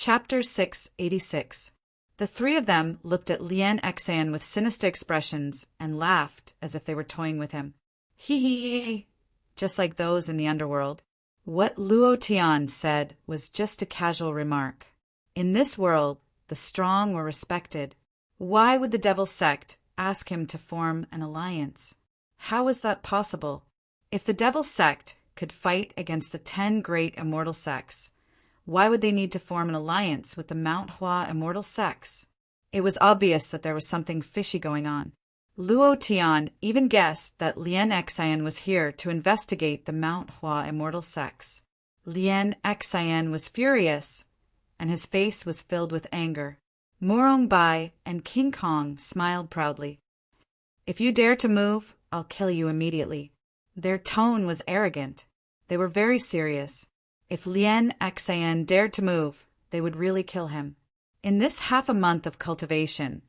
Chapter 686. The three of them looked at Lien Xan with sinister expressions and laughed as if they were toying with him. Hee hee hee, just like those in the underworld. What Luo Tian said was just a casual remark. In this world, the strong were respected. Why would the Devil Sect ask him to form an alliance? How was that possible? If the Devil Sect could fight against the 10 great immortal sects, why would they need to form an alliance with the Mount Hua immortal sects? It was obvious that there was something fishy going on. Luo Tian even guessed that Lien Xan was here to investigate the Mount Hua immortal sects. Lien Xan was furious, and his face was filled with anger. Murong Bai and King Kong smiled proudly. If you dare to move, I'll kill you immediately. Their tone was arrogant. They were very serious. If Lien Xan dared to move, they would really kill him. In this half a month of cultivation,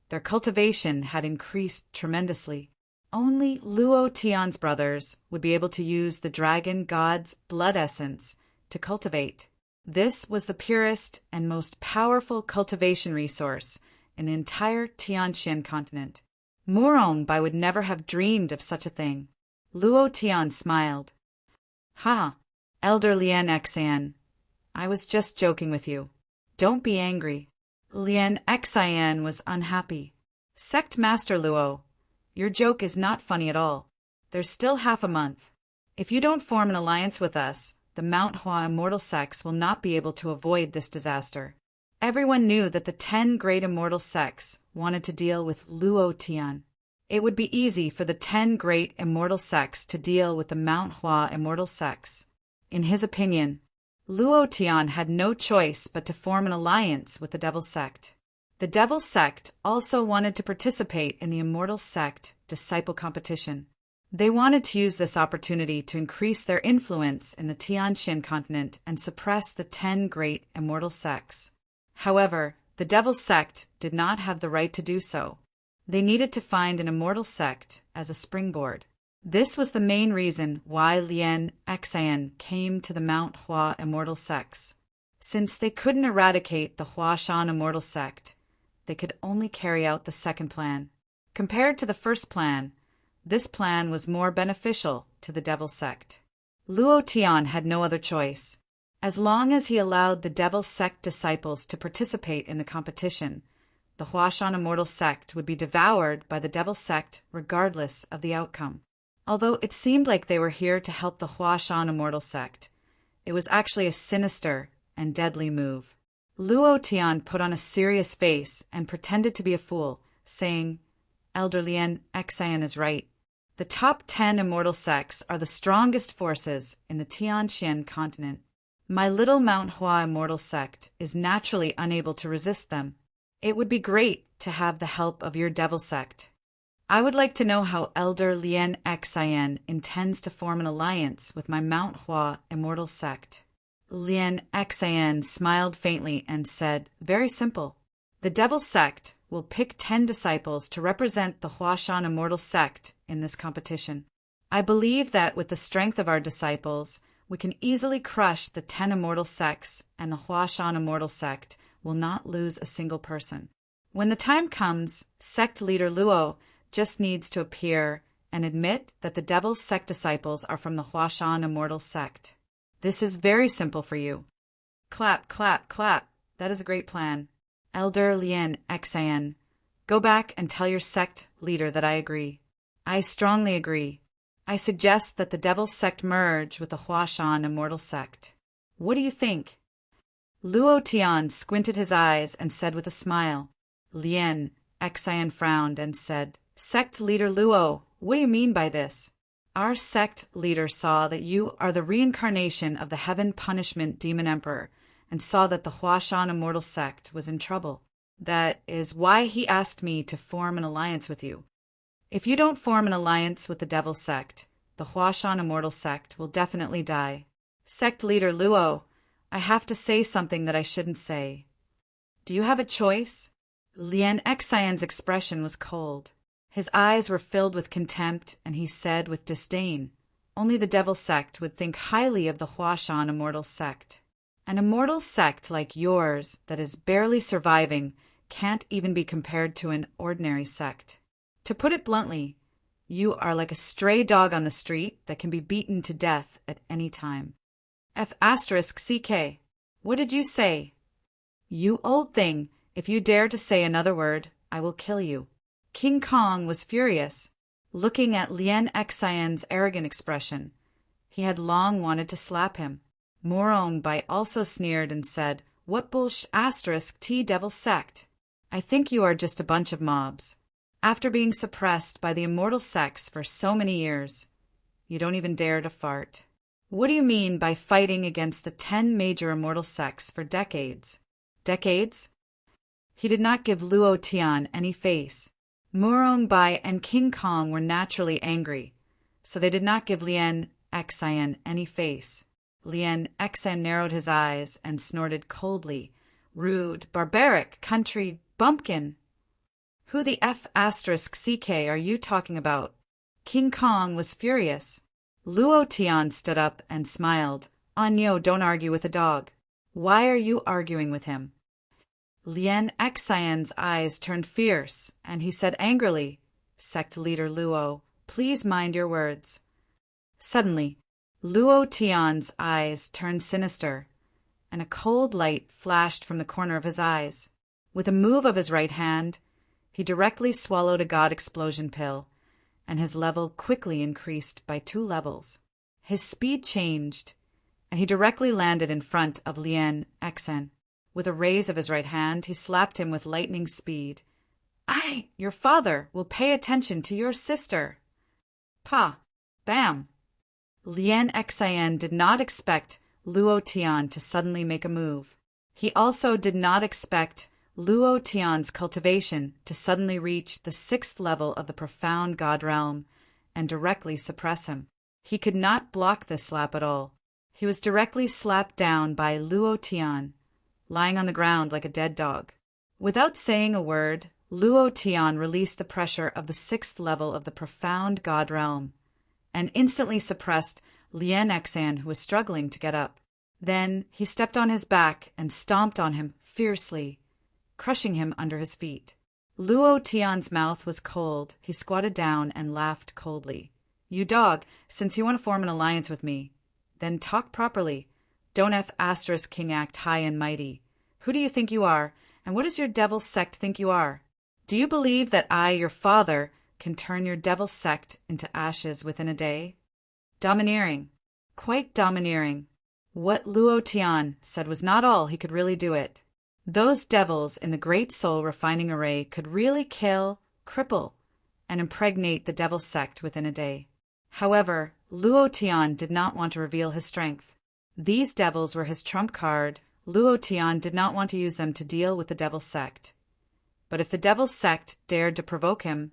their cultivation had increased tremendously. Only Luo Tian's brothers would be able to use the dragon god's blood essence to cultivate. This was the purest and most powerful cultivation resource in the entire Tianqian continent. Murong Bai would never have dreamed of such a thing. Luo Tian smiled. Ha, Elder Lien Xan, I was just joking with you. Don't be angry. Lien Xan was unhappy. Sect Master Luo, your joke is not funny at all. There's still half a month. If you don't form an alliance with us, the Mount Hua immortal sects will not be able to avoid this disaster. Everyone knew that the 10 great immortal sects wanted to deal with Luo Tian. It would be easy for the 10 great immortal sects to deal with the Mount Hua immortal sects. In his opinion, Luo Tian had no choice but to form an alliance with the Devil Sect. The Devil Sect also wanted to participate in the Immortal Sect disciple competition. They wanted to use this opportunity to increase their influence in the Tianqian continent and suppress the 10 great immortal sects. However, the Devil Sect did not have the right to do so. They needed to find an immortal sect as a springboard. This was the main reason why Lien Xan came to the Mount Hua immortal sects. Since they couldn't eradicate the Huashan immortal sect, they could only carry out the second plan. Compared to the first plan, this plan was more beneficial to the Devil Sect. Luo Tian had no other choice. As long as he allowed the Devil Sect disciples to participate in the competition, the Huashan immortal sect would be devoured by the Devil Sect regardless of the outcome. Although it seemed like they were here to help the Huashan immortal sect, it was actually a sinister and deadly move. Luo Tian put on a serious face and pretended to be a fool, saying, Elder Lien Xan is right. The top 10 immortal sects are the strongest forces in the Tianqian continent. My little Mount Hua immortal sect is naturally unable to resist them. It would be great to have the help of your Devil Sect. I would like to know how Elder Lien Xan intends to form an alliance with my Mount Hua immortal sect. Lien Xan smiled faintly and said, Very simple. The Devil Sect will pick 10 disciples to represent the Huashan immortal sect in this competition. I believe that with the strength of our disciples, we can easily crush the 10 immortal sects, and the Huashan immortal sect will not lose a single person. When the time comes, sect leader Luo just needs to appear and admit that the Devil Sect disciples are from the Huashan immortal sect. This is very simple for you. Clap, clap, clap. That is a great plan. Elder Lien Xan, go back and tell your sect leader that I agree. I strongly agree. I suggest that the Devil Sect merge with the Huashan immortal sect. What do you think? Luo Tian squinted his eyes and said with a smile. Lien Xan frowned and said, Sect leader Luo, what do you mean by this? Our sect leader saw that you are the reincarnation of the Heaven Punishment Demon Emperor and saw that the Huashan immortal sect was in trouble. That is why he asked me to form an alliance with you. If you don't form an alliance with the Devil Sect, the Huashan immortal sect will definitely die. Sect leader Luo, I have to say something that I shouldn't say. Do you have a choice? Lien Xan's expression was cold. His eyes were filled with contempt, and he said with disdain, Only the Devil Sect would think highly of the Huashan immortal sect. An immortal sect like yours that is barely surviving can't even be compared to an ordinary sect. To put it bluntly, you are like a stray dog on the street that can be beaten to death at any time. F***CK. What did you say? You old thing, if you dare to say another word, I will kill you. King Kong was furious, looking at Lien Xian's arrogant expression. He had long wanted to slap him. Morong Bai also sneered and said, What **T devil sect? I think you are just a bunch of mobs. After being suppressed by the immortal sects for so many years, you don't even dare to fart. What do you mean by fighting against the 10 major immortal sects for decades? Decades? He did not give Luo Tian any face. Morong Bai and King Kong were naturally angry, so they did not give Lien Xian any face. Lien Xian narrowed his eyes and snorted coldly. Rude, barbaric, country bumpkin. Who the F***CK are you talking about? King Kong was furious. Luo Tian stood up and smiled. Anyo, don't argue with a dog. Why are you arguing with him? Lien Xian's eyes turned fierce, and he said angrily, Sect leader Luo, please mind your words. Suddenly, Luo Tian's eyes turned sinister, and a cold light flashed from the corner of his eyes. With a move of his right hand, he directly swallowed a god explosion pill, and his level quickly increased by 2 levels. His speed changed, and he directly landed in front of Lien Xian. With a raise of his right hand, he slapped him with lightning speed. Your father will pay attention to your sister. Pa! Bam! Lien Xian did not expect Luo Tian to suddenly make a move. He also did not expect Luo Tian's cultivation to suddenly reach the 6th level of the profound god realm and directly suppress him. He could not block this slap at all. He was directly slapped down by Luo Tian, lying on the ground like a dead dog. Without saying a word, Luo Tian released the pressure of the 6th level of the profound god realm and instantly suppressed Lien Xian, who was struggling to get up. Then he stepped on his back and stomped on him fiercely, crushing him under his feet. Luo Tian's mouth was cold. He squatted down and laughed coldly. You dog, since you want to form an alliance with me, then talk properly. Don't F***King act high and mighty. Who do you think you are, and what does your devil sect think you are? Do you believe that I, your father, can turn your devil sect into ashes within a day? Domineering. Quite domineering. What Luo Tian said was not all he could really do it. Those devils in the Great Soul Refining Array could really kill, cripple, and impregnate the devil sect within a day. However, Luo Tian did not want to reveal his strength. These devils were his trump card. Luo Tian did not want to use them to deal with the devil sect. But if the devil sect dared to provoke him,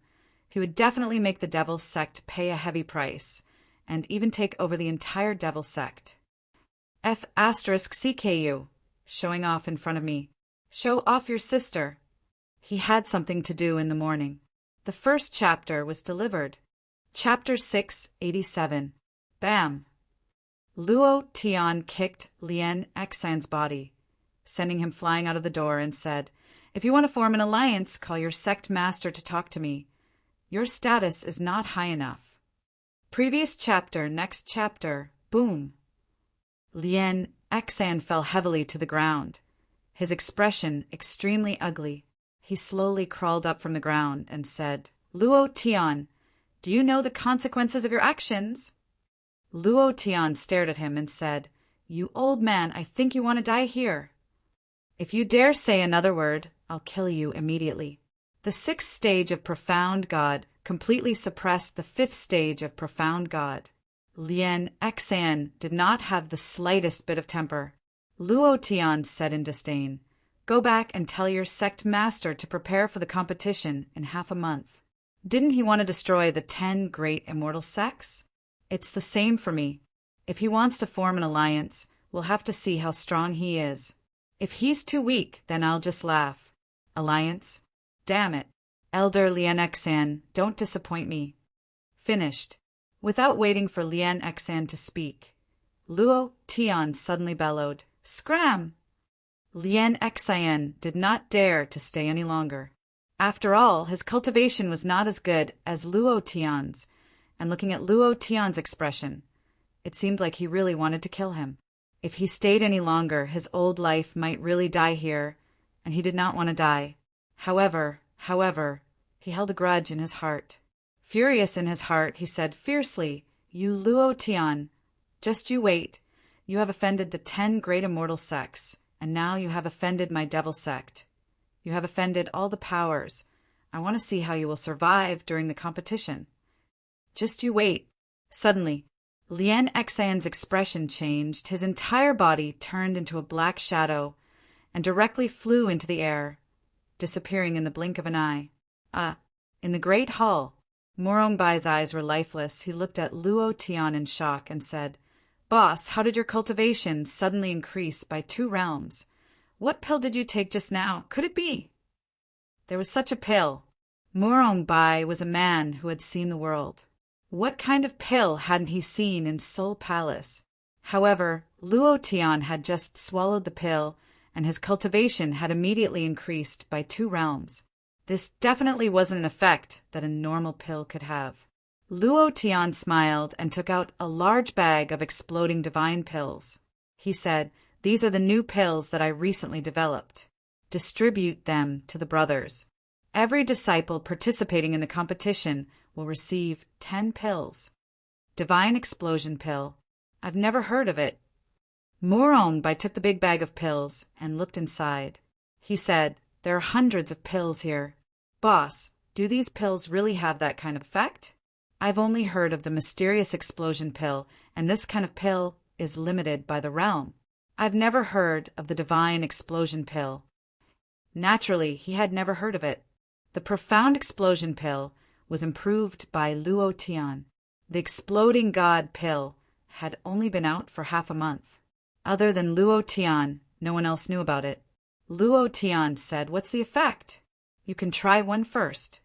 he would definitely make the devil sect pay a heavy price, and even take over the entire devil sect. F***CKU, showing off in front of me. Show off your sister. He had something to do in the morning. The first chapter was delivered. Chapter 687. Bam! Luo Tian kicked Lien Xian's body, sending him flying out of the door, and said, If you want to form an alliance, call your sect master to talk to me. Your status is not high enough. Previous chapter, next chapter, boom. Lien Xian fell heavily to the ground, his expression extremely ugly. He slowly crawled up from the ground and said, Luo Tian, do you know the consequences of your actions? Luo Tian stared at him and said, You old man, I think you want to die here. If you dare say another word, I'll kill you immediately. The 6th stage of Profound God completely suppressed the 5th stage of Profound God. Lien Xian did not have the slightest bit of temper. Luo Tian said in disdain, Go back and tell your sect master to prepare for the competition in half a month. Didn't he want to destroy the 10 great immortal sects? It's the same for me. If he wants to form an alliance, we'll have to see how strong he is. If he's too weak, then I'll just laugh. Alliance? Damn it. Elder Lien Xian, don't disappoint me. Finished. Without waiting for Lien Xian to speak, Luo Tian suddenly bellowed, Scram! Lien Xian did not dare to stay any longer. After all, his cultivation was not as good as Luo Tian's, and looking at Luo Tian's expression, it seemed like he really wanted to kill him. If he stayed any longer, his old life might really die here, and he did not want to die. However, he held a grudge in his heart. Furious in his heart, he said fiercely, "You Luo Tian, just you wait. You have offended the 10 great immortal sects, and now you have offended my devil sect. You have offended all the powers. I want to see how you will survive during the competition. Just you wait." Suddenly, Lien Xian's expression changed. His entire body turned into a black shadow and directly flew into the air, disappearing in the blink of an eye. In the great hall, Morongbai's eyes were lifeless. He looked at Luo Tian in shock and said, "Boss, how did your cultivation suddenly increase by 2 realms? What pill did you take just now? Could it be?" There was such a pill. Morongbai was a man who had seen the world. What kind of pill hadn't he seen in Soul Palace? However, Luo Tian had just swallowed the pill, and his cultivation had immediately increased by 2 realms. This definitely wasn't an effect that a normal pill could have. Luo Tian smiled and took out a large bag of exploding divine pills. He said, "These are the new pills that I recently developed. Distribute them to the brothers. Every disciple participating in the competition will receive 10 pills. Divine Explosion Pill. I've never heard of it." Moronbai took the big bag of pills and looked inside. He said, "There are hundreds of pills here. Boss, do these pills really have that kind of effect? I've only heard of the mysterious explosion pill, and this kind of pill is limited by the realm. I've never heard of the divine explosion pill." Naturally, he had never heard of it. The profound explosion pill was improved by Luo Tian. The exploding god pill had only been out for half a month. Other than Luo Tian, no one else knew about it. Luo Tian said, "What's the effect? You can try one first."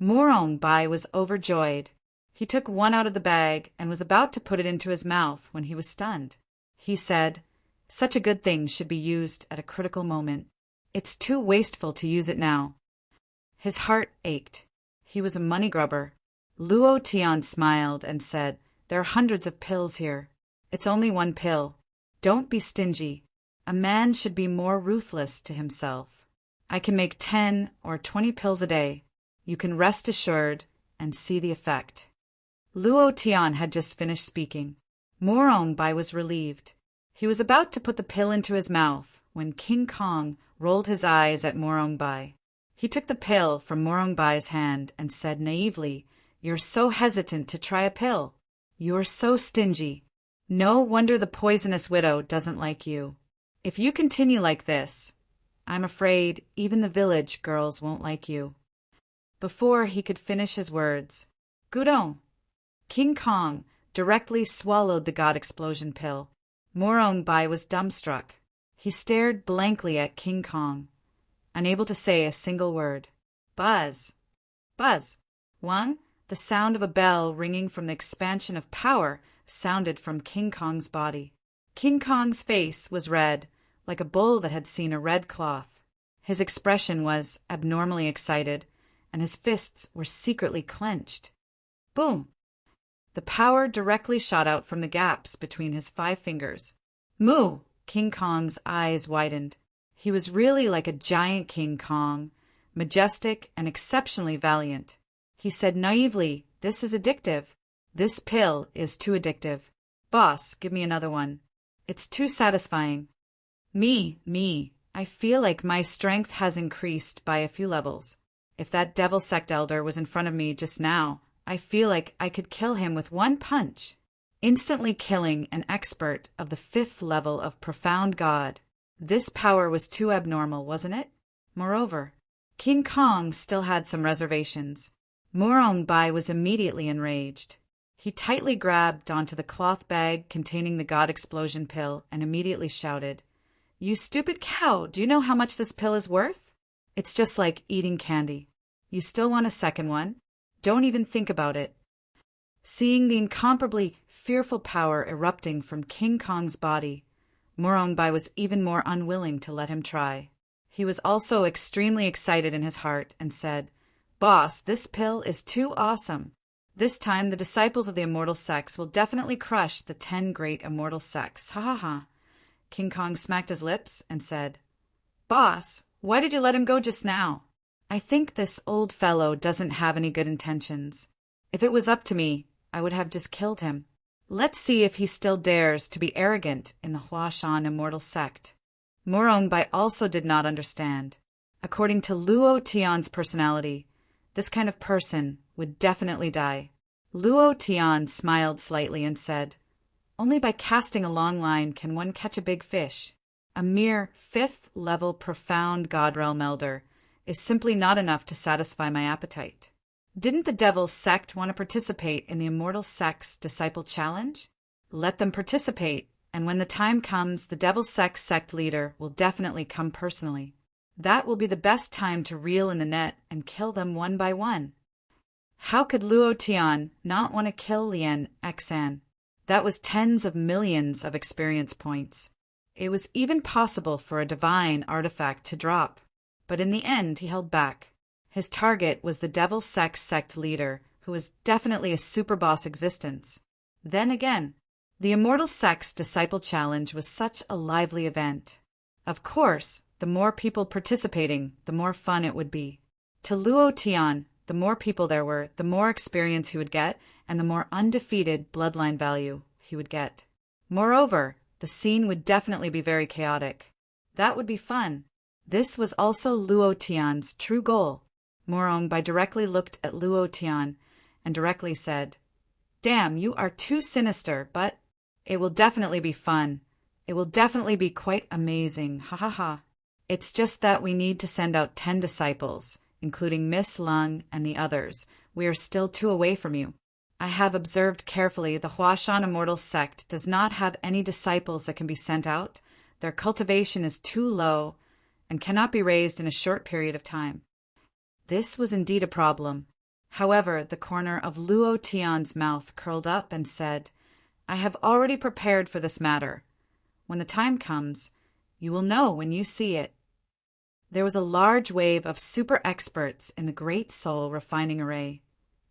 Morongbai was overjoyed. He took one out of the bag and was about to put it into his mouth when he was stunned. He said, "Such a good thing should be used at a critical moment. It's too wasteful to use it now." His heart ached. He was a money grubber. Luo Tian smiled and said, "There are hundreds of pills here. It's only one pill. Don't be stingy. A man should be more ruthless to himself. I can make 10 or 20 pills a day. You can rest assured and see the effect." Luo Tian had just finished speaking. Morongbai was relieved. He was about to put the pill into his mouth when King Kong rolled his eyes at Morongbai. He took the pill from Morongbai's hand and said naively, "You're so hesitant to try a pill. You're so stingy. No wonder the poisonous widow doesn't like you. If you continue like this, I'm afraid even the village girls won't like you." Before he could finish his words, Gudon, King Kong, directly swallowed the god explosion pill. Morongbai was dumbstruck. He stared blankly at King Kong, unable to say a single word. Buzz! Buzz! One, the sound of a bell ringing from the expansion of power sounded from King Kong's body. King Kong's face was red, like a bull that had seen a red cloth. His expression was abnormally excited, and his fists were secretly clenched. Boom! The power directly shot out from the gaps between his 5 fingers. Moo! King Kong's eyes widened. He was really like a giant King Kong, majestic and exceptionally valiant. He said naively, "This is addictive. This pill is too addictive. Boss, give me another one. It's too satisfying. Me, I feel like my strength has increased by a few levels. If that devil sect elder was in front of me just now, I feel like I could kill him with one punch, instantly killing an expert of the 5th level of profound god. This power was too abnormal, wasn't it?" Moreover, King Kong still had some reservations. Morongbai was immediately enraged. He tightly grabbed onto the cloth bag containing the god explosion pill and immediately shouted, "You stupid cow, do you know how much this pill is worth? It's just like eating candy. You still want a second one? Don't even think about it." Seeing the incomparably fearful power erupting from King Kong's body, Morongbai was even more unwilling to let him try. He was also extremely excited in his heart and said, "Boss, this pill is too awesome. This time the disciples of the immortal sects will definitely crush the 10 great immortal sects. Ha ha ha." King Kong smacked his lips and said, "Boss, why did you let him go just now? I think this old fellow doesn't have any good intentions. If it was up to me, I would have just killed him. Let's see if he still dares to be arrogant in the Huashan immortal sect." Morongbai also did not understand. According to Luo Tian's personality, this kind of person would definitely die. Luo Tian smiled slightly and said, "Only by casting a long line can one catch a big fish. A mere 5th-level profound Godrealm elder is simply not enough to satisfy my appetite. Didn't the Devil sect want to participate in the Immortal Sect's Disciple Challenge? Let them participate, and when the time comes, the Devil sect leader will definitely come personally. That will be the best time to reel in the net and kill them one by one." How could Luo Tian not want to kill Lien Xan? That was tens of millions of experience points. It was even possible for a divine artifact to drop, but in the end he held back. His target was the Devil sect leader, who was definitely a super boss existence. Then again, the Immortal Sect's Disciple Challenge was such a lively event. Of course, the more people participating, the more fun it would be. To Luo Tian, the more people there were, the more experience he would get, and the more undefeated bloodline value he would get. Moreover, the scene would definitely be very chaotic. That would be fun. This was also Luo Tian's true goal. Morongbai directly looked at Luo Tian and directly said, "Damn, you are too sinister, but it will definitely be fun. It will definitely be quite amazing. Ha ha ha. It's just that we need to send out 10 disciples, including Miss Lung and the others. We are still 2 away from you. I have observed carefully the Huashan Immortal Sect does not have any disciples that can be sent out. Their cultivation is too low and cannot be raised in a short period of time." This was indeed a problem. However, the corner of Luo Tian's mouth curled up and said, "I have already prepared for this matter. When the time comes, you will know when you see it." There was a large wave of super experts in the Great Soul Refining Array.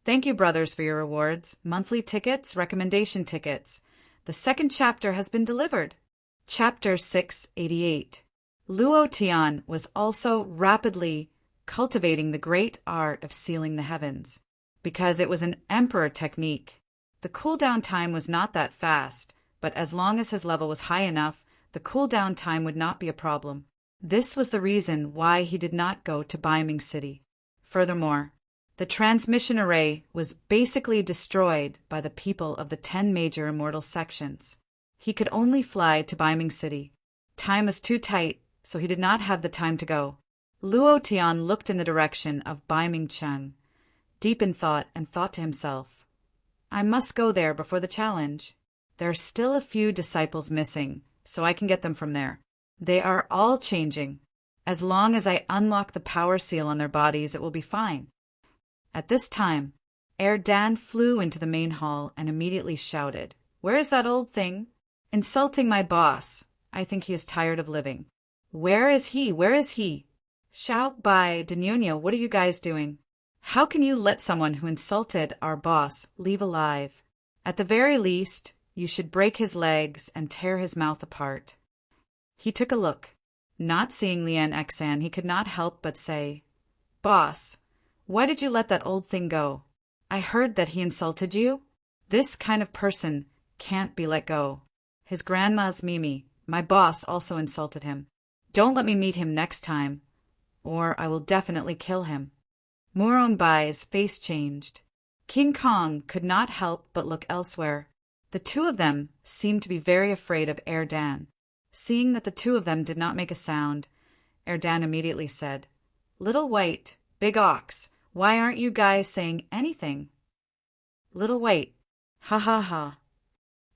"Thank you, brothers, for your rewards. Monthly tickets, recommendation tickets. The 2nd chapter has been delivered." Chapter 688. Luo Tian was also rapidly cultivating the great art of sealing the heavens, because it was an emperor technique. The cooldown time was not that fast, but as long as his level was high enough, the cooldown time would not be a problem. This was the reason why he did not go to Baiming City. Furthermore, the transmission array was basically destroyed by the people of the 10 major immortal sections. He could only fly to Baiming City. Time was too tight, so he did not have the time to go. Luo Tian looked in the direction of Baiming Cheng, deep in thought, and thought to himself, "I must go there before the challenge. There are still a few disciples missing, so I can get them from there. They are all changing. As long as I unlock the power seal on their bodies, it will be fine." At this time, Dan flew into the main hall and immediately shouted, "Where is that old thing? Insulting my boss. I think he is tired of living. Where is he? Where is he? Shout by Denyonya, what are you guys doing? How can you let someone who insulted our boss leave alive? At the very least, you should break his legs and tear his mouth apart." He took a look. Not seeing Lien Xan, he could not help but say, "Boss, why did you let that old thing go? I heard that he insulted you. This kind of person can't be let go. His grandma's Mimi, my boss, also insulted him. Don't let me meet him next time, or I will definitely kill him." Murongbai's face changed. King Kong could not help but look elsewhere. The 2 of them seemed to be very afraid of Dan. Seeing that the 2 of them did not make a sound, Dan immediately said, "Little White, Big Ox, why aren't you guys saying anything?" Little White, ha ha ha.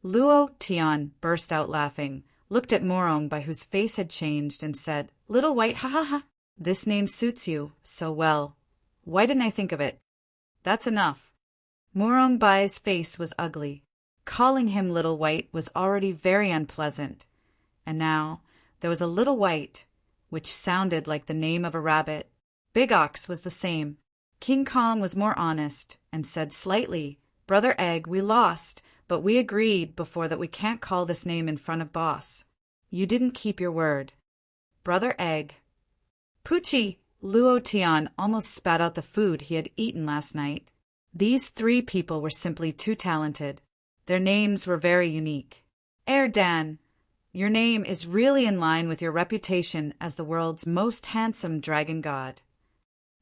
Luo Tian burst out laughing, looked at Morongbai, whose face had changed, and said, "Little White, ha ha ha. This name suits you so well. Why didn't I think of it? That's enough." Murongbai's face was ugly. Calling him Little White was already very unpleasant, And now there was a little white, which sounded like the name of a rabbit. Big Ox was the same. King Kong was more honest and said slightly, "Brother Egg, we lost, but we agreed before that we can't call this name in front of boss. You didn't keep your word. Brother Egg." Poochie! Luo Tian almost spat out the food he had eaten last night. These three people were simply too talented. Their names were very unique. Dan, your name is really in line with your reputation as the world's most handsome dragon god.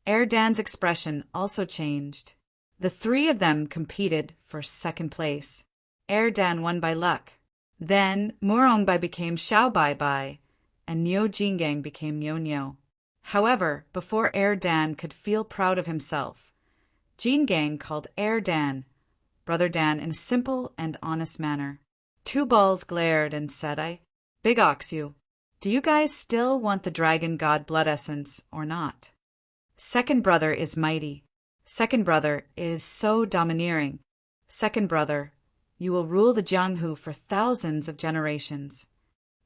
Dan's expression also changed. The three of them competed for second place. Dan won by luck. Then Murongbai became Xiao Bai Bai, and Niu Jingang became Niu Niu. However, before Dan could feel proud of himself, Jingang called Dan, Brother Dan, in a simple and honest manner. Two balls glared and said, Big Ox, do you guys still want the dragon god blood essence or not? Second brother is mighty. Second brother is so domineering. Second brother, you will rule the Jianghu for thousands of generations.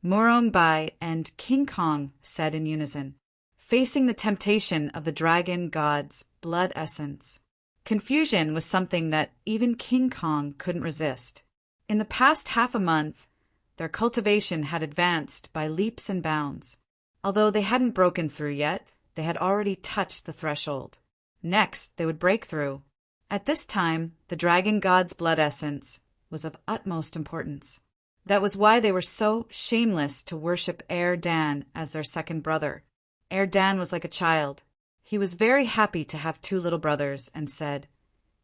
Murongbai and King Kong said in unison, facing the temptation of the dragon god's blood essence. Confusion was something that even King Kong couldn't resist. In the past half a month, their cultivation had advanced by leaps and bounds. Although they hadn't broken through yet, they had already touched the threshold. Next, they would break through. At this time, the dragon god's blood essence was of utmost importance. That was why they were so shameless to worship Dan as their second brother. Dan was like a child. He was very happy to have two little brothers and said,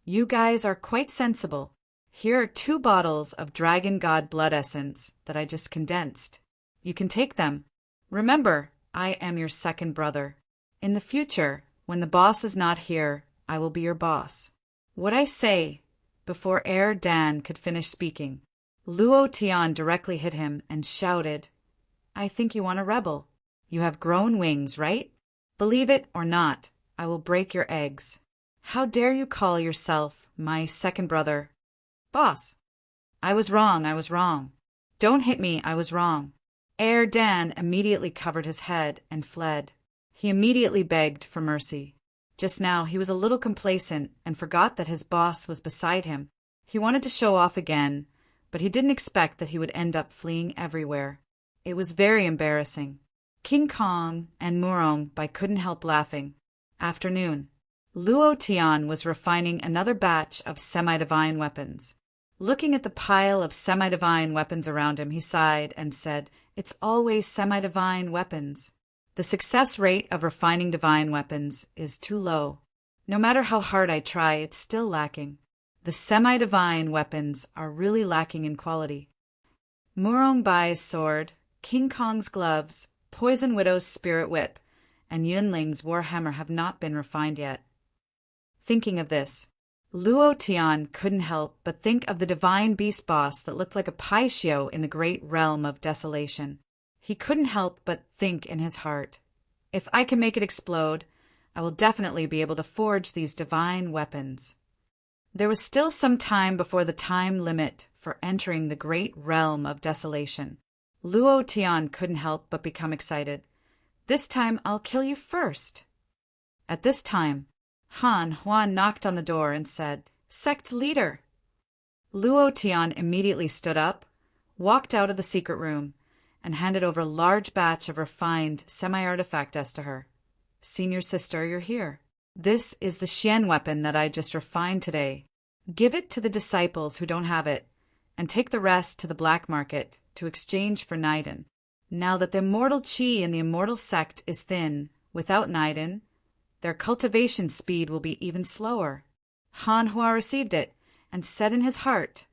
"You guys are quite sensible. Here are 2 bottles of dragon god blood essence that I just condensed. You can take them. Remember, I am your second brother. In the future, when the boss is not here, I will be your boss." What I say, before Dan could finish speaking, Luo Tian directly hit him and shouted, "I think you want a rebel. You have grown wings, right? Believe it or not, I will break your eggs. How dare you call yourself my second brother?" "Boss, I was wrong. Don't hit me, I was wrong." Dan immediately covered his head and fled. He immediately begged for mercy. Just now he was a little complacent and forgot that his boss was beside him. He wanted to show off again, but he didn't expect that he would end up fleeing everywhere. It was very embarrassing. King Kong and Murongbai couldn't help laughing. Afternoon. Luo Tian was refining another batch of semi-divine weapons. Looking at the pile of semi-divine weapons around him, he sighed and said, "It's always semi-divine weapons. The success rate of refining divine weapons is too low. No matter how hard I try, it's still lacking. The semi-divine weapons are really lacking in quality. Murongbai's sword, King Kong's gloves, Poison Widow's spirit whip, and Yunling's warhammer have not been refined yet." Thinking of this, Luo Tian couldn't help but think of the divine beast boss that looked like a Paishio in the great realm of desolation. He couldn't help but think in his heart, "If I can make it explode, I will definitely be able to forge these divine weapons." There was still some time before the time limit for entering the great realm of desolation. Luo Tian couldn't help but become excited. "This time I'll kill you first." At this time, Han Huan knocked on the door and said, "Sect leader." Luo Tian immediately stood up, walked out of the secret room, and handed over a large batch of refined semi-artifact to her. "Senior sister, you're here. This is the Xian weapon that I just refined today. Give it to the disciples who don't have it, and take the rest to the black market to exchange for Niden. Now that the immortal Qi in the immortal sect is thin, without Niden, their cultivation speed will be even slower." Han Hua received it and said in his heart,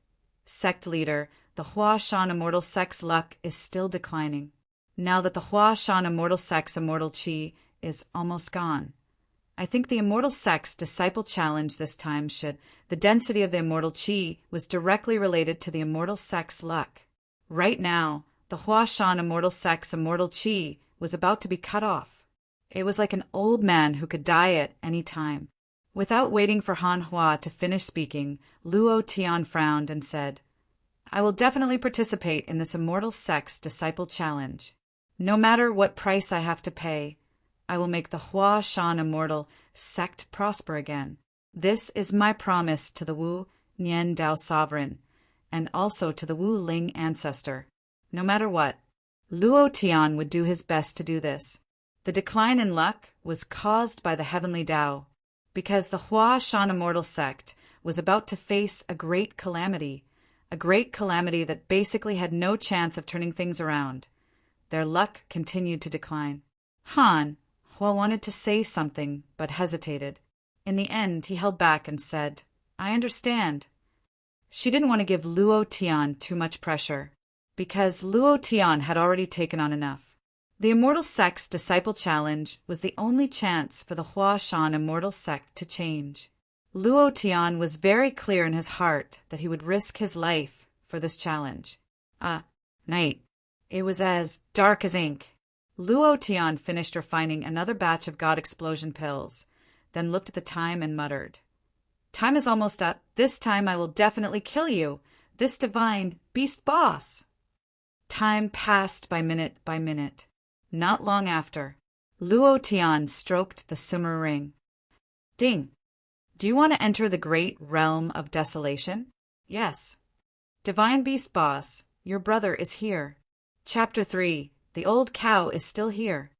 "Sect leader, the Hua Shan immortal sect's luck is still declining. Now that the Hua Shan immortal sect's immortal Qi is almost gone, I think the immortal sect's disciple challenge this time the density of the immortal Qi was directly related to the immortal sect's luck. Right now, the Hua Shan immortal sect's immortal Qi was about to be cut off. It was like an old man who could die at any time." Without waiting for Han Hua to finish speaking, Luo Tian frowned and said, I will definitely participate in this Immortal Sect's Disciple Challenge. No matter what price I have to pay, I will make the Hua Shan Immortal Sect prosper again. This is my promise to the Wu Nian Dao Sovereign, and also to the Wu Ling ancestor. No matter what, Luo Tian would do his best to do this. The decline in luck was caused by the Heavenly Dao, because the Hua Shan Immortal Sect was about to face a great calamity that basically had no chance of turning things around. Their luck continued to decline. Han Hua wanted to say something, but hesitated. In the end, he held back and said, I understand. She didn't want to give Luo Tian too much pressure, because Luo Tian had already taken on enough. The Immortal Sect's Disciple Challenge was the only chance for the Hua Shan Immortal Sect to change. Luo Tian was very clear in his heart that he would risk his life for this challenge. Night. It was as dark as ink. Luo Tian finished refining another batch of God Explosion pills, then looked at the time and muttered, Time is almost up. This time I will definitely kill you, this divine beast boss. Time passed by minute by minute. Not long after, Luo Tian stroked the Summer ring. Ding. Do you want to enter the great realm of desolation? Yes. Divine Beast Boss, your brother is here. Chapter 3. The old cow is still here.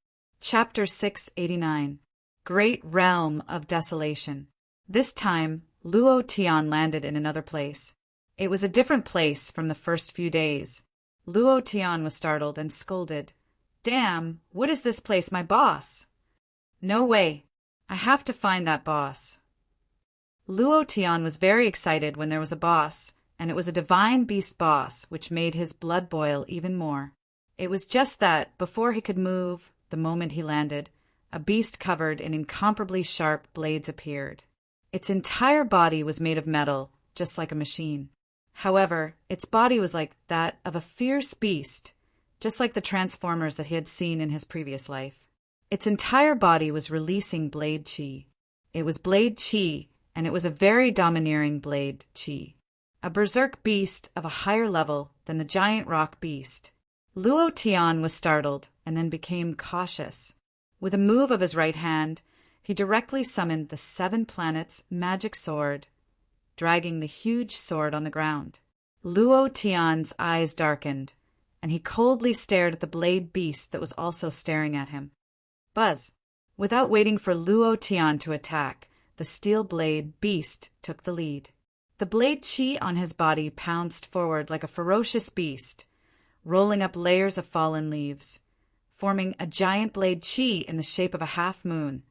Chapter 689. Great Realm of Desolation. This time, Luo Tian landed in another place. It was a different place from the first few days. Luo Tian was startled and scolded. Damn, what is this place, my boss? No way. I have to find that boss. Luo Tian was very excited when there was a boss, and it was a divine beast boss, which made his blood boil even more. It was just that, before he could move, the moment he landed, a beast covered in incomparably sharp blades appeared. Its entire body was made of metal, just like a machine. However, its body was like that of a fierce beast, just like the transformers that he had seen in his previous life. Its entire body was releasing blade chi. It was blade chi, and it was a very domineering blade chi. A berserk beast of a higher level than the giant rock beast. Luo Tian was startled and then became cautious. With a move of his right hand, he directly summoned the 7 planets' magic sword, dragging the huge sword on the ground. Luo Tian's eyes darkened, and he coldly stared at the blade beast that was also staring at him. Buzz! Without waiting for Luo Tian to attack, the steel blade beast took the lead. The blade chi on his body pounced forward like a ferocious beast, rolling up layers of fallen leaves, forming a giant blade chi in the shape of a half moon,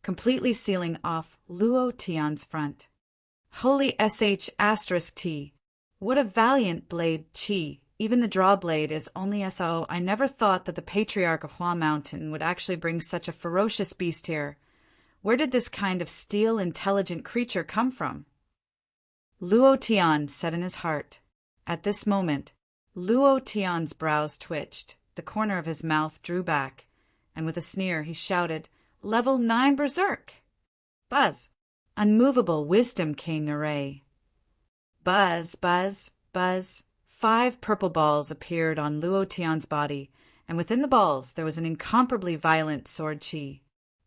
completely sealing off Luo Tian's front. Holy sh*T! What a valiant blade chi! Even the draw blade is only so. I never thought that the Patriarch of Hua Mountain would actually bring such a ferocious beast here. Where did this kind of steel intelligent creature come from? Luo Tian said in his heart. At this moment, Luo Tian's brows twitched, the corner of his mouth drew back, and with a sneer he shouted, Level 9 Berserk! Buzz! Unmovable Wisdom King array. Buzz, buzz, buzz. 5 purple balls appeared on Luo Tian's body, and within the balls there was an incomparably violent sword chi.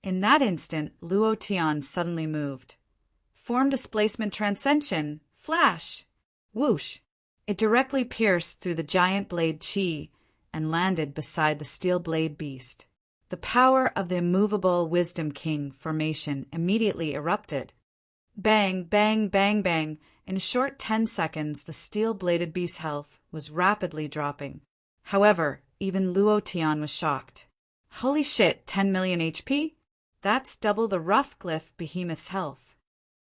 In that instant, Luo Tian suddenly moved. Form displacement transcension! Flash! Whoosh! It directly pierced through the giant blade chi and landed beside the steel blade beast. The power of the immovable Wisdom King formation immediately erupted. Bang, bang, bang, bang. In a short 10 seconds, the steel-bladed beast's health was rapidly dropping. However, even Luo Tian was shocked. Holy shit, 10 million HP? That's double the rough glyph behemoth's health.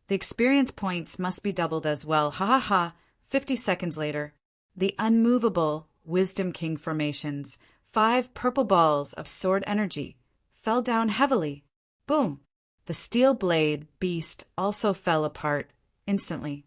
The experience points must be doubled as well. Ha ha ha. 50 seconds later, the unmovable Wisdom King formation's 5 purple balls of sword energy fell down heavily. Boom! The steel blade beast also fell apart instantly.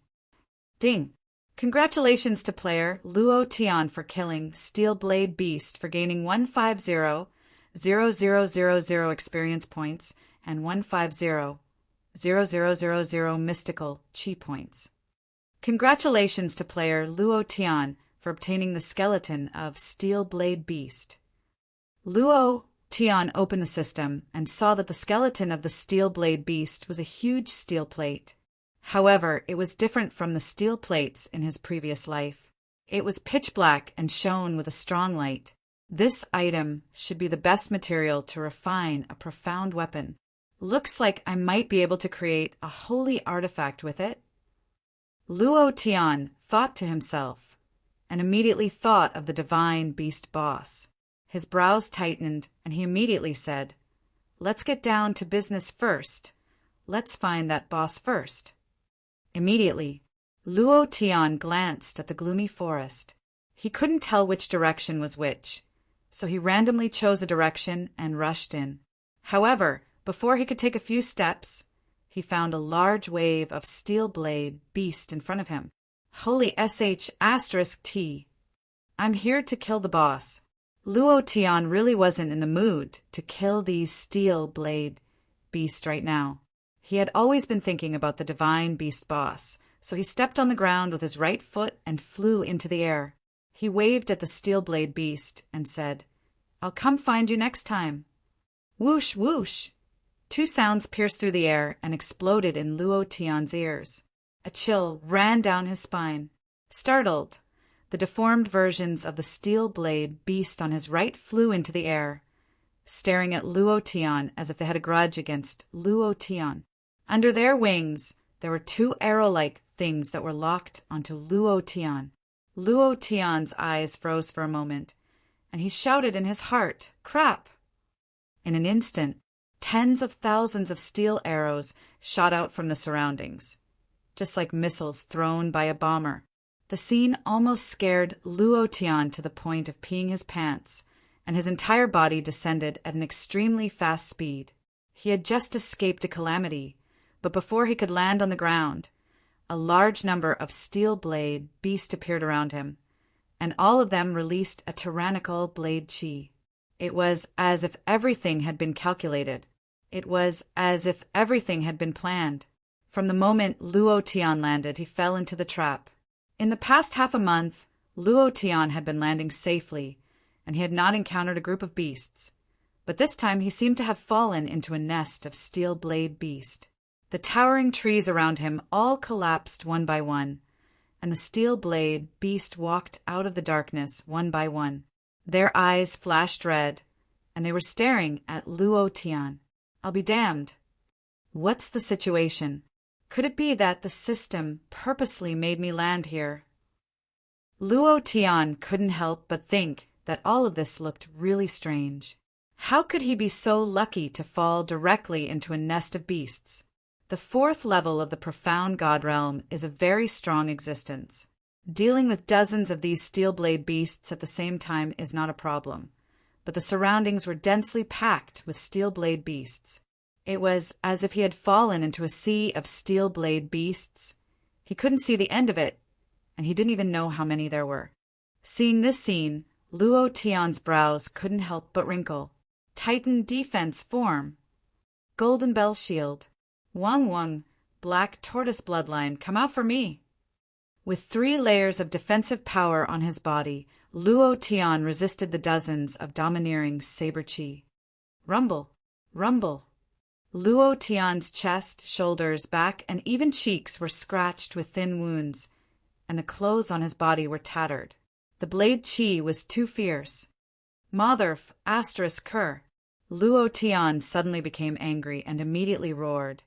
Ding! Congratulations to player Luo Tian for killing Steel Blade Beast for gaining 150,000 experience points and 150,000 mystical chi points. Congratulations to player Luo Tian for obtaining the skeleton of Steel Blade Beast. Luo Tian opened the system and saw that the skeleton of the Steel Blade Beast was a huge steel plate. However, it was different from the steel plates in his previous life. It was pitch black and shone with a strong light. This item should be the best material to refine a profound weapon. Looks like I might be able to create a holy artifact with it. Luo Tian thought to himself, and immediately thought of the divine beast boss. His brows tightened, and he immediately said, "Let's get down to business first. Let's find that boss first." Immediately, Luo Tian glanced at the gloomy forest. He couldn't tell which direction was which, so he randomly chose a direction and rushed in. However, before he could take a few steps, he found a large wave of steel blade beast in front of him. Holy sh*T. I'm here to kill the boss. Luo Tian really wasn't in the mood to kill these steel blade beast right now. He had always been thinking about the divine beast boss, so he stepped on the ground with his right foot and flew into the air. He waved at the steel blade beast and said, "I'll come find you next time." Whoosh, whoosh! Two sounds pierced through the air and exploded in Luo Tian's ears. A chill ran down his spine. Startled, the deformed versions of the steel blade beast on his right flew into the air, staring at Luo Tian as if they had a grudge against Luo Tian. Under their wings, there were two arrow-like things that were locked onto Luo Tian. Luo Tian's eyes froze for a moment, and he shouted in his heart, "Crap!" In an instant, tens of thousands of steel arrows shot out from the surroundings, just like missiles thrown by a bomber. The scene almost scared Luo Tian to the point of peeing his pants, and his entire body descended at an extremely fast speed. He had just escaped a calamity, but before he could land on the ground, a large number of steel blade beasts appeared around him, and all of them released a tyrannical blade chi. It was as if everything had been calculated. It was as if everything had been planned. From the moment Luo Tian landed, he fell into the trap. In the past half a month, Luo Tian had been landing safely, and he had not encountered a group of beasts. But this time he seemed to have fallen into a nest of steel blade beast. The towering trees around him all collapsed one by one, and the steel blade beast walked out of the darkness one by one. Their eyes flashed red, and they were staring at Luo Tian. I'll be damned. What's the situation? Could it be that the system purposely made me land here? Luo Tian couldn't help but think that all of this looked really strange. How could he be so lucky to fall directly into a nest of beasts? The fourth level of the profound God realm is a very strong existence. Dealing with dozens of these steel blade beasts at the same time is not a problem, but the surroundings were densely packed with steel blade beasts. It was as if he had fallen into a sea of steel blade beasts. He couldn't see the end of it, and he didn't even know how many there were. Seeing this scene, Luo Tian's brows couldn't help but wrinkle. Titan defense form. Golden bell shield. Wang Wang, black tortoise bloodline, come out for me. With 3 layers of defensive power on his body, Luo Tian resisted the dozens of domineering saber chi. Rumble, rumble. Luo Tian's chest, shoulders, back, and even cheeks were scratched with thin wounds, and the clothes on his body were tattered. The blade chi was too fierce. Motherf ****. Luo Tian suddenly became angry and immediately roared,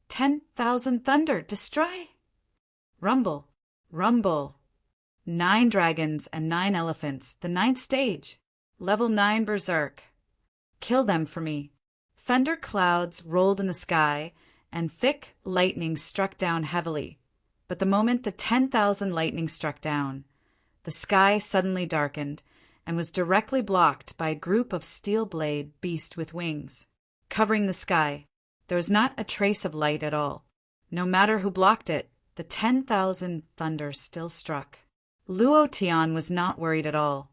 10,000 thunder, destroy! Rumble, rumble. 9 dragons and 9 elephants, the 9th stage. Level 9 berserk. Kill them for me. Thunder clouds rolled in the sky, and thick lightning struck down heavily. But the moment the 10,000 lightning struck down, the sky suddenly darkened and was directly blocked by a group of steel blade beast with wings. Covering the sky, there was not a trace of light at all. No matter who blocked it, the 10,000 thunder still struck. Luo Tian was not worried at all,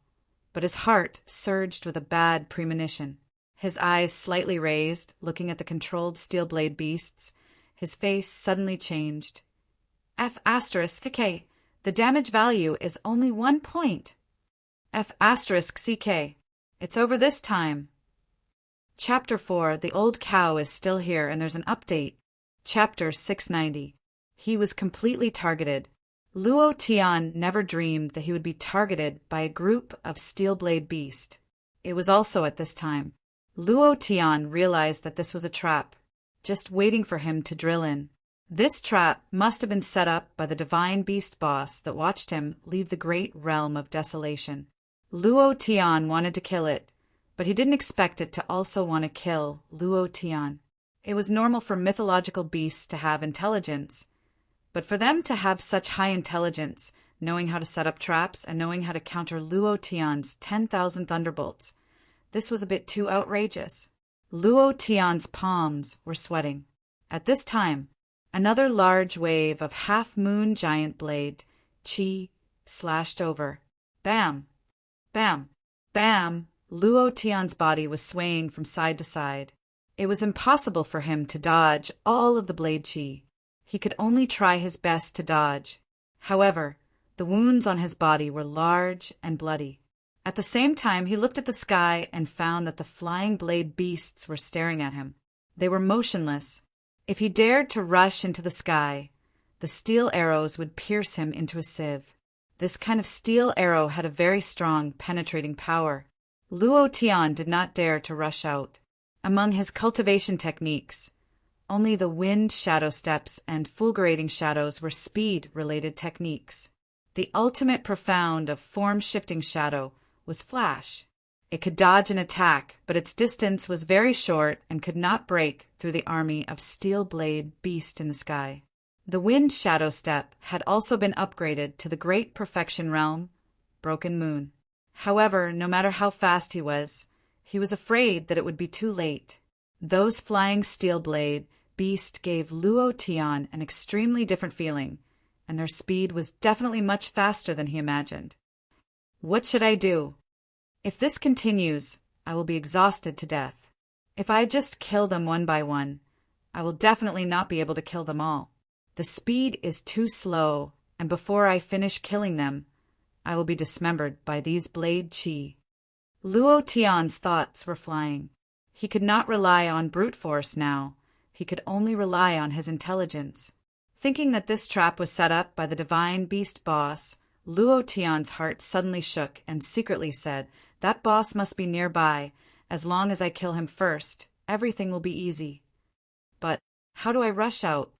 but his heart surged with a bad premonition. His eyes slightly raised, looking at the controlled steel blade beasts, his face suddenly changed, F asterisk K. The damage value is only 1 point. F asterisk CK. It's over this time. Chapter 4. The old cow is still here and there's an update. Chapter 690. He was completely targeted. Luo Tian never dreamed that he would be targeted by a group of steel-blade beasts. It was also at this time Luo Tian realized that this was a trap, just waiting for him to drill in. This trap must have been set up by the divine beast boss that watched him leave the great realm of desolation. Luo Tian wanted to kill it, but he didn't expect it to also want to kill Luo Tian. It was normal for mythological beasts to have intelligence, but for them to have such high intelligence, knowing how to set up traps and knowing how to counter Luo Tian's 10,000 thunderbolts, this was a bit too outrageous. Luo Tian's palms were sweating. At this time, another large wave of half-moon giant blade chi slashed over. Bam! Bam! Bam! Luo Tian's body was swaying from side to side. It was impossible for him to dodge all of the blade chi. He could only try his best to dodge. However, the wounds on his body were large and bloody. At the same time, he looked at the sky and found that the flying blade beasts were staring at him. They were motionless. If he dared to rush into the sky, the steel arrows would pierce him into a sieve. This kind of steel arrow had a very strong, penetrating power. Luo Tian did not dare to rush out. Among his cultivation techniques, only the wind shadow steps and fulgurating shadows were speed-related techniques. The ultimate profound of form-shifting shadow was flash. It could dodge an attack, but its distance was very short and could not break through the army of steel blade beast in the sky. The wind shadow step had also been upgraded to the great perfection realm, Broken Moon. However, no matter how fast he was afraid that it would be too late. Those flying steel blade beast gave Luo Tian an extremely different feeling, and their speed was definitely much faster than he imagined. What should I do? If this continues, I will be exhausted to death. If I just kill them one by one, I will definitely not be able to kill them all. The speed is too slow, and before I finish killing them, I will be dismembered by these blade chi. Luo Tian's thoughts were flying. He could not rely on brute force now. He could only rely on his intelligence. Thinking that this trap was set up by the divine beast boss, Luo Tian's heart suddenly shook and secretly said, "That boss must be nearby. As long as I kill him first, everything will be easy." But how do I rush out?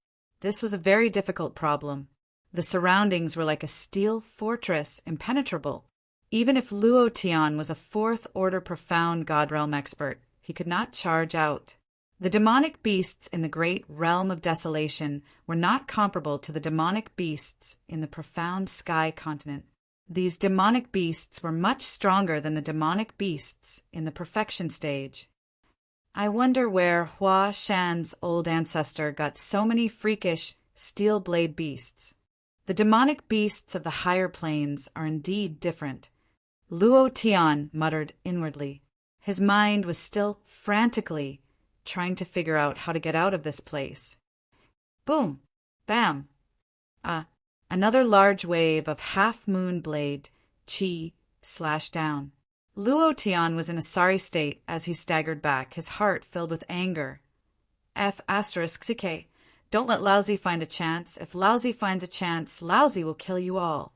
This was a very difficult problem. The surroundings were like a steel fortress, impenetrable. Even if Luo Tian was a fourth-order profound God Realm expert, he could not charge out. The demonic beasts in the great realm of desolation were not comparable to the demonic beasts in the profound sky continent. These demonic beasts were much stronger than the demonic beasts in the perfection stage. I wonder where Hua Shan's old ancestor got so many freakish steel blade beasts. The demonic beasts of the higher planes are indeed different. Luo Tian muttered inwardly. His mind was still frantically trying to figure out how to get out of this place. Boom! Bam! Another large wave of half-moon blade chi slashed down. Luo Tian was in a sorry state as he staggered back, his heart filled with anger. F asterisk CK. Don't let Lousy find a chance. If Lousy finds a chance, Lousy will kill you all.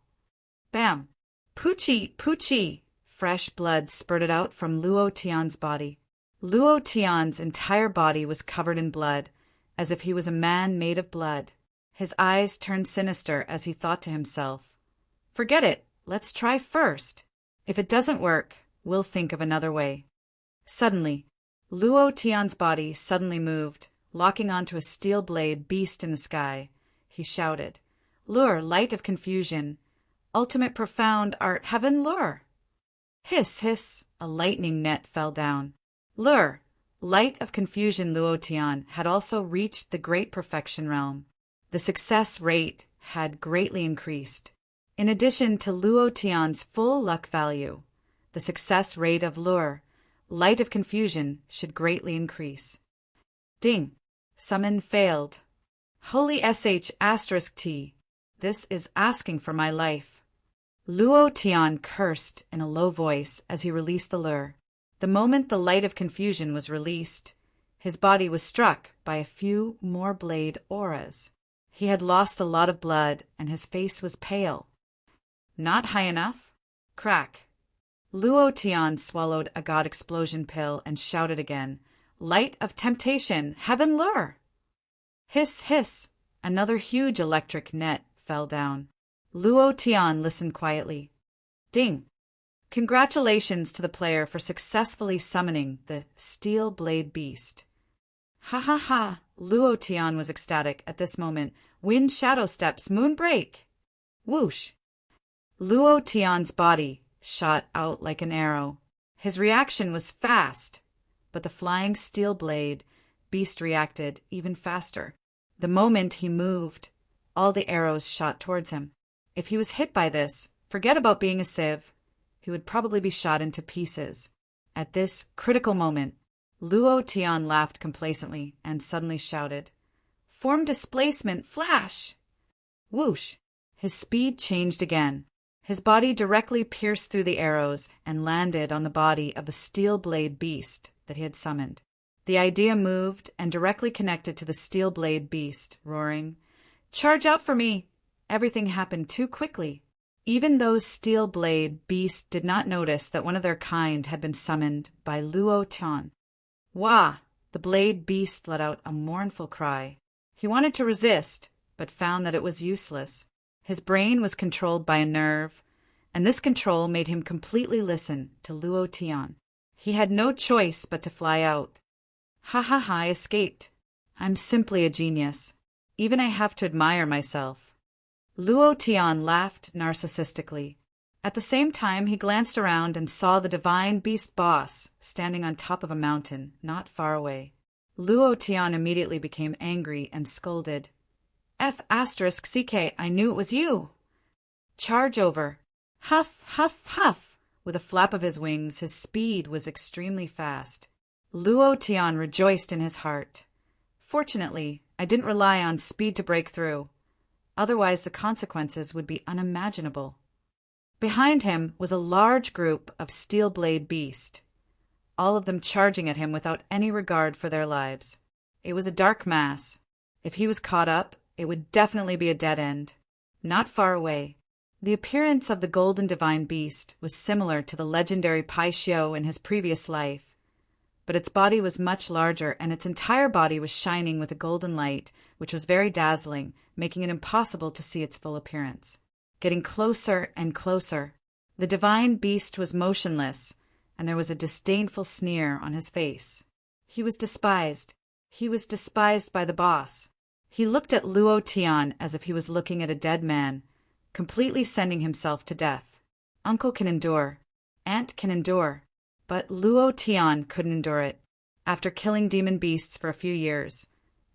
Bam! Poochie! Poochie! Fresh blood spurted out from Luo Tian's body. Luo Tian's entire body was covered in blood, as if he was a man made of blood. His eyes turned sinister as he thought to himself, "Forget it. Let's try first. If it doesn't work, we'll think of another way." Suddenly, Luo Tian's body suddenly moved, locking onto a steel blade beast in the sky. He shouted, "Lure, light of confusion. Ultimate profound art heaven lure." Hiss, hiss, a lightning net fell down. Lure, light of confusion Luo Tian had also reached the great perfection realm. The success rate had greatly increased. In addition to Luo Tian's full luck value, the success rate of lure, light of confusion, should greatly increase. Ding! Summon failed. Holy sh*t. This is asking for my life. Luo Tian cursed in a low voice as he released the lure. The moment the light of confusion was released, his body was struck by a few more blade auras. He had lost a lot of blood, and his face was pale. Not high enough? Crack. Luo Tian swallowed a god explosion pill and shouted again, "Light of temptation, heaven lure!" Hiss, hiss! Another huge electric net fell down. Luo Tian listened quietly. Ding! Congratulations to the player for successfully summoning the Steel Blade Beast. Ha ha ha! Luo Tian was ecstatic at this moment. Wind shadow steps, moon break! Whoosh! Luo Tian's body shot out like an arrow. His reaction was fast, but the flying steel blade beast reacted even faster. The moment he moved, all the arrows shot towards him. If he was hit by this, forget about being a civ. He would probably be shot into pieces. At this critical moment, Luo Tian laughed complacently and suddenly shouted, "Form displacement, flash!" Whoosh! His speed changed again. His body directly pierced through the arrows and landed on the body of the steel blade beast that he had summoned. The idea moved and directly connected to the steel blade beast, roaring, "Charge out for me!" Everything happened too quickly. Even those steel blade beasts did not notice that one of their kind had been summoned by Luo Tian. Wah! The blade beast let out a mournful cry. He wanted to resist, but found that it was useless. His brain was controlled by a nerve, and this control made him completely listen to Luo Tian. He had no choice but to fly out. Ha ha ha, I escaped. I'm simply a genius. Even I have to admire myself. Luo Tian laughed narcissistically. At the same time, he glanced around and saw the divine beast boss standing on top of a mountain, not far away. Luo Tian immediately became angry and scolded. F***CK, I knew it was you. Charge over. Huff, huff, huff. With a flap of his wings, his speed was extremely fast. Luo Tian rejoiced in his heart. Fortunately, I didn't rely on speed to break through. Otherwise, the consequences would be unimaginable. Behind him was a large group of steel blade beasts, all of them charging at him without any regard for their lives. It was a dark mass. If he was caught up, it would definitely be a dead end. Not far away, the appearance of the golden divine beast was similar to the legendary Pai Xiao in his previous life, but its body was much larger and its entire body was shining with a golden light, which was very dazzling, making it impossible to see its full appearance. Getting closer and closer, the divine beast was motionless, and there was a disdainful sneer on his face. He was despised. He was despised by the boss. He looked at Luo Tian as if he was looking at a dead man, completely sending himself to death. Uncle can endure. Aunt can endure. But Luo Tian couldn't endure it. After killing demon beasts for a few years,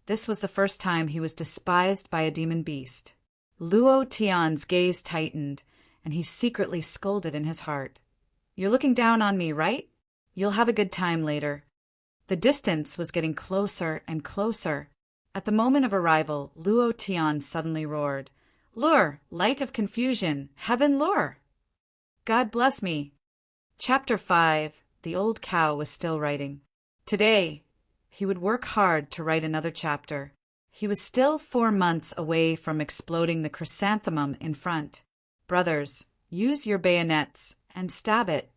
this was the first time he was despised by a demon beast. Luo Tian's gaze tightened, and he secretly scolded in his heart. You're looking down on me, right? You'll have a good time later. The distance was getting closer and closer. At the moment of arrival, Luo Tian suddenly roared, "Lure! Light of confusion! Heaven lure!" God bless me. Chapter 5. The old cow was still writing. Today, he would work hard to write another chapter. He was still 4 months away from exploding the chrysanthemum in front. Brothers, use your bayonets and stab it.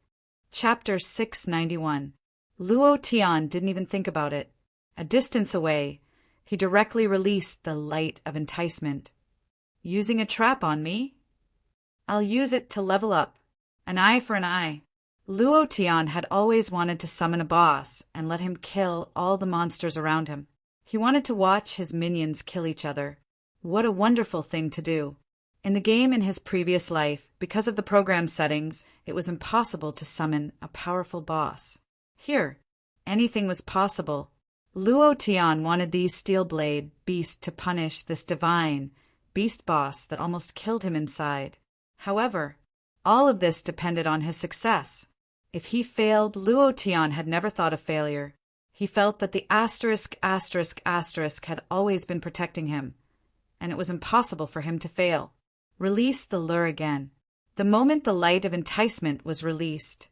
Chapter 691. Luo Tian didn't even think about it. A distance away, he directly released the light of enticement. Using a trap on me? I'll use it to level up. An eye for an eye. Luo Tian had always wanted to summon a boss and let him kill all the monsters around him. He wanted to watch his minions kill each other. What a wonderful thing to do. In the game in his previous life, because of the program settings, it was impossible to summon a powerful boss. Here, anything was possible. Luo Tian wanted these steel blade beasts to punish this divine beast boss that almost killed him inside. However, all of this depended on his success. If he failed, Luo Tian had never thought of failure. He felt that the asterisk had always been protecting him, and it was impossible for him to fail. Release the lure again. The moment the light of enticement was released,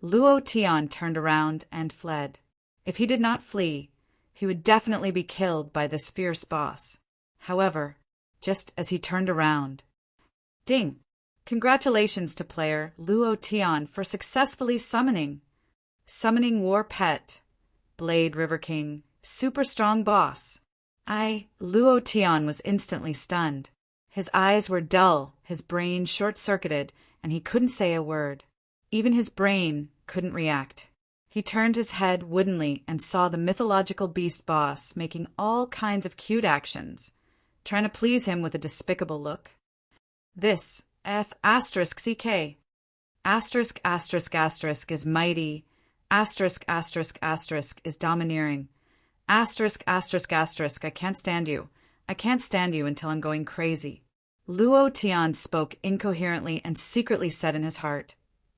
Luo Tian turned around and fled. If he did not flee, he would definitely be killed by this fierce boss. However, just as he turned around, ding! Congratulations to player Luo Tian for successfully summoning War Pet, Blade River King, super strong boss. Luo Tian was instantly stunned. His eyes were dull, his brain short-circuited, and he couldn't say a word. Even his brain couldn't react. He turned his head woodenly and saw the mythological beast boss making all kinds of cute actions, trying to please him with a despicable look. This F***CK is mighty, is domineering, I can't stand you. I can't stand you until I'm going crazy. Luo Tian spoke incoherently and secretly said in his heart,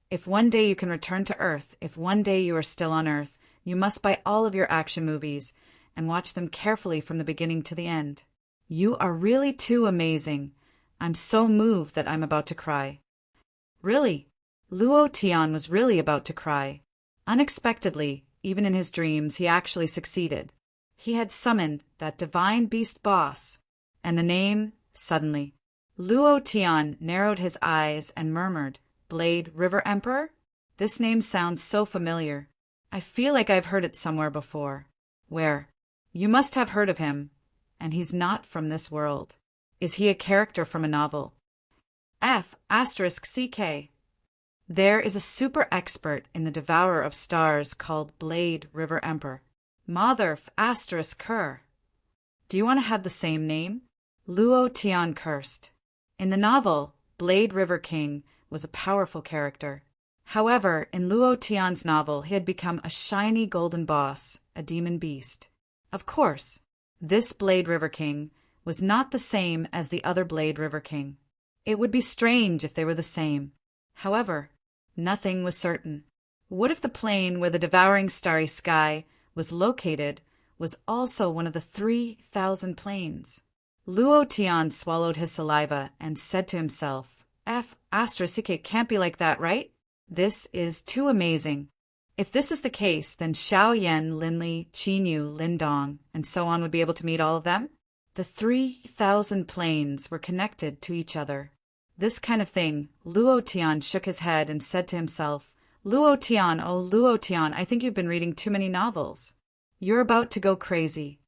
if one day you can return to Earth, if one day you are still on Earth, you must buy all of your action movies and watch them carefully from the beginning to the end. You are really too amazing. I'm so moved that I'm about to cry. Really? Luo Tian was really about to cry. Unexpectedly, even in his dreams, he actually succeeded. He had summoned that divine beast boss, and the name, suddenly. Luo Tian narrowed his eyes and murmured, Blade River Emperor? This name sounds so familiar. I feel like I've heard it somewhere before. Where? You must have heard of him, and he's not from this world. Is he a character from a novel? F***CK. There is a super expert in the Devourer of Stars called Blade River Emperor. Mother ****. Do you want to have the same name? Luo Tian cursed. In the novel, Blade River King was a powerful character. However, in Luo Tian's novel, he had become a shiny golden boss, a demon beast. Of course, this Blade River King was not the same as the other Blade River King. It would be strange if they were the same. However, nothing was certain. What if the plane where the devouring starry sky was located was also one of the 3,000 planes? Luo Tian swallowed his saliva and said to himself, F***CK can't be like that, right? This is too amazing. If this is the case, then Xiao Yan, Linli, Qinyu, Lindong, and so on would be able to meet all of them? The 3,000 planes were connected to each other. This kind of thing, Luo Tian shook his head and said to himself, Luo Tian, oh Luo Tian, I think you've been reading too many novels. You're about to go crazy.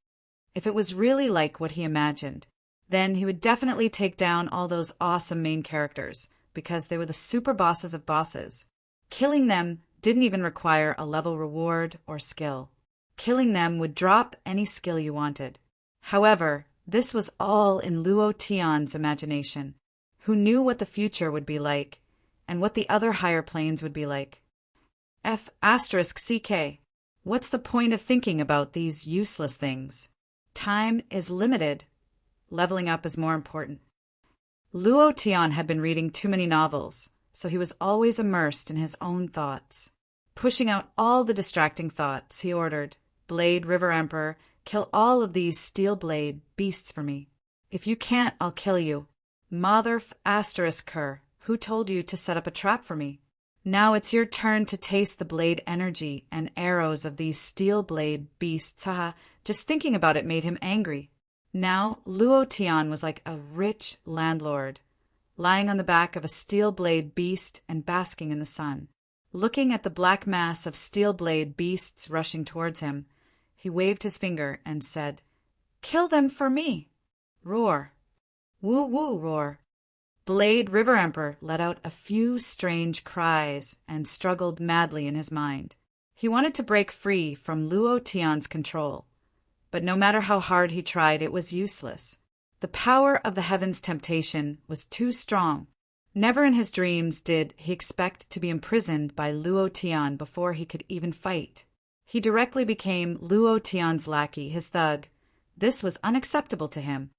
If it was really like what he imagined, then he would definitely take down all those awesome main characters, because they were the super bosses of bosses. Killing them didn't even require a level reward or skill. Killing them would drop any skill you wanted. However, this was all in Luo Tian's imagination, who knew what the future would be like, and what the other higher planes would be like. F***CK. What's the point of thinking about these useless things? Time is limited. Leveling up is more important. Luo Tian had been reading too many novels, so he was always immersed in his own thoughts. Pushing out all the distracting thoughts, he ordered, Blade River Emperor, kill all of these steel blade beasts for me. If you can't, I'll kill you. Mother ****, who told you to set up a trap for me? Now it's your turn to taste the blade energy and arrows of these steel blade beasts. Haha, just thinking about it made him angry. Now Luo Tian was like a rich landlord, lying on the back of a steel blade beast and basking in the sun. Looking at the black mass of steel blade beasts rushing towards him, he waved his finger and said, Kill them for me! Roar! Woo woo roar! Blade River Emperor let out a few strange cries and struggled madly in his mind. He wanted to break free from Luo Tian's control, but no matter how hard he tried, it was useless. The power of the heavens' temptation was too strong. Never in his dreams did he expect to be imprisoned by Luo Tian before he could even fight. He directly became Luo Tian's lackey, his thug. This was unacceptable to him.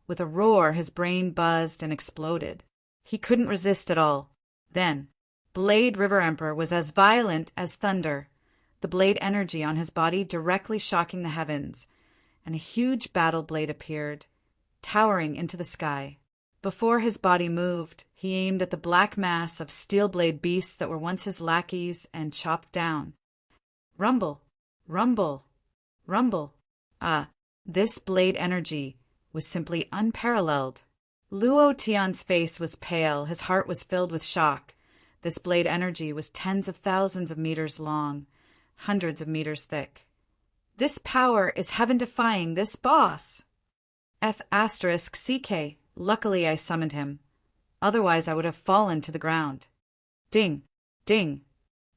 With a roar, his brain buzzed and exploded. He couldn't resist at all. Then, Blade River Emperor was as violent as thunder, the blade energy on his body directly shocking the heavens, and a huge battle blade appeared, towering into the sky. Before his body moved, he aimed at the black mass of steel blade beasts that were once his lackeys and chopped down. Rumble, rumble, rumble. Ah, this blade energy was simply unparalleled. Luo Tian's face was pale, his heart was filled with shock. This blade energy was tens of thousands of meters long, hundreds of meters thick. This power is heaven-defying, this boss! F***CK. Luckily I summoned him. Otherwise I would have fallen to the ground. Ding, ding,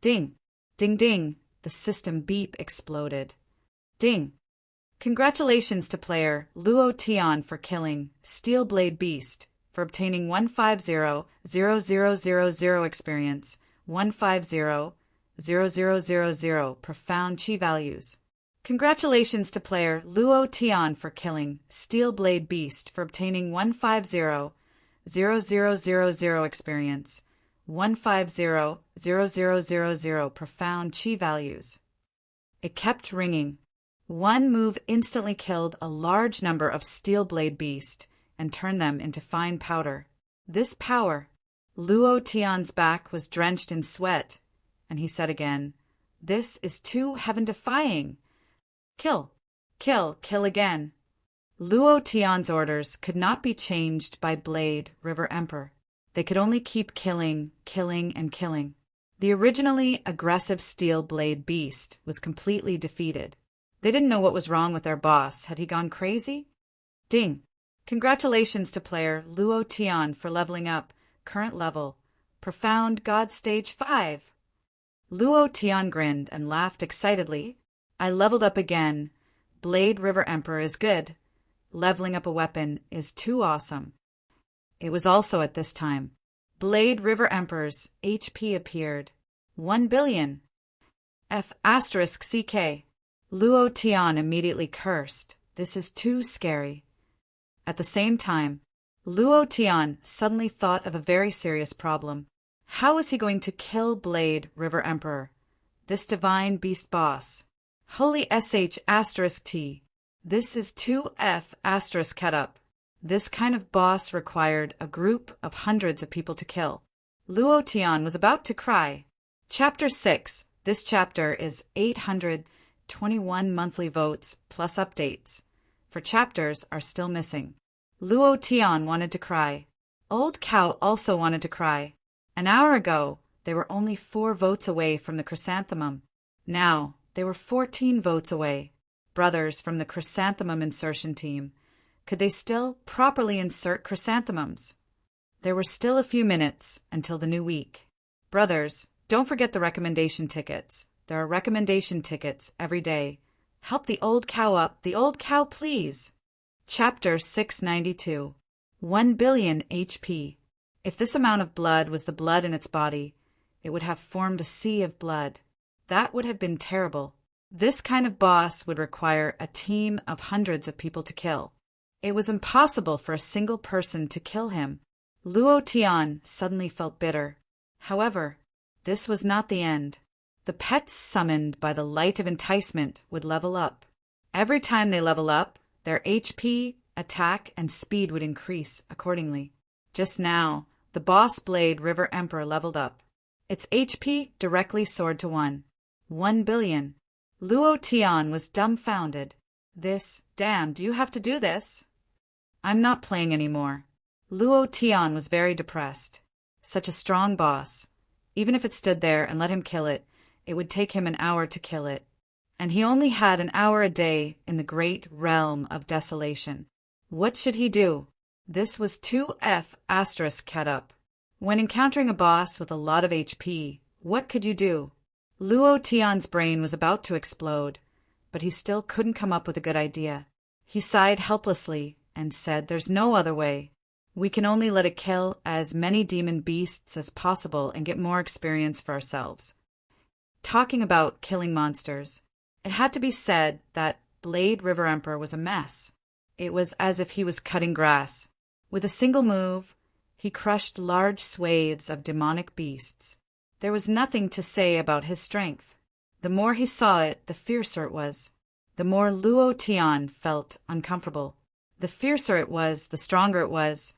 ding, ding, ding. The system beep exploded. Ding. Congratulations to player Luo Tian for killing Steel Blade Beast, for obtaining 150,000 experience, 150,000 profound chi values. Congratulations to player Luo Tian for killing Steel Blade Beast, for obtaining 150,000 experience, 150,000 profound chi values. It kept ringing. One move instantly killed a large number of steel blade beasts and turned them into fine powder. This power, Luo Tian's back was drenched in sweat, and he said again, "This is too heaven-defying. Kill, kill, kill again." Luo Tian's orders could not be changed by Blade River Emperor. They could only keep killing, killing, and killing. The originally aggressive steel blade beast was completely defeated. They didn't know what was wrong with their boss. Had he gone crazy? Ding. Congratulations to player Luo Tian for leveling up. Current level. Profound God Stage 5. Luo Tian grinned and laughed excitedly. I leveled up again. Blade River Emperor is good. Leveling up a weapon is too awesome. It was also at this time Blade River Emperor's HP appeared. 1 billion. F***CK. Luo Tian immediately cursed. This is too scary. At the same time, Luo Tian suddenly thought of a very serious problem. How was he going to kill Blade River Emperor, this divine beast boss? Holy sh**t. This is too f***ket up. This kind of boss required a group of hundreds of people to kill. Luo Tian was about to cry. Chapter 6. This chapter is 821 monthly votes plus updates. For chapters are still missing. Luo Tian wanted to cry. Old Cow also wanted to cry. An hour ago, they were only 4 votes away from the chrysanthemum. Now, they were 14 votes away. Brothers from the chrysanthemum insertion team. Could they still properly insert chrysanthemums? There were still a few minutes until the new week. Brothers, don't forget the recommendation tickets. There are recommendation tickets every day. Help the old cow up, the old cow, please. Chapter 692. 1 billion HP. If this amount of blood was the blood in its body, it would have formed a sea of blood. That would have been terrible. This kind of boss would require a team of hundreds of people to kill. It was impossible for a single person to kill him. Luo Tian suddenly felt bitter. However, this was not the end. The pets summoned by the light of enticement would level up. Every time they level up, their HP, attack, and speed would increase accordingly. Just now, the boss Blade River Emperor leveled up. Its HP directly soared to 1 billion. Luo Tian was dumbfounded. Damn, do you have to do this? I'm not playing anymore. Luo Tian was very depressed. Such a strong boss. Even if it stood there and let him kill it, it would take him an hour to kill it. And he only had an hour a day in the great realm of desolation. What should he do? This was too f***ket up. When encountering a boss with a lot of HP, what could you do? Luo Tian's brain was about to explode, but he still couldn't come up with a good idea. He sighed helplessly and said, "There's no other way. We can only let it kill as many demon beasts as possible and get more experience for ourselves." Talking about killing monsters, it had to be said that Blade River Emperor was a mess. It was as if he was cutting grass. With a single move, he crushed large swathes of demonic beasts. There was nothing to say about his strength. The more he saw it, the fiercer it was. The more Luo Tian felt uncomfortable. The fiercer it was, the stronger it was,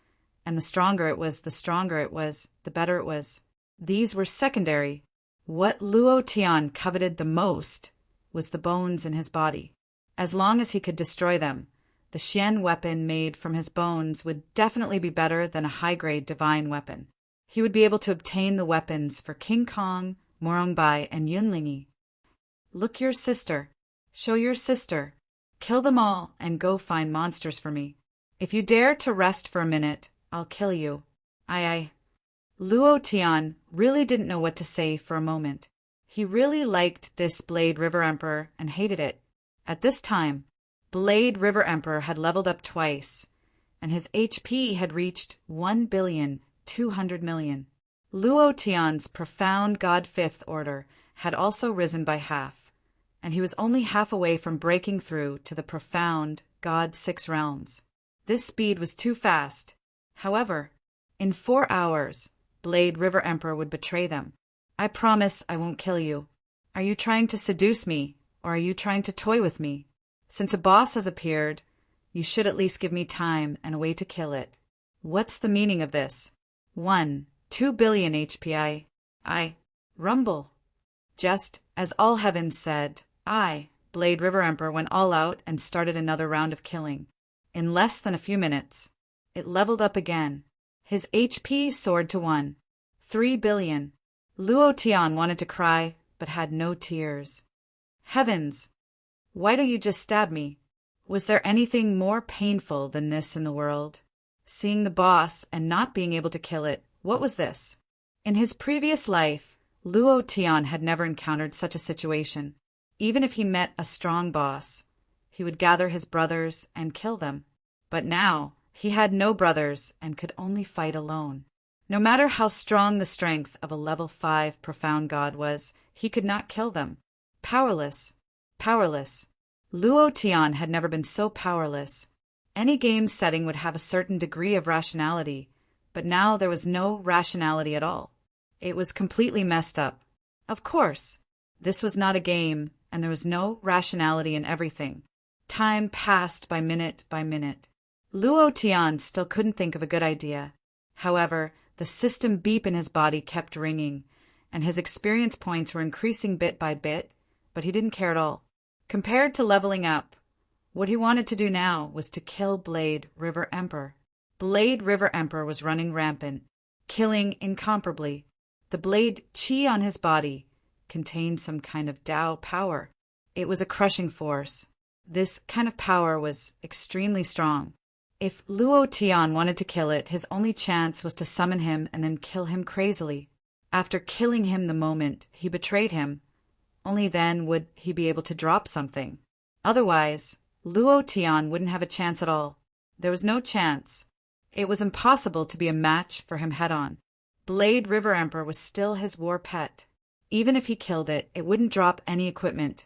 And the stronger it was, the better it was. These were secondary. What Luo Tian coveted the most was the bones in his body. As long as he could destroy them, the Xian weapon made from his bones would definitely be better than a high-grade divine weapon. He would be able to obtain the weapons for King Kong, Morongbai, and Yunlingi. Look your sister. Show your sister. Kill them all and go find monsters for me. If you dare to rest for a minute, I'll kill you. Aye. Luo Tian really didn't know what to say for a moment. He really liked this Blade River Emperor and hated it. At this time, Blade River Emperor had leveled up twice, and his HP had reached 1,200,000,000. Luo Tian's profound God Fifth Order had also risen by half, and he was only half away from breaking through to the profound God Six Realms. This speed was too fast. However, in 4 hours, Blade River Emperor would betray them. I promise I won't kill you. Are you trying to seduce me, or are you trying to toy with me? Since a boss has appeared, you should at least give me time and a way to kill it. What's the meaning of this? 2 billion HPI. I rumble. Just as all heavens said, Blade River Emperor went all out and started another round of killing. In less than a few minutes, it leveled up again. His HP soared to 3 billion. Luo Tian wanted to cry, but had no tears. Heavens! Why don't you just stab me? Was there anything more painful than this in the world? Seeing the boss and not being able to kill it, what was this? In his previous life, Luo Tian had never encountered such a situation. Even if he met a strong boss, he would gather his brothers and kill them. But now, he had no brothers and could only fight alone. No matter how strong the strength of a level 5 profound god was, he could not kill them. Powerless. Luo Tian had never been so powerless. Any game setting would have a certain degree of rationality, but now there was no rationality at all. It was completely messed up. Of course, this was not a game, and there was no rationality in everything. Time passed by minute. Luo Tian still couldn't think of a good idea. However, the system beep in his body kept ringing, and his experience points were increasing bit by bit, but he didn't care at all. Compared to leveling up, what he wanted to do now was to kill Blade River Emperor. Blade River Emperor was running rampant, killing incomparably. The blade chi on his body contained some kind of Tao power. It was a crushing force. This kind of power was extremely strong. If Luo Tian wanted to kill it, his only chance was to summon him and then kill him crazily. After killing him the moment he betrayed him, only then would he be able to drop something. Otherwise, Luo Tian wouldn't have a chance at all. There was no chance. It was impossible to be a match for him head-on. Blade River Emperor was still his war pet. Even if he killed it, it wouldn't drop any equipment,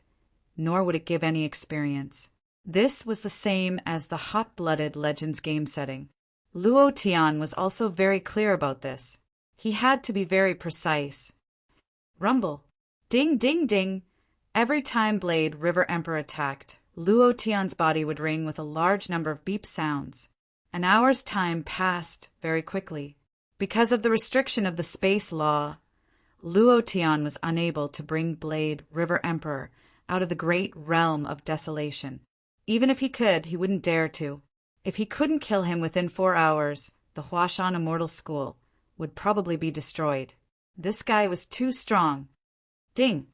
nor would it give any experience. This was the same as the hot-blooded Legends game setting. Luo Tian was also very clear about this. He had to be very precise. Rumble. Ding, ding, ding. Every time Blade River Emperor attacked, Luo Tian's body would ring with a large number of beep sounds. An hour's time passed very quickly. Because of the restriction of the space law, Luo Tian was unable to bring Blade River Emperor out of the great realm of desolation. Even if he could, he wouldn't dare to. If he couldn't kill him within 4 hours, the Huashan Immortal School would probably be destroyed. This guy was too strong. Ding!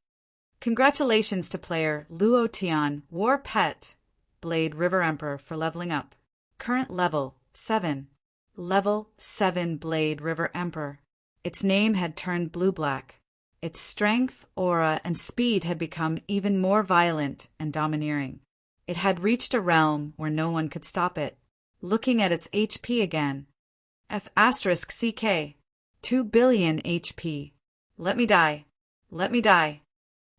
Congratulations to player Luo Tian, War Pet, Blade River Emperor for leveling up. Current level 7. Level 7 Blade River Emperor. Its name had turned blue-black. Its strength, aura, and speed had become even more violent and domineering. It had reached a realm where no one could stop it. Looking at its HP again. F***CK. 2 billion HP. Let me die.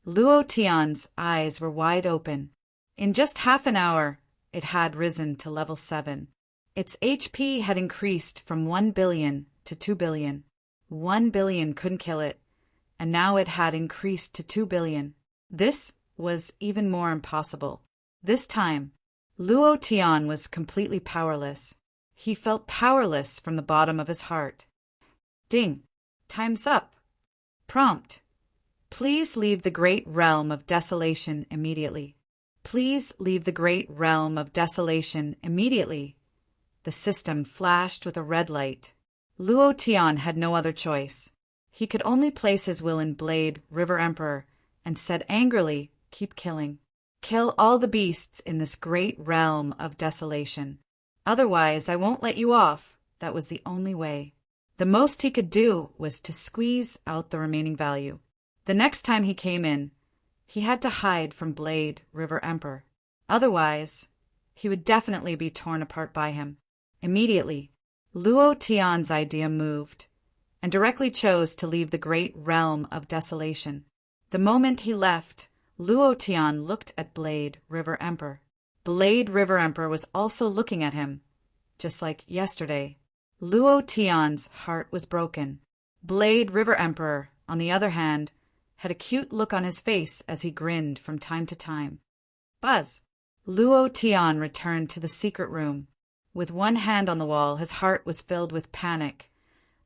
Luo Tian's eyes were wide open. In just half an hour, it had risen to level 7. Its HP had increased from 1 billion to 2 billion. 1 billion couldn't kill it, and now it had increased to 2 billion. This was even more impossible. This time, Luo Tian was completely powerless. He felt powerless from the bottom of his heart. Ding! Time's up. Prompt: please leave the great realm of desolation immediately. Please leave the great realm of desolation immediately. The system flashed with a red light. Luo Tian had no other choice. He could only place his will in Blade, River Emperor, and said angrily, "Keep killing. Kill all the beasts in this great realm of desolation. Otherwise, I won't let you off." That was the only way. The most he could do was to squeeze out the remaining value. The next time he came in, he had to hide from Blade, River Emperor. Otherwise, he would definitely be torn apart by him. Immediately, Luo Tian's idea moved, and directly chose to leave the great realm of desolation. The moment he left, Luo Tian looked at Blade, River Emperor. Blade, River Emperor was also looking at him, just like yesterday. Luo Tian's heart was broken. Blade, River Emperor, on the other hand, had a cute look on his face as he grinned from time to time. Buzz! Luo Tian returned to the secret room. With one hand on the wall, his heart was filled with panic.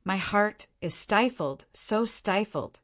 My heart is stifled, so stifled.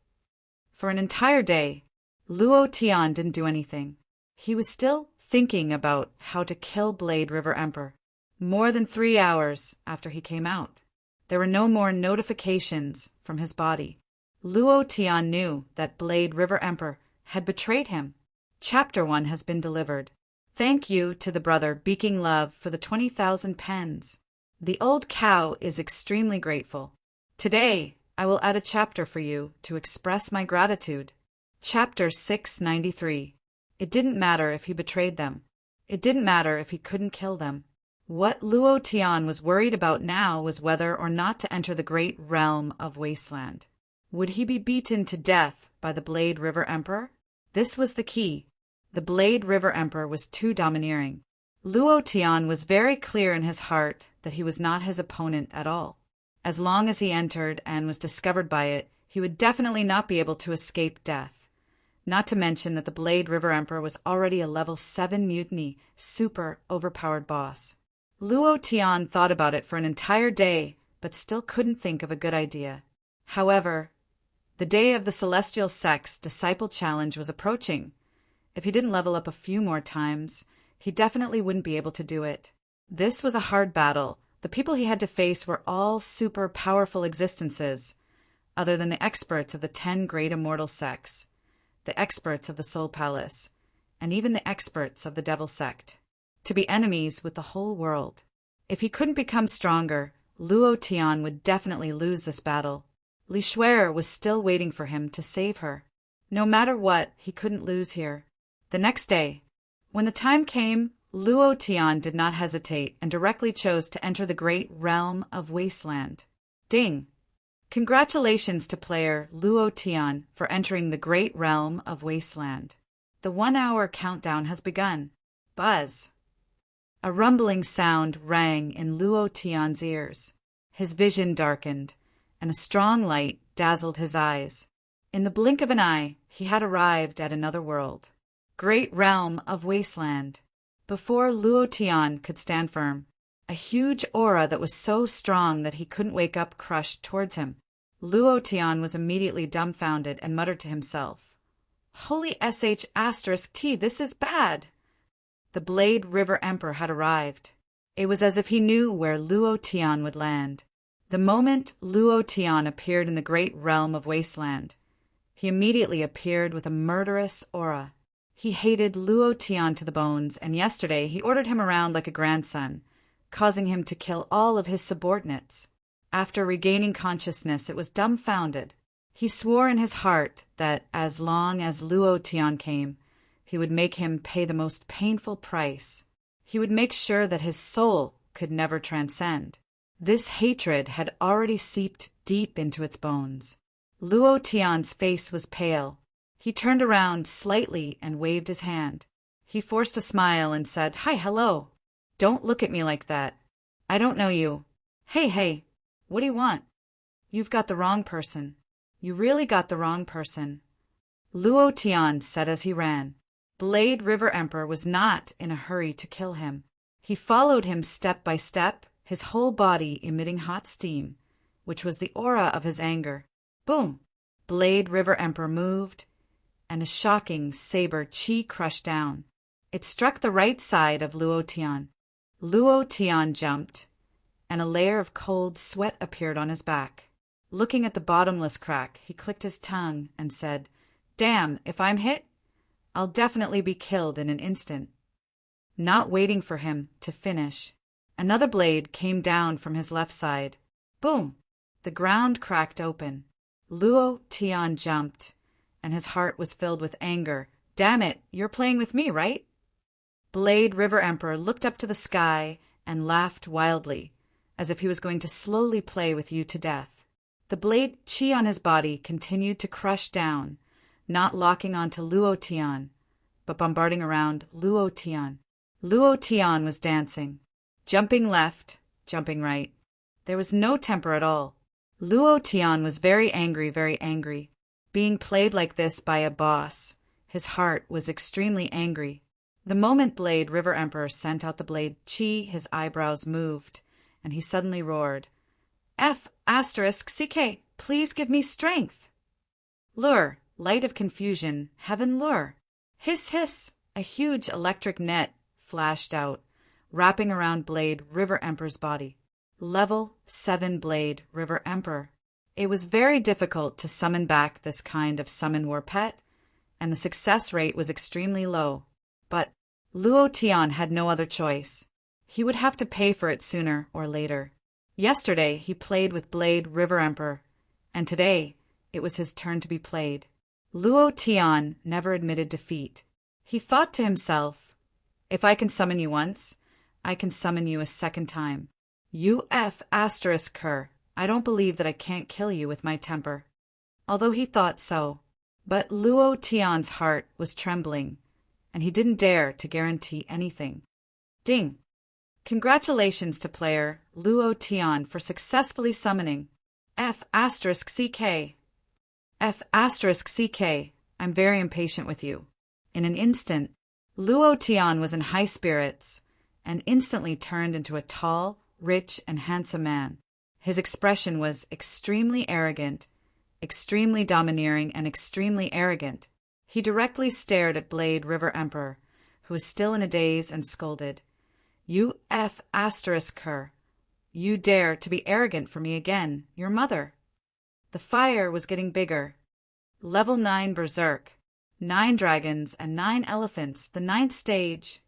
For an entire day, Luo Tian didn't do anything. He was still thinking about how to kill Blade, River Emperor. More than 3 hours after he came out, there were no more notifications from his body. Luo Tian knew that Blade, River Emperor had betrayed him. Chapter 1 has been delivered. Thank you to the brother Beaking Love for the 20,000 pens. The old cow is extremely grateful. Today, I will add a chapter for you to express my gratitude. Chapter 693. It didn't matter if he betrayed them. It didn't matter if he couldn't kill them. What Luo Tian was worried about now was whether or not to enter the great realm of Wasteland. Would he be beaten to death by the Blade River Emperor? This was the key. The Blade River Emperor was too domineering. Luo Tian was very clear in his heart that he was not his opponent at all. As long as he entered and was discovered by it, he would definitely not be able to escape death. Not to mention that the Blade River Emperor was already a level 7 mutiny, super overpowered boss. Luo Tian thought about it for an entire day, but still couldn't think of a good idea. However, the day of the Celestial Sect's Disciple Challenge was approaching. If he didn't level up a few more times, he definitely wouldn't be able to do it. This was a hard battle. The people he had to face were all super powerful existences, other than the experts of the 10 great immortal sects, the experts of the Soul Palace, and even the experts of the Devil Sect. To be enemies with the whole world. If he couldn't become stronger, Luo Tian would definitely lose this battle. Li Shuer was still waiting for him to save her. No matter what, he couldn't lose here. The next day, when the time came, Luo Tian did not hesitate and directly chose to enter the great realm of Wasteland. Ding! Congratulations to player Luo Tian for entering the great realm of Wasteland. The 1-hour countdown has begun. Buzz! A rumbling sound rang in Luo Tian's ears. His vision darkened, and a strong light dazzled his eyes. In the blink of an eye, he had arrived at another world. Great realm of Wasteland. Before Luo Tian could stand firm, a huge aura that was so strong that he couldn't wake up crushed towards him. Luo Tian was immediately dumbfounded and muttered to himself, "Holy sh*T, this is bad." The Blade River Emperor had arrived. It was as if he knew where Luo Tian would land. The moment Luo Tian appeared in the great realm of Wasteland, he immediately appeared with a murderous aura. He hated Luo Tian to the bones, and yesterday he ordered him around like a grandson, causing him to kill all of his subordinates. After regaining consciousness, it was dumbfounded. He swore in his heart that as long as Luo Tian came, he would make him pay the most painful price. He would make sure that his soul could never transcend. This hatred had already seeped deep into its bones. Luo Tian's face was pale. He turned around slightly and waved his hand. He forced a smile and said, "Hi, hello. Don't look at me like that. I don't know you. Hey, what do you want? You've got the wrong person. You really got the wrong person." Luo Tian said as he ran. Blade River Emperor was not in a hurry to kill him. He followed him step by step, his whole body emitting hot steam, which was the aura of his anger. Boom! Blade River Emperor moved, and a shocking saber chi crushed down. It struck the right side of Luo Tian. Luo Tian jumped, and a layer of cold sweat appeared on his back. Looking at the bottomless crack, he clicked his tongue and said, "Damn, if I'm hit, I'll definitely be killed in an instant." Not waiting for him to finish, another blade came down from his left side. Boom! The ground cracked open. Luo Tian jumped, and his heart was filled with anger. "Damn it, you're playing with me, right?" Blade River Emperor looked up to the sky and laughed wildly, as if he was going to slowly play with you to death. The blade chi on his body continued to crush down, not locking onto Luo Tian, but bombarding around Luo Tian. Luo Tian was dancing, jumping left, jumping right. There was no temper at all. Luo Tian was very angry. Being played like this by a boss, his heart was extremely angry. The moment Blade River Emperor sent out the blade chi, his eyebrows moved, and he suddenly roared, F***CK, please give me strength. Lure, light of confusion, heaven lure. Hiss hiss, a huge electric net flashed out, wrapping around Blade River Emperor's body. Level 7 Blade River Emperor. It was very difficult to summon back this kind of summon war pet, and the success rate was extremely low. But Luo Tian had no other choice. He would have to pay for it sooner or later. Yesterday he played with Blade River Emperor, and today it was his turn to be played. Luo Tian never admitted defeat. He thought to himself, if I can summon you once, I can summon you a second time. You F***er, I don't believe that I can't kill you with my temper. Although he thought so, but Luo Tian's heart was trembling, and he didn't dare to guarantee anything. Ding! Congratulations to player Luo Tian for successfully summoning F***CK. F***CK, I'm very impatient with you. In an instant, Luo Tian was in high spirits and instantly turned into a tall, rich, and handsome man. His expression was extremely arrogant, extremely domineering, and extremely arrogant. He directly stared at Blade River Emperor, who was still in a daze, and scolded, You F***er, you dare to be arrogant for me again, your mother. The fire was getting bigger. Level 9 Berserk, 9 dragons and 9 elephants, the 9th stage.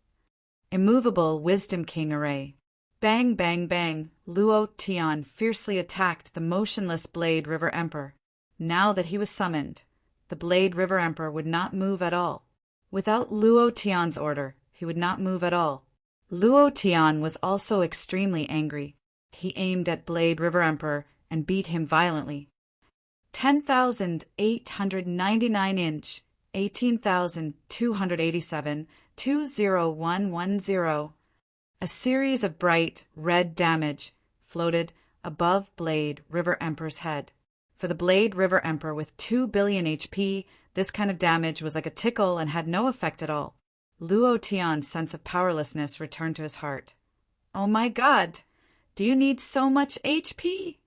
Immovable Wisdom King array. Bang, bang, bang, Luo Tian fiercely attacked the motionless Blade River Emperor. Now that he was summoned, the Blade River Emperor would not move at all. Without Luo Tian's order, he would not move at all. Luo Tian was also extremely angry. He aimed at Blade River Emperor and beat him violently. 10,899 inch, 18,287, 20110. A series of bright, red damage floated above Blade River Emperor's head. For the Blade River Emperor with 2 billion HP, this kind of damage was like a tickle and had no effect at all. Luo Tian's sense of powerlessness returned to his heart. Oh my god! Do you need so much HP?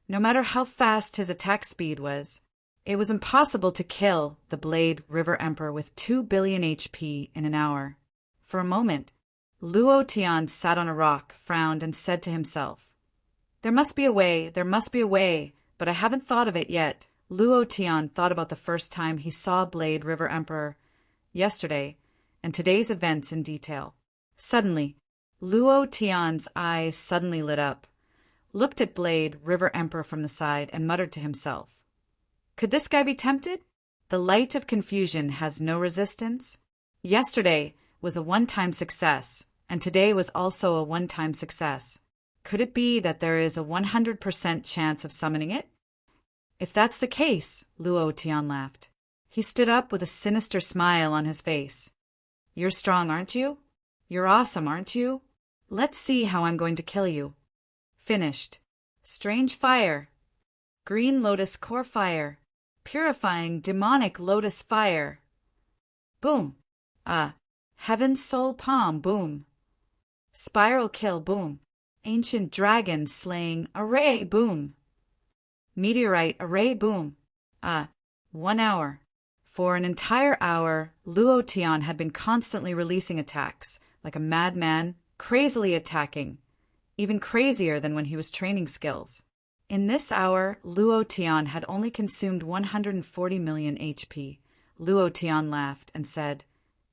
No matter how fast his attack speed was, it was impossible to kill the Blade River Emperor with 2 billion HP in an hour. For a moment, Luo Tian sat on a rock, frowned, and said to himself, there must be a way, but I haven't thought of it yet. Luo Tian thought about the first time he saw Blade River Emperor yesterday, and today's events in detail. Suddenly, Luo Tian's eyes suddenly lit up, looked at Blade River Emperor from the side, and muttered to himself, could this guy be tempted? The light of confusion has no resistance. Yesterday was a one-time success, and today was also a one-time success. Could it be that there is a 100% chance of summoning it? If that's the case, Luo Tian laughed. He stood up with a sinister smile on his face. You're strong, aren't you? You're awesome, aren't you? Let's see how I'm going to kill you. Finished. Strange fire. Green lotus core fire. Purifying demonic lotus fire. Boom. Heaven's soul palm, boom. Spiral kill, boom. Ancient dragon slaying, array, boom. Meteorite, array, boom. 1 hour. For an entire hour, Luo Tian had been constantly releasing attacks, like a madman, crazily attacking, even crazier than when he was training skills. In this hour, Luo Tian had only consumed 140 million HP. Luo Tian laughed and said,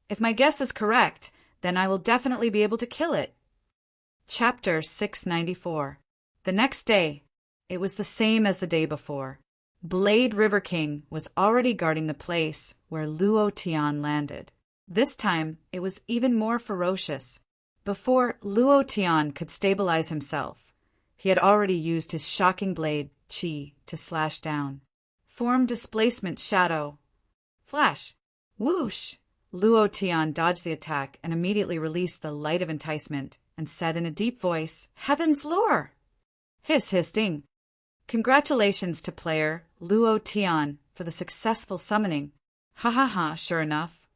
"If my guess is correct, then I will definitely be able to kill it." Chapter 694. The next day. It was the same as the day before. Blade River King was already guarding the place where Luo Tian landed. This time, it was even more ferocious. Before Luo Tian could stabilize himself, he had already used his shocking blade, Qi, to slash down. Form displacement shadow. Flash. Whoosh! Luo Tian dodged the attack and immediately released the light of enticement and said in a deep voice, "Heaven's lure!" Hiss, hiss, ding. Congratulations to player Luo Tian for the successful summoning. Ha ha ha, sure enough.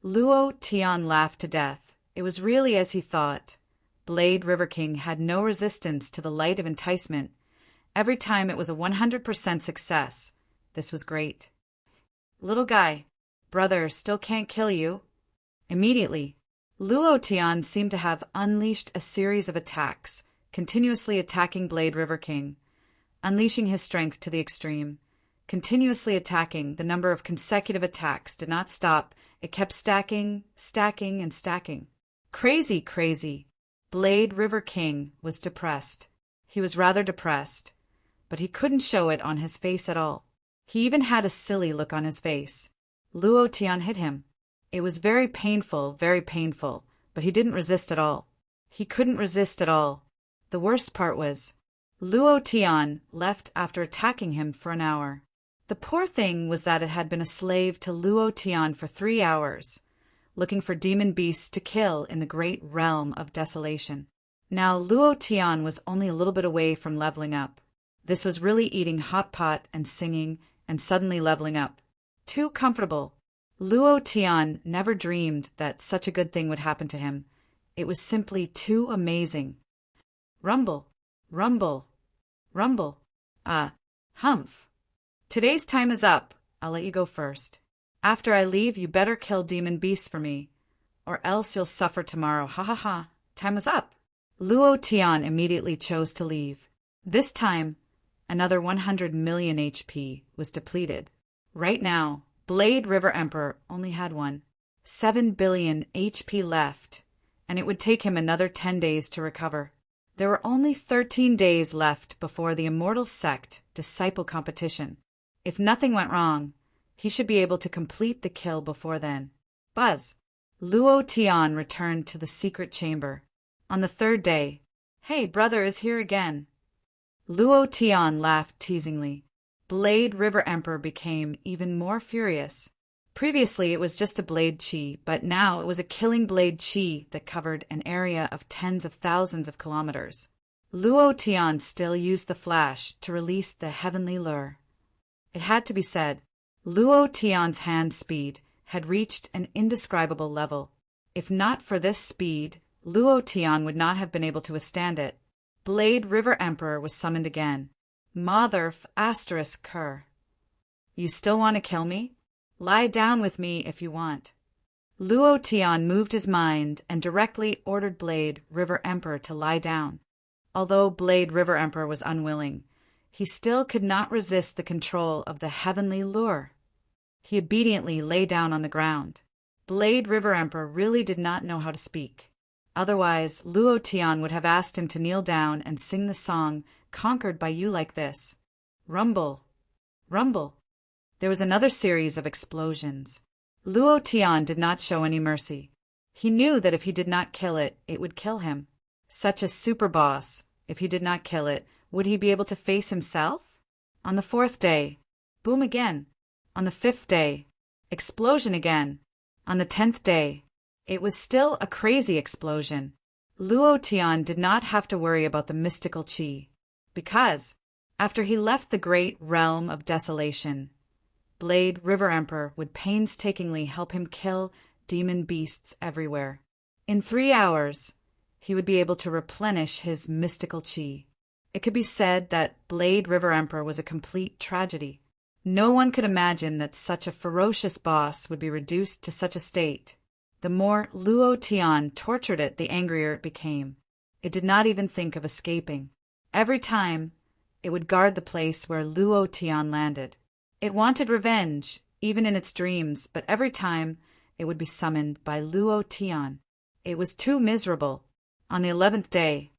Luo Tian laughed to death. It was really as he thought. Blade River King had no resistance to the light of enticement. Every time it was a 100% success. This was great. Little guy, brother still can't kill you. Immediately, Luo Tian seemed to have unleashed a series of attacks, continuously attacking Blade River King, unleashing his strength to the extreme. Continuously attacking, the number of consecutive attacks did not stop. It kept stacking, stacking, and stacking. Crazy, crazy. Blade River King was depressed. He was rather depressed, but he couldn't show it on his face at all. He even had a silly look on his face. Luo Tian hit him. It was very painful, but he didn't resist at all. He couldn't resist at all. The worst part was, Luo Tian left after attacking him for an hour. The poor thing was that it had been a slave to Luo Tian for 3 hours, looking for demon beasts to kill in the great realm of desolation. Now Luo Tian was only a little bit away from leveling up. This was really eating hot pot and singing and suddenly leveling up. Too comfortable. Luo Tian never dreamed that such a good thing would happen to him. It was simply too amazing. Rumble, rumble, rumble. Humph. Today's time is up. I'll let you go first. After I leave, you better kill demon beasts for me, or else you'll suffer tomorrow. Ha ha ha. Time is up. Luo Tian immediately chose to leave. This time, another 100 million HP was depleted. Right now, Blade River Emperor only had 7 billion HP left, and it would take him another 10 days to recover. There were only 13 days left before the Immortal Sect Disciple competition. If nothing went wrong, he should be able to complete the kill before then. Buzz. Luo Tian returned to the secret chamber. On the 3rd day, "Hey, brother is here again." Luo Tian laughed teasingly. Blade River Emperor became even more furious. Previously it was just a blade chi, but now it was a killing blade chi that covered an area of tens of thousands of kilometers. Luo Tian still used the flash to release the heavenly lure. It had to be said, Luo Tian's hand speed had reached an indescribable level. If not for this speed, Luo Tian would not have been able to withstand it. Blade River Emperor was summoned again. Motherf ****. You still want to kill me? Lie down with me if you want. Luo Tian moved his mind and directly ordered Blade River Emperor to lie down. Although Blade River Emperor was unwilling, he still could not resist the control of the heavenly lure. He obediently lay down on the ground. Blade River Emperor really did not know how to speak. Otherwise, Luo Tian would have asked him to kneel down and sing the song "Conquered by You Like This." Rumble, rumble. There was another series of explosions. Luo Tian did not show any mercy. He knew that if he did not kill it, it would kill him. Such a super boss, if he did not kill it, would he be able to face himself? On the 4th day, boom again. On the 5th day, explosion again. On the 10th day, it was still a crazy explosion. Luo Tian did not have to worry about the mystical chi, because, after he left the great realm of desolation, Blade River Emperor would painstakingly help him kill demon beasts everywhere. In 3 hours, he would be able to replenish his mystical chi. It could be said that Blade River Emperor was a complete tragedy. No one could imagine that such a ferocious boss would be reduced to such a state. The more Luo Tian tortured it, the angrier it became. It did not even think of escaping. Every time, it would guard the place where Luo Tian landed. It wanted revenge, even in its dreams, but every time it would be summoned by Luo Tian. It was too miserable. On the 11th day,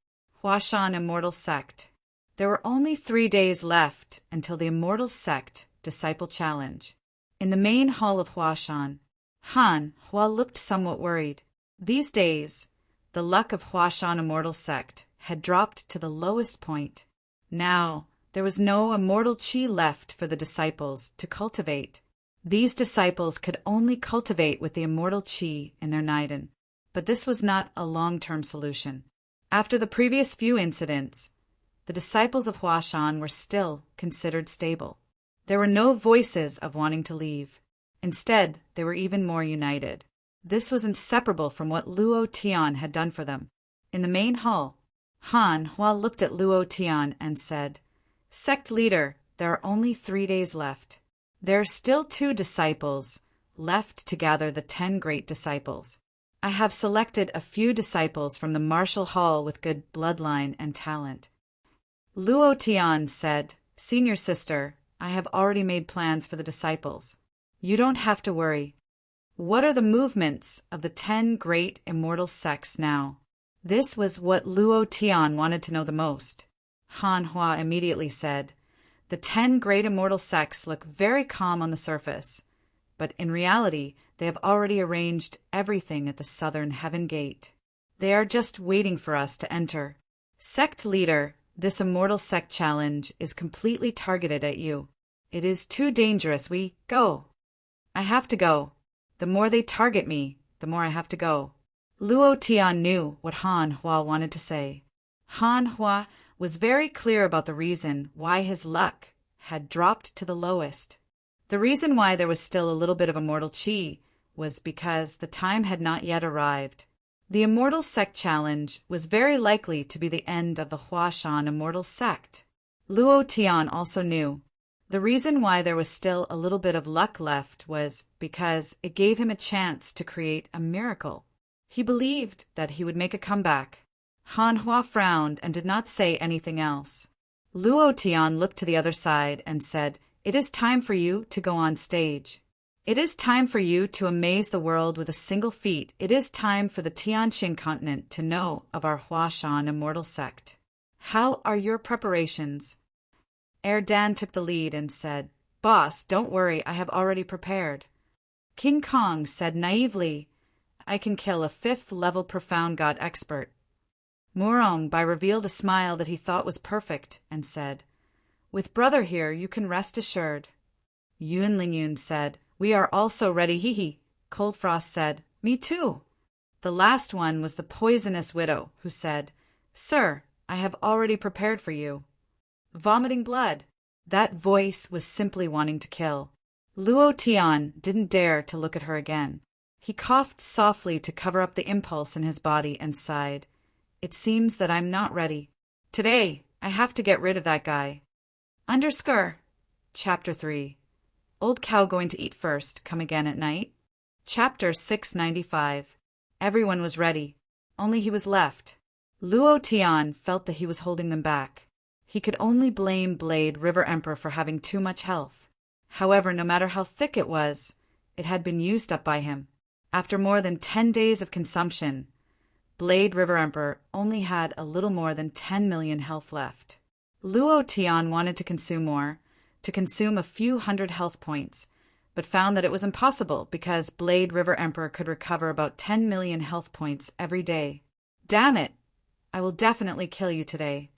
Huashan Immortal Sect. There were only 3 days left until the Immortal Sect Disciple Challenge. In the main hall of Huashan, Han Hua looked somewhat worried. These days, the luck of Huashan Immortal Sect had dropped to the lowest point. Now, there was no immortal chi left for the disciples to cultivate. These disciples could only cultivate with the immortal chi in their Naiden. But this was not a long-term solution. After the previous few incidents, the disciples of Huashan were still considered stable. There were no voices of wanting to leave. Instead, they were even more united. This was inseparable from what Luo Tian had done for them. In the main hall, Han Hua looked at Luo Tian and said, "Sect leader, there are only 3 days left. There are still 2 disciples left to gather the 10 great disciples. I have selected a few disciples from the martial hall with good bloodline and talent." Luo Tian said, "Senior sister, I have already made plans for the disciples. You don't have to worry. What are the movements of the 10 great immortal sects now?" This was what Luo Tian wanted to know the most. Han Hua immediately said, "The 10 great immortal sects look very calm on the surface, but in reality they have already arranged everything at the southern heaven gate. They are just waiting for us to enter. Sect leader, this immortal sect challenge is completely targeted at you. It is too dangerous. Go. I have to go. The more they target me, the more I have to go." Luo Tian knew what Han Hua wanted to say. Han Hua was very clear about the reason why his luck had dropped to the lowest. The reason why there was still a little bit of immortal chi was because the time had not yet arrived. The Immortal Sect Challenge was very likely to be the end of the Huashan Immortal Sect. Luo Tian also knew the reason why there was still a little bit of luck left was because it gave him a chance to create a miracle. He believed that he would make a comeback. Han Hua frowned and did not say anything else. Luo Tian looked to the other side and said, "It is time for you to go on stage. It is time for you to amaze the world with a single feat. It is time for the Tianqing continent to know of our Huashan Immortal Sect. How are your preparations?" Dan took the lead and said, "Boss, don't worry, I have already prepared." King Kong said naively, "I can kill a 5th-level profound god expert." Murong Bai revealed a smile that he thought was perfect and said, "With brother here, you can rest assured." Yun Lingyun said, "We are also ready, hee. Cold Frost said, "Me too." The last one was the poisonous widow, who said, "Sir, I have already prepared for you." Vomiting blood. That voice was simply wanting to kill. Luo Tian didn't dare to look at her again. He coughed softly to cover up the impulse in his body and sighed, "It seems that I'm not ready. Today, I have to get rid of that guy." Chapter 3. Old Cow Going to Eat First, Come Again at Night. Chapter 695. Everyone was ready. Only he was left. Luo Tian felt that he was holding them back. He could only blame Blade River Emperor for having too much health. However, no matter how thick it was, it had been used up by him. After more than 10 days of consumption, Blade River Emperor only had a little more than 10 million health left. Luo Tian wanted to consume more, to consume a few hundred health points, but found that it was impossible because Blade River Emperor could recover about 10 million health points every day. "Damn it! I will definitely kill you today."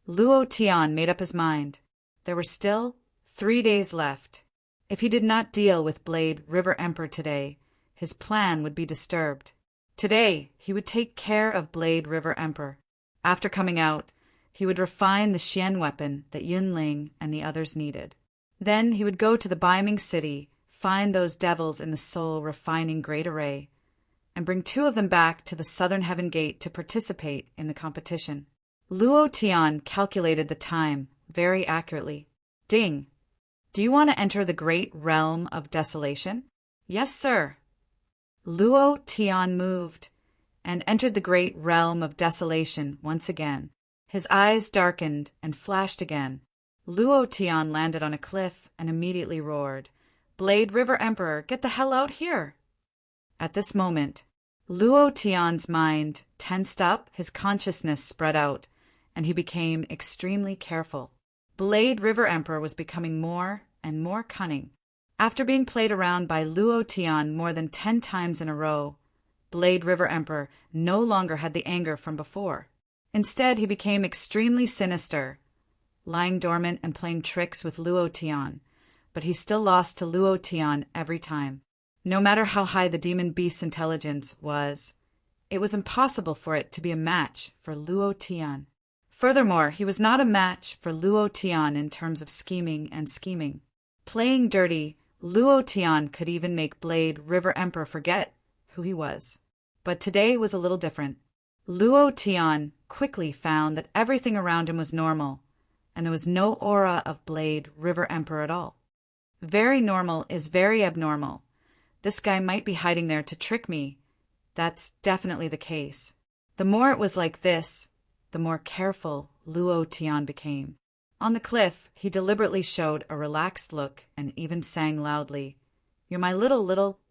Luo Tian made up his mind. There were still 3 days left. If he did not deal with Blade River Emperor today, his plan would be disturbed. Today, he would take care of Blade River Emperor. After coming out, he would refine the Xian weapon that Yunling and the others needed. Then he would go to the Baiming City, find those devils in the soul refining great array. and bring 2 of them back to the Southern Heaven Gate to participate in the competition. Luo Tian calculated the time very accurately. Ding! Do you want to enter the great realm of desolation? Yes, sir. Luo Tian moved and entered the great realm of desolation once again. His eyes darkened and flashed again. Luo Tian landed on a cliff and immediately roared, "Blade River Emperor, get the hell out here!" At this moment, Luo Tian's mind tensed up, his consciousness spread out, and he became extremely careful. Blade River Emperor was becoming more and more cunning. After being played around by Luo Tian more than 10 times in a row, Blade River Emperor no longer had the anger from before. Instead, he became extremely sinister, lying dormant and playing tricks with Luo Tian, but he still lost to Luo Tian every time. No matter how high the demon beast's intelligence was, it was impossible for it to be a match for Luo Tian. Furthermore, he was not a match for Luo Tian in terms of scheming and scheming. Playing dirty, Luo Tian could even make Blade River Emperor forget who he was. But today was a little different. Luo Tian quickly found that everything around him was normal, and there was no aura of Blade River Emperor at all. Very normal is very abnormal. This guy might be hiding there to trick me. That's definitely the case. The more it was like this, the more careful Luo Tian became. On the cliff, he deliberately showed a relaxed look and even sang loudly, "You're my little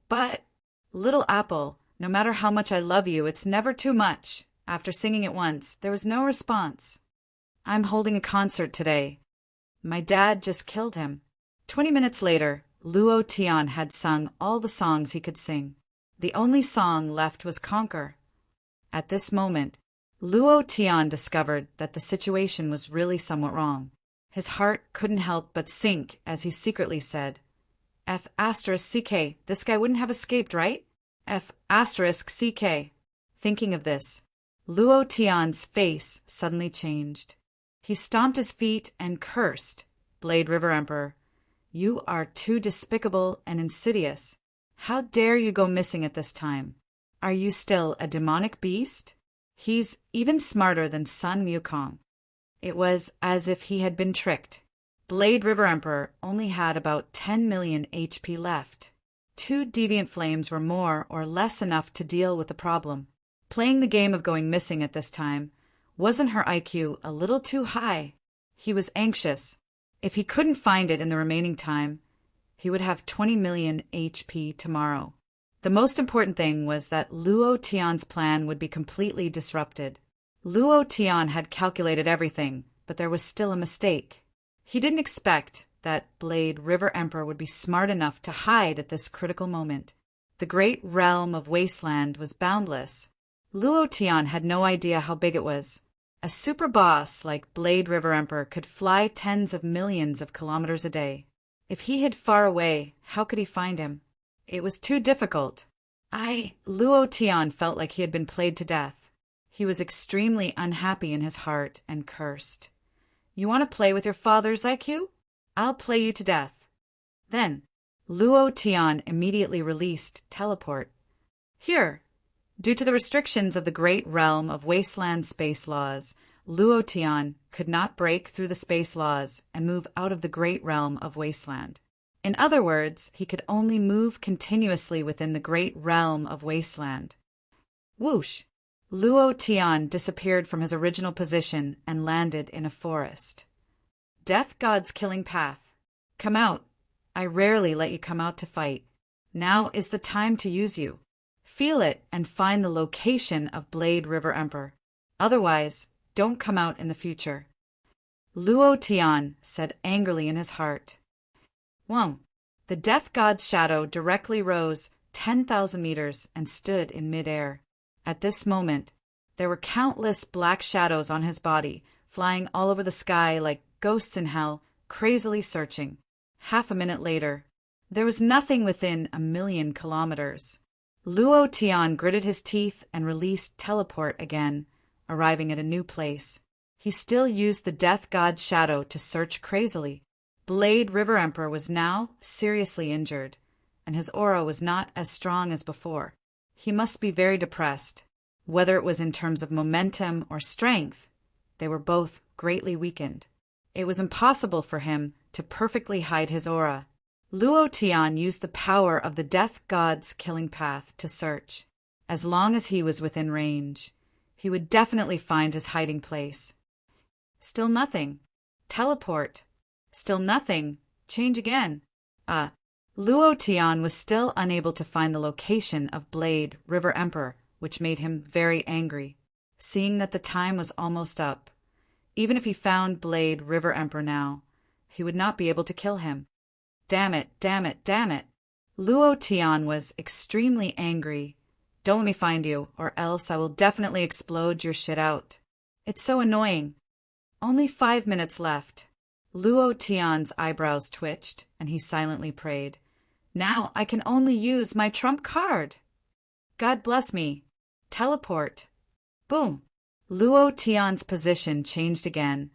apple. No matter how much I love you, it's never too much." After singing it once, there was no response. "I'm holding a concert today. My dad just killed him." 20 minutes later, Luo Tian had sung all the songs he could sing. The only song left was Conquer. At this moment, Luo Tian discovered that the situation was really somewhat wrong. His heart couldn't help but sink as he secretly said, F***CK, this guy wouldn't have escaped, right? F***CK. Thinking of this, Luo Tian's face suddenly changed. He stomped his feet and cursed, "Blade River Emperor, you are too despicable and insidious. How dare you go missing at this time? Are you still a demonic beast? He's even smarter than Sun Wukong." It was as if he had been tricked. Blade River Emperor only had about 10 million HP left. 2 deviant flames were more or less enough to deal with the problem. Playing the game of going missing at this time, wasn't her IQ a little too high? He was anxious. If he couldn't find it in the remaining time, he would have 20 million HP tomorrow. The most important thing was that Luo Tian's plan would be completely disrupted. Luo Tian had calculated everything, but there was still a mistake. He didn't expect that Blade River Emperor would be smart enough to hide at this critical moment. The great realm of wasteland was boundless. Luo Tian had no idea how big it was. A super boss like Blade River Emperor could fly tens of millions of kilometers a day. If he hid far away, how could he find him? It was too difficult. Luo Tian felt like he had been played to death. He was extremely unhappy in his heart and cursed. "You want to play with your father's IQ? I'll play you to death." Then, Luo Tian immediately released Teleport. Here, due to the restrictions of the great realm of wasteland space laws, Luo Tian could not break through the space laws and move out of the great realm of wasteland. In other words, he could only move continuously within the great realm of wasteland. Whoosh! Luo Tian disappeared from his original position and landed in a forest. "Death God's killing path. Come out. I rarely let you come out to fight. Now is the time to use you. Feel it and find the location of Blade River Emperor. Otherwise, don't come out in the future." Luo Tian said angrily in his heart. Whoa! The Death God's shadow directly rose 10,000 meters and stood in midair. At this moment, there were countless black shadows on his body, flying all over the sky like ghosts in hell, crazily searching. Half a minute later, there was nothing within 1,000,000 kilometers. Luo Tian gritted his teeth and released Teleport again, arriving at a new place. He still used the Death God's shadow to search crazily. Blade River Emperor was now seriously injured, and his aura was not as strong as before. He must be very depressed. Whether it was in terms of momentum or strength, they were both greatly weakened. It was impossible for him to perfectly hide his aura. Luo Tian used the power of the death god's killing path to search. As long as he was within range, he would definitely find his hiding place. Still nothing. Teleport. Still nothing. Change again. Luo Tian was still unable to find the location of Blade, River Emperor, which made him very angry, seeing that the time was almost up. Even if he found Blade, River Emperor now, he would not be able to kill him. Damn it, damn it, damn it. Luo Tian was extremely angry. Don't let me find you, or else I will definitely explode your shit out. It's so annoying. Only 5 minutes left. Luo Tian's eyebrows twitched, and he silently prayed. Now I can only use my trump card. God bless me. Teleport. Boom. Luo Tian's position changed again,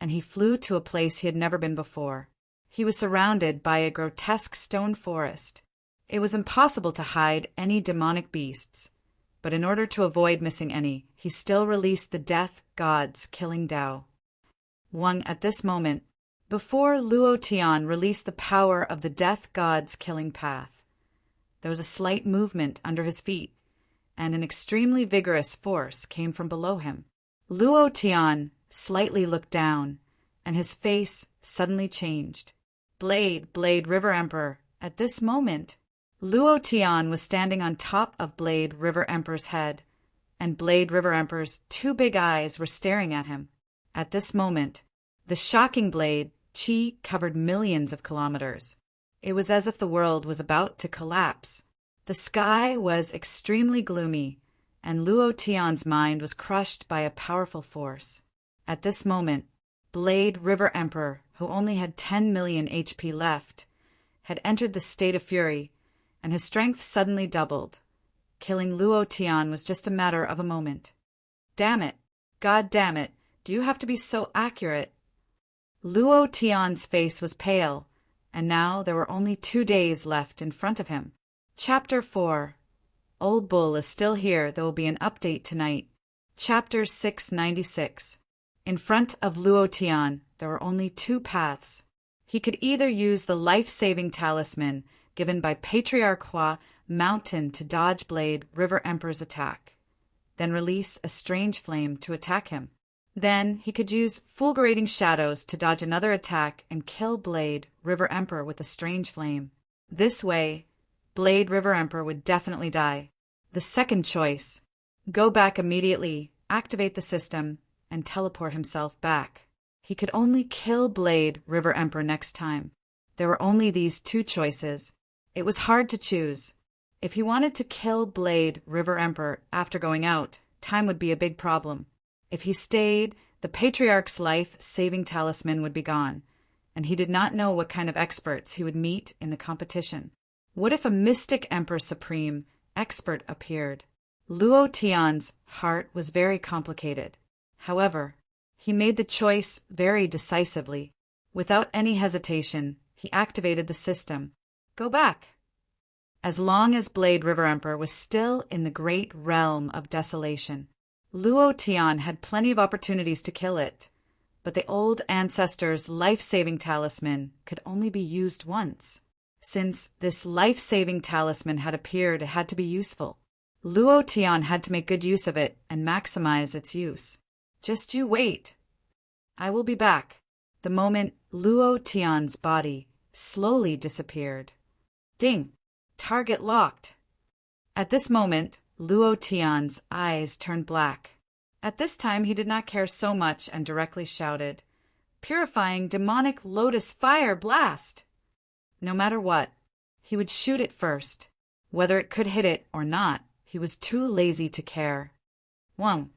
and he flew to a place he had never been before. He was surrounded by a grotesque stone forest. It was impossible to hide any demonic beasts, but in order to avoid missing any, he still released the death god's killing Dao. At this moment, before Luo Tian released the power of the death god's killing path, there was a slight movement under his feet, and an extremely vigorous force came from below him. Luo Tian slightly looked down, and his face suddenly changed. Blade, River Emperor. At this moment, Luo Tian was standing on top of Blade, River Emperor's head, and Blade, River Emperor's 2 big eyes were staring at him. At this moment, the shocking blade, Qi, covered millions of kilometers. It was as if the world was about to collapse. The sky was extremely gloomy, and Luo Tian's mind was crushed by a powerful force. At this moment, Blade, River Emperor, who only had 10 million HP left, had entered the state of fury, and his strength suddenly doubled. Killing Luo Tian was just a matter of a moment. Damn it! God damn it! Do you have to be so accurate? Luo Tian's face was pale, and now there were only 2 days left in front of him. Chapter 4. Old Bull is still here. There will be an update tonight. Chapter 696. In front of Luo Tian, there were only 2 paths. He could either use the life-saving talisman given by Patriarch Hua Mountain to dodge Blade, River Emperor's attack, then release a strange flame to attack him. Then he could use fulgurating shadows to dodge another attack and kill Blade, River Emperor with a strange flame. This way, Blade, River Emperor would definitely die. The second choice, go back immediately, activate the system, and teleport himself back. He could only kill Blade, River Emperor next time. There were only these 2 choices. It was hard to choose. If he wanted to kill Blade, River Emperor after going out, time would be a big problem. If he stayed, the Patriarch's life-saving talisman would be gone, and he did not know what kind of experts he would meet in the competition. What if a mystic Emperor Supreme expert appeared? Luo Tian's heart was very complicated. However, he made the choice very decisively. Without any hesitation, he activated the system. Go back. As long as Blade, River Emperor was still in the great realm of desolation, Luo Tian had plenty of opportunities to kill it, but the old ancestor's life-saving talisman could only be used once. Since this life-saving talisman had appeared, it had to be useful. Luo Tian had to make good use of it and maximize its use. Just you wait. I will be back. The moment Luo Tian's body slowly disappeared. Ding! Target locked. At this moment, Luo Tian's eyes turned black. At this time, he did not care so much and directly shouted, "Purifying demonic lotus fire blast!" No matter what, he would shoot it first. Whether it could hit it or not, he was too lazy to care. 1.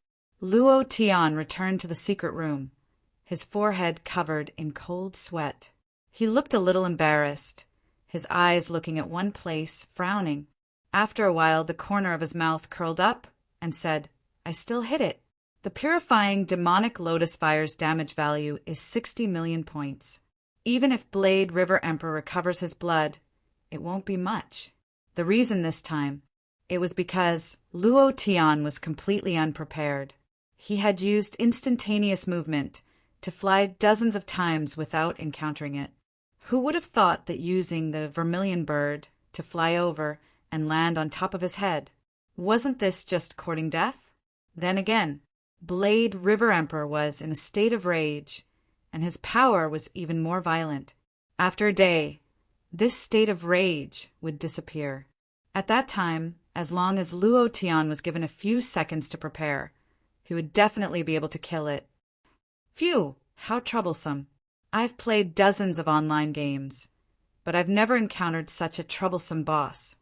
Luo Tian returned to the secret room, his forehead covered in cold sweat. He looked a little embarrassed, his eyes looking at one place, frowning. After a while, the corner of his mouth curled up and said, "I still hit it." The purifying demonic lotus fire's damage value is 60 million points. Even if Blade River Emperor recovers his blood, it won't be much. The reason this time It was because Luo Tian was completely unprepared. He had used instantaneous movement to fly dozens of times without encountering it. Who would have thought that using the vermilion bird to fly over and land on top of his head? Wasn't this just courting death? Then again, Blade River Emperor was in a state of rage, and his power was even more violent. After a day, this state of rage would disappear. At that time, as long as Luo Tian was given a few seconds to prepare, he would definitely be able to kill it. Phew, how troublesome. I've played dozens of online games, but I've never encountered such a troublesome boss.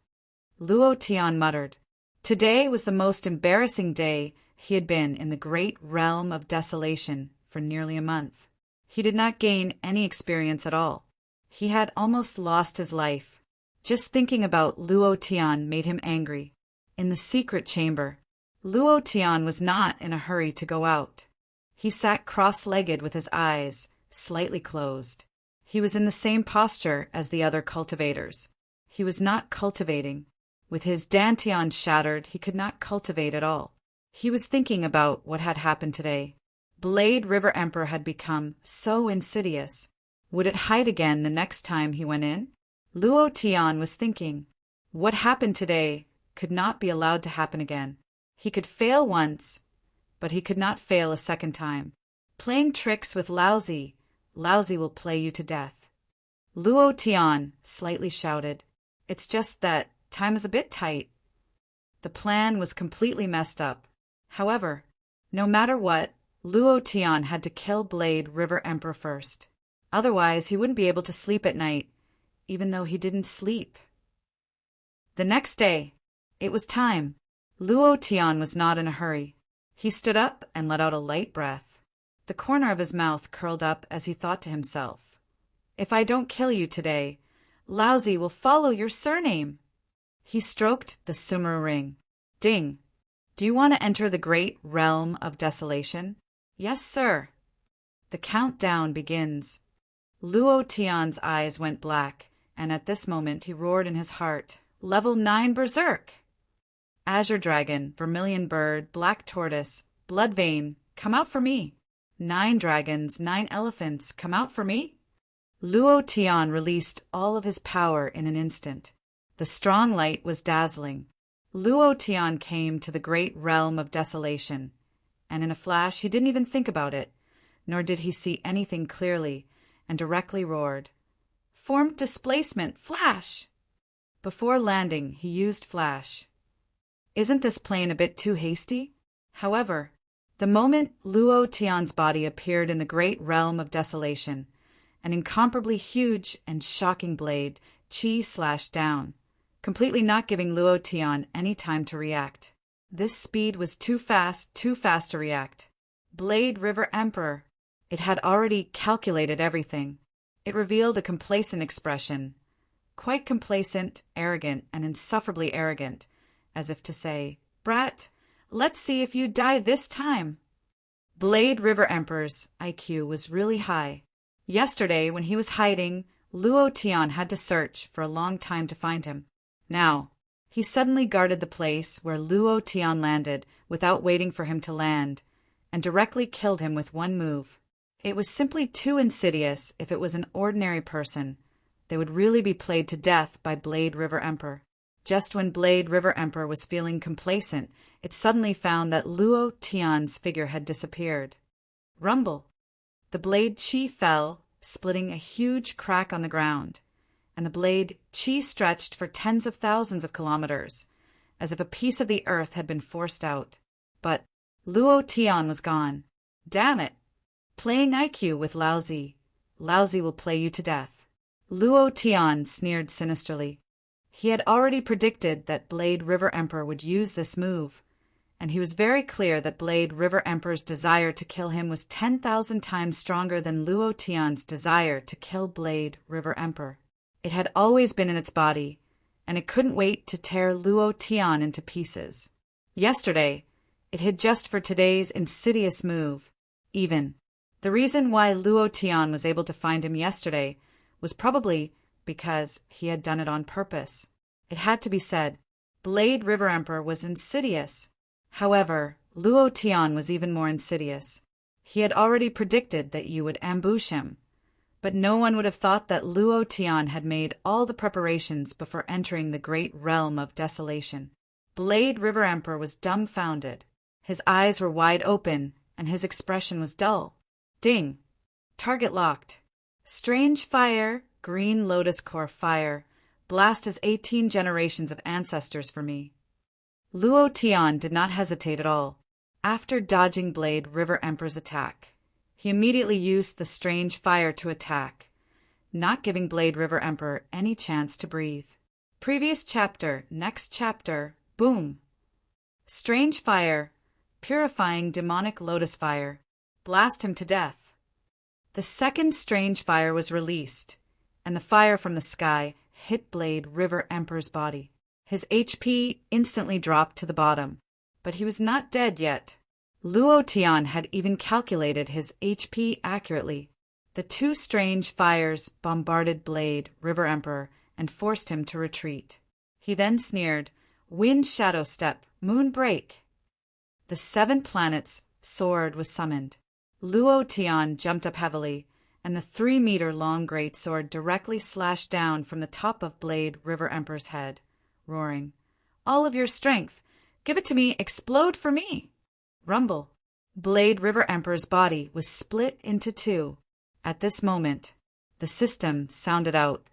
Luo Tian muttered. Today was the most embarrassing day he had been in the great realm of desolation for nearly a month. He did not gain any experience at all. He had almost lost his life. Just thinking about Luo Tian made him angry. In the secret chamber, Luo Tian was not in a hurry to go out. He sat cross-legged with his eyes slightly closed. He was in the same posture as the other cultivators. He was not cultivating. With his dantian shattered, he could not cultivate at all. He was thinking about what had happened today. Blade River Emperor had become so insidious. Would it hide again the next time he went in? Luo Tian was thinking, what happened today could not be allowed to happen again. He could fail once, but he could not fail a second time. Playing tricks with Lousy will play you to death. Luo Tian slightly shouted, it's just that time is a bit tight. The plan was completely messed up. However, no matter what, Luo Tian had to kill Blade River Emperor first. Otherwise, he wouldn't be able to sleep at night, even though he didn't sleep. The next day, it was time. Luo Tian was not in a hurry. He stood up and let out a light breath. The corner of his mouth curled up as he thought to himself, if I don't kill you today, Lousy will follow your surname. He stroked the sumo ring. Ding. Do you want to enter the great realm of desolation? Yes, sir. The countdown begins. Luo Tian's eyes went black, and at this moment he roared in his heart, Level 9 Berserk! Azure Dragon, Vermilion Bird, Black Tortoise, Blood Vein, come out for me. 9 dragons, 9 elephants, come out for me. Luo Tian released all of his power in an instant. The strong light was dazzling. Luo Tian came to the great realm of desolation, and in a flash he didn't even think about it, nor did he see anything clearly, and directly roared, Formed displacement, flash! Before landing, he used flash. Isn't this plane a bit too hasty? However, the moment Luo Tian's body appeared in the great realm of desolation, an incomparably huge and shocking blade Qi slashed down, completely not giving Luo Tian any time to react. This speed was too fast to react. Blade River Emperor. It had already calculated everything. It revealed a complacent expression. Quite complacent, arrogant, and insufferably arrogant, as if to say, Brat, let's see if you die this time. Blade River Emperor's IQ was really high. Yesterday, when he was hiding, Luo Tian had to search for a long time to find him. Now, he suddenly guarded the place where Luo Tian landed without waiting for him to land, and directly killed him with one move. It was simply too insidious. If it was an ordinary person, they would really be played to death by Blade River Emperor. Just when Blade River Emperor was feeling complacent, it suddenly found that Luo Tian's figure had disappeared. Rumble! The blade Qi fell, splitting a huge crack on the ground, and the blade Qi stretched for tens of thousands of kilometers, as if a piece of the earth had been forced out. But Luo Tian was gone. Damn it! Playing IQ with Lousy. Lousy will play you to death. Luo Tian sneered sinisterly. He had already predicted that Blade River Emperor would use this move, and he was very clear that Blade River Emperor's desire to kill him was 10,000 times stronger than Luo Tian's desire to kill Blade River Emperor. It had always been in its body, and it couldn't wait to tear Luo Tian into pieces. Yesterday, it hid just for today's insidious move. Even the reason why Luo Tian was able to find him yesterday was probably because he had done it on purpose. It had to be said, Blade River Emperor was insidious. However, Luo Tian was even more insidious. He had already predicted that you would ambush him. But no one would have thought that Luo Tian had made all the preparations before entering the great realm of desolation. Blade River Emperor was dumbfounded. His eyes were wide open, and his expression was dull. Ding! Target locked. Strange fire, green lotus core fire, blast as 18 generations of ancestors for me. Luo Tian did not hesitate at all. After dodging Blade River Emperor's attack, he immediately used the strange fire to attack, not giving Blade River Emperor any chance to breathe. Previous chapter, next chapter, boom! Strange fire, purifying demonic lotus fire, blast him to death. The second strange fire was released, and the fire from the sky hit Blade River Emperor's body. His HP instantly dropped to the bottom, but he was not dead yet. Luo Tian had even calculated his HP accurately. The two strange fires bombarded Blade River Emperor and forced him to retreat. He then sneered, "Wind Shadow Step, Moon Break." The 7 planets' sword was summoned. Luo Tian jumped up heavily, and the 3-meter-long great sword directly slashed down from the top of Blade River Emperor's head, roaring, "All of your strength! Give it to me! Explode for me!" Rumble. Blade River Emperor's body was split into 2. At this moment, the system sounded out.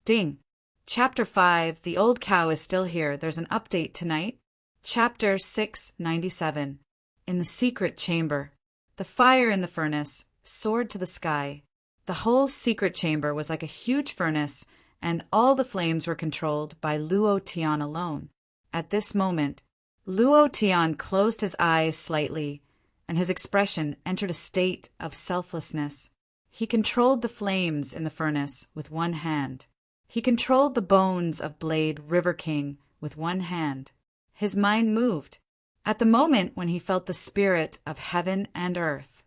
Ding! Chapter 5, The Old Cow is Still Here. There's an update tonight. Chapter 697, In the Secret Chamber. The fire in the furnace soared to the sky. The whole secret chamber was like a huge furnace, and all the flames were controlled by Luo Tian alone. At this moment, Luo Tian closed his eyes slightly, and his expression entered a state of selflessness. He controlled the flames in the furnace with one hand. He controlled the bones of Blade River King with one hand. His mind moved. At the moment when he felt the spirit of heaven and earth,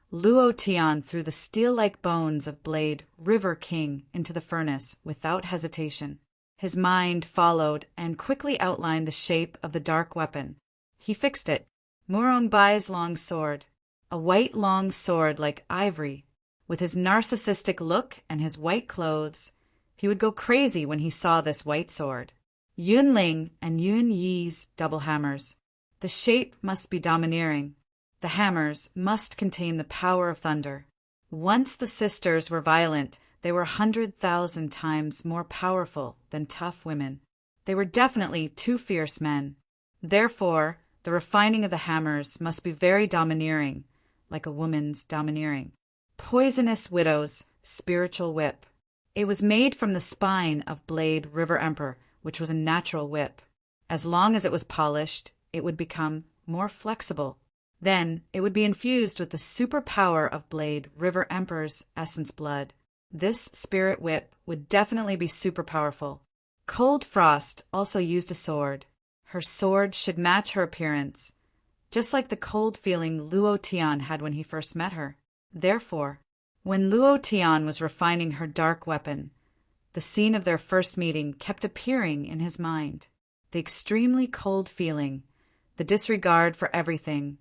Luo Tian threw the steel-like bones of Blade River King into the furnace without hesitation. His mind followed and quickly outlined the shape of the dark weapon. He fixed it. Murong Bai's long sword. A white long sword like ivory. With his narcissistic look and his white clothes, he would go crazy when he saw this white sword. Yunling and Yun Yi's double hammers. The shape must be domineering. The hammers must contain the power of thunder. Once the sisters were violent, they were 100,000 times more powerful than tough women. They were definitely 2 fierce men. Therefore, the refining of the hammers must be very domineering, like a woman's domineering. Poisonous Widow's spiritual whip. It was made from the spine of Blade River Emperor, which was a natural whip. As long as it was polished, it would become more flexible. Then it would be infused with the superpower of Blade River Emperor's essence blood. This spirit whip would definitely be super powerful. Cold Frost also used a sword. Her sword should match her appearance, just like the cold feeling Luo Tian had when he first met her. Therefore, when Luo Tian was refining her dark weapon, the scene of their first meeting kept appearing in his mind. The extremely cold feeling, the disregard for everything,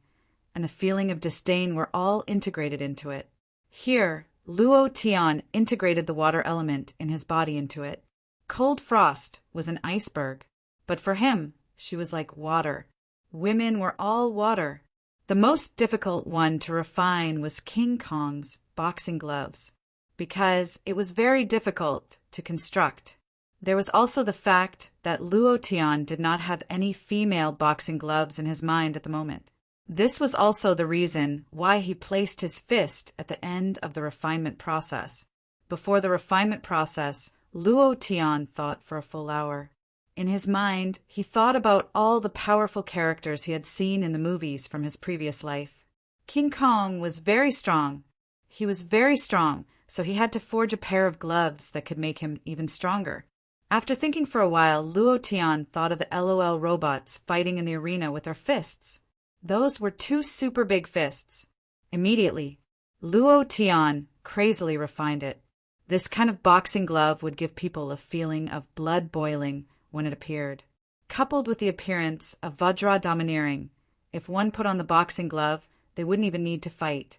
and the feeling of disdain were all integrated into it. Here, Luo Tian integrated the water element in his body into it. Cold Frost was an iceberg, but for him, she was like water. Women were all water. The most difficult one to refine was King Kong's boxing gloves, because it was very difficult to construct. There was also the fact that Luo Tian did not have any female boxing gloves in his mind at the moment. This was also the reason why he placed his fist at the end of the refinement process. Before the refinement process, Luo Tian thought for a full hour. In his mind, he thought about all the powerful characters he had seen in the movies from his previous life. King Kong was very strong. He was very strong, so he had to forge a pair of gloves that could make him even stronger. After thinking for a while, Luo Tian thought of the LOL robots fighting in the arena with their fists. Those were 2 super big fists. Immediately, Luo Tian crazily refined it. This kind of boxing glove would give people a feeling of blood boiling when it appeared. coupled with the appearance of Vajra domineering. If one put on the boxing glove, they wouldn't even need to fight.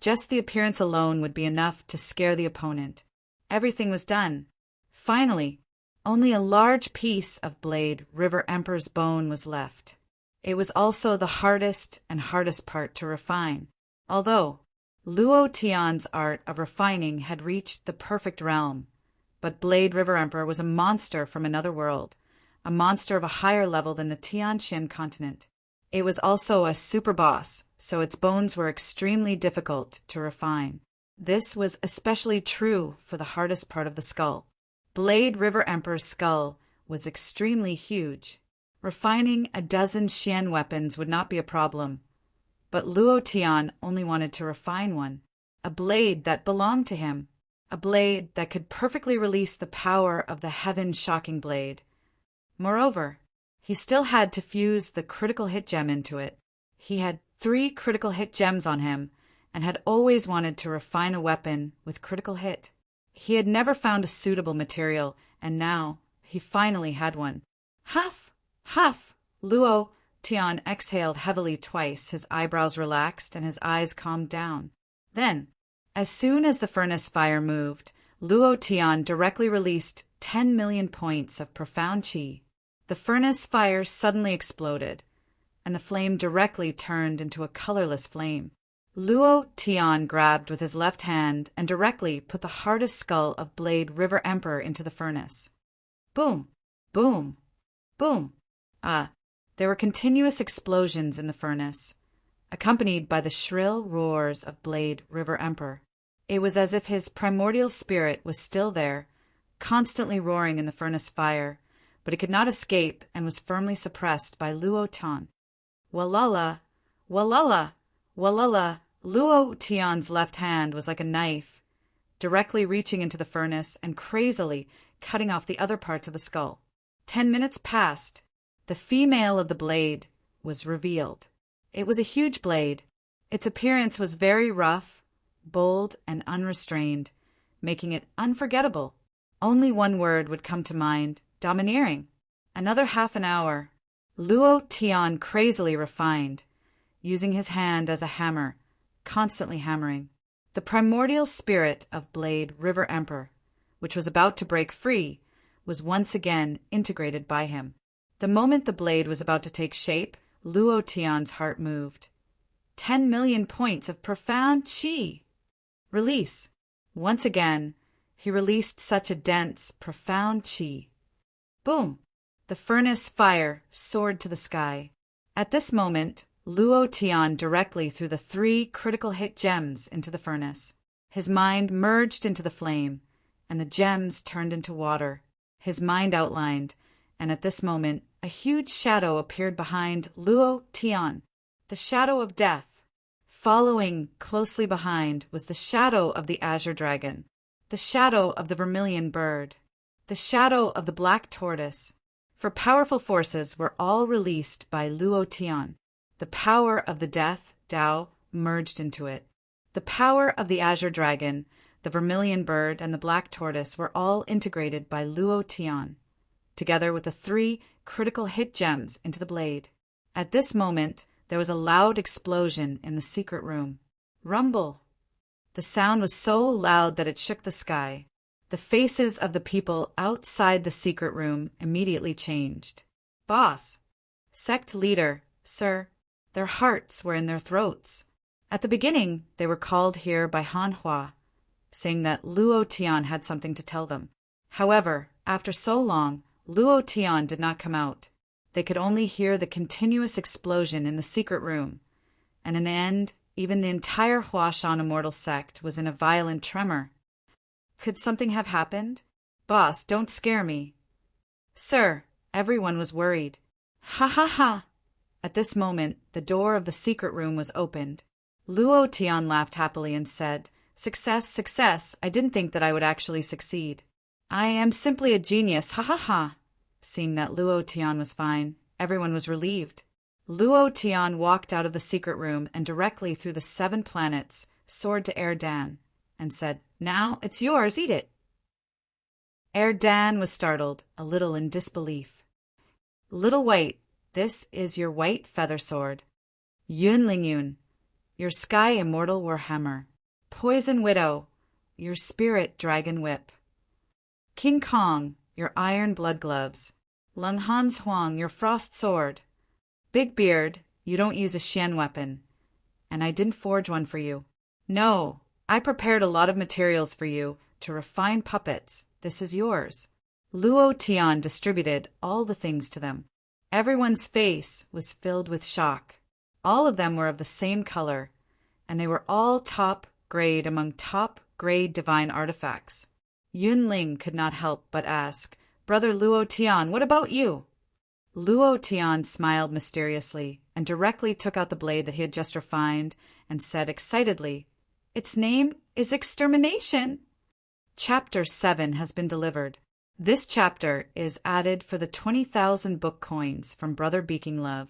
Just the appearance alone would be enough to scare the opponent. Everything was done. Finally, only a large piece of Blade River Emperor's bone was left. It was also the hardest part to refine. Although Luo Tian's art of refining had reached the perfect realm, but Blade River Emperor was a monster from another world, a monster of a higher level than the Tianqian continent. It was also a super boss, so its bones were extremely difficult to refine. This was especially true for the hardest part of the skull. Blade River Emperor's skull was extremely huge. Refining a dozen Xian weapons would not be a problem. But Luo Tian only wanted to refine one, a blade that belonged to him, a blade that could perfectly release the power of the heaven-shocking blade. Moreover, he still had to fuse the critical hit gem into it. He had 3 critical hit gems on him and had always wanted to refine a weapon with critical hit. He had never found a suitable material, and now he finally had one. Huff! Huff! Luo Tian exhaled heavily twice, his eyebrows relaxed and his eyes calmed down. Then, as soon as the furnace fire moved, Luo Tian directly released 10 million points of profound qi. The furnace fire suddenly exploded, and the flame directly turned into a colorless flame. Luo Tian grabbed with his left hand and directly put the hardest skull of Blade River Emperor into the furnace. Boom! Boom! Boom! There were continuous explosions in the furnace, accompanied by the shrill roars of Blade River Emperor. It was as if his primordial spirit was still there, constantly roaring in the furnace fire, but it could not escape and was firmly suppressed by Luo Tian. Walala! Walala! Walala! Luo Tian's left hand was like a knife, directly reaching into the furnace and crazily cutting off the other parts of the skull. 10 minutes passed. The female of the blade was revealed. It was a huge blade. Its appearance was very rough, bold, and unrestrained, making it unforgettable. Only one word would come to mind: domineering. Another half an hour. Luo Tian crazily refined, using his hand as a hammer, constantly hammering. The primordial spirit of Blade River Emperor, which was about to break free, was once again integrated by him. The moment the blade was about to take shape, Luo Tian's heart moved. 10 million points of profound qi. Release. Once again, he released such a dense, profound qi. Boom! The furnace fire soared to the sky. At this moment, Luo Tian directly threw the 3 critical hit gems into the furnace. His mind merged into the flame, and the gems turned into water. His mind outlined, and at this moment, a huge shadow appeared behind Luo Tian, the shadow of death. Following closely behind was the shadow of the azure dragon, the shadow of the vermilion bird, the shadow of the black tortoise. For powerful forces were all released by Luo Tian. The power of the death Tao merged into it. The power of the azure dragon, the vermilion bird, and the black tortoise were all integrated by Luo Tian, together with the 3 critical hit gems into the blade. At this moment, there was a loud explosion in the secret room. Rumble! The sound was so loud that it shook the sky. The faces of the people outside the secret room immediately changed. Boss! Sect leader, sir. Their hearts were in their throats. At the beginning, they were called here by Han Hua, saying that Luo Tian had something to tell them. However, after so long, Luo Tian did not come out. They could only hear the continuous explosion in the secret room, and in the end, even the entire Huashan immortal sect was in a violent tremor. Could something have happened? Boss, don't scare me. Sir, everyone was worried. Ha ha ha! At this moment, the door of the secret room was opened. Luo Tian laughed happily and said, Success, success, I didn't think that I would actually succeed. I am simply a genius, ha ha ha! Seeing that Luo Tian was fine, everyone was relieved. Luo Tian walked out of the secret room and directly through the 7 planets, soared to Erdan, and said, Now it's yours, eat it. Erdan was startled, a little in disbelief. Little White, this is your white feather sword. Yun Ling Yun, your sky immortal warhammer. Poison Widow, your spirit dragon whip. King Kong, your iron blood gloves. Lung Hans Huang, your frost sword. Big Beard, you don't use a Xian weapon. And I didn't forge one for you. No, I prepared a lot of materials for you to refine puppets. This is yours. Luo Tian distributed all the things to them. Everyone's face was filled with shock. All of them were of the same color, and they were all top grade among top grade divine artifacts. Yun Ling could not help but ask, Brother Luo Tian, what about you? Luo Tian smiled mysteriously and directly took out the blade that he had just refined and said excitedly, Its name is Extermination. Chapter 7 has been delivered. This chapter is added for the 20,000 book coins from Brother Beaking Love.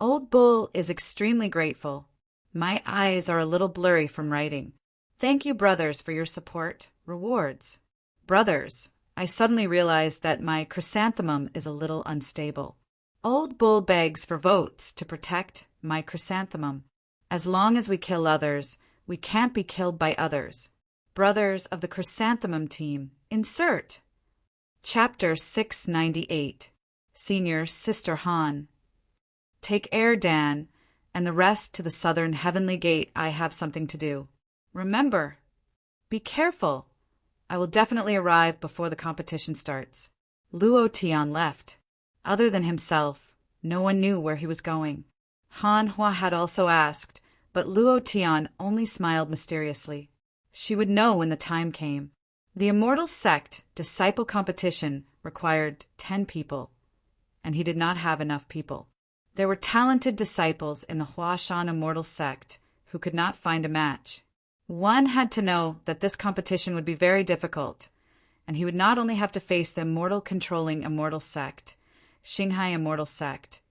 Old Bull is extremely grateful. My eyes are a little blurry from writing. Thank you, brothers, for your support. Rewards. Brothers, I suddenly realized that my chrysanthemum is a little unstable. Old Bull begs for votes to protect my chrysanthemum. As long as we kill others, we can't be killed by others. Brothers of the chrysanthemum team, insert. Chapter 698. Senior Sister Han. Take air, Dan, and the rest to the southern heavenly gate. I have something to do. Remember, be careful. I will definitely arrive before the competition starts. Luo Tian left. Other than himself, no one knew where he was going. Han Hua had also asked, but Luo Tian only smiled mysteriously. She would know when the time came. The Immortal Sect disciple competition required 10 people, and he did not have enough people. There were talented disciples in the Huashan Immortal Sect who could not find a match. One had to know that this competition would be very difficult, and he would not only have to face the immortal-controlling Immortal Sect, Xinghai Immortal Sect,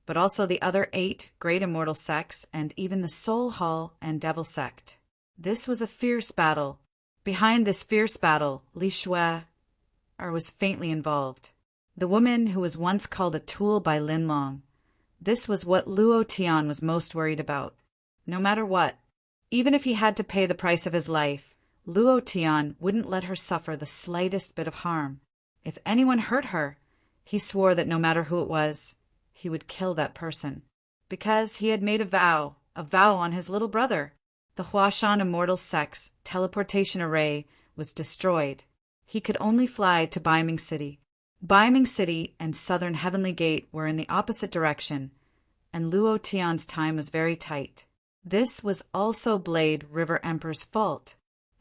but also the other 8 great immortal sects and even the Soul Hall and Devil Sect. This was a fierce battle. Behind this fierce battle, Li Shui was faintly involved. The woman who was once called a tool by Lin Long. This was what Luo Tian was most worried about. No matter what, even if he had to pay the price of his life, Luo Tian wouldn't let her suffer the slightest bit of harm. If anyone hurt her, he swore that no matter who it was, he would kill that person. Because he had made a vow on his little brother. The Huashan Immortal Sect's teleportation array was destroyed. He could only fly to Baiming City. Baiming City and Southern Heavenly Gate were in the opposite direction, and Luo Tian's time was very tight. This was also Blade River Emperor's fault.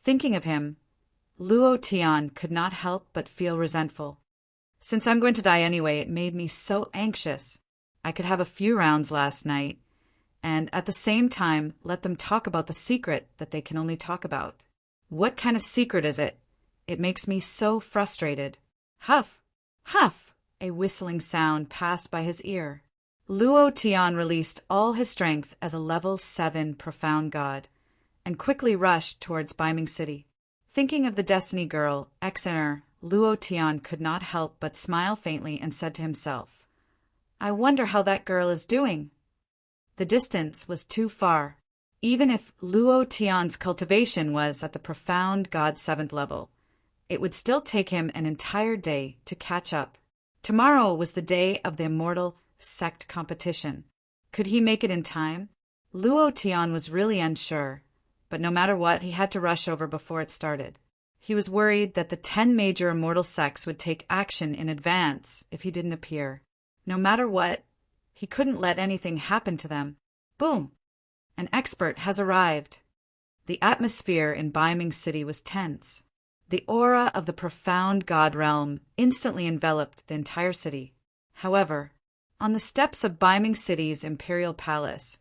Thinking of him, Luo Tian could not help but feel resentful. Since I'm going to die anyway, it made me so anxious. I could have a few rounds last night, and at the same time let them talk about the secret that they can only talk about. What kind of secret is it? It makes me so frustrated. Huff! Huff! A whistling sound passed by his ear. Luo Tian released all his strength as a level 7 profound god, and quickly rushed towards Baiming City. Thinking of the Destiny Girl, Exeter, Luo Tian could not help but smile faintly and said to himself, I wonder how that girl is doing. The distance was too far. Even if Luo Tian's cultivation was at the profound God 7th level, it would still take him an entire day to catch up. Tomorrow was the day of the Immortal Sect competition. Could he make it in time? Luo Tian was really unsure, but no matter what, he had to rush over before it started. He was worried that the 10 major immortal sects would take action in advance if he didn't appear. No matter what, he couldn't let anything happen to them. Boom! An expert has arrived. The atmosphere in Baiming City was tense. The aura of the profound god realm instantly enveloped the entire city. However, on the steps of Baiming City's imperial palace,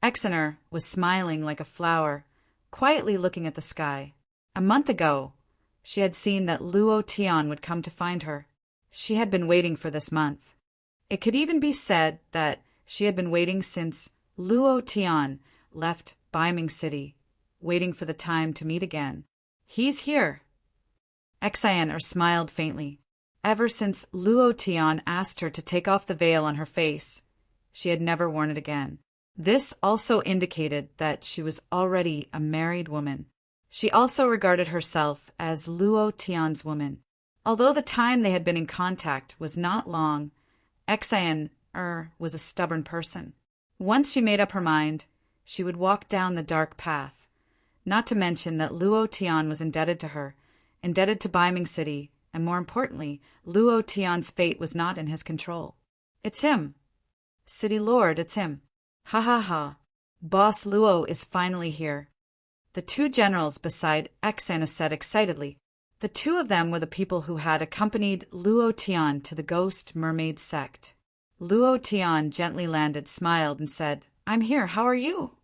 Exeter was smiling like a flower, quietly looking at the sky. A month ago, she had seen that Luo Tian would come to find her. She had been waiting for this month. It could even be said that she had been waiting since Luo Tian left Baiming City, waiting for the time to meet again. He's here. Exeter smiled faintly. Ever since Luo Tian asked her to take off the veil on her face, she had never worn it again. This also indicated that she was already a married woman. She also regarded herself as Luo Tian's woman. Although the time they had been in contact was not long, Xan was a stubborn person. Once she made up her mind, she would walk down the dark path. Not to mention that Luo Tian was indebted to her, indebted to Baiming City, and more importantly, Luo Tian's fate was not in his control. It's him. City Lord, it's him. Ha ha ha. Boss Luo is finally here. The two generals beside Xan said excitedly. The two of them were the people who had accompanied Luo Tian to the ghost mermaid sect. Luo Tian gently landed, smiled, and said, I'm here, how are you?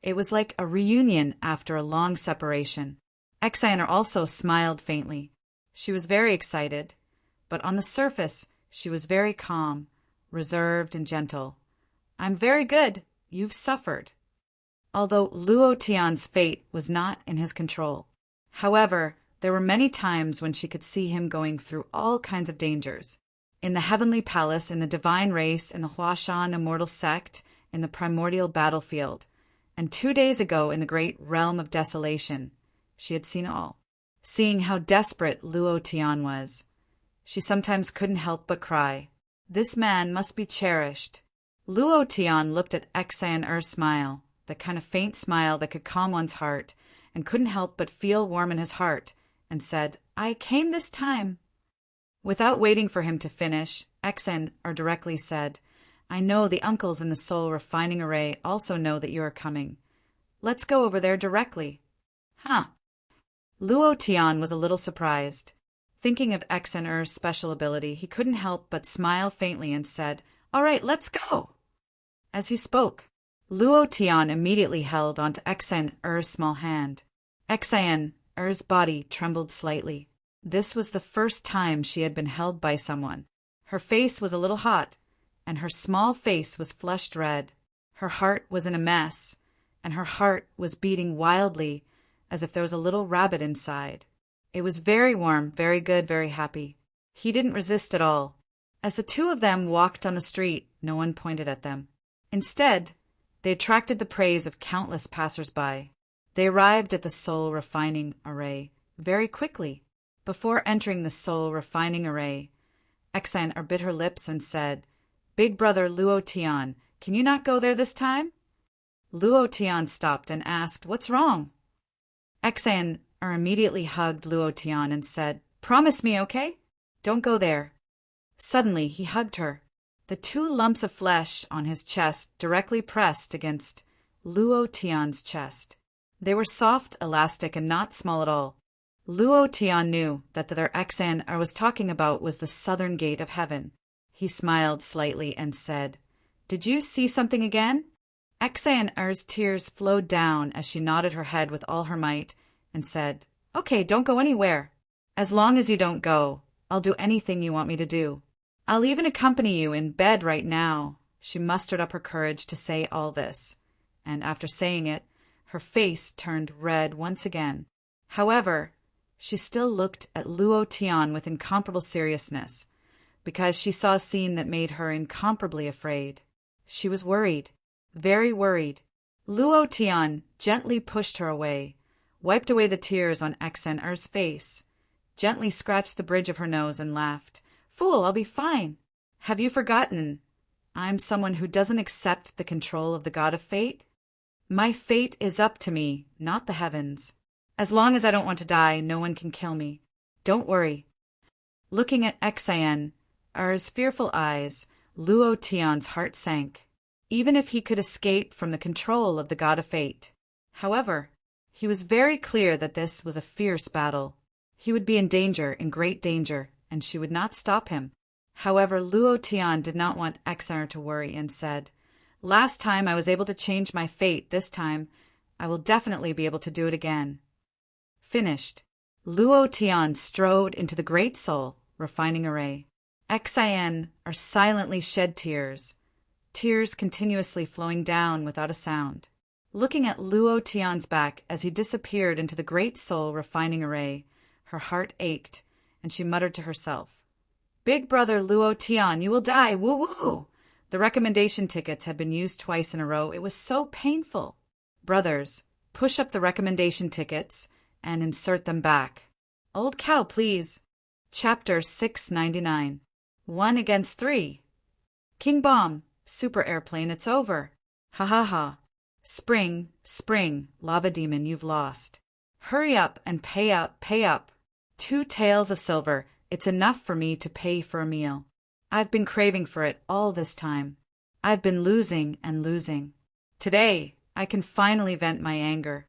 It was like a reunion after a long separation. Xan also smiled faintly. She was very excited, but on the surface she was very calm, reserved and gentle. I'm very good. You've suffered. Although Luo Tian's fate was not in his control. However, there were many times when she could see him going through all kinds of dangers. In the heavenly palace, in the divine race, in the Huashan immortal sect, in the primordial battlefield, and 2 days ago in the great realm of desolation. She had seen all. Seeing how desperate Luo Tian was, she sometimes couldn't help but cry. This man must be cherished. Luo Tian looked at Xan's smile, that kind of faint smile that could calm one's heart, and couldn't help but feel warm in his heart, and said, I came this time. Without waiting for him to finish, Xan directly said, I know the uncles in the soul refining array also know that you are coming. Let's go over there directly. Huh. Luo Tian was a little surprised. Thinking of Xan's special ability, he couldn't help but smile faintly and said, All right, let's go. As he spoke, Luo Tian immediately held onto Xan's small hand. Xan's body trembled slightly. This was the first time she had been held by someone. Her face was a little hot, and her small face was flushed red. Her heart was in a mess, and her heart was beating wildly, as if there was a little rabbit inside. It was very warm, very good, very happy. He didn't resist at all. As the two of them walked on the street, no one pointed at them. Instead, they attracted the praise of countless passers-by. They arrived at the soul refining array very quickly. Before entering the soul refining array, Xan bit her lips and said, Big brother Luo Tian, can you not go there this time? Luo Tian stopped and asked, What's wrong? Xan immediately hugged Luo Tian and said, Promise me, okay? Don't go there. Suddenly, he hugged her. The two lumps of flesh on his chest directly pressed against Luo Tian's chest. They were soft, elastic, and not small at all. Luo Tian knew that their Xan was talking about was the southern gate of heaven. He smiled slightly and said, Did you see something again? Xan's tears flowed down as she nodded her head with all her might and said, Okay, don't go anywhere. As long as you don't go, I'll do anything you want me to do. I'll even accompany you in bed right now. She mustered up her courage to say all this, and after saying it, her face turned red once again. However, she still looked at Luo Tian with incomparable seriousness, because she saw a scene that made her incomparably afraid. She was worried, very worried. Luo Tian gently pushed her away, wiped away the tears on Xan's face, gently scratched the bridge of her nose and laughed. Fool, I'll be fine. Have you forgotten? I'm someone who doesn't accept the control of the god of fate. My fate is up to me, not the heavens. As long as I don't want to die, no one can kill me. Don't worry. Looking at Xan's fearful eyes, Luo Tian's heart sank. Even if he could escape from the control of the god of fate. However, he was very clear that this was a fierce battle. He would be in danger, in great danger, and she would not stop him. However, Luo Tian did not want Xan to worry and said, Last time I was able to change my fate. This time, I will definitely be able to do it again. Finished. Luo Tian strode into the great soul refining array. Xan silently shed tears, tears continuously flowing down without a sound. Looking at Luo Tian's back as he disappeared into the great soul refining array, her heart ached, and she muttered to herself, "Big brother Luo Tian, you will die, woo-woo!" The recommendation tickets had been used twice in a row. It was so painful. Brothers, push up the recommendation tickets and insert them back. Old cow, please. Chapter 699. 1 against 3. King Bomb, super airplane, it's over. Ha ha ha. Spring, spring, lava demon, you've lost. Hurry up and pay up, pay up. 2 taels of silver, it's enough for me to pay for a meal. I've been craving for it all this time. I've been losing and losing. Today, I can finally vent my anger.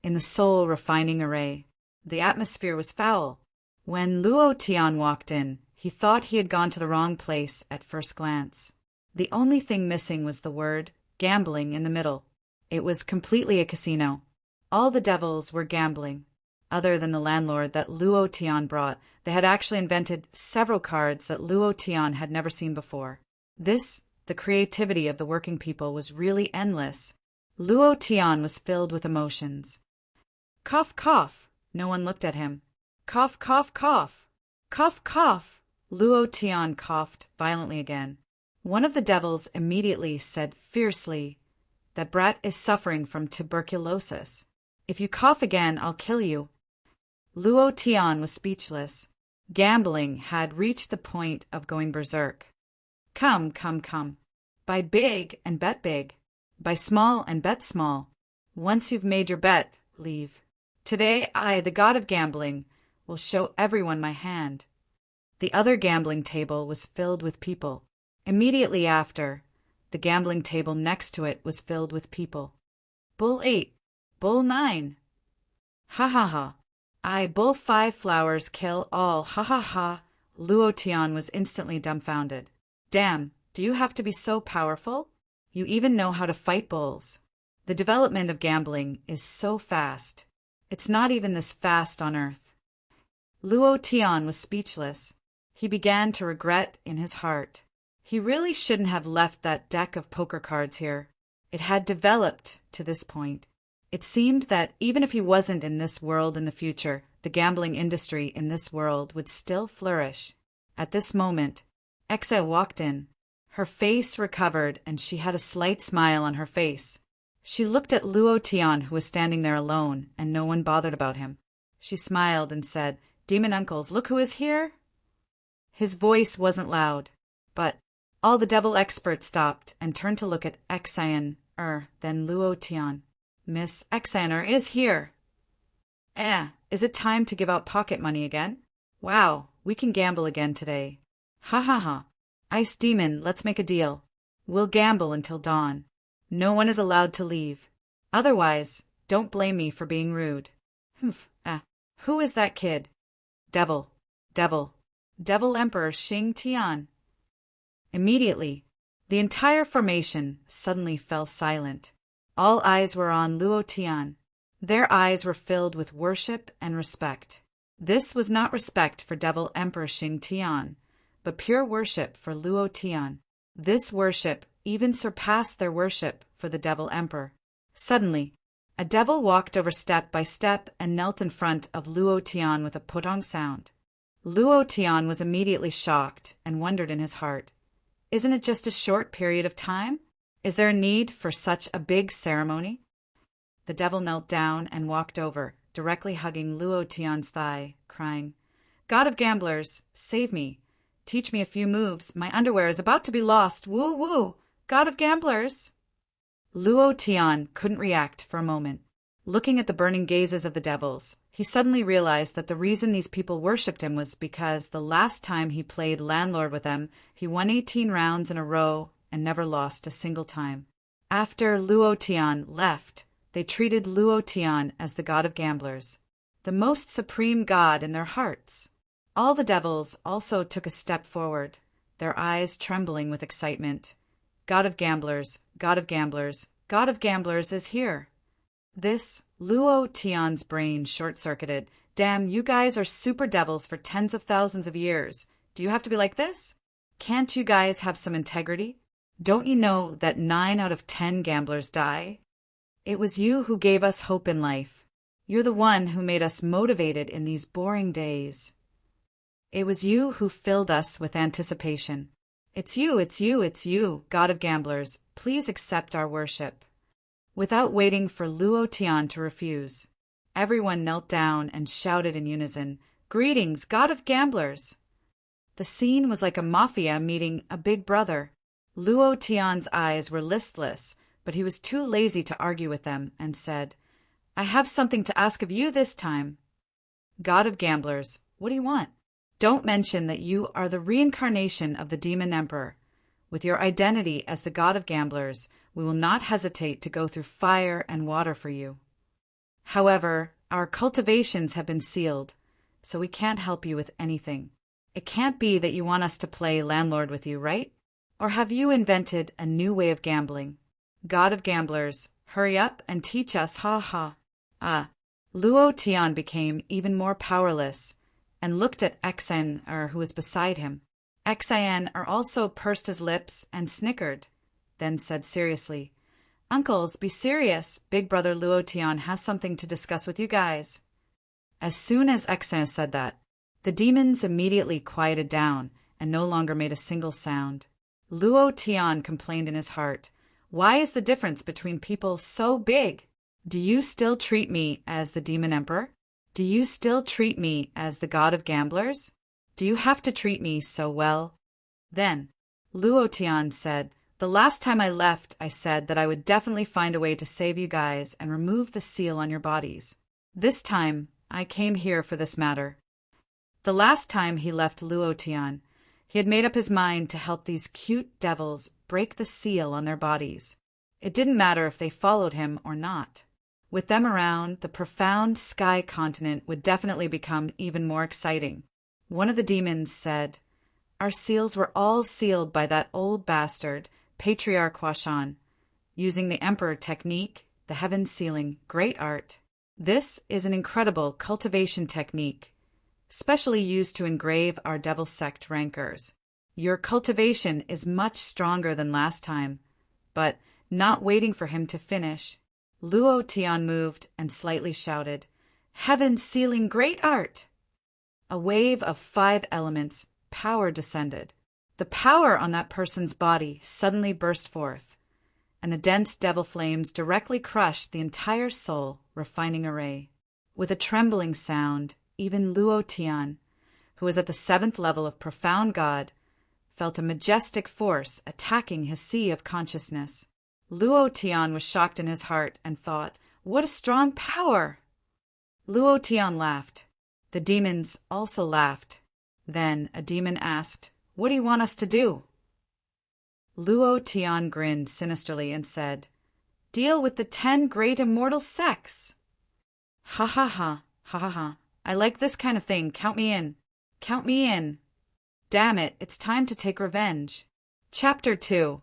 In the soul-refining array, the atmosphere was foul. When Luo Tian walked in, he thought he had gone to the wrong place at first glance. The only thing missing was the word gambling in the middle. It was completely a casino. All the devils were gambling. Other than the landlord that Luo Tian brought, they had actually invented several cards that Luo Tian had never seen before. This, the creativity of the working people, was really endless. Luo Tian was filled with emotions. Cough, cough. No one looked at him. Cough, cough, cough. Cough, cough. Luo Tian coughed violently again. One of the devils immediately said fiercely, "That brat is suffering from tuberculosis. If you cough again, I'll kill you." Luo Tian was speechless. Gambling had reached the point of going berserk. Come, come, come. Buy big and bet big. Buy small and bet small. Once you've made your bet, leave. Today I, the god of gambling, will show everyone my hand. The other gambling table was filled with people. Immediately after, the gambling table next to it was filled with people. Bull 8, Bull 9. Ha ha ha. I, Bull 5 flowers kill all, ha ha ha. Luo Tian was instantly dumbfounded. Damn, do you have to be so powerful? You even know how to fight bulls. The development of gambling is so fast. It's not even this fast on Earth. Luo Tian was speechless. He began to regret in his heart. He really shouldn't have left that deck of poker cards here. It had developed to this point. It seemed that even if he wasn't in this world in the future, the gambling industry in this world would still flourish. At this moment, Exa walked in. Her face recovered and she had a slight smile on her face. She looked at Luo Tian, who was standing there alone, and no one bothered about him. She smiled and said, "Demon uncles, look who is here." His voice wasn't loud, but all the devil experts stopped and turned to look at Exian, then Luo Tian. "Miss Exian is here." Is it time to give out pocket money again? Wow, we can gamble again today. Ha ha ha. Ice Demon, let's make a deal. We'll gamble until dawn. No one is allowed to leave. Otherwise, don't blame me for being rude. Humph, who is that kid? Devil, devil, Devil Emperor Xing Tian. Immediately, the entire formation suddenly fell silent. All eyes were on Luo Tian. Their eyes were filled with worship and respect. This was not respect for Devil Emperor Xing Tian, but pure worship for Luo Tian. This worship even surpassed their worship for the Devil Emperor. Suddenly, a devil walked over step by step and knelt in front of Luo Tian with a putong sound. Luo Tian was immediately shocked and wondered in his heart, "Isn't it just a short period of time? Is there a need for such a big ceremony?" The devil knelt down and walked over, directly hugging Luo Tian's thigh, crying, "God of gamblers, save me. Teach me a few moves. My underwear is about to be lost. Woo woo! God of gamblers!" Luo Tian couldn't react for a moment. Looking at the burning gazes of the devils, he suddenly realized that the reason these people worshipped him was because the last time he played landlord with them, he won 18 rounds in a row and never lost a single time. After Luo Tian left, they treated Luo Tian as the god of gamblers, the most supreme god in their hearts. All the devils also took a step forward, their eyes trembling with excitement. God of gamblers, God of gamblers, God of gamblers is here. This, Luo Tian's brain short-circuited. Damn, you guys are super devils for tens of thousands of years. Do you have to be like this? Can't you guys have some integrity? Don't you know that 9 out of 10 gamblers die? It was you who gave us hope in life. You're the one who made us motivated in these boring days. It was you who filled us with anticipation. It's you, God of gamblers. Please accept our worship. Without waiting for Luo Tian to refuse, everyone knelt down and shouted in unison, "Greetings, God of gamblers!" The scene was like a mafia meeting a big brother. Luo Tian's eyes were listless, but he was too lazy to argue with them and said, "I have something to ask of you this time." "God of gamblers, what do you want?" "Don't mention that you are the reincarnation of the demon emperor. With your identity as the god of gamblers, we will not hesitate to go through fire and water for you. However, our cultivations have been sealed, so we can't help you with anything. It can't be that you want us to play landlord with you, right? Or have you invented a new way of gambling? God of gamblers, hurry up and teach us, ha ha." Luo Tian became even more powerless and looked at Xen, who was beside him. Xen also pursed his lips and snickered, then said seriously, "Uncles, be serious. Big brother Luo Tian has something to discuss with you guys." As soon as Xen said that, the demons immediately quieted down and no longer made a single sound. Luo Tian complained in his heart, "Why is the difference between people so big? Do you still treat me as the demon emperor? Do you still treat me as the god of gamblers? Do you have to treat me so well?" Then Luo Tian said, "The last time I left, I said that I would definitely find a way to save you guys and remove the seal on your bodies. This time, I came here for this matter." The last time he left Luo Tian, he had made up his mind to help these cute devils break the seal on their bodies. It didn't matter if they followed him or not. With them around, the profound sky continent would definitely become even more exciting. One of the demons said, "Our seals were all sealed by that old bastard, Patriarch Huashan, using the Emperor technique, the heaven sealing, great art. This is an incredible cultivation technique, specially used to engrave our devil sect rancors. Your cultivation is much stronger than last time." But, not waiting for him to finish, Luo Tian moved and slightly shouted, "Heaven sealing great art!" A wave of 5 elements, power descended. The power on that person's body suddenly burst forth, and the dense devil flames directly crushed the entire soul refining array. With a trembling sound, even Luo Tian, who was at the 7th level of profound God, felt a majestic force attacking his sea of consciousness. Luo Tian was shocked in his heart and thought, "What a strong power!" Luo Tian laughed. The demons also laughed. Then a demon asked, "What do you want us to do?" Luo Tian grinned sinisterly and said, "Deal with the 10 great immortal sects." "Ha ha ha, ha ha ha. I like this kind of thing. Count me in. Count me in. Damn it, it's time to take revenge." Chapter 2.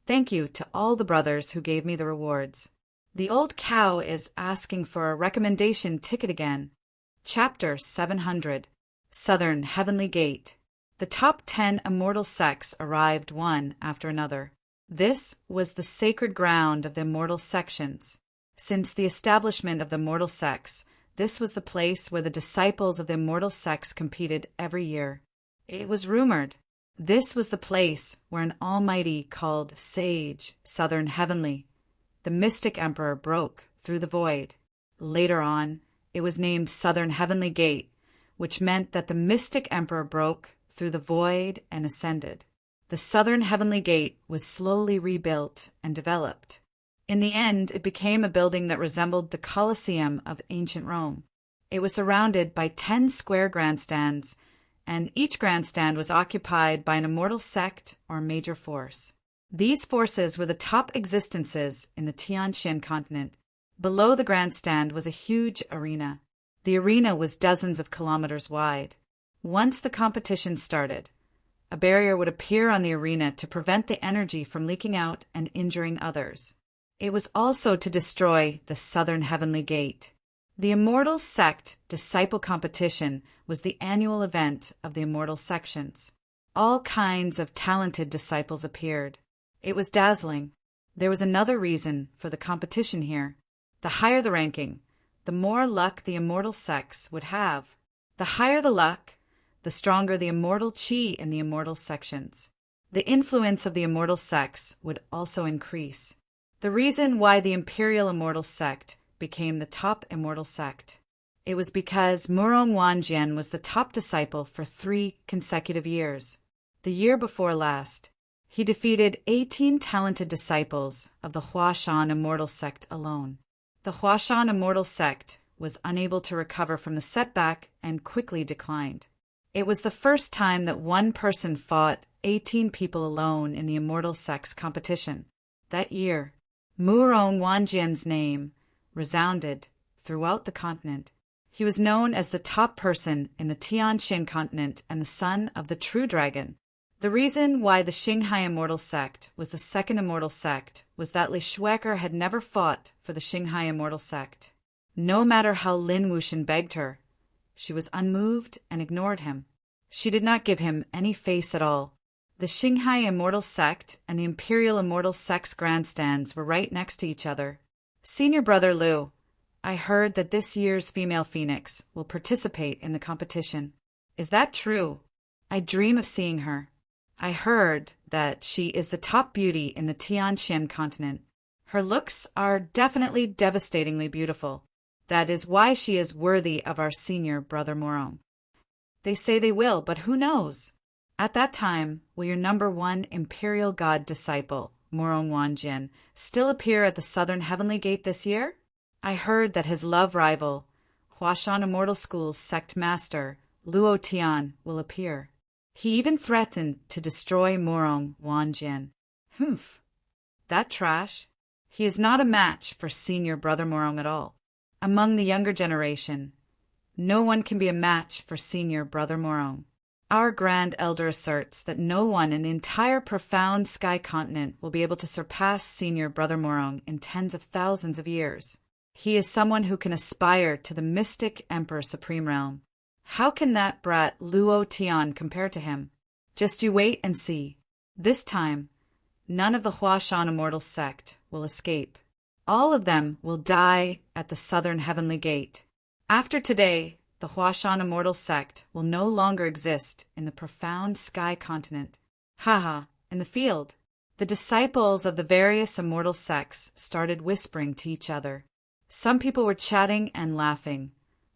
Thank you to all the brothers who gave me the rewards. The old cow is asking for a recommendation ticket again. Chapter 700. Southern Heavenly Gate. The top 10 immortal sects arrived one after another. This was the sacred ground of the immortal sections. Since the establishment of the immortal sects, this was the place where the disciples of the immortal sects competed every year. It was rumored this was the place where an almighty called Sage, Southern Heavenly, the mystic emperor, broke through the void. Later on, it was named Southern Heavenly Gate, which meant that the mystic emperor broke through the void and ascended. The Southern Heavenly Gate was slowly rebuilt and developed. In the end, it became a building that resembled the Colosseum of ancient Rome. It was surrounded by 10 square grandstands, and each grandstand was occupied by an immortal sect or major force. These forces were the top existences in the Tianxian continent. Below the grandstand was a huge arena. The arena was dozens of kilometers wide. Once the competition started, a barrier would appear on the arena to prevent the energy from leaking out and injuring others. It was also to destroy the Southern Heavenly Gate. The Immortal Sect Disciple Competition was the annual event of the Immortal Sections. All kinds of talented disciples appeared. It was dazzling. There was another reason for the competition here. The higher the ranking, the more luck the Immortal Sects would have. The higher the luck, the stronger the immortal chi in the immortal sections. The influence of the immortal sects would also increase. The reason why the Imperial Immortal Sect became the top immortal sect. It was because Murong Wanjian was the top disciple for 3 consecutive years. The year before last, he defeated 18 talented disciples of the Huashan Immortal Sect alone. The Huashan Immortal Sect was unable to recover from the setback and quickly declined. It was the first time that one person fought 18 people alone in the Immortal Sects competition. That year, Murong Wanjian's name resounded throughout the continent. He was known as the top person in the Tianxin continent and the son of the true dragon. The reason why the Xinghai Immortal Sect was the second immortal sect was that Li Shueker had never fought for the Xinghai Immortal Sect. No matter how Lin Wuxian begged her, she was unmoved and ignored him. She did not give him any face at all. The Xinghai Immortal Sect and the Imperial Immortal Sect's grandstands were right next to each other. Senior Brother Liu, I heard that this year's female phoenix will participate in the competition. Is that true? I dream of seeing her. I heard that she is the top beauty in the Tianxin continent. Her looks are definitely devastatingly beautiful. That is why she is worthy of our senior Brother Murong. They say they will, but who knows? At that time, will your number 1 Imperial God disciple, Murong Wanjian, still appear at the Southern Heavenly Gate this year? I heard that his love rival, Huashan Immortal School's sect master, Luo Tian, will appear. He even threatened to destroy Murong Wanjian. Humph. That trash? He is not a match for senior Brother Murong at all. Among the younger generation, no one can be a match for senior Brother Murong. Our Grand Elder asserts that no one in the entire profound sky continent will be able to surpass senior Brother Murong in tens of thousands of years. He is someone who can aspire to the mystic Emperor Supreme Realm. How can that brat Luo Tian compare to him? Just you wait and see. This time, none of the Huashan Immortal Sect will escape. All of them will die at the Southern Heavenly Gate. After today, the Huashan Immortal Sect will no longer exist in the profound sky continent. Haha, in the field, the disciples of the various immortal sects started whispering to each other. Some people were chatting and laughing,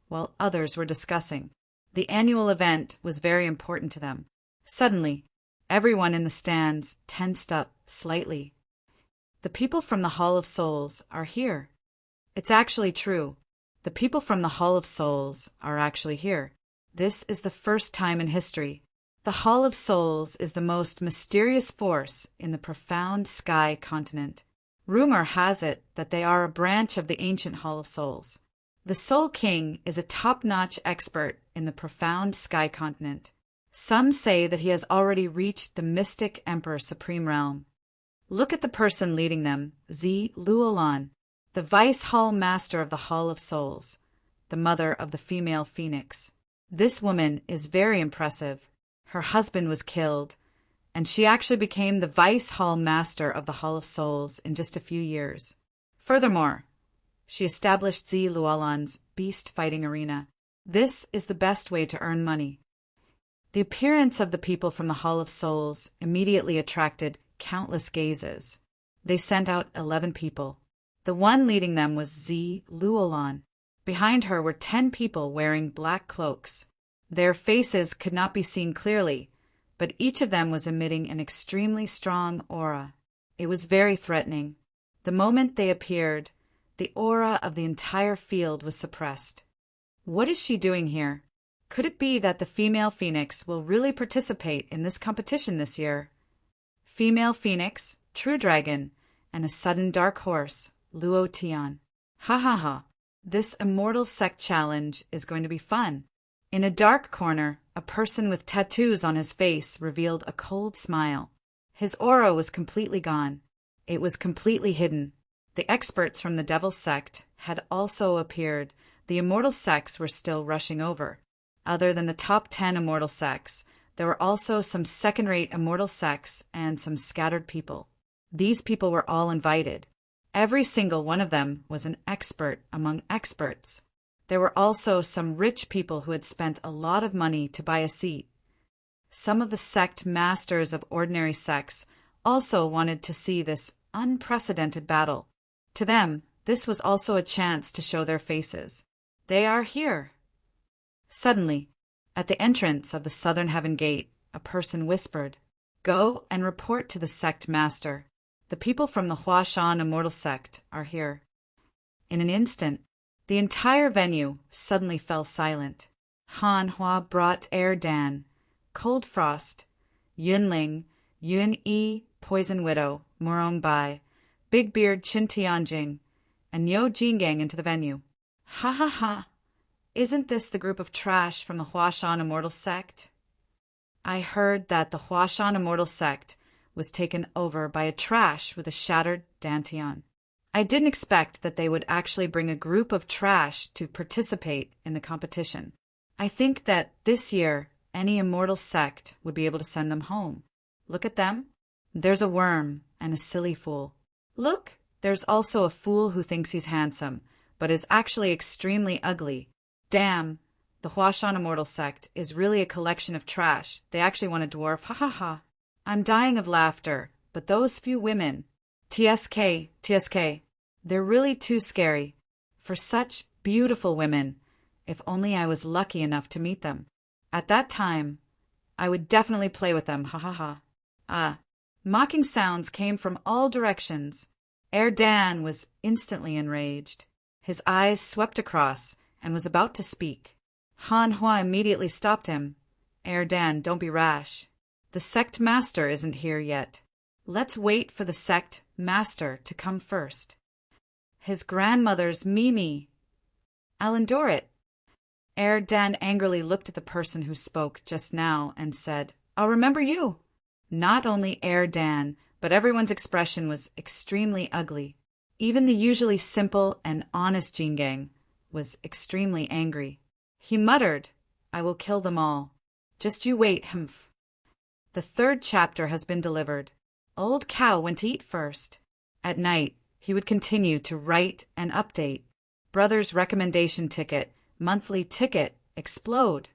while others were discussing. The annual event was very important to them. Suddenly, everyone in the stands tensed up slightly. The people from the Hall of Souls are here. It's actually true. The people from the Hall of Souls are actually here. This is the first time in history. The Hall of Souls is the most mysterious force in the profound sky continent. Rumor has it that they are a branch of the ancient Hall of Souls. The Soul King is a top-notch expert in the profound sky continent. Some say that he has already reached the mystic Emperor Supreme Realm. Look at the person leading them, Zi Luolan, the Vice Hall Master of the Hall of Souls, the mother of the female phoenix. This woman is very impressive. Her husband was killed, and she actually became the Vice Hall Master of the Hall of Souls in just a few years. Furthermore, she established Zi Luolan's beast fighting arena. This is the best way to earn money. The appearance of the people from the Hall of Souls immediately attracted countless gazes. They sent out 11 people. The one leading them was Zi Luolan. Behind her were 10 people wearing black cloaks. Their faces could not be seen clearly, but each of them was emitting an extremely strong aura. It was very threatening. The moment they appeared, the aura of the entire field was suppressed. What is she doing here? Could it be that the female phoenix will really participate in this competition this year? Female phoenix, true dragon, and a sudden dark horse, Luo Tian. Ha ha ha. This immortal sect challenge is going to be fun. In a dark corner, a person with tattoos on his face revealed a cold smile. His aura was completely gone. It was completely hidden. The experts from the Devil Sect had also appeared. The immortal sects were still rushing over. Other than the top 10 immortal sects, there were also some second-rate immortal sects and some scattered people. These people were all invited. Every single one of them was an expert among experts. There were also some rich people who had spent a lot of money to buy a seat. Some of the sect masters of ordinary sects also wanted to see this unprecedented battle. To them, this was also a chance to show their faces. They are here. Suddenly, at the entrance of the southern heaven gate, a person whispered, "Go and report to the sect master. The people from the Huashan immortal sect are here." In an instant, the entire venue suddenly fell silent. Han Hua brought Air Dan, Cold Frost, Yunling, Yun Yi, Poison Widow, Murong Bai, Big Beard Chin Tianjing, and Yo Jingang into the venue. Ha ha ha! Isn't this the group of trash from the Huashan immortal sect? I heard that the Huashan immortal sect was taken over by a trash with a shattered dantian. I didn't expect that they would actually bring a group of trash to participate in the competition. I think that this year any immortal sect would be able to send them home. Look at them. There's a worm and a silly fool. Look, there's also a fool who thinks he's handsome, but is actually extremely ugly. Damn, the Huashan immortal sect is really a collection of trash. They actually want a dwarf. Ha ha ha. I'm dying of laughter, but those few women. TSK, they're really too scary. For such beautiful women, if only I was lucky enough to meet them. At that time, I would definitely play with them. Ha ha ha. Ah, mocking sounds came from all directions. Air Dan was instantly enraged. His eyes swept across and was about to speak. Han Hua immediately stopped him. Air Dan, don't be rash. The sect master isn't here yet. Let's wait for the sect master to come first. His grandmother's Mimi. I'll endure it. Air Dan angrily looked at the person who spoke just now and said, I'll remember you. Not only Air Dan, but everyone's expression was extremely ugly. Even the usually simple and honest Jingang was extremely angry. He muttered, I will kill them all. Just you wait, humph. The third chapter has been delivered. Old Cow went to eat first. At night, he would continue to write and update. Brother's recommendation ticket, monthly ticket, explode.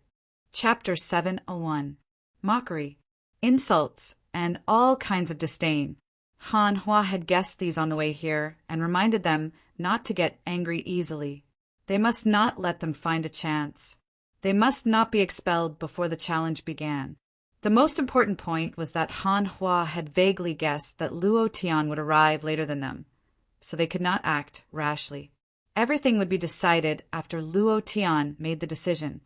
Chapter 701. Mockery, insults, and all kinds of disdain. Han Hua had guessed these on the way here and reminded them not to get angry easily. They must not let them find a chance. They must not be expelled before the challenge began. The most important point was that Han Hua had vaguely guessed that Luo Tian would arrive later than them, so they could not act rashly. Everything would be decided after Luo Tian made the decision.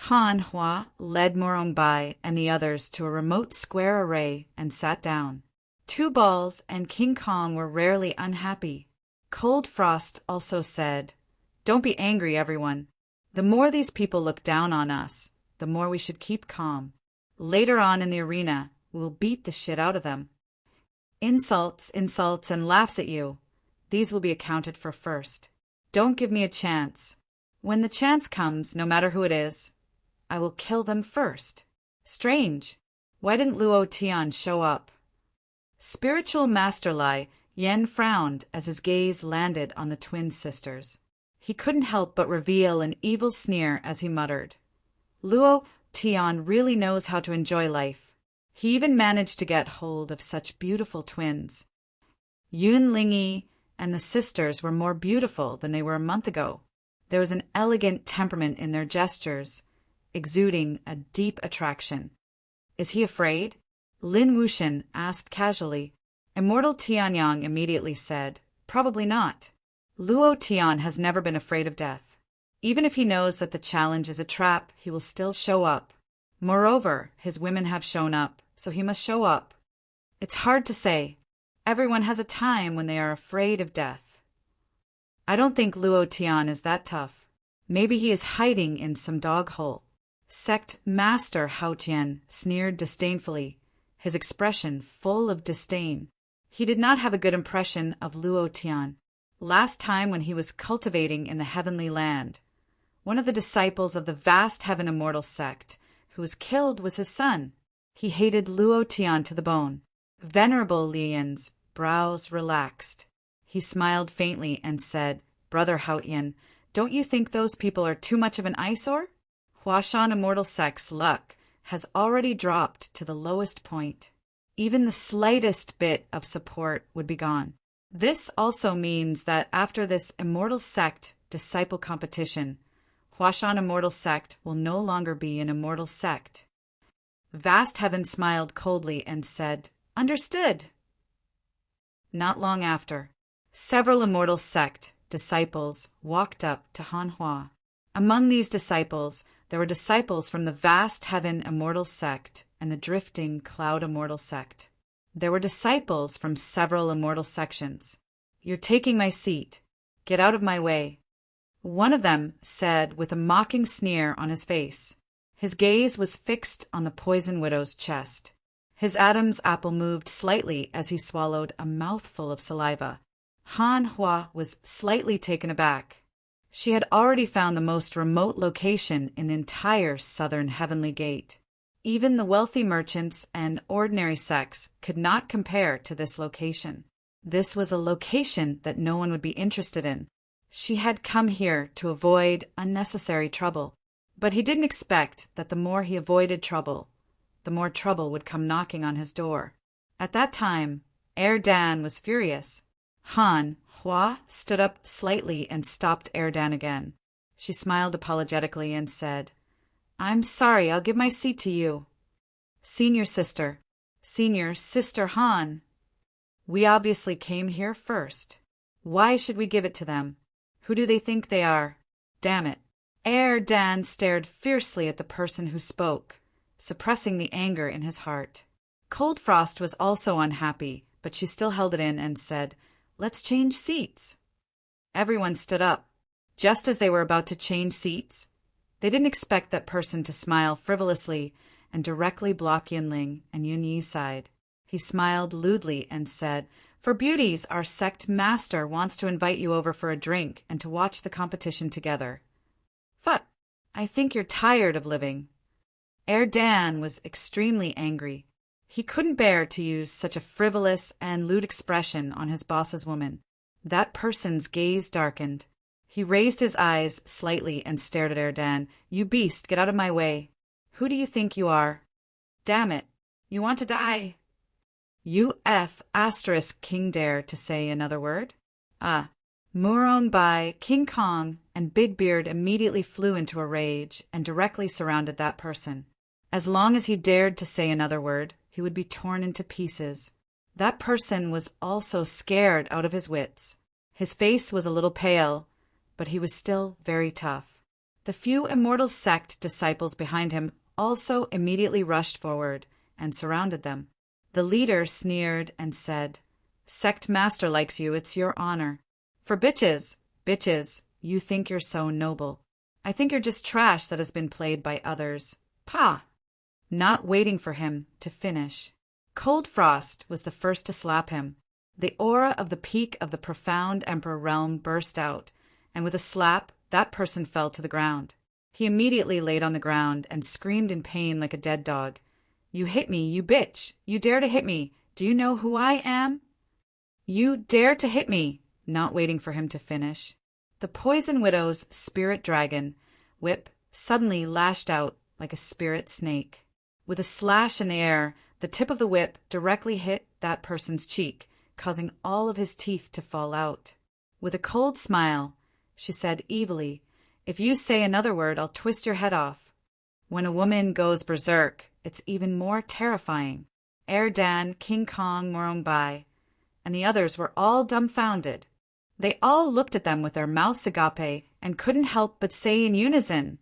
Han Hua led Murong Bai and the others to a remote square array and sat down. Two Balls and King Kong were rarely unhappy. Cold Frost also said, Don't be angry, everyone. The more these people look down on us, the more we should keep calm. Later on in the arena, we will beat the shit out of them. Insults, and laughs at you. These will be accounted for first. Don't give me a chance. When the chance comes, no matter who it is, I will kill them first. Strange. Why didn't Luo Tian show up? Spiritual Master Lai Yen frowned as his gaze landed on the twin sisters. He couldn't help but reveal an evil sneer as he muttered, Luo Tian really knows how to enjoy life. He even managed to get hold of such beautiful twins. Yun Lingyi and the sisters were more beautiful than they were a month ago. There was an elegant temperament in their gestures, exuding a deep attraction. Is he afraid? Lin Wuxian asked casually. Immortal Tianyang immediately said, Probably not. Luo Tian has never been afraid of death. Even if he knows that the challenge is a trap, he will still show up. Moreover, his women have shown up, so he must show up. It's hard to say. Everyone has a time when they are afraid of death. I don't think Luo Tian is that tough. Maybe he is hiding in some dog hole. Sect Master Hao Tian sneered disdainfully, his expression full of disdain. He did not have a good impression of Luo Tian. Last time when he was cultivating in the heavenly land, one of the disciples of the vast heaven immortal sect who was killed was his son. He hated Luo Tian to the bone. Venerable Lian's brows relaxed. He smiled faintly and said, Brother Hao Tian, Don't you think those people are too much of an eyesore? Huashan Immortal Sect's luck has already dropped to the lowest point. Even the slightest bit of support would be gone. This also means that after this Immortal Sect disciple competition, Huashan Immortal Sect will no longer be an immortal sect. Vast Heaven smiled coldly and said, "Understood." Not long after, several Immortal Sect disciples walked up to Hanhua. Among these disciples, there were disciples from the Vast Heaven Immortal Sect and the Drifting Cloud Immortal Sect. There were disciples from several immortal sections. "You're taking my seat. Get out of my way." One of them said with a mocking sneer on his face. His gaze was fixed on the Poison Widow's chest. His Adam's apple moved slightly as he swallowed a mouthful of saliva. Han Hua was slightly taken aback. She had already found the most remote location in the entire southern Heavenly Gate. Even the wealthy merchants and ordinary sects could not compare to this location. This was a location that no one would be interested in. She had come here to avoid unnecessary trouble. But he didn't expect that the more he avoided trouble, the more trouble would come knocking on his door. At that time, Dan was furious. Han Hua stood up slightly and stopped Dan again. She smiled apologetically and said, "I'm sorry, I'll give my seat to you." Senior Sister Han. "We obviously came here first. Why should we give it to them? Who do they think they are? Damn it." Dan stared fiercely at the person who spoke, suppressing the anger in his heart. Cold Frost was also unhappy, but she still held it in and said, "Let's change seats." Everyone stood up. Just as they were about to change seats, they didn't expect that person to smile frivolously and directly block Yinling and Yunyi's side. He smiled lewdly and said, "For beauties, our sect master wants to invite you over for a drink and to watch the competition together." "Fuck, I think you're tired of living." Dan was extremely angry. He couldn't bear to use such a frivolous and lewd expression on his boss's woman. That person's gaze darkened. He raised his eyes slightly and stared at Dan. "You beast, get out of my way. Who do you think you are? Damn it, you want to die?" King dare to say another word? Murong Bai, King Kong, and Big Beard immediately flew into a rage and directly surrounded that person. As long as he dared to say another word, he would be torn into pieces. That person was also scared out of his wits. His face was a little pale, but he was still very tough. The few Immortal Sect disciples behind him also immediately rushed forward and surrounded them. The leader sneered and said, "Sect master likes you, it's your honor. For bitches, you think you're so noble. I think you're just trash that has been played by others. Pah!" Not waiting for him to finish, Cold Frost was the first to slap him. The aura of the peak of the profound Emperor realm burst out, and with a slap, that person fell to the ground. He immediately laid on the ground and screamed in pain like a dead dog. "You hit me, you bitch! You dare to hit me! Do you know who I am? You dare to hit me!" Not waiting for him to finish, the Poison Widow's spirit dragon whip suddenly lashed out like a spirit snake. With a slash in the air, the tip of the whip directly hit that person's cheek, causing all of his teeth to fall out. With a cold smile, she said evilly, "If you say another word, I'll twist your head off." When a woman goes berserk, it's even more terrifying. Dan, King Kong, Murong Bai, and the others were all dumbfounded. They all looked at them with their mouths agape and couldn't help but say in unison,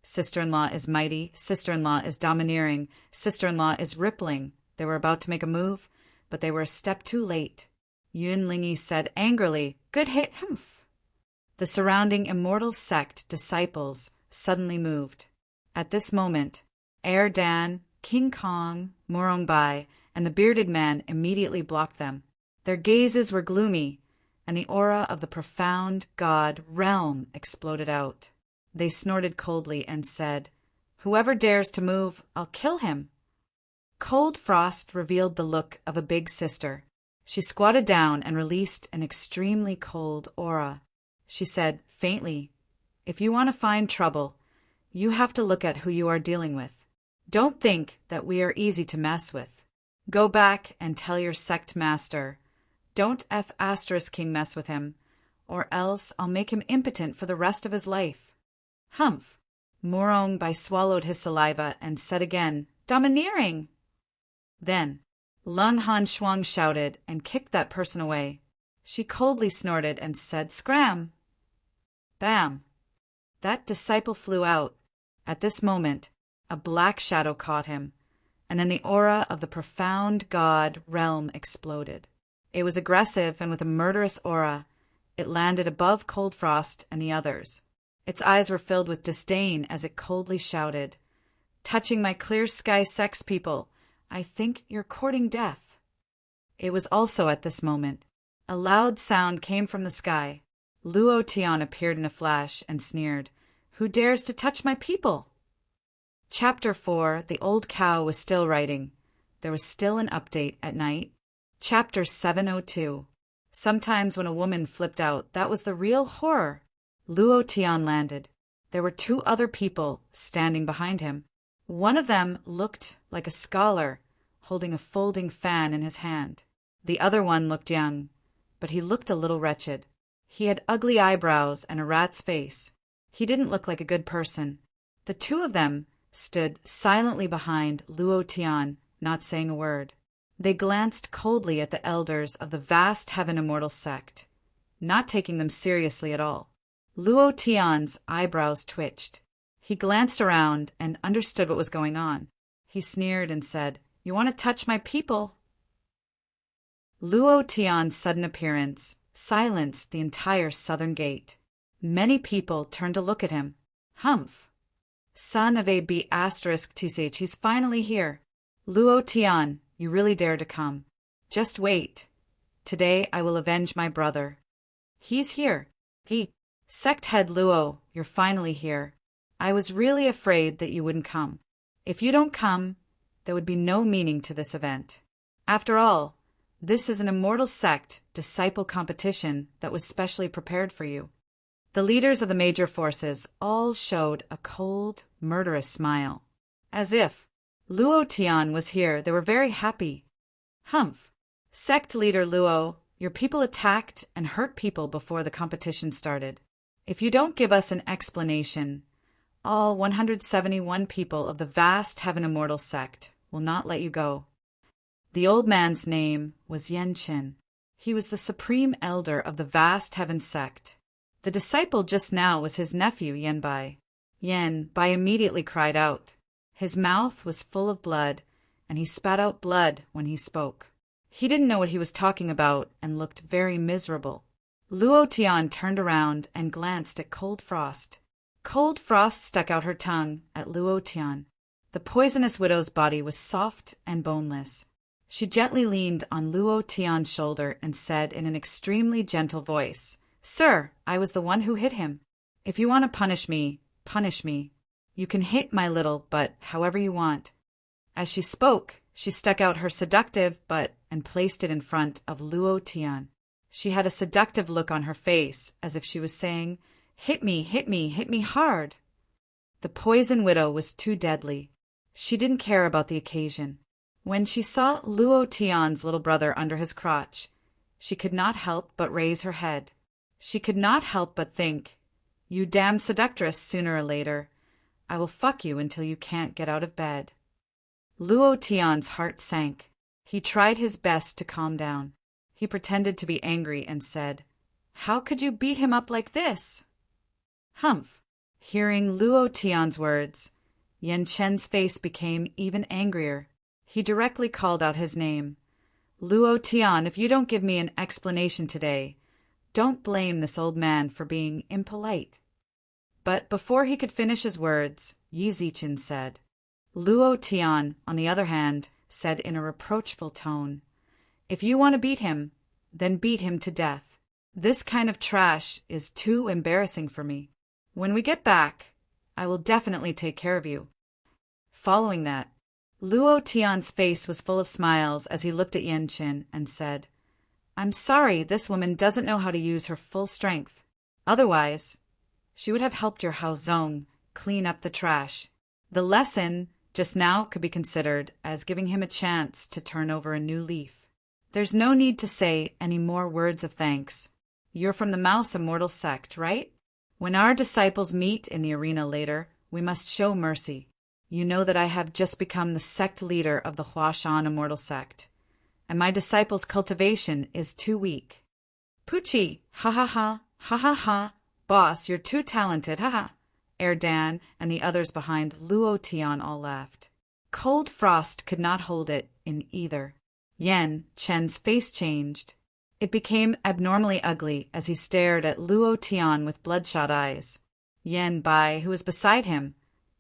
"Sister-in-law is mighty, sister-in-law is domineering, sister-in-law is rippling." They were about to make a move, but they were a step too late. Yunlingi said angrily, "Good hit, humph." The surrounding Immortal Sect disciples suddenly moved. At this moment, Dan, King Kong, Murong Bai, and the bearded man immediately blocked them. Their gazes were gloomy, and the aura of the profound god realm exploded out. They snorted coldly and said, "Whoever dares to move, I'll kill him." Cold Frost revealed the look of a big sister. She squatted down and released an extremely cold aura. She said faintly, If you want to find trouble, you have to look at who you are dealing with. Don't think that we are easy to mess with. Go back and tell your sect master, don't King mess with him, or else I'll make him impotent for the rest of his life. Humph! Morong Bai swallowed his saliva and said again, domineering! Then, Lung Han Shuang shouted and kicked that person away. She coldly snorted and said, scram! Bam! That disciple flew out. At this moment, a black shadow caught him, and then the aura of the profound god realm exploded. It was aggressive and with a murderous aura. It landed above Cold Frost and the others. Its eyes were filled with disdain as it coldly shouted, touching my clear sky sex people, I think you're courting death. It was also at this moment. A loud sound came from the sky. Luo Tian appeared in a flash and sneered, who dares to touch my people? Chapter 4. The old cow was still writing. There was still an update at night. Chapter 702. Sometimes when a woman flipped out, that was the real horror. Luo Tian landed. There were 2 other people standing behind him. One of them looked like a scholar, holding a folding fan in his hand. The other one looked young, but he looked a little wretched. He had ugly eyebrows and a rat's face. He didn't look like a good person. The 2 of them stood silently behind Luo Tian, not saying a word. They glanced coldly at the elders of the vast Heaven Immortal sect, not taking them seriously at all. Luo Tian's eyebrows twitched. He glanced around and understood what was going on. He sneered and said, you want to touch my people? Luo Tian's sudden appearance silenced the entire southern gate. Many people turned to look at him. Humph! Son of a B***, he's finally here. Luo Tian, you really dare to come. Just wait. Today I will avenge my brother. He's here. Sect head Luo, you're finally here. I was really afraid that you wouldn't come. If you don't come, there would be no meaning to this event. After all, this is an immortal sect disciple competition that was specially prepared for you. The leaders of the major forces all showed a cold, murderous smile. As if Luo Tian was here, they were very happy. Humph! Sect leader Luo, your people attacked and hurt people before the competition started. If you don't give us an explanation, all 171 people of the vast Heaven Immortal sect will not let you go. The old man's name was Yen Qin. He was the supreme elder of the vast Heaven sect. The disciple just now was his nephew Yen Bai. Yen Bai immediately cried out. His mouth was full of blood, and he spat out blood when he spoke. He didn't know what he was talking about and looked very miserable. Luo Tian turned around and glanced at Cold Frost. Cold Frost stuck out her tongue at Luo Tian. The poisonous widow's body was soft and boneless. She gently leaned on Luo Tian's shoulder and said in an extremely gentle voice, Sir, I was the one who hit him. If you want to punish me, punish me. You can hit my little butt however you want. As she spoke, she stuck out her seductive butt and placed it in front of Luo Tian. She had a seductive look on her face, as if she was saying, hit me, hit me, hit me hard. The poison widow was too deadly. She didn't care about the occasion. When she saw Luo Tian's little brother under his crotch, she could not help but raise her head. She could not help but think, you damned seductress, sooner or later, I will fuck you until you can't get out of bed. Luo Tian's heart sank. He tried his best to calm down. He pretended to be angry and said, How could you beat him up like this? Humph! Hearing Luo Tian's words, Yen Chen's face became even angrier. He directly called out his name. Luo Tian, if you don't give me an explanation today, don't blame this old man for being impolite. But before he could finish his words, Yi Zichen said. Luo Tian, on the other hand, said in a reproachful tone, If you want to beat him, then beat him to death. This kind of trash is too embarrassing for me. When we get back, I will definitely take care of you. Following that, Luo Tian's face was full of smiles as he looked at Yen Qin and said, I'm sorry this woman doesn't know how to use her full strength. Otherwise, She would have helped your Hao Zong clean up the trash. The lesson just now could be considered as giving him a chance to turn over a new leaf. There's no need to say any more words of thanks. You're from the Mouse Immortal sect, right? When our disciples meet in the arena later, we must show mercy. You know that I have just become the sect leader of the Huashan Immortal sect, and my disciples' cultivation is too weak. Poochie, ha ha ha, ha ha ha, boss, you're too talented, ha ha. Erdan and the others behind Luo Tian all laughed. Cold frost could not hold it in either. Yan Chen's face changed. It became abnormally ugly as he stared at Luo Tian with bloodshot eyes. Yan Bai, who was beside him,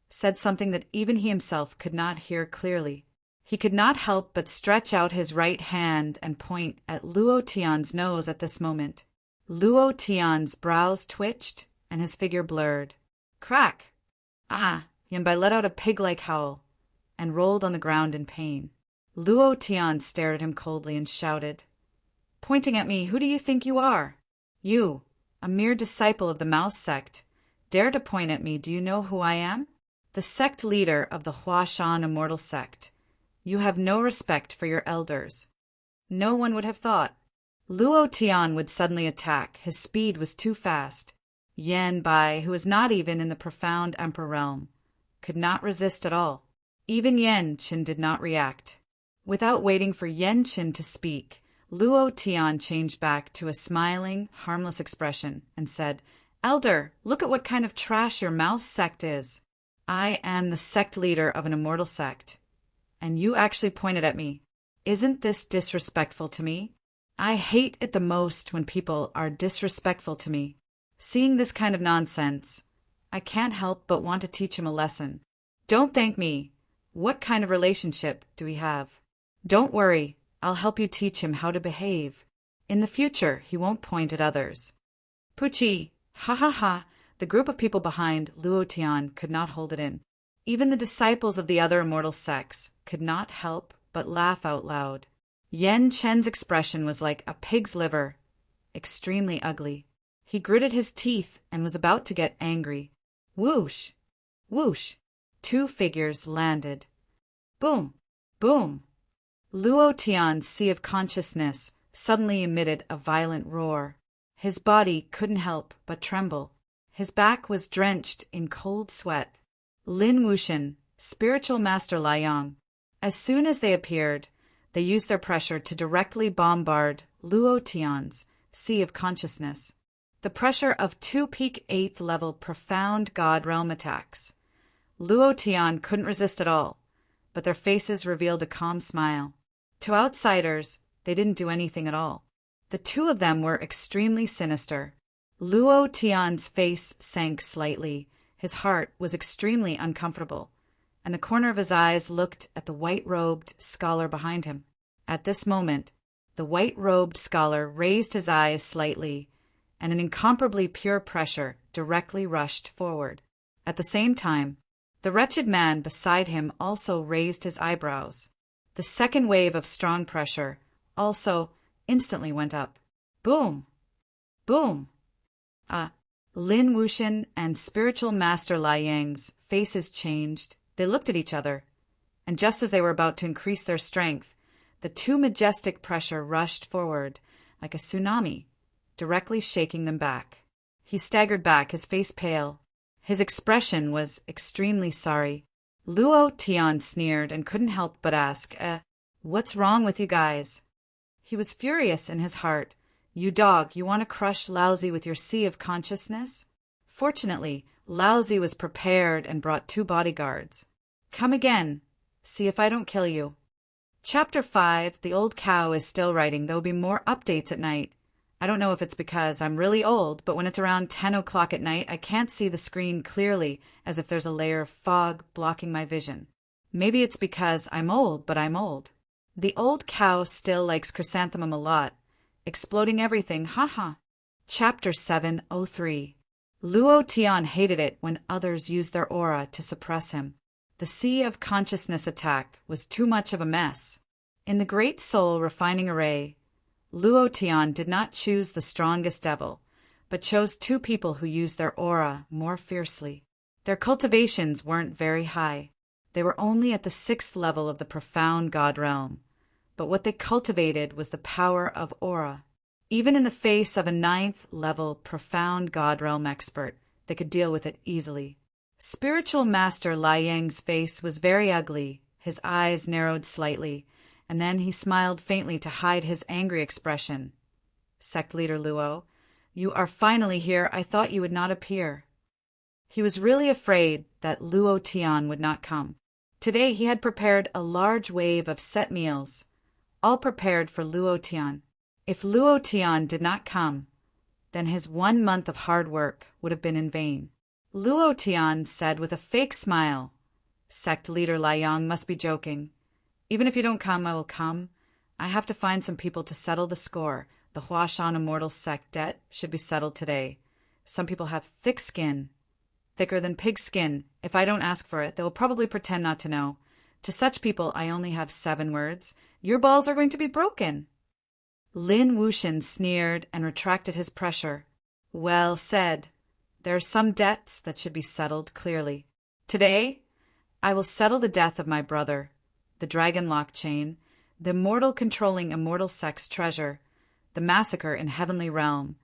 said something that even he himself could not hear clearly. He could not help but stretch out his right hand and point at Luo Tian's nose at this moment. Luo Tian's brows twitched and his figure blurred. Crack! Ah! Yan Bai let out a pig-like howl and rolled on the ground in pain. Luo Tian stared at him coldly and shouted, "Pointing at me, who do you think you are? You, a mere disciple of the Mouse sect, dare to point at me. Do you know who I am? The sect leader of the Huashan Immortal sect. You have no respect for your elders." No one would have thought. Luo Tian would suddenly attack. His speed was too fast. Yan Bai, who was not even in the profound Emperor realm, could not resist at all. Even Yan Qin did not react. Without waiting for Yan Qin to speak, Luo Tian changed back to a smiling, harmless expression and said, "Elder, look at what kind of trash your Mouse sect is. I am the sect leader of an immortal sect, and you actually pointed at me. Isn't this disrespectful to me? I hate it the most when people are disrespectful to me. Seeing this kind of nonsense, I can't help but want to teach him a lesson. Don't thank me. What kind of relationship do we have? Don't worry, I'll help you teach him how to behave. In the future, he won't point at others." Poochie, ha ha ha, the group of people behind Luo Tian could not hold it in. Even the disciples of the other immortal sects could not help but laugh out loud. Yan Chen's expression was like a pig's liver, extremely ugly. He gritted his teeth and was about to get angry. Whoosh! Whoosh! Two figures landed. Boom! Boom! Luo Tian's sea of consciousness suddenly emitted a violent roar. His body couldn't help but tremble. His back was drenched in cold sweat. Lin Wuxian, spiritual master Liang. As soon as they appeared, they used their pressure to directly bombard Luo Tian's sea of consciousness. The pressure of two peak 8th level profound God realm attacks. Luo Tian couldn't resist at all, but their faces revealed a calm smile. To outsiders, they didn't do anything at all. The two of them were extremely sinister. Luo Tian's face sank slightly. His heart was extremely uncomfortable, and the corner of his eyes looked at the white-robed scholar behind him. At this moment, the white-robed scholar raised his eyes slightly, and an incomparably pure pressure directly rushed forward. At the same time, the wretched man beside him also raised his eyebrows. The second wave of strong pressure also instantly went up. Boom! Boom! Lin Wuxian and spiritual master Liang's faces changed. They looked at each other, and just as they were about to increase their strength, the too majestic pressure rushed forward like a tsunami, directly shaking them back. He staggered back, his face pale. His expression was extremely sorry. Luo Tian sneered and couldn't help but ask, "What's wrong with you guys?" He was furious in his heart. "You dog, you want to crush Laozi with your sea of consciousness?" Fortunately, Laozi was prepared and brought 2 bodyguards. "Come again. See if I don't kill you." Chapter 5, The Old Cow is still writing. There will be more updates at night. I don't know if it's because I'm really old, but when it's around 10 o'clock at night, I can't see the screen clearly, as if there's a layer of fog blocking my vision. Maybe it's because I'm old, but I'm old. The old cow still likes chrysanthemum a lot. Exploding everything, haha. Chapter 703. Luo Tian hated it when others used their aura to suppress him. The sea of consciousness attack was too much of a mess. In the Great Soul Refining Array, Luo Tian did not choose the strongest devil, but chose 2 people who used their aura more fiercely. Their cultivations weren't very high. They were only at the 6th level of the profound God realm, but what they cultivated was the power of aura. Even in the face of a 9th level profound God realm expert, they could deal with it easily. Spiritual Master Lai Yang's face was very ugly, his eyes narrowed slightly, and then he smiled faintly to hide his angry expression. Sect Leader Luo, you are finally here. I thought you would not appear. He was really afraid that Luo Tian would not come. Today he had prepared a large wave of set meals, all prepared for Luo Tian. If Luo Tian did not come, then his 1 month of hard work would have been in vain. Luo Tian said with a fake smile, Sect Leader Lai Yang must be joking. Even if you don't come, I will come. I have to find some people to settle the score. The Huashan Immortal Sect debt should be settled today. Some people have thick skin, thicker than pig skin. If I don't ask for it, they will probably pretend not to know. To such people, I only have 7 words. Your balls are going to be broken. Lin Wuxian sneered and retracted his pressure. Well said. There are some debts that should be settled clearly. Today, I will settle the death of my brother, the Dragon Lock Chain, the immortal controlling immortal sect's treasure, the massacre in Heavenly Realm,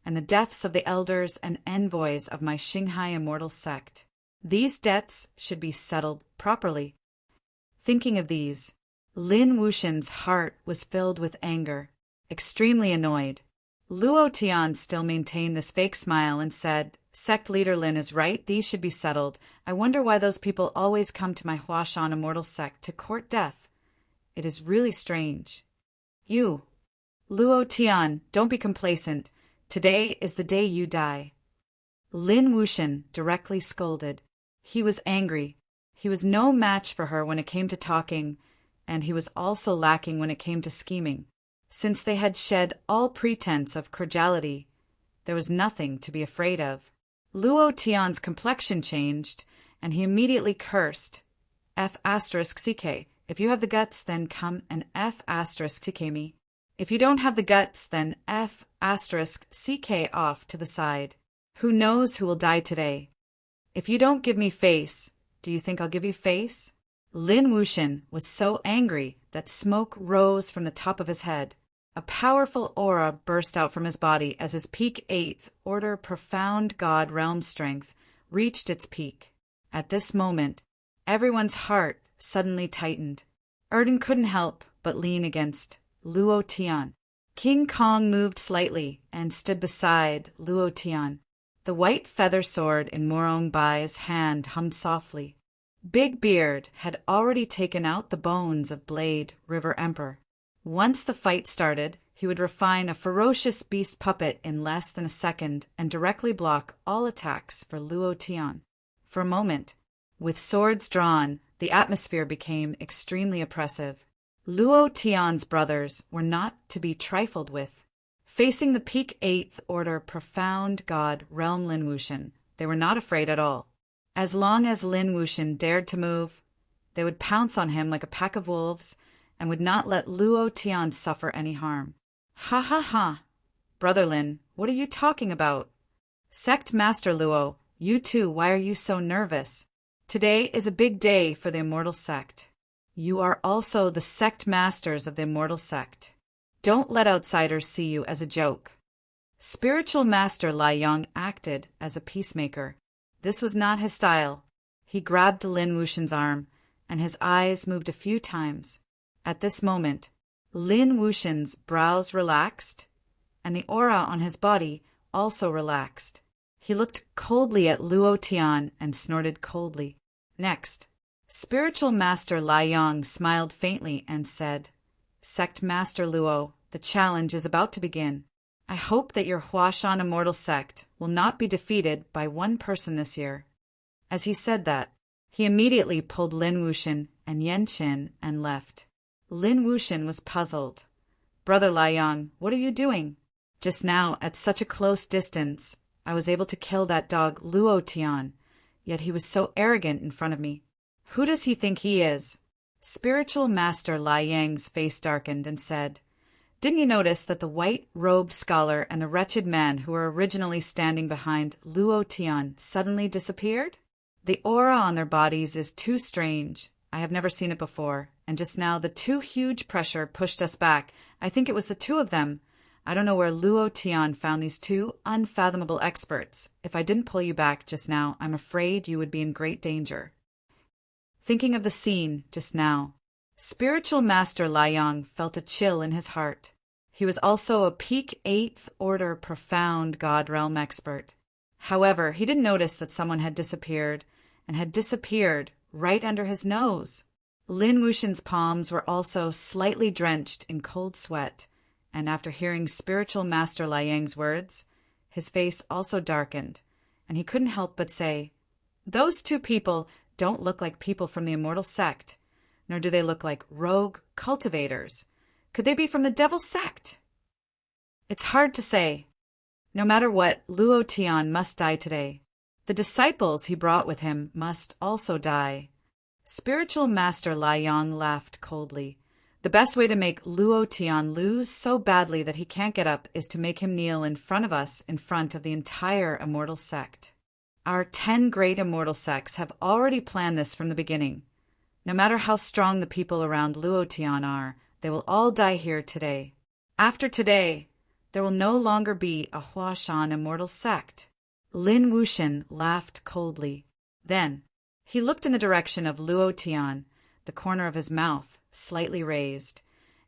and the deaths of the elders and envoys of my Xinghai immortal sect. These debts should be settled properly. Thinking of these, Lin Wuxian's heart was filled with anger, extremely annoyed. Luo Tian still maintained this fake smile and said, Sect Leader Lin is right, these should be settled. I wonder why those people always come to my Huashan immortal sect to court death. It is really strange. You, Luo Tian, don't be complacent. Today is the day you die. Lin Wuxian directly scolded. He was angry. He was no match for her when it came to talking, and he was also lacking when it came to scheming. Since they had shed all pretense of cordiality, there was nothing to be afraid of. Luo Tian's complexion changed, and he immediately cursed. F***ck. If you have the guts, then come and F***ck me. If you don't have the guts, then F***ck off to the side. Who knows who will die today? If you don't give me face, do you think I'll give you face? Lin Wuxian was so angry that smoke rose from the top of his head. A powerful aura burst out from his body as his peak 8th order profound God realm strength reached its peak. At this moment, everyone's heart suddenly tightened. Erden couldn't help but lean against Luo Tian. King Kong moved slightly and stood beside Luo Tian. The white feather sword in Morong Bai's hand hummed softly. Big Beard had already taken out the bones of Blade River Emperor. Once the fight started, he would refine a ferocious beast puppet in less than a second and directly block all attacks for Luo Tian. For a moment, with swords drawn, the atmosphere became extremely oppressive. Luo Tian's brothers were not to be trifled with. Facing the peak 8th order profound God realm Lin Wuxian, they were not afraid at all. As long as Lin Wuxian dared to move, they would pounce on him like a pack of wolves and would not let Luo Tian suffer any harm. Ha ha ha! Brother Lin, what are you talking about? Sect Master Luo, you too, why are you so nervous? Today is a big day for the Immortal Sect. You are also the sect masters of the Immortal Sect. Don't let outsiders see you as a joke. Spiritual Master Lai Yang acted as a peacemaker. This was not his style. He grabbed Lin Wuxian's arm, and his eyes moved a few times. At this moment, Lin Wuxian's brows relaxed, and the aura on his body also relaxed. He looked coldly at Luo Tian and snorted coldly. Next, Spiritual Master Lai Yang smiled faintly and said, Sect Master Luo, the challenge is about to begin. I hope that your Huashan Immortal Sect will not be defeated by one person this year. As he said that, he immediately pulled Lin Wuxian and Yan Qin and left. Lin Wuxian was puzzled. Brother Lai Yang, what are you doing? Just now, at such a close distance, I was able to kill that dog Luo Tian, yet he was so arrogant in front of me. Who does he think he is? Spiritual Master Lai Yang's face darkened and said, Didn't you notice that the white-robed scholar and the wretched man who were originally standing behind Luo Tian suddenly disappeared? The aura on their bodies is too strange. I have never seen it before, and just now the too huge pressure pushed us back. I think it was the two of them. I don't know where Luo Tian found these two unfathomable experts. If I didn't pull you back just now, I'm afraid you would be in great danger. Thinking of the scene just now, Spiritual Master Liang felt a chill in his heart. He was also a peak 8th order profound God realm expert. However, he didn't notice that someone had disappeared, and had disappeared right under his nose. Lin Wuxian's palms were also slightly drenched in cold sweat, and after hearing Spiritual Master Liang's words, his face also darkened, and he couldn't help but say, "Those two people don't look like people from the immortal sect, nor do they look like rogue cultivators. Could they be from the devil sect?" It's hard to say. No matter what, Luo Tian must die today. The disciples he brought with him must also die. Spiritual Master Liang laughed coldly. The best way to make Luo Tian lose so badly that he can't get up is to make him kneel in front of us, in front of the entire immortal sect. Our 10 great immortal sects have already planned this from the beginning. No matter how strong the people around Luo Tian are, they will all die here today. After today, there will no longer be a Huashan immortal sect. Lin Wuxian laughed coldly. Then, he looked in the direction of Luo Tian, the corner of his mouth slightly raised,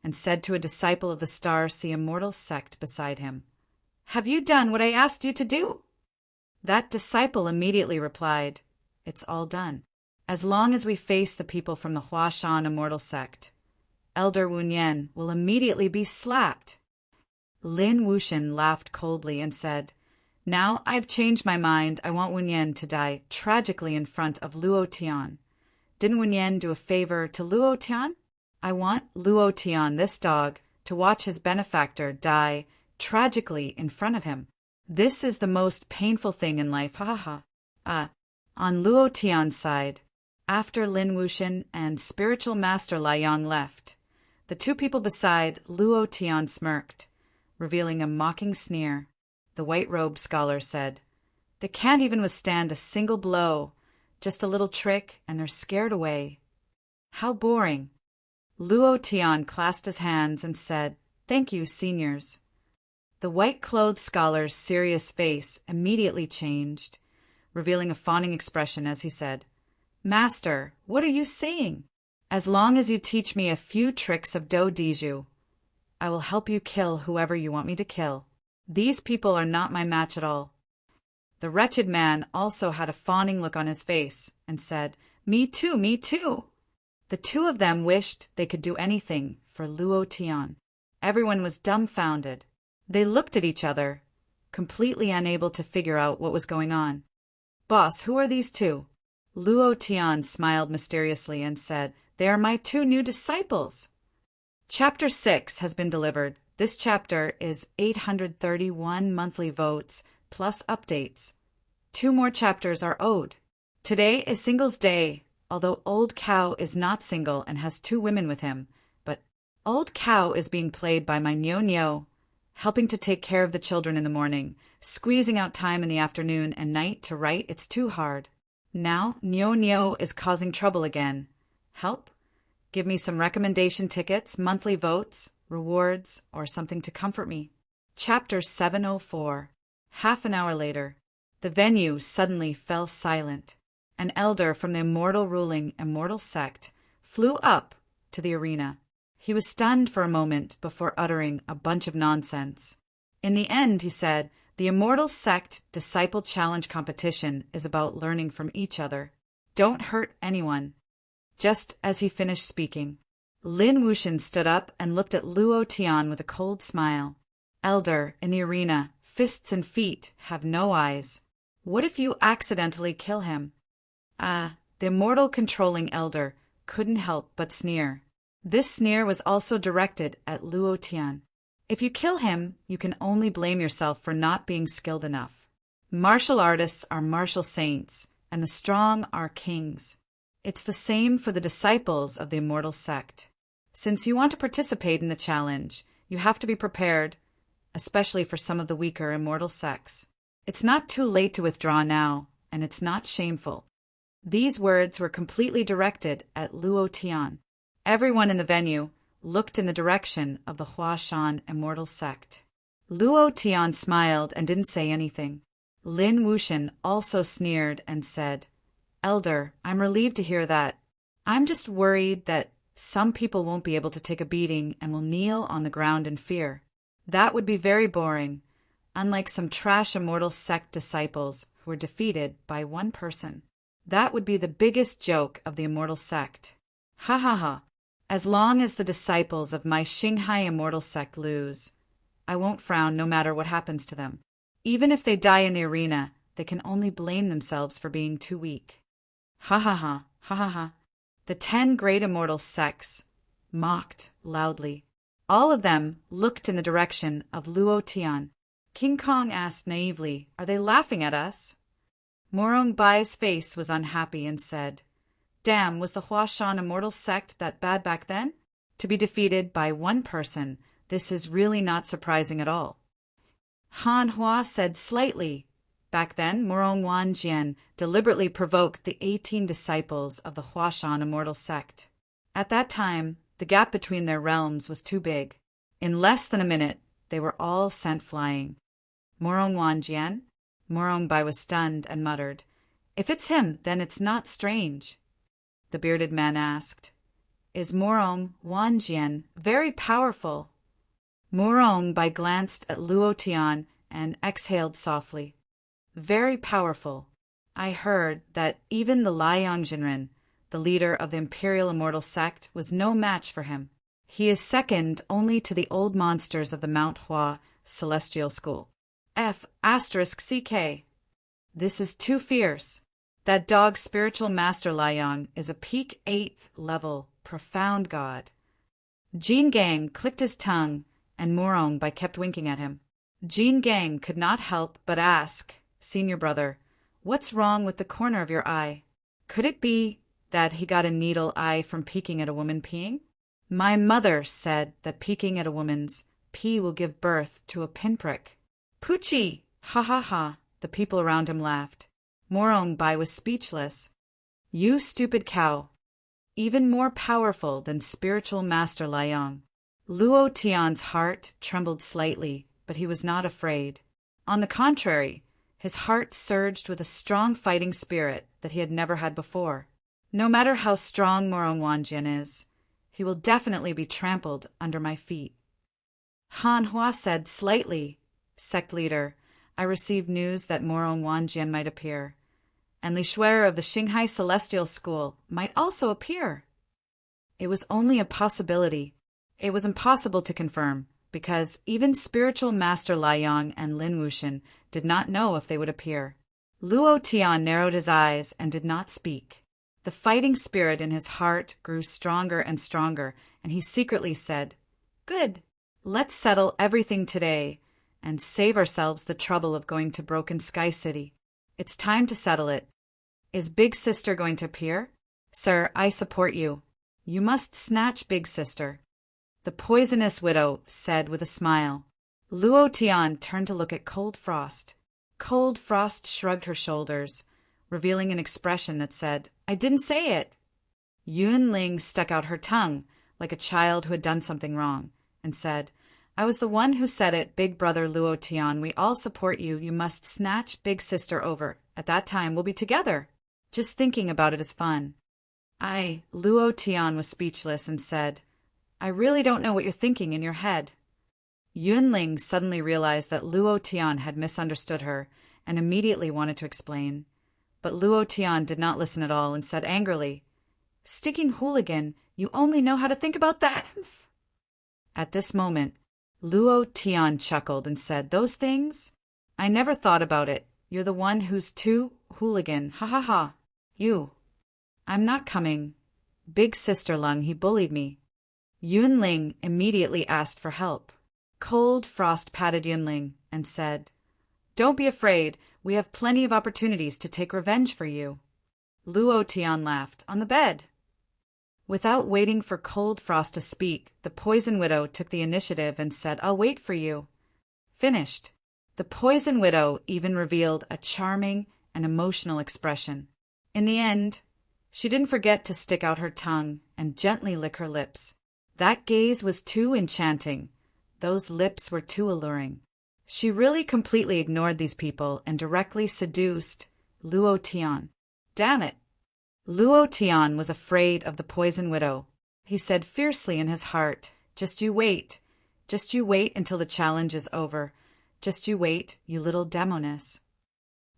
and said to a disciple of the Star Sea immortal sect beside him, "Have you done what I asked you to do?" That disciple immediately replied, "It's all done. As long as we face the people from the Huashan immortal sect, Elder Wunyan will immediately be slapped." Lin Wuxian laughed coldly and said, "Now I've changed my mind. I want Wunyan to die tragically in front of Luo Tian. Didn't Wunyan do a favor to Luo Tian? I want Luo Tian, this dog, to watch his benefactor die tragically in front of him. This is the most painful thing in life, ha ha ha." On Luo Tian's side, after Lin Wuxian and Spiritual Master Liang left, the two people beside Luo Tian smirked, revealing a mocking sneer. The white-robed scholar said, "They can't even withstand a single blow, just a little trick, and they're scared away. How boring." Luo Tian clasped his hands and said, "Thank you, seniors." The white-clothed scholar's serious face immediately changed, revealing a fawning expression as he said, "Master, what are you saying? As long as you teach me a few tricks of Do Diju, I will help you kill whoever you want me to kill. These people are not my match at all." The wretched man also had a fawning look on his face and said, "Me too, me too." The two of them wished they could do anything for Luo Tian. Everyone was dumbfounded. They looked at each other, completely unable to figure out what was going on. "Boss, who are these two?" Luo Tian smiled mysteriously and said, "They are my 2 new disciples." Chapter 6 has been delivered. This chapter is 831 monthly votes plus updates. 2 more chapters are owed. Today is Singles Day, although Old Cow is not single and has 2 women with him. But Old Cow is being played by my Nyo, helping to take care of the children in the morning, squeezing out time in the afternoon and night to write. It's too hard. Now Nyo is causing trouble again. Help? Give me some recommendation tickets, monthly votes, rewards, or something to comfort me. Chapter 704. Half an hour later, the venue suddenly fell silent. An elder from the ruling immortal sect flew up to the arena. He was stunned for a moment before uttering a bunch of nonsense. In the end, he said, the immortal sect disciple challenge competition is about learning from each other. Don't hurt anyone. Just as he finished speaking, Lin Wuxian stood up and looked at Luo Tian with a cold smile. Elder, in the arena, fists and feet have no eyes. What if you accidentally kill him? The immortal controlling elder couldn't help but sneer. This sneer was also directed at Luo Tian. If you kill him, you can only blame yourself for not being skilled enough. Martial artists are martial saints, and the strong are kings. It's the same for the disciples of the immortal sect. Since you want to participate in the challenge, You have to be prepared, especially for some of the weaker immortal sects. It's not too late to withdraw now, and it's not shameful. These words were completely directed at Luo Tian. Everyone in the venue looked in the direction of the Huashan immortal sect. Luo Tian smiled and didn't say anything. Lin Wuxian also sneered and said, "Elder, I'm relieved to hear that. I'm just worried that some people won't be able to take a beating and will kneel on the ground in fear. That would be very boring, unlike some trash immortal sect disciples who were defeated by one person. That would be the biggest joke of the immortal sect. Ha ha ha. As long as the disciples of my Xinghai immortal sect lose, I won't frown no matter what happens to them. Even if they die in the arena, they can only blame themselves for being too weak." Ha ha ha, ha ha ha. The 10 great immortal sects mocked loudly. All of them looked in the direction of Luo Tian. King Kong asked naively, "Are they laughing at us?" Morong Bai's face was unhappy and said, "Damn, was the Huashan immortal sect that bad back then? To be defeated by one person, this is really not surprising at all." Han Hua said slightly, "Back then, Morong Wanjian deliberately provoked the 18 disciples of the Huashan immortal sect. At that time, the gap between their realms was too big. In less than a minute, they were all sent flying." "Morong Wanjian?" Morong Bai was stunned and muttered, "If it's him, then it's not strange." The bearded man asked, "Is Morong Wanjian very powerful?" Morong Bai glanced at Luo Tian and exhaled softly. "Very powerful. I heard that even the Liang Jinren, the leader of the Imperial Immortal Sect, was no match for him. He is second only to the old monsters of the Mount Hua Celestial School. F***CK. This is too fierce. That dog spiritual master Liang is a peak 8th level, profound god." Jin Gang clicked his tongue, and Morong Bai kept winking at him. Jin Gang could not help but ask, "Senior brother, what's wrong with the corner of your eye? Could it be that he got a needle eye from peeking at a woman peeing? My mother said that peeking at a woman's pee will give birth to a pinprick." "Poochie! Ha ha ha!" The people around him laughed. Morong Bai was speechless. "You stupid cow. Even more powerful than spiritual master Liang." Luo Tian's heart trembled slightly, but he was not afraid. On the contrary, his heart surged with a strong fighting spirit that he had never had before. No matter how strong Morong Wanjian is, he will definitely be trampled under my feet. Han Hua said slightly, "Sect leader, I received news that Morong Wanjian might appear, and Li Shuer of the Xinghai Celestial School might also appear." It was only a possibility. It was impossible to confirm, because even spiritual master Liang and Lin Wuxian did not know if they would appear. Luo Tian narrowed his eyes and did not speak. The fighting spirit in his heart grew stronger and stronger, and he secretly said, "Good. Let's settle everything today and save ourselves the trouble of going to Broken Sky City. It's time to settle it. Is Big Sister going to appear? Sir, I support you. You must snatch Big Sister." The poisonous widow said with a smile. Luo Tian turned to look at Cold Frost. Cold Frost shrugged her shoulders, revealing an expression that said, "I didn't say it." Yun Ling stuck out her tongue, like a child who had done something wrong, and said, "I was the one who said it, Big Brother Luo Tian. We all support you. You must snatch Big Sister over. At that time, we'll be together. Just thinking about it is fun." Luo Tian was speechless and said, "I really don't know what you're thinking in your head." Yun Ling suddenly realized that Luo Tian had misunderstood her and immediately wanted to explain. But Luo Tian did not listen at all and said angrily, "Stinking hooligan, you only know how to think about that." At this moment, Luo Tian chuckled and said, "Those things? I never thought about it. You're the one who's too hooligan. Ha ha ha. You. I'm not coming. Big Sister Lung, he bullied me." Yun Ling immediately asked for help. Cold Frost patted Yun Ling and said, "Don't be afraid. We have plenty of opportunities to take revenge for you." Luo Tian laughed. "On the bed." Without waiting for Cold Frost to speak, the Poison Widow took the initiative and said, "I'll wait for you." Finished. The Poison Widow even revealed a charming and emotional expression. In the end, she didn't forget to stick out her tongue and gently lick her lips. That gaze was too enchanting. Those lips were too alluring. She really completely ignored these people and directly seduced Luo Tian. Damn it! Luo Tian was afraid of the Poison Widow. He said fiercely in his heart, "Just you wait. Just you wait until the challenge is over. Just you wait, you little demoness."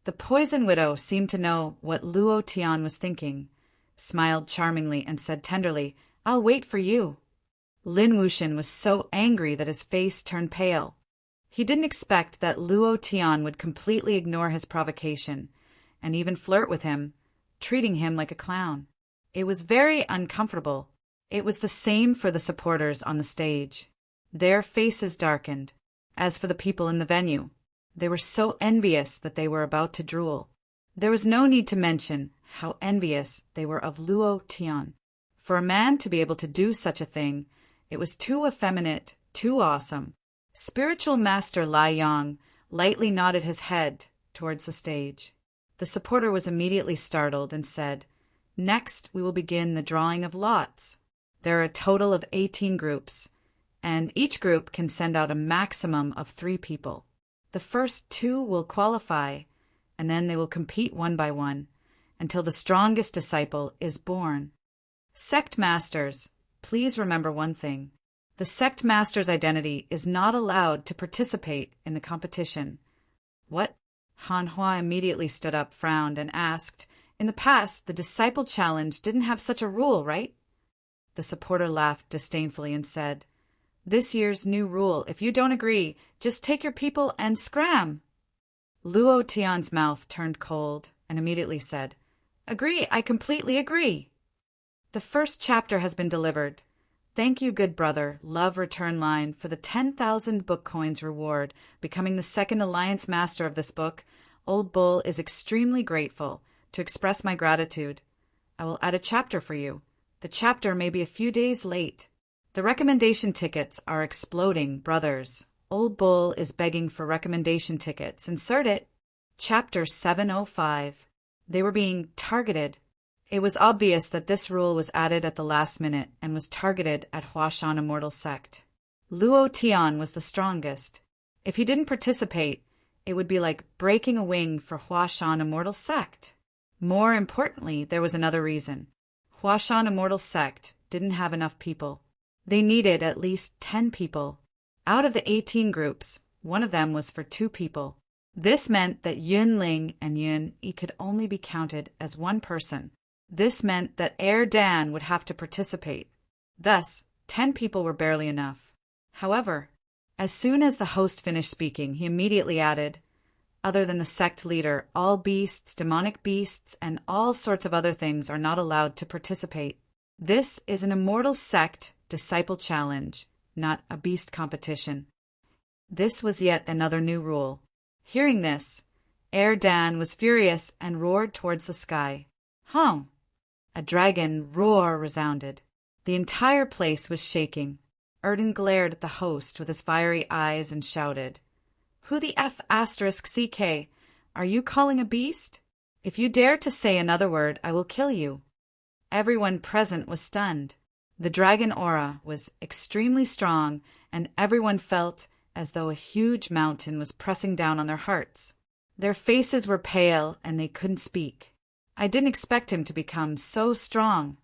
The Poison Widow seemed to know what Luo Tian was thinking, smiled charmingly, and said tenderly, "I'll wait for you." Lin Wuxian was so angry that his face turned pale. He didn't expect that Luo Tian would completely ignore his provocation, and even flirt with him, treating him like a clown. It was very uncomfortable. It was the same for the supporters on the stage. Their faces darkened. As for the people in the venue, they were so envious that they were about to drool. There was no need to mention how envious they were of Luo Tian. For a man to be able to do such a thing, it was too effeminate, too awesome. Spiritual Master Lai Yang lightly nodded his head towards the stage. The supporter was immediately startled and said, "Next, we will begin the drawing of lots. There are a total of 18 groups, and each group can send out a maximum of 3 people. The first 2 will qualify, and then they will compete one by one until the strongest disciple is born. Sect masters, please remember one thing. The sect master's identity is not allowed to participate in the competition." "What?" Han Hua immediately stood up, frowned, and asked, "In the past, the disciple challenge didn't have such a rule, right?" The supporter laughed disdainfully and said, "This year's new rule, if you don't agree, just take your people and scram." Luo Tian's mouth turned cold and immediately said, "Agree, I completely agree." "The first chapter has been delivered. Thank you, good brother, love return line, for the 10,000 book coins reward. Becoming the second alliance master of this book, Old Bull is extremely grateful. To express my gratitude, I will add a chapter for you. The chapter may be a few days late. The recommendation tickets are exploding, brothers. Old Bull is begging for recommendation tickets. Insert it. Chapter 705. They were being targeted. It was obvious that this rule was added at the last minute and was targeted at Huashan Immortal Sect. Luo Tian was the strongest. If he didn't participate, it would be like breaking a wing for Huashan Immortal Sect. More importantly, there was another reason. Huashan Immortal Sect didn't have enough people. They needed at least 10 people. Out of the 18 groups, one of them was for 2 people. This meant that Yun Ling and Yun Yi could only be counted as one person. This meant that Air Dan would have to participate. Thus, 10 people were barely enough. However, as soon as the host finished speaking, he immediately added, "Other than the sect leader, all beasts, demonic beasts, and all sorts of other things are not allowed to participate. This is an immortal sect disciple challenge, not a beast competition." This was yet another new rule. Hearing this, Air Dan was furious and roared towards the sky. "Huh!" A dragon roar resounded. The entire place was shaking. Erden glared at the host with his fiery eyes and shouted, "Who the F***CK? Are you calling a beast? If you dare to say another word, I will kill you." Everyone present was stunned. The dragon aura was extremely strong, and everyone felt as though a huge mountain was pressing down on their hearts. Their faces were pale, and they couldn't speak. I didn't expect him to become so strong.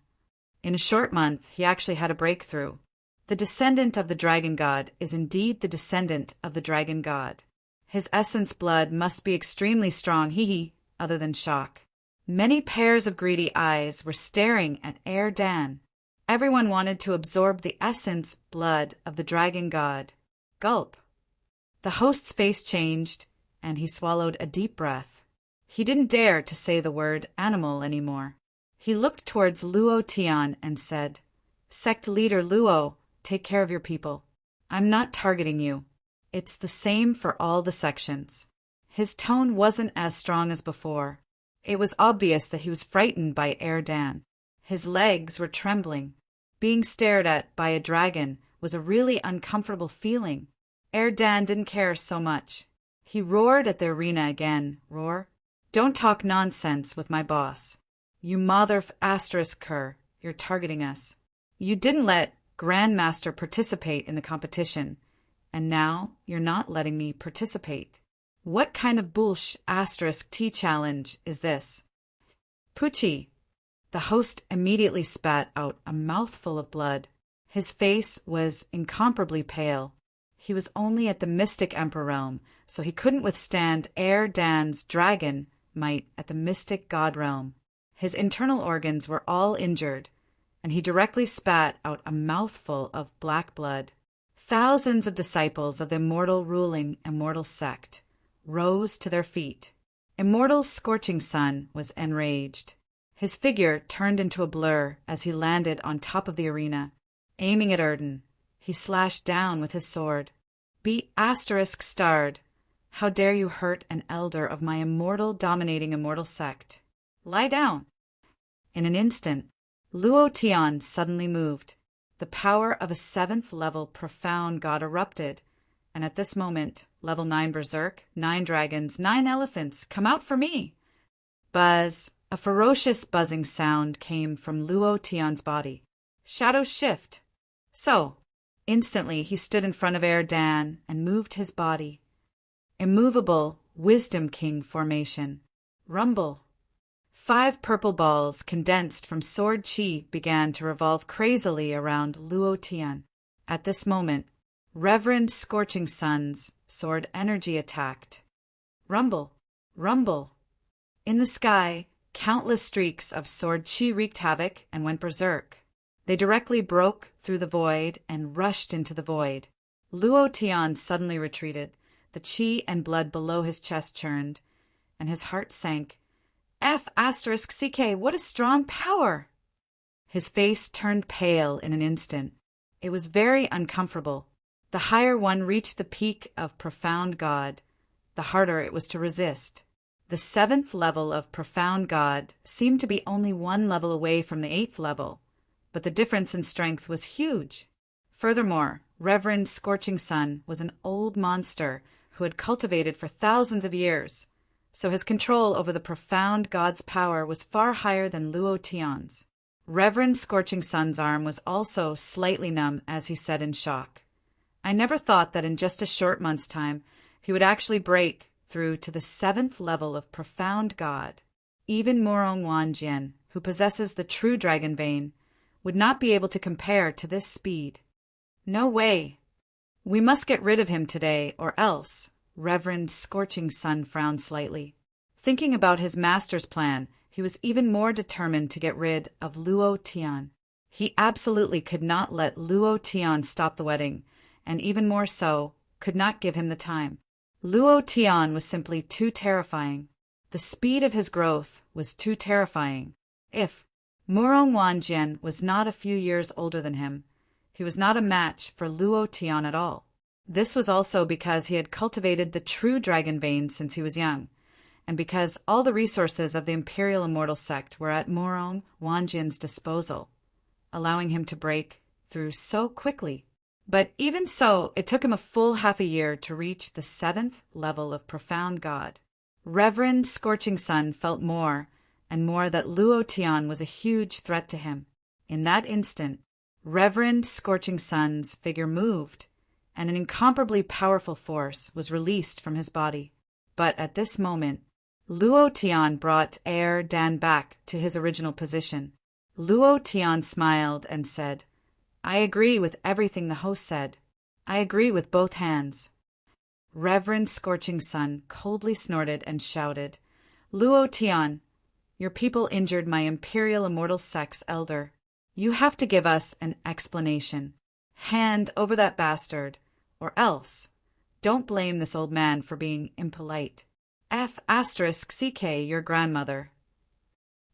In a short month, he actually had a breakthrough. The descendant of the dragon god is indeed the descendant of the dragon god. His essence blood must be extremely strong, other than shock. Many pairs of greedy eyes were staring at Air Dan. Everyone wanted to absorb the essence blood of the dragon god. Gulp. The host's face changed, and he swallowed a deep breath. He didn't dare to say the word animal anymore. He looked towards Luo Tian and said, "Sect leader Luo, take care of your people. I'm not targeting you. It's the same for all the sections." His tone wasn't as strong as before. It was obvious that he was frightened by Air Dan. His legs were trembling. Being stared at by a dragon was a really uncomfortable feeling. Erdan didn't care so much. He roared at the arena again. Roar. Don't talk nonsense with my boss. You mother asterisk cur, you're targeting us. You didn't let Grandmaster participate in the competition, and now you're not letting me participate. What kind of bullsh asterisk T challenge is this? Poochie. The host immediately spat out a mouthful of blood. His face was incomparably pale. He was only at the Mystic Emperor realm, so he couldn't withstand Erdan's dragon might at the Mystic God realm. His internal organs were all injured, and he directly spat out a mouthful of black blood. Thousands of disciples of the immortal ruling immortal sect rose to their feet. Immortal Scorching Sun was enraged. His figure turned into a blur as he landed on top of the arena. Aiming at Erdan, he slashed down with his sword. Be asterisk starred. How dare you hurt an elder of my immortal dominating immortal sect? Lie down. In an instant, Luo Tian suddenly moved. The power of a 7th level profound god erupted, and at this moment, level 9 berserk, 9 dragons, 9 elephants, come out for me! Buzz. A ferocious buzzing sound came from Luo Tian's body. Shadow shift. So, instantly he stood in front of Erdan and moved his body. Immovable Wisdom King formation. Rumble. 5 purple balls condensed from sword chi began to revolve crazily around Luo Tian. At this moment, Reverend Scorching Sun's sword energy attacked. Rumble. Rumble. In the sky, countless streaks of sword chi wreaked havoc and went berserk. They directly broke through the void and rushed into the void. Luo Tian suddenly retreated. The chi and blood below his chest churned, and his heart sank. F asterisk CK, what a strong power! His face turned pale in an instant. It was very uncomfortable. The higher one reached the peak of profound God, the harder it was to resist. The 7th level of profound God seemed to be only 1 level away from the 8th level, but the difference in strength was huge. Furthermore, Reverend Scorching Sun was an old monster who had cultivated for thousands of years, so his control over the profound God's power was far higher than Luo Tian's. Reverend Scorching Sun's arm was also slightly numb as he said in shock, I never thought that in just a short month's time he would actually break through to the 7th level of profound God. Even Morong Wanjian, who possesses the true dragon vein, would not be able to compare to this speed. No way. We must get rid of him today, or else. Reverend Scorching Sun frowned slightly. Thinking about his master's plan, he was even more determined to get rid of Luo Tian. He absolutely could not let Luo Tian stop the wedding, and even more so, could not give him the time. Luo Tian was simply too terrifying. The speed of his growth was too terrifying. If Murong Wanjian was not a few years older than him, he was not a match for Luo Tian at all. This was also because he had cultivated the true dragon vein since he was young, and because all the resources of the Imperial Immortal Sect were at Murong Wanjian's disposal, allowing him to break through so quickly. But even so, it took him a full half a year to reach the 7th level of profound God. Reverend Scorching Sun felt more and more that Luo Tian was a huge threat to him. In that instant, Reverend Scorching Sun's figure moved, and an incomparably powerful force was released from his body. But at this moment, Luo Tian brought Dan back to his original position. Luo Tian smiled and said, I agree with everything the host said. I agree with both hands. Reverend Scorching Sun coldly snorted and shouted, Luo Tian, your people injured my Imperial Immortal Sect's elder. You have to give us an explanation. Hand over that bastard, or else. Don't blame this old man for being impolite. F asterisk CK, your grandmother.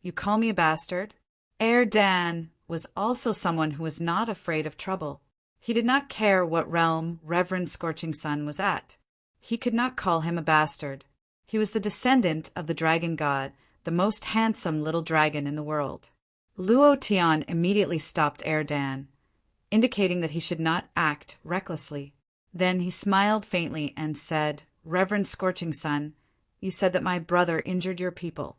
You call me a bastard? Dan was also someone who was not afraid of trouble. He did not care what realm Reverend Scorching Sun was at. He could not call him a bastard. He was the descendant of the dragon god, the most handsome little dragon in the world. Luo Tian immediately stopped Dan, indicating that he should not act recklessly. Then he smiled faintly and said, "Reverend Scorching Sun, you said that my brother injured your people.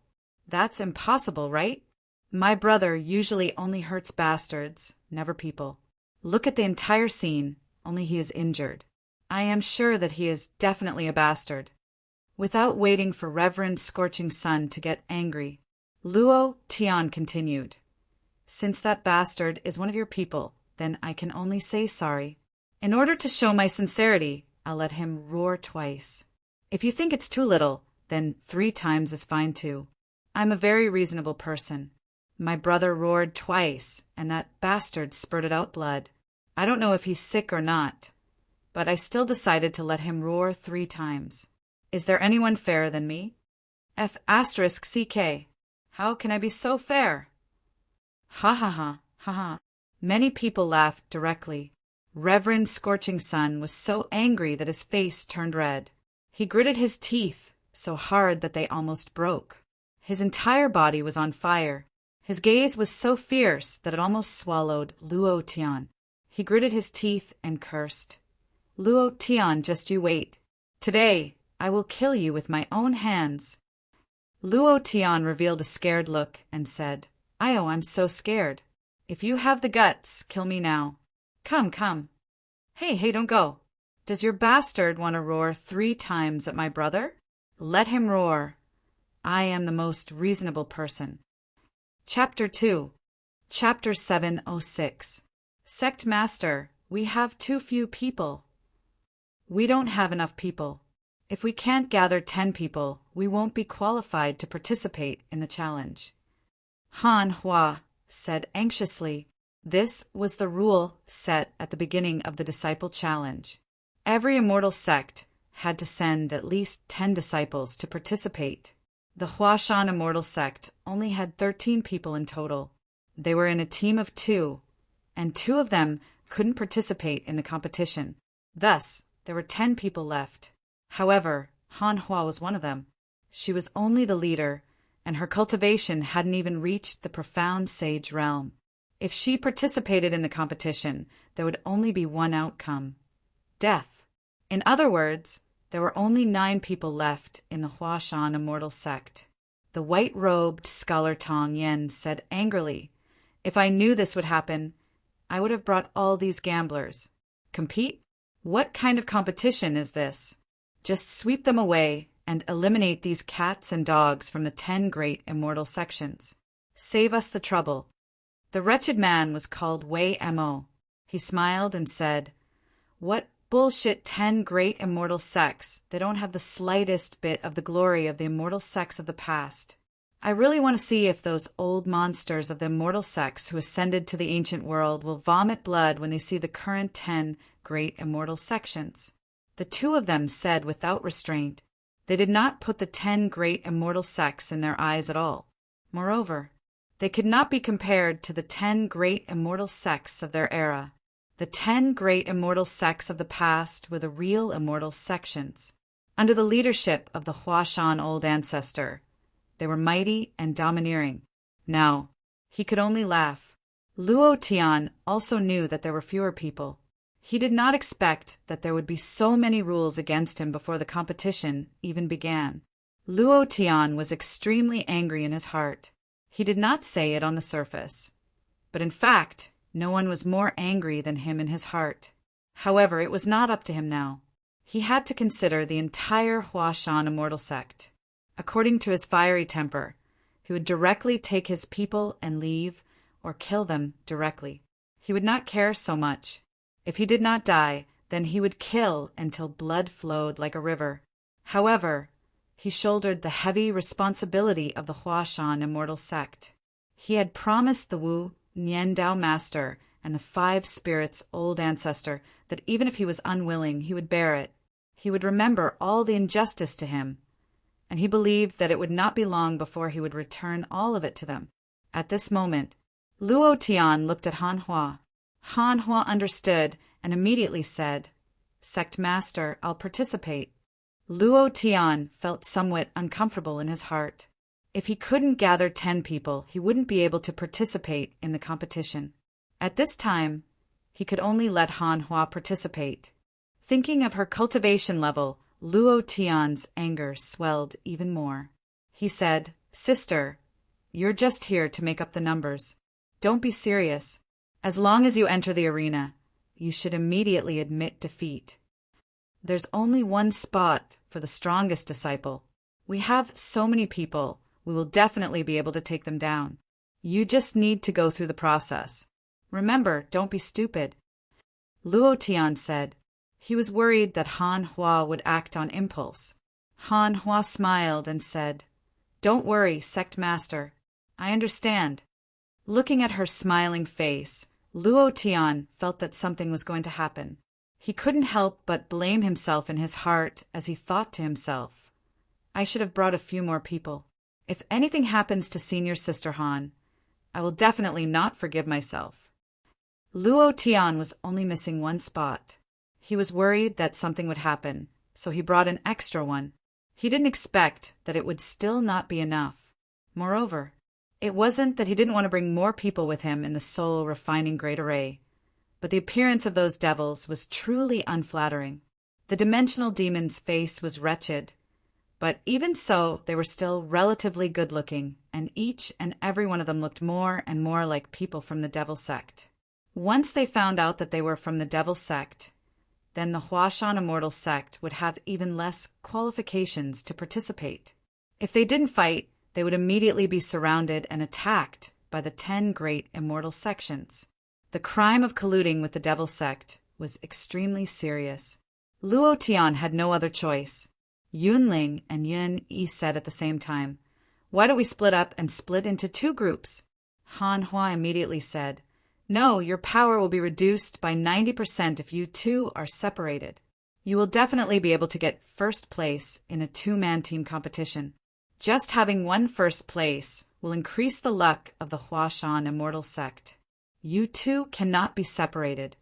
That's impossible, right? My brother usually only hurts bastards, never people. Look at the entire scene, only he is injured. I am sure that he is definitely a bastard." Without waiting for Reverend Scorching Sun to get angry, Luo Tian continued, "Since that bastard is one of your people, then I can only say sorry. In order to show my sincerity, I'll let him roar twice. If you think it's too little, then 3 times is fine too. I'm a very reasonable person. My brother roared twice, and that bastard spurted out blood. I don't know if he's sick or not, but I still decided to let him roar 3 times. Is there anyone fairer than me? F***CK. How can I be so fair?" Ha ha ha, ha ha. Many people laughed directly. Reverend Scorching Sun was so angry that his face turned red. He gritted his teeth so hard that they almost broke. His entire body was on fire. His gaze was so fierce that it almost swallowed Luo Tian. He gritted his teeth and cursed. "Luo Tian, just you wait. Today, I will kill you with my own hands." Luo Tian revealed a scared look and said, I'm so scared. If you have the guts, kill me now. Come. Hey, don't go. Does your bastard want to roar 3 times at my brother? Let him roar. I am the most reasonable person. Chapter 2. Chapter 706. Sect Master, we have too few people. We don't have enough people. If we can't gather 10 people, we won't be qualified to participate in the challenge. Han Hua said anxiously. This was the rule set at the beginning of the disciple challenge. Every immortal sect had to send at least 10 disciples to participate. The Huashan immortal sect only had 13 people in total. They were in a team of 2, and 2 of them couldn't participate in the competition. Thus, there were 10 people left. However, Han Hua was one of them. She was only the leader, and her cultivation hadn't even reached the profound sage realm. If she participated in the competition, there would only be one outcome: death. In other words, there were only 9 people left in the Huashan immortal sect. The white-robed scholar Tong Yen said angrily, "If I knew this would happen, I would have brought all these gamblers. Compete? What kind of competition is this? Just sweep them away and eliminate these cats and dogs from the 10 great immortal sections. Save us the trouble." The wretched man was called Wei Mo. He smiled and said, "What bullshit 10 great immortal sects? They don't have the slightest bit of the glory of the immortal sects of the past. I really want to see if those old monsters of the immortal sects who ascended to the ancient world will vomit blood when they see the current 10 great immortal sections." The 2 of them said without restraint. They did not put the 10 great immortal sects in their eyes at all. Moreover, they could not be compared to the 10 great immortal sects of their era. The 10 great immortal sects of the past were the real immortal sections. Under the leadership of the Huashan Old Ancestor, they were mighty and domineering. Now, he could only laugh. Luo Tian also knew that there were fewer people. He did not expect that there would be so many rules against him before the competition even began. Luo Tian was extremely angry in his heart. He did not say it on the surface, but in fact, no one was more angry than him in his heart. However, it was not up to him now. He had to consider the entire Huashan immortal sect. According to his fiery temper, he would directly take his people and leave, or kill them directly. He would not care so much. If he did not die, then he would kill until blood flowed like a river. However, he shouldered the heavy responsibility of the Huashan immortal sect. He had promised the Wu Niandao master and the 5 spirits old ancestor that even if he was unwilling, he would bear it. He would remember all the injustice to him, and he believed that it would not be long before he would return all of it to them. At this moment, Luo Tian looked at Han Hua. Han Hua understood and immediately said, "Sect Master, I'll participate." Luo Tian felt somewhat uncomfortable in his heart. If he couldn't gather 10 people, he wouldn't be able to participate in the competition. At this time, he could only let Han Hua participate. Thinking of her cultivation level, Luo Tian's anger swelled even more. He said, "Sister, you're just here to make up the numbers. Don't be serious. As long as you enter the arena, you should immediately admit defeat. There's only one spot for the strongest disciple. We have so many people, we will definitely be able to take them down. You just need to go through the process. Remember, don't be stupid." Luo Tian said. He was worried that Han Hua would act on impulse. Han Hua smiled and said, "Don't worry, sect master. I understand." Looking at her smiling face, Luo Tian felt that something was going to happen. He couldn't help but blame himself in his heart as he thought to himself, "I should have brought a few more people. If anything happens to senior sister Han, I will definitely not forgive myself." Luo Tian was only missing one spot. He was worried that something would happen, so he brought an extra one. He didn't expect that it would still not be enough. Moreover, it wasn't that he didn't want to bring more people with him in the soul-refining great array, but the appearance of those devils was truly unflattering. The dimensional demon's face was wretched, but even so, they were still relatively good-looking, and each and every one of them looked more and more like people from the devil sect. Once they found out that they were from the devil sect, then the Huashan Immortal sect would have even less qualifications to participate. If they didn't fight, they would immediately be surrounded and attacked by the 10 great immortal sections. The crime of colluding with the devil sect was extremely serious. Luo Tian had no other choice. Yunling and Yun Yi said at the same time, "Why don't we split up and split into 2 groups?" Han Hua immediately said, "No, your power will be reduced by 90% if you two are separated. You will definitely be able to get first place in a 2-man team competition. Just having one first place will increase the luck of the Huashan Immortal sect. You two cannot be separated."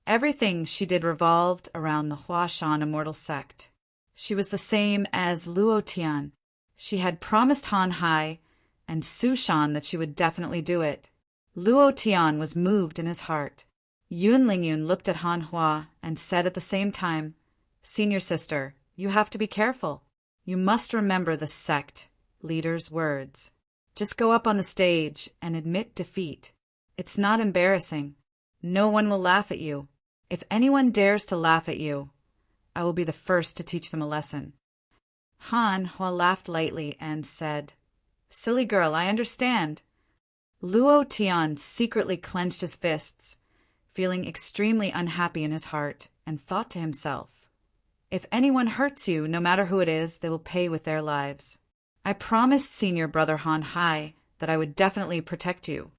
Everything she did revolved around the Huashan Immortal sect. She was the same as Luo Tian. She had promised Han Hai and Su Shan that she would definitely do it. Luo Tian was moved in his heart. Yun Lingyun looked at Han Hua and said at the same time, "Senior sister, you have to be careful. You must remember the sect leader's words. Just go up on the stage and admit defeat. It's not embarrassing. No one will laugh at you. If anyone dares to laugh at you, I will be the first to teach them a lesson." Han Hua laughed lightly and said, "Silly girl, I understand." Luo Tian secretly clenched his fists, feeling extremely unhappy in his heart, and thought to himself, "If anyone hurts you, no matter who it is, they will pay with their lives. I promised senior brother Han Hai that I would definitely protect you."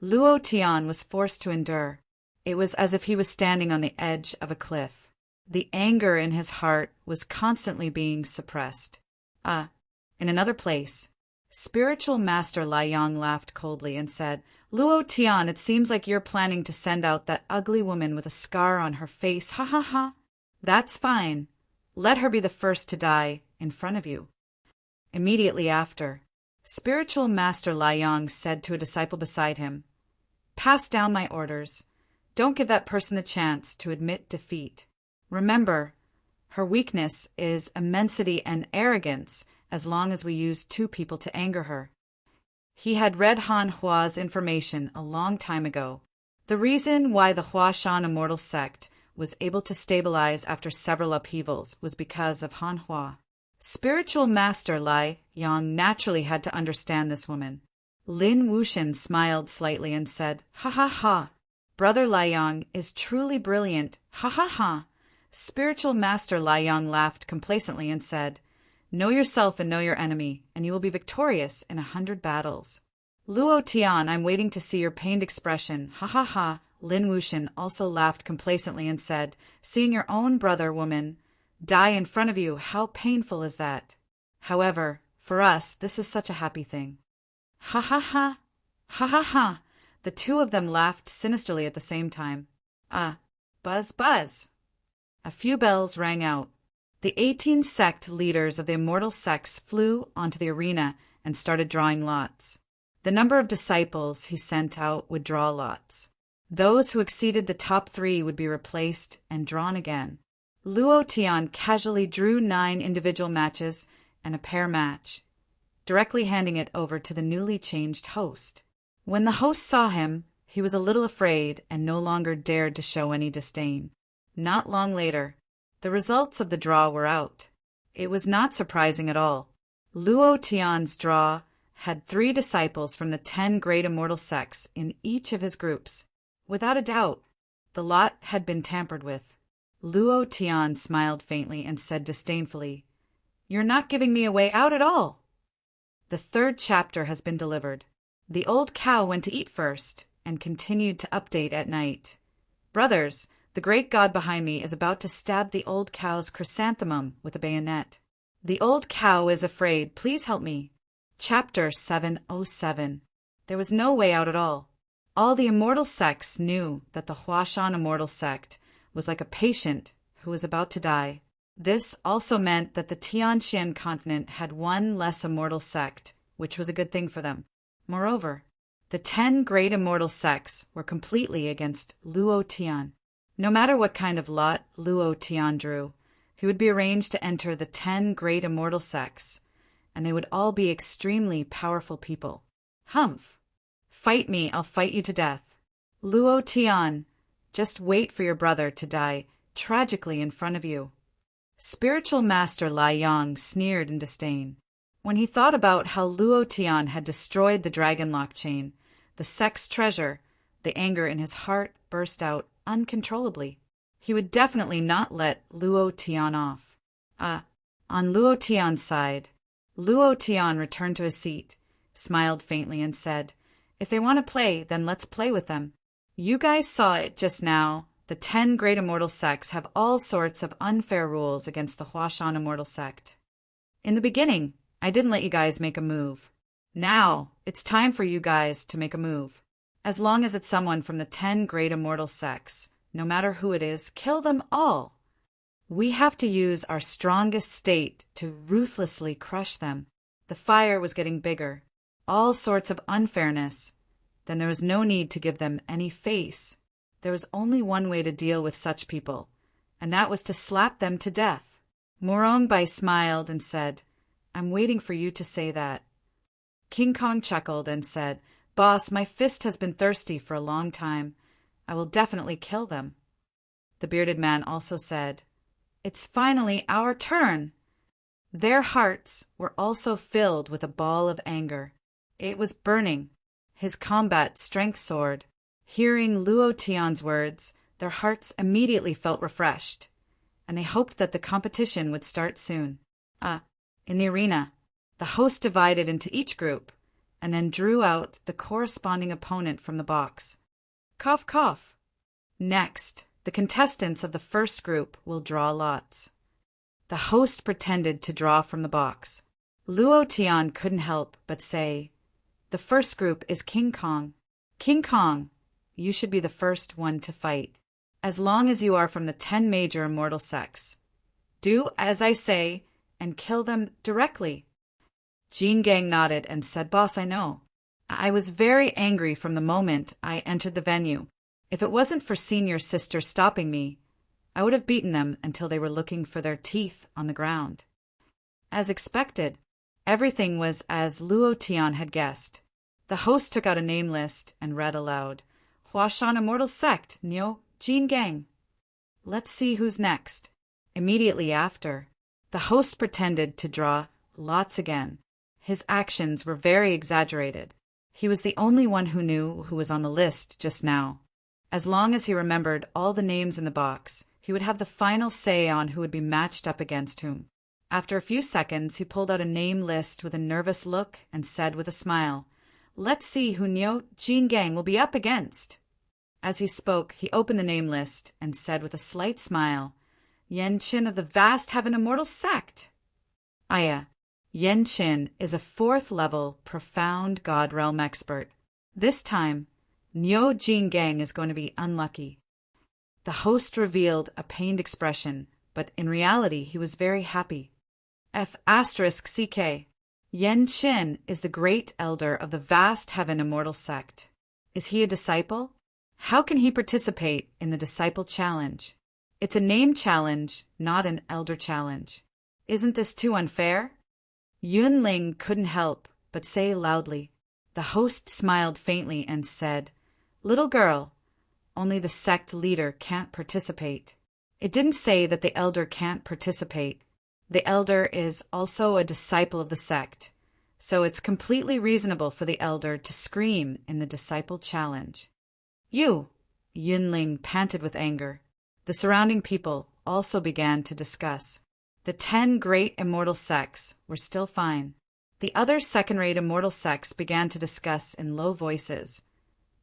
Luo Tian was forced to endure. It was as if he was standing on the edge of a cliff. The anger in his heart was constantly being suppressed. In another place, Spiritual Master Lai Yang laughed coldly and said, "Luo Tian, it seems like you're planning to send out that ugly woman with a scar on her face. Ha ha ha. That's fine. Let her be the first to die in front of you." Immediately after, Spiritual Master Lai Yang said to a disciple beside him, "Pass down my orders. Don't give that person the chance to admit defeat. Remember, her weakness is immensity and arrogance as long as we use 2 people to anger her." He had read Han Hua's information a long time ago. The reason why the Huashan Immortal sect was able to stabilize after several upheavals was because of Han Hua. Spiritual Master Lai Yang naturally had to understand this woman. Lin Wuxian smiled slightly and said, "Ha ha ha. Brother Lai Yang is truly brilliant. Ha ha ha." Spiritual Master Lai Yang laughed complacently and said, "Know yourself and know your enemy, and you will be victorious in 100 battles." "Luo Tian, I'm waiting to see your pained expression. Ha ha ha." Lin Wuxian also laughed complacently and said, "Seeing your own brother, woman, die in front of you, how painful is that? However, for us, this is such a happy thing." Ha ha ha. Ha ha ha. The 2 of them laughed sinisterly at the same time. Buzz, buzz. A few bells rang out. The 18 sect leaders of the immortal sects flew onto the arena and started drawing lots. The number of disciples he sent out would draw lots. Those who exceeded the top 3 would be replaced and drawn again. Luo Tian casually drew 9 individual matches and a pair match, directly handing it over to the newly changed host. When the host saw him, he was a little afraid and no longer dared to show any disdain. Not long later, the results of the draw were out. It was not surprising at all. Luo Tian's draw had 3 disciples from the 10 great immortal sects in each of his groups. Without a doubt, the lot had been tampered with. Luo Tian smiled faintly and said disdainfully, "You're not giving me a way out at all." The 3rd chapter has been delivered. The old cow went to eat first and continued to update at night. Brothers, the great god behind me is about to stab the old cow's chrysanthemum with a bayonet. The old cow is afraid. Please help me. Chapter 707. There was no way out at all. All the immortal sects knew that the Huashan immortal sect was like a patient who was about to die. This also meant that the Tianxian continent had 1 less immortal sect, which was a good thing for them. Moreover, the 10 great immortal sects were completely against Luo Tian. No matter what kind of lot Luo Tian drew, he would be arranged to enter the 10 great immortal sects, and they would all be extremely powerful people. Humph! Fight me, I'll fight you to death. Luo Tian, just wait for your brother to die tragically in front of you. Spiritual Master Lai Yang sneered in disdain. When he thought about how Luo Tian had destroyed the dragon lock chain, the sect's treasure, the anger in his heart burst out uncontrollably. He would definitely not let Luo Tian off. On Luo Tian's side, Luo Tian returned to his seat, smiled faintly and said, "If they want to play, then let's play with them. You guys saw it just now. The 10 great immortal sects have all sorts of unfair rules against the Huashan immortal sect. In the beginning, I didn't let you guys make a move. Now, it's time for you guys to make a move. As long as it's someone from the 10 great immortal sects, no matter who it is, kill them all. We have to use our strongest state to ruthlessly crush them." The fire was getting bigger. All sorts of unfairness. Then there was no need to give them any face. There was only one way to deal with such people, and that was to slap them to death. Morongbai smiled and said, "I'm waiting for you to say that." King Kong chuckled and said, "Boss, my fist has been thirsty for a long time. I will definitely kill them." The bearded man also said, "It's finally our turn." Their hearts were also filled with a ball of anger. It was burning. His combat strength soared. Hearing Luo Tian's words, their hearts immediately felt refreshed, and they hoped that the competition would start soon. In the arena, the host divided into each group, and then drew out the corresponding opponent from the box. Cough, cough. Next, the contestants of the first group will draw lots. The host pretended to draw from the box. Luo Tian couldn't help but say, "The first group is King Kong. King Kong, you should be the first one to fight, as long as you are from the 10 major immortal sects. Do as I say and kill them directly." Jin Gang nodded and said, "Boss, I know. I was very angry from the moment I entered the venue. If it wasn't for Senior Sister stopping me, I would have beaten them until they were looking for their teeth on the ground." As expected, everything was as Luo Tian had guessed. The host took out a name list and read aloud, "Huashan Immortal Sect, Nyo, Jin Gang. Let's see who's next." Immediately after, the host pretended to draw lots again. His actions were very exaggerated. He was the only one who knew who was on the list just now. As long as he remembered all the names in the box, he would have the final say on who would be matched up against whom. After a few seconds, he pulled out a name list with a nervous look and said with a smile, "Let's see who Nyo Jin Gang will be up against." As he spoke, he opened the name list and said with a slight smile, "Yen Qin of the vast heaven immortal sect." Aya, Yen Qin is a 4th level profound god realm expert. This time, Nyo Jin Gang is going to be unlucky. The host revealed a pained expression, but in reality he was very happy. F*CK, Yen Qin is the great elder of the vast heaven immortal sect. Is he a disciple? How can he participate in the disciple challenge? It's a name challenge, not an elder challenge. Isn't this too unfair? Yunling couldn't help but say loudly. The host smiled faintly and said, "Little girl, only the sect leader can't participate." It didn't say that the elder can't participate. The elder is also a disciple of the sect, so it's completely reasonable for the elder to scream in the disciple challenge. "You!" Yunling panted with anger. The surrounding people also began to discuss. The 10 great immortal sects were still fine. The other second-rate immortal sects began to discuss in low voices,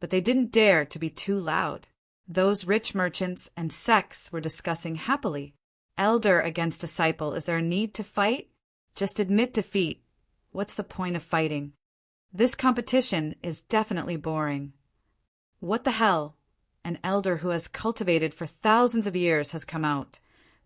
but they didn't dare to be too loud. Those rich merchants and sects were discussing happily. Elder against disciple, is there a need to fight? Just admit defeat. What's the point of fighting? This competition is definitely boring. What the hell? An elder who has cultivated for thousands of years has come out.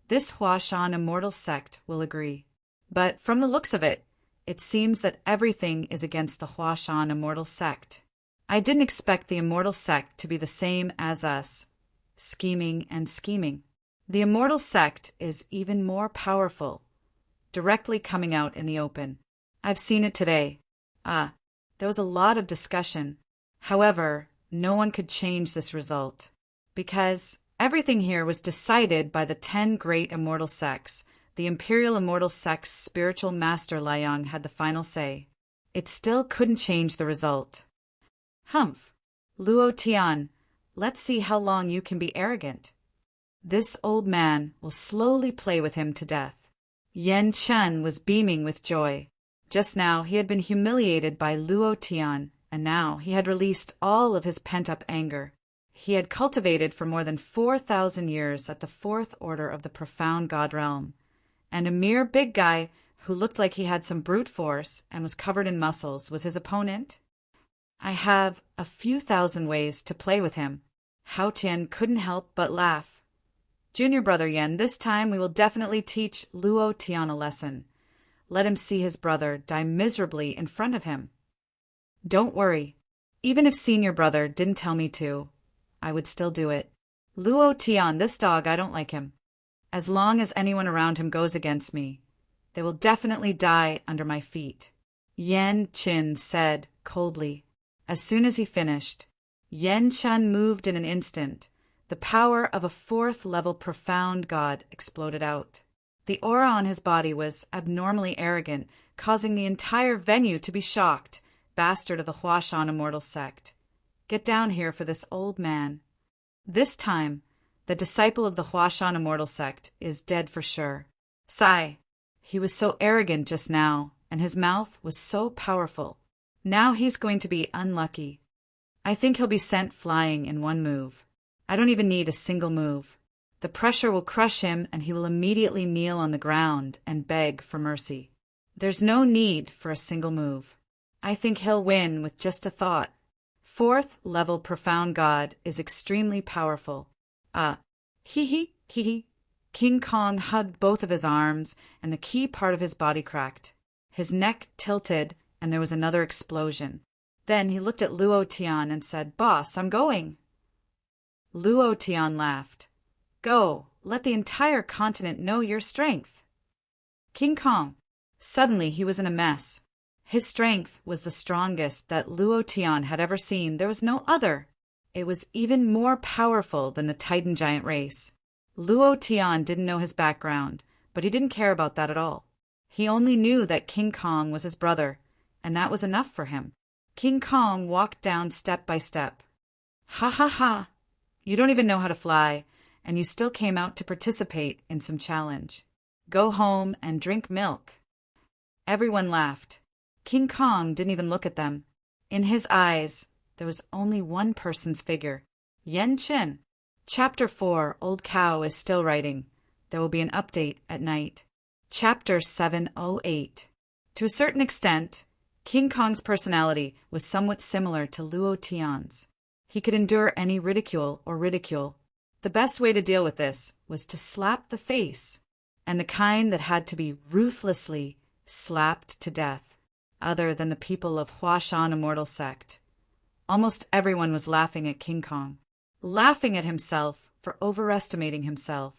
This Huashan immortal sect will agree. But from the looks of it, it seems that everything is against the Huashan immortal sect. I didn't expect the immortal sect to be the same as us. Scheming and scheming. The immortal sect is even more powerful, directly coming out in the open. I've seen it today. There was a lot of discussion. However, no one could change this result, because everything here was decided by the 10 great immortal sects. The imperial immortal sect's spiritual master Liang had the final say. It still couldn't change the result. Humph. Luo Tian, let's see how long you can be arrogant. This old man will slowly play with him to death. Yen Chen was beaming with joy. Just now he had been humiliated by Luo Tian, and now he had released all of his pent-up anger. He had cultivated for more than 4,000 years at the 4th order of the profound God realm, and a mere big guy who looked like he had some brute force and was covered in muscles was his opponent? I have a few thousand ways to play with him. Hao Tian couldn't help but laugh. Junior brother Yen, this time we will definitely teach Luo Tian a lesson. Let him see his brother die miserably in front of him. Don't worry. Even if senior brother didn't tell me to, I would still do it. Luo Tian, this dog, I don't like him. As long as anyone around him goes against me, they will definitely die under my feet. Yen Qin said coldly. As soon as he finished, Yen Chen moved in an instant. The power of a 4th-level profound god exploded out. The aura on his body was abnormally arrogant, causing the entire venue to be shocked. Bastard of the Huashan immortal sect. Get down here for this old man. This time, the disciple of the Huashan immortal sect is dead for sure. Sigh. He was so arrogant just now, and his mouth was so powerful. Now he's going to be unlucky. I think he'll be sent flying in one move. I don't even need a single move. The pressure will crush him and he will immediately kneel on the ground and beg for mercy. There's no need for a single move. I think he'll win with just a thought. 4th-level profound god is extremely powerful. Hee. King Kong hugged both of his arms and the key part of his body cracked. His neck tilted and there was another explosion. Then he looked at Luo Tian and said, "Boss, I'm going." Luo Tian laughed. "Go, let the entire continent know your strength." King Kong. Suddenly he was in a mess. His strength was the strongest that Luo Tian had ever seen. There was no other. It was even more powerful than the Titan giant race. Luo Tian didn't know his background, but he didn't care about that at all. He only knew that King Kong was his brother, and that was enough for him. King Kong walked down step by step. "Ha ha ha! You don't even know how to fly, and you still came out to participate in some challenge. Go home and drink milk." Everyone laughed. King Kong didn't even look at them. In his eyes, there was only one person's figure, Yen Qin. Chapter 4, Old Cow is still writing. There will be an update at night. Chapter 708. To a certain extent, King Kong's personality was somewhat similar to Luo Tian's. He could endure any ridicule. The best way to deal with this was to slap the face, and the kind that had to be ruthlessly slapped to death. other than the people of Huashan Immortal Sect. Almost everyone was laughing at King Kong, laughing at himself for overestimating himself,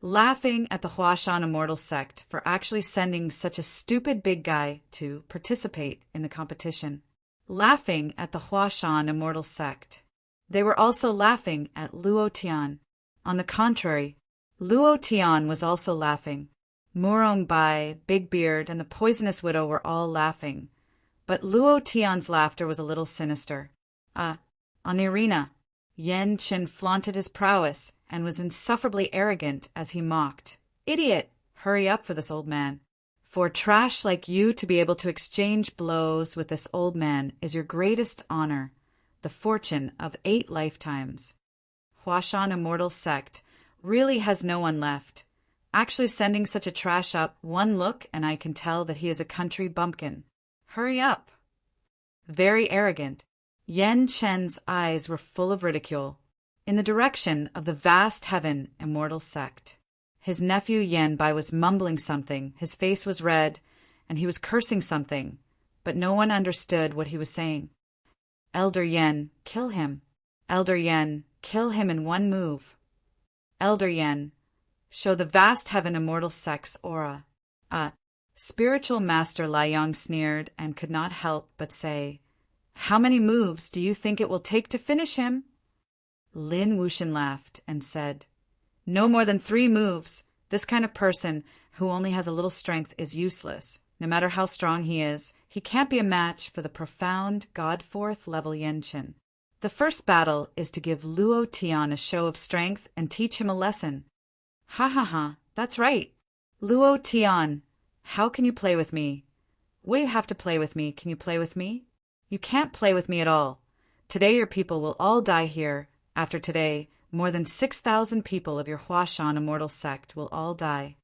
laughing at the Huashan Immortal Sect for actually sending such a stupid big guy to participate in the competition, laughing at the Huashan Immortal Sect. They were also laughing at Luo Tian. On the contrary, Luo Tian was also laughing. Murong Bai, Big Beard, and the Poisonous Widow were all laughing, but Luo Tian's laughter was a little sinister. On the arena, Yan Qin flaunted his prowess and was insufferably arrogant as he mocked. "Idiot! Hurry up for this old man. For trash like you to be able to exchange blows with this old man is your greatest honor, the fortune of 8 lifetimes. Huashan Immortal Sect really has no one left. Actually sending such a trash up, one look and I can tell that he is a country bumpkin. Hurry up." Very arrogant, Yan Chen's eyes were full of ridicule, in the direction of the vast heaven Immortal Sect. His nephew Yan Bai was mumbling something, his face was red, and he was cursing something, but no one understood what he was saying. "Elder Yan, kill him. Elder Yan, kill him in one move. Elder Yan, show the vast heaven Immortal Sect's aura." Spiritual Master Liang sneered and could not help but say, "How many moves do you think it will take to finish him?" Lin Wuxian laughed and said, "No more than 3 moves. This kind of person who only has a little strength is useless. No matter how strong he is, he can't be a match for the profound God-4th level Yenqin. The first battle is to give Luo Tian a show of strength and teach him a lesson." "Ha ha ha, that's right. Luo Tian, how can you play with me? What do you have to play with me? Can you play with me? You can't play with me at all. Today your people will all die here. After today, more than 6,000 people of your Huashan Immortal Sect will all die."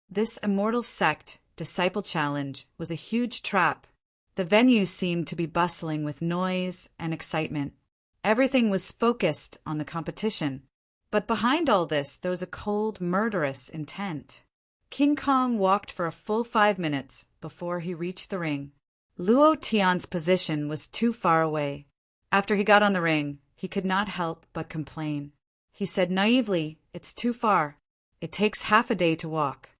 This Immortal Sect Disciple Challenge was a huge trap. The venue seemed to be bustling with noise and excitement. Everything was focused on the competition. But behind all this, there was a cold, murderous intent. King Kong walked for a full 5 minutes before he reached the ring. Luo Tian's position was too far away. After he got on the ring, he could not help but complain. He said naively, "It's too far. It takes half a day to walk."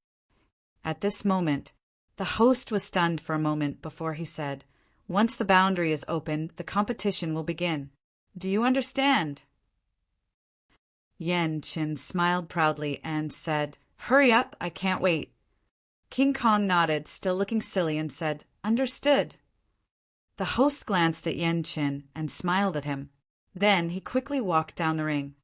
At this moment, the host was stunned for a moment before he said, "Once the boundary is opened, the competition will begin. Do you understand?" Yan Qin smiled proudly and said, "Hurry up, I can't wait." King Kong nodded, still looking silly, and said, "Understood." The host glanced at Yan Qin and smiled at him. Then he quickly walked down the ring.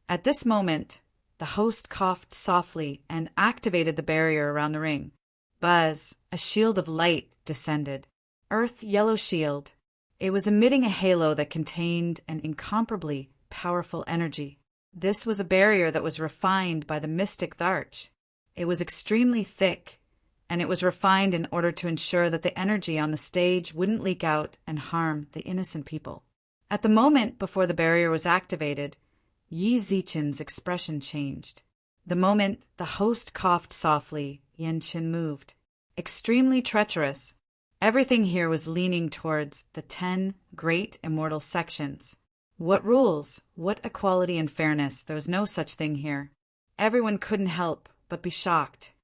At this moment, the host coughed softly and activated the barrier around the ring. Buzz, a shield of light descended. Earth yellow shield. It was emitting a halo that contained an incomparably powerful energy. This was a barrier that was refined by the mystic Tharch. It was extremely thick, and it was refined in order to ensure that the energy on the stage wouldn't leak out and harm the innocent people. At the moment before the barrier was activated, Yi Zichen's expression changed. The moment the host coughed softly, Yenqin moved. Extremely treacherous. Everything here was leaning towards the 10 great immortal sections. What rules? What equality and fairness? There was no such thing here. Everyone couldn't help but be shocked.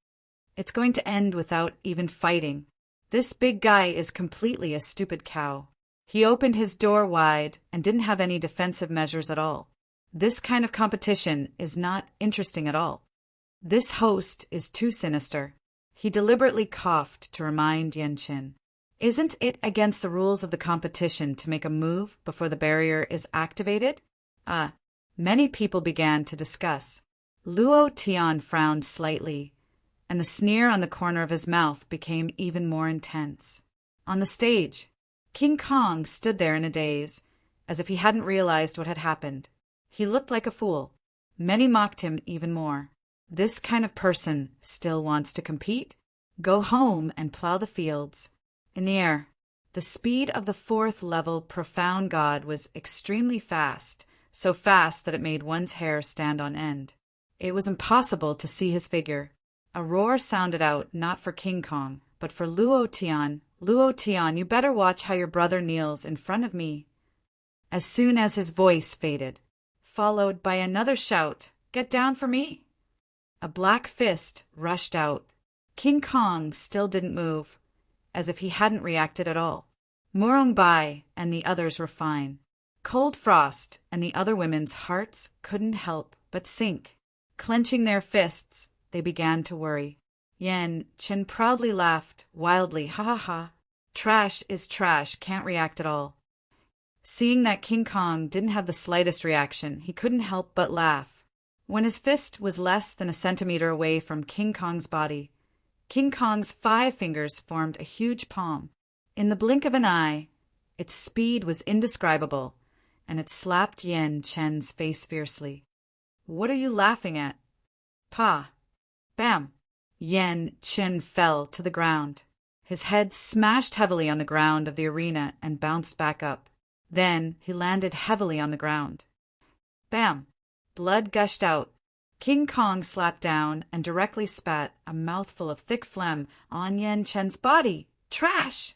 It's going to end without even fighting. This big guy is completely a stupid cow. He opened his door wide and didn't have any defensive measures at all. This kind of competition is not interesting at all. This host is too sinister. He deliberately coughed to remind Yenqin. Isn't it against the rules of the competition to make a move before the barrier is activated? Many people began to discuss. Luo Tian frowned slightly, and the sneer on the corner of his mouth became even more intense. On the stage, King Kong stood there in a daze, as if he hadn't realized what had happened. He looked like a fool. Many mocked him even more. This kind of person still wants to compete? Go home and plow the fields. In the air, the speed of the 4th level profound god was extremely fast, so fast that it made one's hair stand on end. It was impossible to see his figure. A roar sounded out not for King Kong, but for Luo Tian, Luo Tian, you better watch how your brother kneels in front of me. As soon as his voice faded, followed by another shout, get down for me. A black fist rushed out. King Kong still didn't move, as if he hadn't reacted at all. Murong Bai and the others were fine. Cold Frost and the other women's hearts couldn't help but sink. Clenching their fists, they began to worry. Yan Chen proudly laughed wildly, ha ha ha. Trash is trash, can't react at all. Seeing that King Kong didn't have the slightest reaction, he couldn't help but laugh. When his fist was less than a centimeter away from King Kong's body, King Kong's 5 fingers formed a huge palm. In the blink of an eye, its speed was indescribable, and it slapped Yan Chen's face fiercely. What are you laughing at? Pa! Bam! Yan Chen fell to the ground. His head smashed heavily on the ground of the arena and bounced back up. Then he landed heavily on the ground. Bam! Blood gushed out. King Kong slapped down and directly spat a mouthful of thick phlegm on Yan Chen's body. Trash!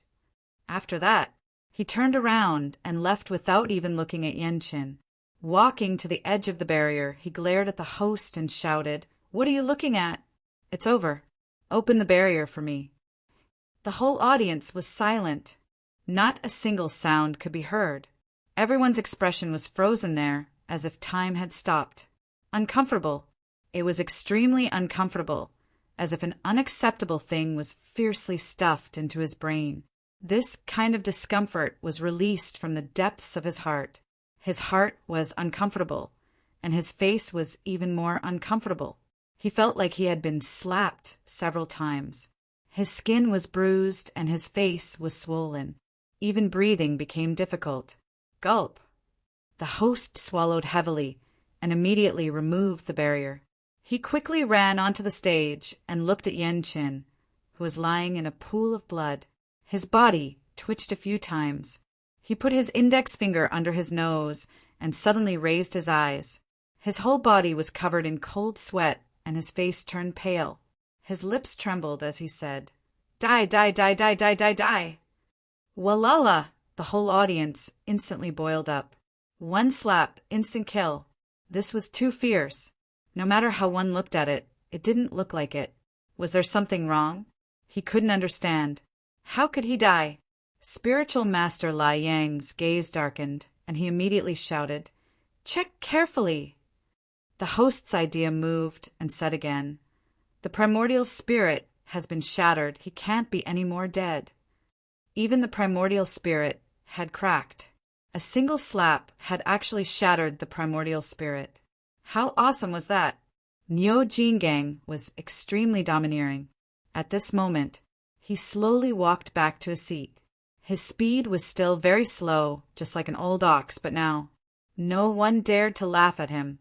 After that, he turned around and left without even looking at Yan Chen. Walking to the edge of the barrier, he glared at the host and shouted, "What are you looking at? It's over. Open the barrier for me." The whole audience was silent. Not a single sound could be heard. Everyone's expression was frozen there, as if time had stopped. Uncomfortable. It was extremely uncomfortable, as if an unacceptable thing was fiercely stuffed into his brain. This kind of discomfort was released from the depths of his heart. His heart was uncomfortable, and his face was even more uncomfortable. He felt like he had been slapped several times. His skin was bruised and his face was swollen. Even breathing became difficult. Gulp! The host swallowed heavily and immediately removed the barrier. He quickly ran onto the stage and looked at Yan Chen, who was lying in a pool of blood. His body twitched a few times. He put his index finger under his nose and suddenly raised his eyes. His whole body was covered in cold sweat and his face turned pale. His lips trembled as he said, "Die, die, die, die, die, die, die." Walala! The whole audience instantly boiled up. One slap, instant kill. This was too fierce. No matter how one looked at it, it didn't look like it. Was there something wrong? He couldn't understand. How could he die? Spiritual Master Lai Yang's gaze darkened, and he immediately shouted, "Check carefully." The host's idea moved and said again, "The primordial spirit has been shattered. He can't be any more dead." Even the primordial spirit had cracked. A single slap had actually shattered the primordial spirit. How awesome was that? Niu Jingang was extremely domineering. At this moment, he slowly walked back to his seat. His speed was still very slow, just like an old ox, but now no one dared to laugh at him,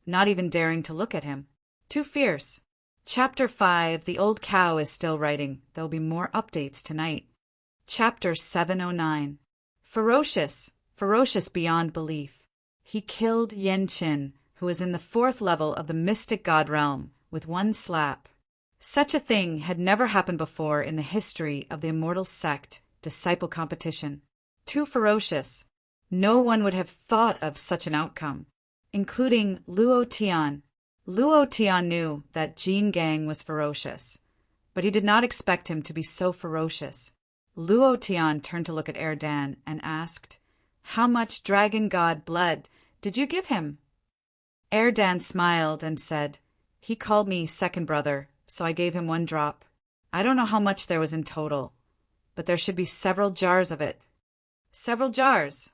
not even daring to look at him. Too fierce. Chapter 5, The Old Cow is still writing. There'll be more updates tonight. Chapter 709. Ferocious, ferocious beyond belief. He killed Yan Chen, who was in the 4th level of the mystic god realm, with one slap. Such a thing had never happened before in the history of the immortal sect disciple competition. Too ferocious. No one would have thought of such an outcome, including Luo Tian. Luo Tian knew that Jin Gang was ferocious, but he did not expect him to be so ferocious. Luo Tian turned to look at Erdan and asked, "How much dragon god blood did you give him?" Erdan smiled and said, "He called me second brother, so I gave him 1 drop. I don't know how much there was in total, but there should be several jars of it." "Several jars?"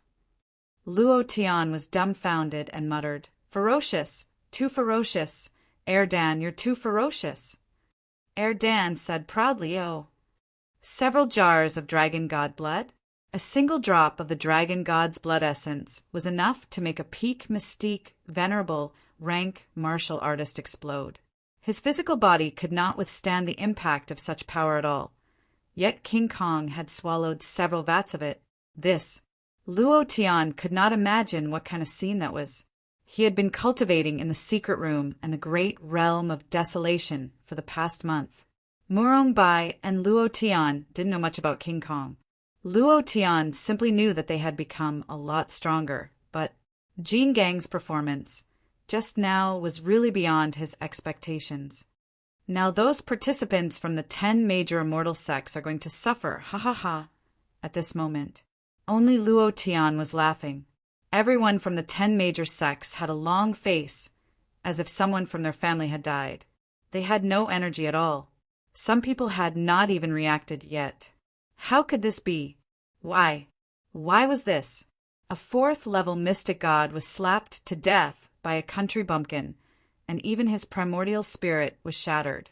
Luo Tian was dumbfounded and muttered, "Ferocious, too ferocious. Erdan, you're too ferocious." Erdan said proudly, "Oh, several jars of dragon god blood?" A single drop of the dragon god's blood essence was enough to make a peak mystique, venerable, rank martial artist explode. His physical body could not withstand the impact of such power at all. Yet King Kong had swallowed several vats of it. Luo Tian could not imagine what kind of scene that was. He had been cultivating in the secret room and the great realm of desolation for the past month. Murong Bai and Luo Tian didn't know much about King Kong. Luo Tian simply knew that they had become a lot stronger, but Jean Gang's performance just now was really beyond his expectations. Now those participants from the 10 major immortal sects are going to suffer, ha ha ha, at this moment. Only Luo Tian was laughing. Everyone from the 10 major sects had a long face, as if someone from their family had died. They had no energy at all. Some people had not even reacted yet. How could this be? Why? Why was this? A 4th-level mystic god was slapped to death by a country bumpkin, and even his primordial spirit was shattered.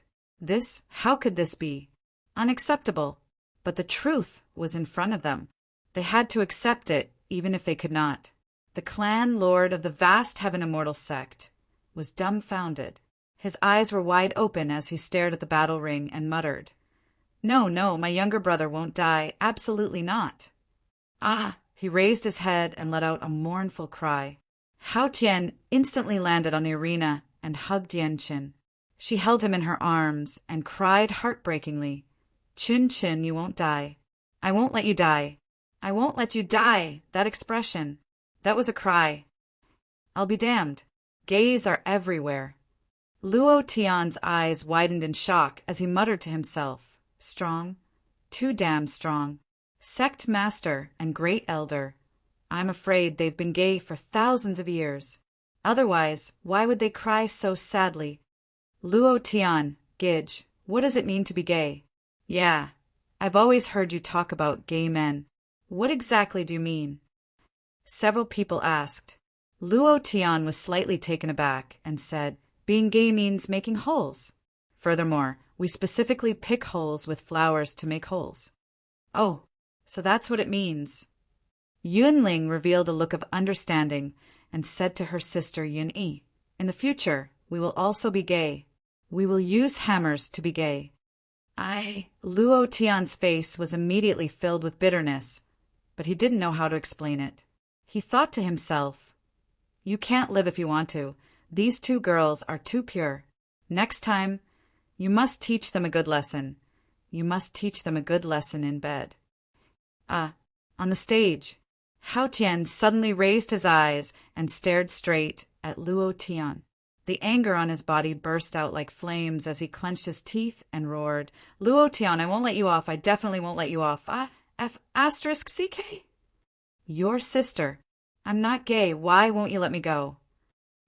How could this be? Unacceptable. But the truth was in front of them. They had to accept it, even if they could not. The clan lord of the vast heaven immortal sect was dumbfounded. His eyes were wide open as he stared at the battle ring and muttered, "No, no, my younger brother won't die, absolutely not." Ah! He raised his head and let out a mournful cry. Hao Tian instantly landed on the arena and hugged Yanqin. She held him in her arms and cried heartbreakingly, "Qin, you won't die. I won't let you die. I won't let you die." That expression, that was a cry. I'll be damned. Gays are everywhere. Luo Tian's eyes widened in shock as he muttered to himself, "Strong? Too damn strong. Sect master and great elder. I'm afraid they've been gay for thousands of years. Otherwise, why would they cry so sadly?" "Luo Tian, Gidge, what does it mean to be gay?" "Yeah, I've always heard you talk about gay men. What exactly do you mean?" Several people asked. Luo Tian was slightly taken aback and said, "Being gay means making holes. Furthermore, we specifically pick holes with flowers to make holes." "Oh, so that's what it means." Yunling revealed a look of understanding and said to her sister Yunyi, "In the future, we will also be gay. We will use hammers to be gay." Luo Tian's face was immediately filled with bitterness, but he didn't know how to explain it. He thought to himself, "You can't live if you want to. These 2 girls are too pure. Next time, you must teach them a good lesson. You must teach them a good lesson in bed." On the stage, Hao Tian suddenly raised his eyes and stared straight at Luo Tian. The anger on his body burst out like flames as he clenched his teeth and roared, "Luo Tian, I won't let you off. I definitely won't let you off. F***CK? Your sister. I'm not gay. Why won't you let me go?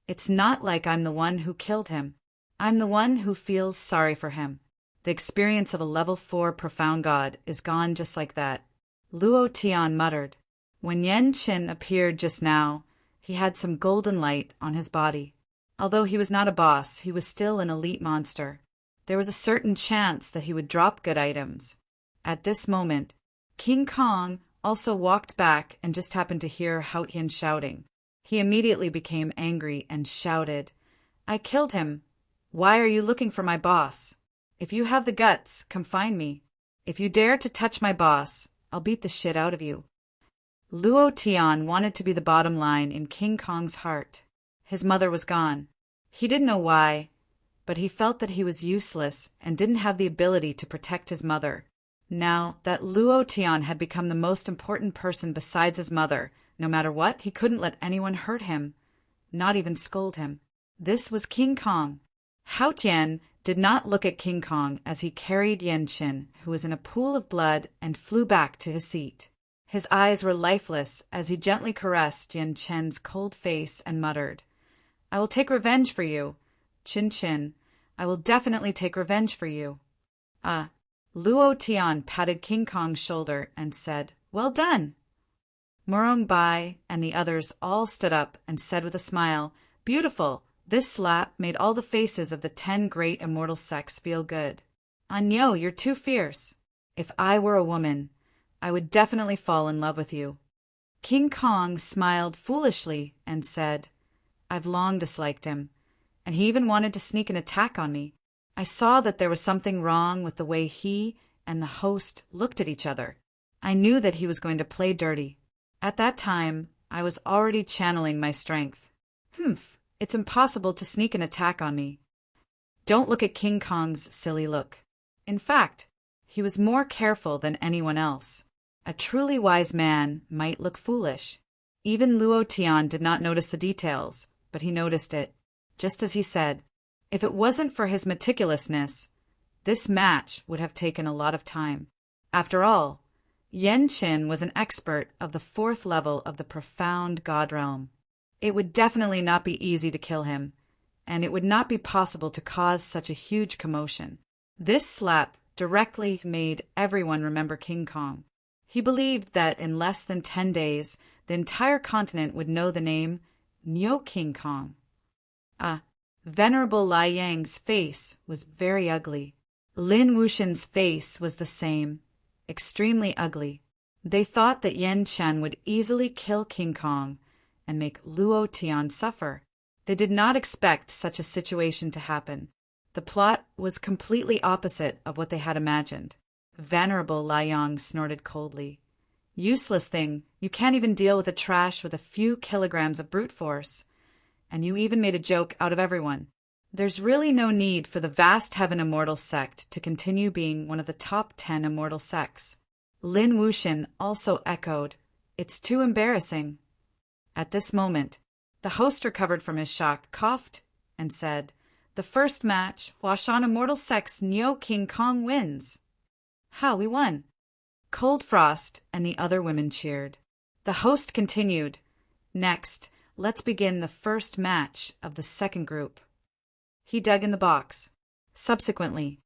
It's not like I'm the one who killed him. I'm the one who feels sorry for him. The experience of a level 4 profound god is gone just like that." Luo Tian muttered. When Yanqin appeared just now, he had some golden light on his body. Although he was not a boss, he was still an elite monster. There was a certain chance that he would drop good items. At this moment, King Kong also walked back and just happened to hear Hao Tian shouting. He immediately became angry and shouted, "I killed him. Why are you looking for my boss? If you have the guts, come find me. If you dare to touch my boss, I'll beat the shit out of you." Luo Tian wanted to be the bottom line in King Kong's heart. His mother was gone. He didn't know why, but he felt that he was useless and didn't have the ability to protect his mother. Now that Luo Tian had become the most important person besides his mother, no matter what, he couldn't let anyone hurt him, not even scold him. This was King Kong. Hao Tian did not look at King Kong as he carried Yanqin, who was in a pool of blood, and flew back to his seat. His eyes were lifeless as he gently caressed Yanqin's cold face and muttered, "I will take revenge for you. Qin, I will definitely take revenge for you." Luo Tian patted King Kong's shoulder and said, "Well done." Murong Bai and the others all stood up and said with a smile, "Beautiful. This slap made all the faces of the 10 great immortal sects feel good. Anyo, you're too fierce. If I were a woman, I would definitely fall in love with you." King Kong smiled foolishly and said, "I've long disliked him, and he even wanted to sneak an attack on me. I saw that there was something wrong with the way he and the host looked at each other. I knew that he was going to play dirty. At that time, I was already channeling my strength. It's impossible to sneak an attack on me." Don't look at King Kong's silly look. In fact, he was more careful than anyone else. A truly wise man might look foolish. Even Luo Tian did not notice the details, but he noticed it. Just as he said, if it wasn't for his meticulousness, this match would have taken a lot of time. After all, Yan Qin was an expert of the 4th level of the profound God realm. It would definitely not be easy to kill him, and it would not be possible to cause such a huge commotion. This slap directly made everyone remember King Kong. He believed that in less than 10 days, the entire continent would know the name Neo King Kong. Venerable Lai Yang's face was very ugly. Lin Wuxian's face was the same, extremely ugly. They thought that Yan Chen would easily kill King Kong and make Luo Tian suffer. They did not expect such a situation to happen. The plot was completely opposite of what they had imagined. Venerable Lai Yang snorted coldly. Useless thing, you can't even deal with the trash with a few kilograms of brute force. And you even made a joke out of everyone. There's really no need for the vast Heaven Immortal sect to continue being one of the top 10 immortal sects. Lin Wuxian also echoed, it's too embarrassing. At this moment, the host recovered from his shock, coughed, and said, the first match, Huashan Immortal Sect's Neo King Kong wins. How, we won. Cold Frost and the other women cheered. The host continued, next, let's begin the first match of the second group. He dug in the box. Subsequently,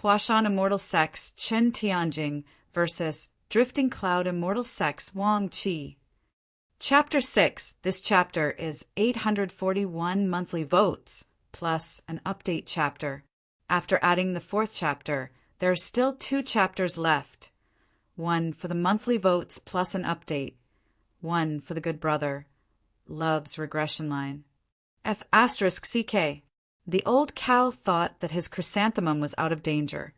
Huashan Immortal Sect's Chen Tianjing versus Drifting Cloud Immortal Sect's Wang Qi. Chapter 6. This chapter is 841 monthly votes, plus an update chapter. After adding the 4th chapter, there are still 2 chapters left. One for the monthly votes plus an update. One for the good brother. Love's regression line. F*CK. The old cow thought that his chrysanthemum was out of danger,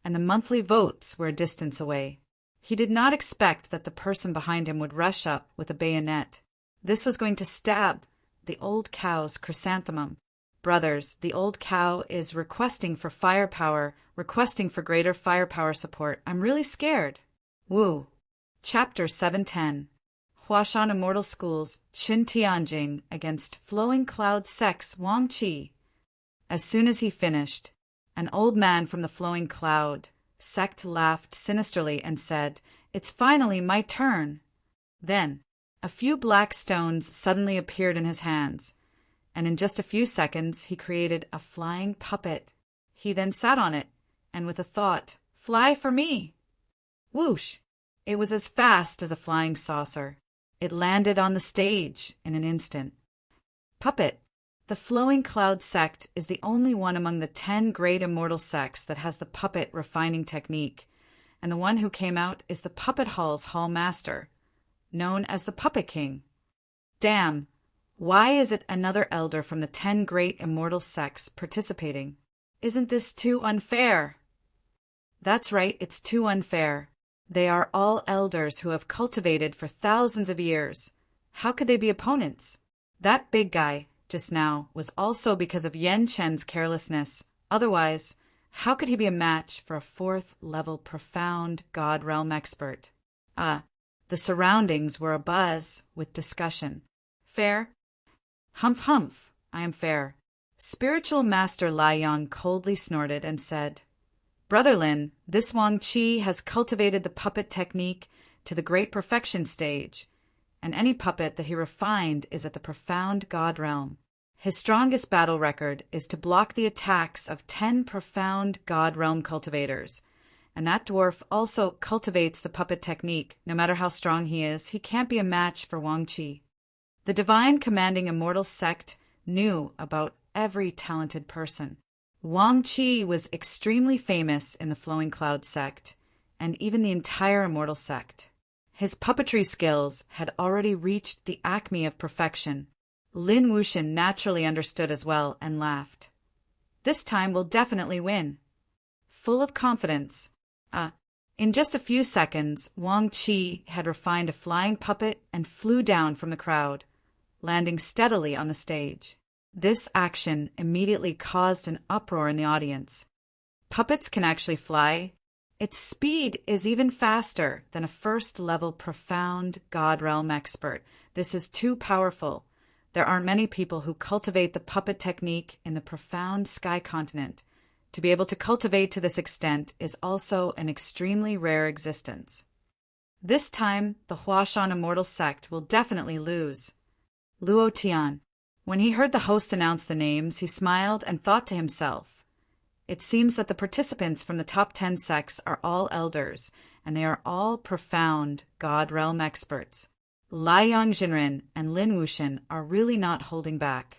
and the monthly votes were a distance away. He did not expect that the person behind him would rush up with a bayonet. This was going to stab the old cow's chrysanthemum. Brothers, the old cow is requesting for firepower, requesting for greater firepower support. I'm really scared. Woo. Chapter 710. Huashan Immortal School's Qin Tianjing against Flowing Cloud Sect's Wang Qi. As soon as he finished, an old man from the Flowing Cloud sect laughed sinisterly and said, it's finally my turn. Then, a few black stones suddenly appeared in his hands, and in just a few seconds he created a flying puppet. He then sat on it, and with a thought, fly for me. Whoosh! It was as fast as a flying saucer. It landed on the stage in an instant. Puppet. The Flowing Cloud sect is the only one among the 10 great immortal sects that has the puppet refining technique, and the one who came out is the Puppet Hall's Hall Master, known as the Puppet King. Damn, why is it another elder from the 10 great immortal sects participating? Isn't this too unfair? That's right, it's too unfair. They are all elders who have cultivated for thousands of years. How could they be opponents? That big guy just now was also because of Yan Chen's carelessness. Otherwise, how could he be a match for a 4th level profound God realm expert? The surroundings were abuzz with discussion. Fair? Humph humph, I am fair. Spiritual Master Lai Yang coldly snorted and said, Brother Lin, this Wang Qi has cultivated the puppet technique to the great perfection stage, and any puppet that he refined is at the profound God realm. His strongest battle record is to block the attacks of 10 profound God realm cultivators, and that dwarf also cultivates the puppet technique. No matter how strong he is, he can't be a match for Wang Qi. The divine commanding immortal sect knew about every talented person. Wang Qi was extremely famous in the Flowing Cloud sect, and even the entire immortal sect. His puppetry skills had already reached the acme of perfection. Lin Wuxian naturally understood as well and laughed. This time we'll definitely win. Full of confidence. In just a few seconds, Wang Qi had refined a flying puppet and flew down from the crowd, landing steadily on the stage. This action immediately caused an uproar in the audience. Puppets can actually fly. Its speed is even faster than a first-level profound God realm expert. This is too powerful. There aren't many people who cultivate the puppet technique in the profound sky continent. To be able to cultivate to this extent is also an extremely rare existence. This time, the Huashan immortal sect will definitely lose. Luo Tian. When he heard the host announce the names, he smiled and thought to himself, "It seems that the participants from the top 10 sects are all elders, and they are all profound God realm experts. Lai Yongjinren and Lin Wuxian are really not holding back."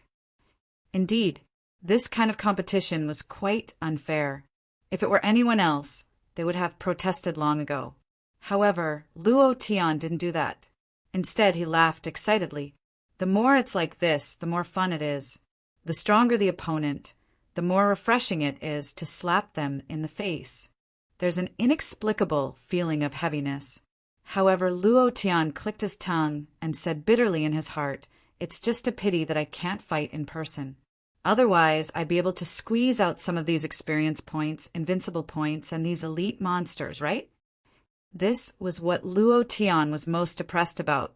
Indeed, this kind of competition was quite unfair. If it were anyone else, they would have protested long ago. However, Luo Tian didn't do that. Instead, he laughed excitedly. The more it's like this, the more fun it is. The stronger the opponent, the more refreshing it is to slap them in the face. There's an inexplicable feeling of heaviness. However, Luo Tian clicked his tongue and said bitterly in his heart, "It's just a pity that I can't fight in person. Otherwise, I'd be able to squeeze out some of these experience points, invincible points, and these elite monsters, right?" This was what Luo Tian was most depressed about.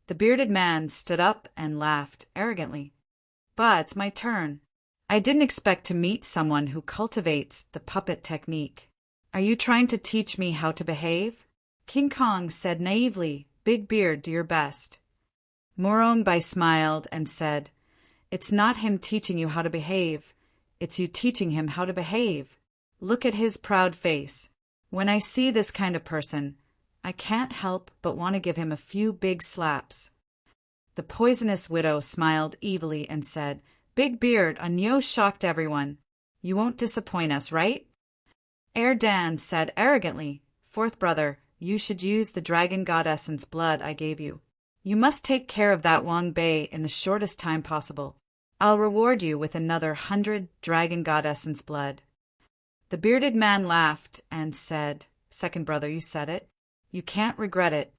The bearded man stood up and laughed arrogantly. "But it's my turn. I didn't expect to meet someone who cultivates the puppet technique. Are you trying to teach me how to behave?" King Kong said naively, "Big Beard, do your best." Morongbai smiled and said, "It's not him teaching you how to behave. It's you teaching him how to behave. Look at his proud face. When I see this kind of person, I can't help but want to give him a few big slaps." The poisonous widow smiled evilly and said, "Big Beard, Anyo shocked everyone. You won't disappoint us, right?" Dan said arrogantly, "Fourth brother, you should use the dragon god essence blood I gave you. You must take care of that Wang Bei in the shortest time possible. I'll reward you with another 100 dragon god essence blood." The bearded man laughed and said, "Second brother, you said it. You can't regret it.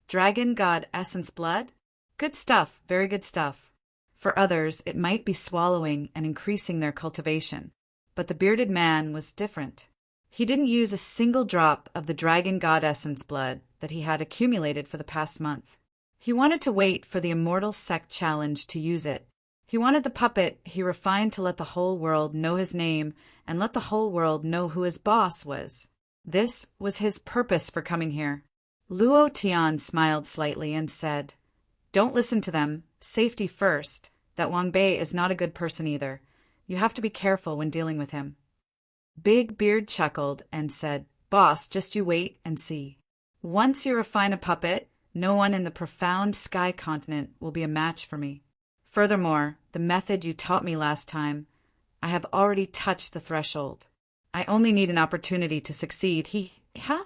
Dragon god essence blood? Good stuff, very good stuff." For others, it might be swallowing and increasing their cultivation. But the bearded man was different. He didn't use a single drop of the dragon god essence blood that he had accumulated for the past month. He wanted to wait for the immortal sect challenge to use it. He wanted the puppet he refined to let the whole world know his name and let the whole world know who his boss was. This was his purpose for coming here. Luo Tian smiled slightly and said, "Don't listen to them. Safety first. That Wang Bei is not a good person either. You have to be careful when dealing with him." Big Beard chuckled and said, "Boss, just you wait and see. Once you refine a puppet, no one in the profound sky continent will be a match for me. Furthermore, the method you taught me last time, I have already touched the threshold. I only need an opportunity to succeed." Huh?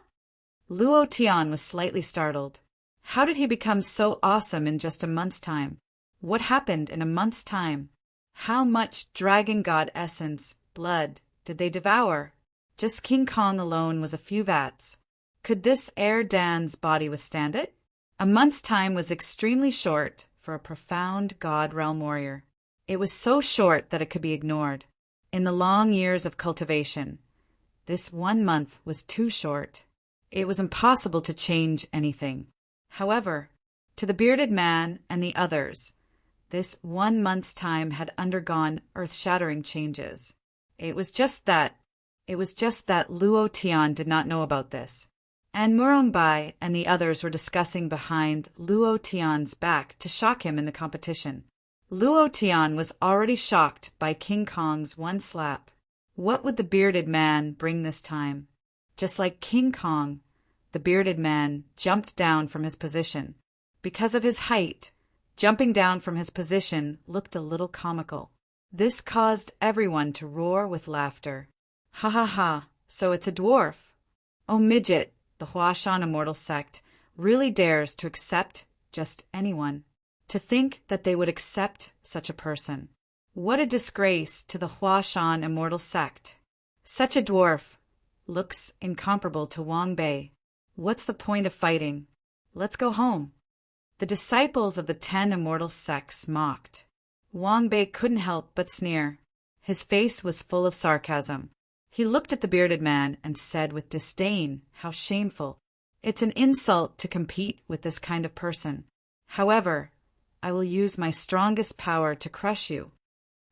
Luo Tian was slightly startled. How did he become so awesome in just a month's time? What happened in a month's time? How much dragon god essence, blood, did they devour? Just King Kong alone was a few vats. Could this Dan's body withstand it? A month's time was extremely short for a profound god realm warrior. It was so short that it could be ignored. In the long years of cultivation, this 1 month was too short. It was impossible to change anything. However, to the bearded man and the others, this 1 month's time had undergone earth-shattering changes. It was just that Luo Tian did not know about this. And Murongbai and the others were discussing behind Luo Tian's back to shock him in the competition. Luo Tian was already shocked by King Kong's one slap. What would the bearded man bring this time? Just like King Kong, the bearded man jumped down from his position. Because of his height, jumping down from his position looked a little comical. This caused everyone to roar with laughter. "Ha ha ha, so it's a dwarf. Oh, midget, the Huashan immortal sect really dares to accept just anyone. To think that they would accept such a person. What a disgrace to the Huashan immortal sect. Such a dwarf looks incomparable to Wang Bei. What's the point of fighting? Let's go home." The disciples of the 10 immortal sects mocked. Wang Bei couldn't help but sneer. His face was full of sarcasm. He looked at the bearded man and said with disdain, "How shameful. It's an insult to compete with this kind of person. However, I will use my strongest power to crush you."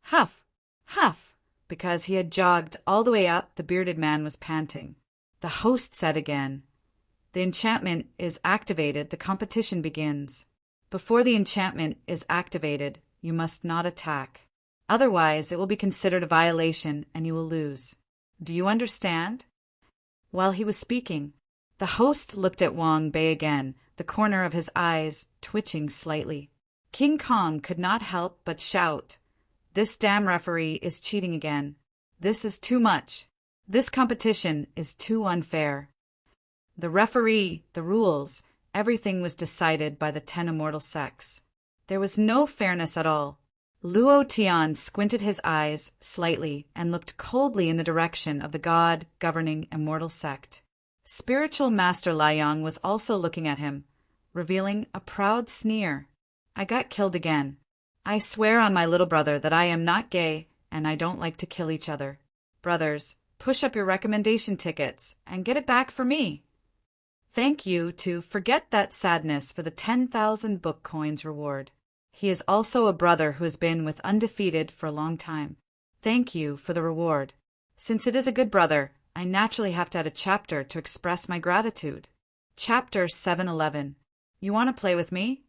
Huff! Huff! Because he had jogged all the way up, the bearded man was panting. The host said again, "The enchantment is activated. The competition begins. Before the enchantment is activated, you must not attack. Otherwise, it will be considered a violation and you will lose. Do you understand?" While he was speaking, the host looked at Wang Bei again, the corner of his eyes twitching slightly. King Kong could not help but shout, "This damn referee is cheating again. This is too much. This competition is too unfair." The referee, the rules, everything was decided by the 10 immortal sects. There was no fairness at all. Luo Tian squinted his eyes slightly and looked coldly in the direction of the god-governing immortal sect. Spiritual Master Liang was also looking at him, revealing a proud sneer. "I got killed again. I swear on my little brother that I am not gay and I don't like to kill each other. Brothers, push up your recommendation tickets and get it back for me. Thank you to Forget That Sadness for the 10,000 book coins reward. He is also a brother who has been with Undefeated for a long time. Thank you for the reward. Since it is a good brother, I naturally have to add a chapter to express my gratitude. Chapter 711. You want to play with me?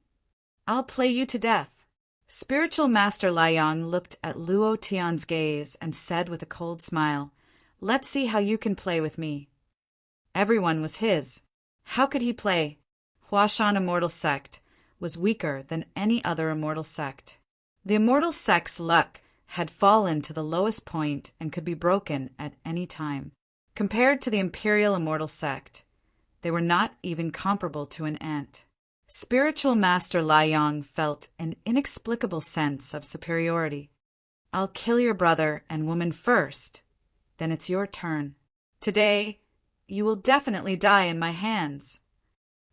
I'll play you to death." Spiritual Master Liang looked at Luo Tian's gaze and said with a cold smile, "Let's see how you can play with me." Everyone was his. How could he play? Huashan Immortal Sect was weaker than any other immortal sect. The immortal sect's luck had fallen to the lowest point and could be broken at any time. Compared to the Imperial Immortal Sect, they were not even comparable to an ant. Spiritual Master Liang felt an inexplicable sense of superiority. "I'll kill your brother and woman first, then it's your turn. Today, you will definitely die in my hands."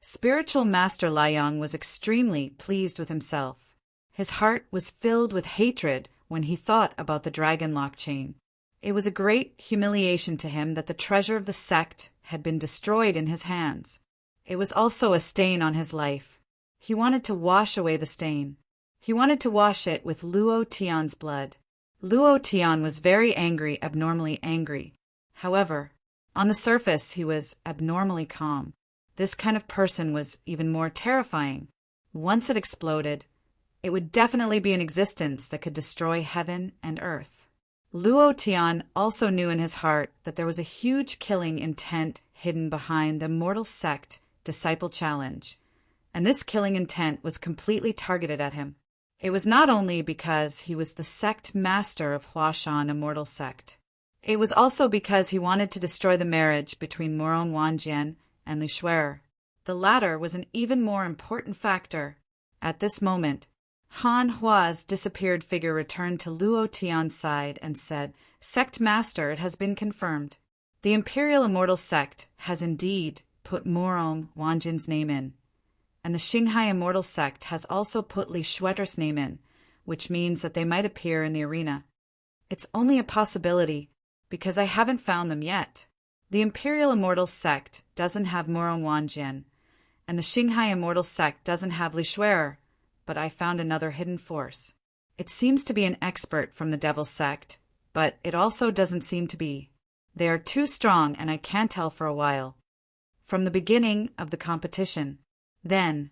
Spiritual Master Liang was extremely pleased with himself. His heart was filled with hatred when he thought about the dragon lock chain. It was a great humiliation to him that the treasure of the sect had been destroyed in his hands. It was also a stain on his life. He wanted to wash away the stain. He wanted to wash it with Luo Tian's blood. Luo Tian was very angry, abnormally angry. However, on the surface he was abnormally calm. This kind of person was even more terrifying. Once it exploded, it would definitely be an existence that could destroy heaven and earth. Luo Tian also knew in his heart that there was a huge killing intent hidden behind the Immortal Sect Disciple Challenge, and this killing intent was completely targeted at him. It was not only because he was the sect master of Huashan Immortal Sect. It was also because he wanted to destroy the marriage between Morong Wanjian and Li Shuer. The latter was an even more important factor. At this moment, Han Hua's disappeared figure returned to Luo Tian's side and said, "Sect Master, it has been confirmed. The Imperial Immortal Sect has indeed put Morong Wanjian's name in, and the Xinghai Immortal Sect has also put Li Shuer's name in, which means that they might appear in the arena. It's only a possibility, because I haven't found them yet. The Imperial Immortal Sect doesn't have Morong Wanjian, and the Xinghai Immortal Sect doesn't have Li Shuer, but I found another hidden force. It seems to be an expert from the Devil Sect, but it also doesn't seem to be. They are too strong, and I can't tell for a while. From the beginning of the competition." Then,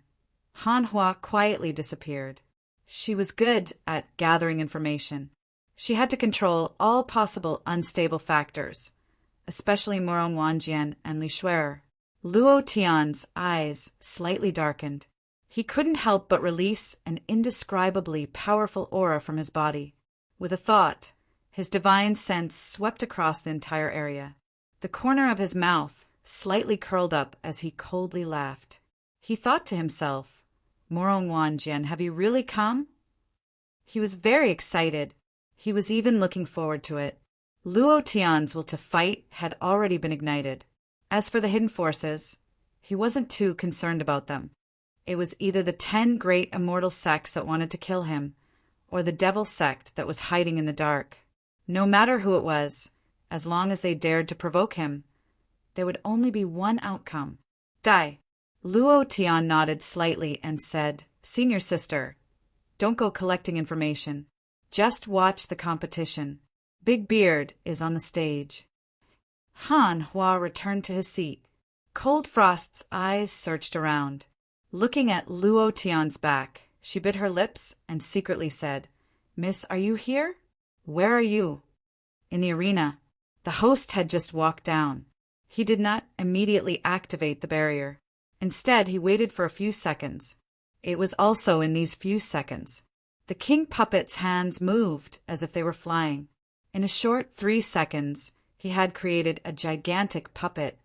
Han Hua quietly disappeared. She was good at gathering information. She had to control all possible unstable factors, especially Morong Wanjian and Li Shuer. Luo Tian's eyes slightly darkened. He couldn't help but release an indescribably powerful aura from his body. With a thought, his divine sense swept across the entire area. The corner of his mouth slightly curled up as he coldly laughed. He thought to himself, "Morong Wanjian, have you really come?" He was very excited. He was even looking forward to it. Luo Tian's will to fight had already been ignited. As for the hidden forces, he wasn't too concerned about them. It was either the 10 great immortal sects that wanted to kill him, or the devil sect that was hiding in the dark. No matter who it was, as long as they dared to provoke him. There would only be one outcome: die. Luo Tian nodded slightly and said, "Senior sister, don't go collecting information. Just watch the competition. Big Beard is on the stage." Han Hua returned to his seat. Cold Frost's eyes searched around. Looking at Luo Tian's back, she bit her lips and secretly said, "Miss, are you here? Where are you?" In the arena, the host had just walked down. He did not immediately activate the barrier. Instead, he waited for a few seconds. It was also in these few seconds the king puppet's hands moved as if they were flying. In a short 3 seconds, he had created a gigantic puppet.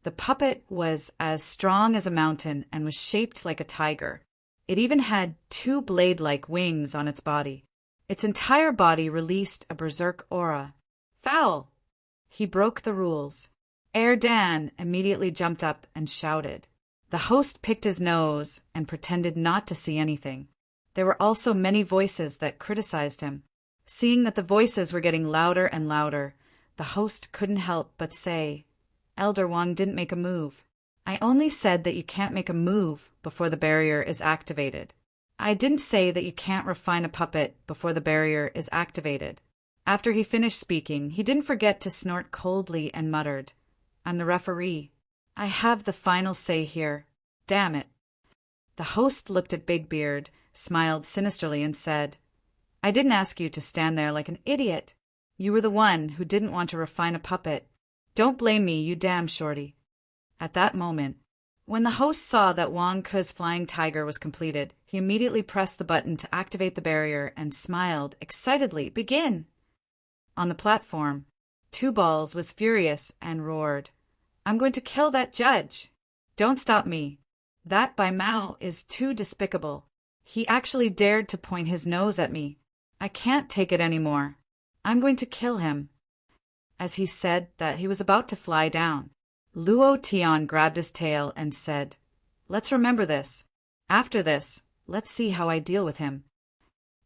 The puppet was as strong as a mountain and was shaped like a tiger. It even had 2 blade-like wings on its body. Its entire body released a berserk aura. Foul! He broke the rules. Dan immediately jumped up and shouted. The host picked his nose and pretended not to see anything. There were also many voices that criticized him. Seeing that the voices were getting louder and louder, the host couldn't help but say, "Elder Wang didn't make a move. I only said that you can't make a move before the barrier is activated. I didn't say that you can't refine a puppet before the barrier is activated." After he finished speaking, he didn't forget to snort coldly and muttered, "I'm the referee. I have the final say here. Damn it." The host looked at Big Beard, smiled sinisterly, and said, "I didn't ask you to stand there like an idiot. You were the one who didn't want to refine a puppet. Don't blame me, you damn shorty." At that moment, when the host saw that Wang Ke's flying tiger was completed, he immediately pressed the button to activate the barrier and smiled excitedly. "Begin!" On the platform, Two Balls was furious and roared, "I'm going to kill that judge! Don't stop me. That Bai Mao is too despicable. He actually dared to point his nose at me. I can't take it anymore. I'm going to kill him." As he said that, he was about to fly down. Luo Tian grabbed his tail and said, "Let's remember this. After this, let's see how I deal with him."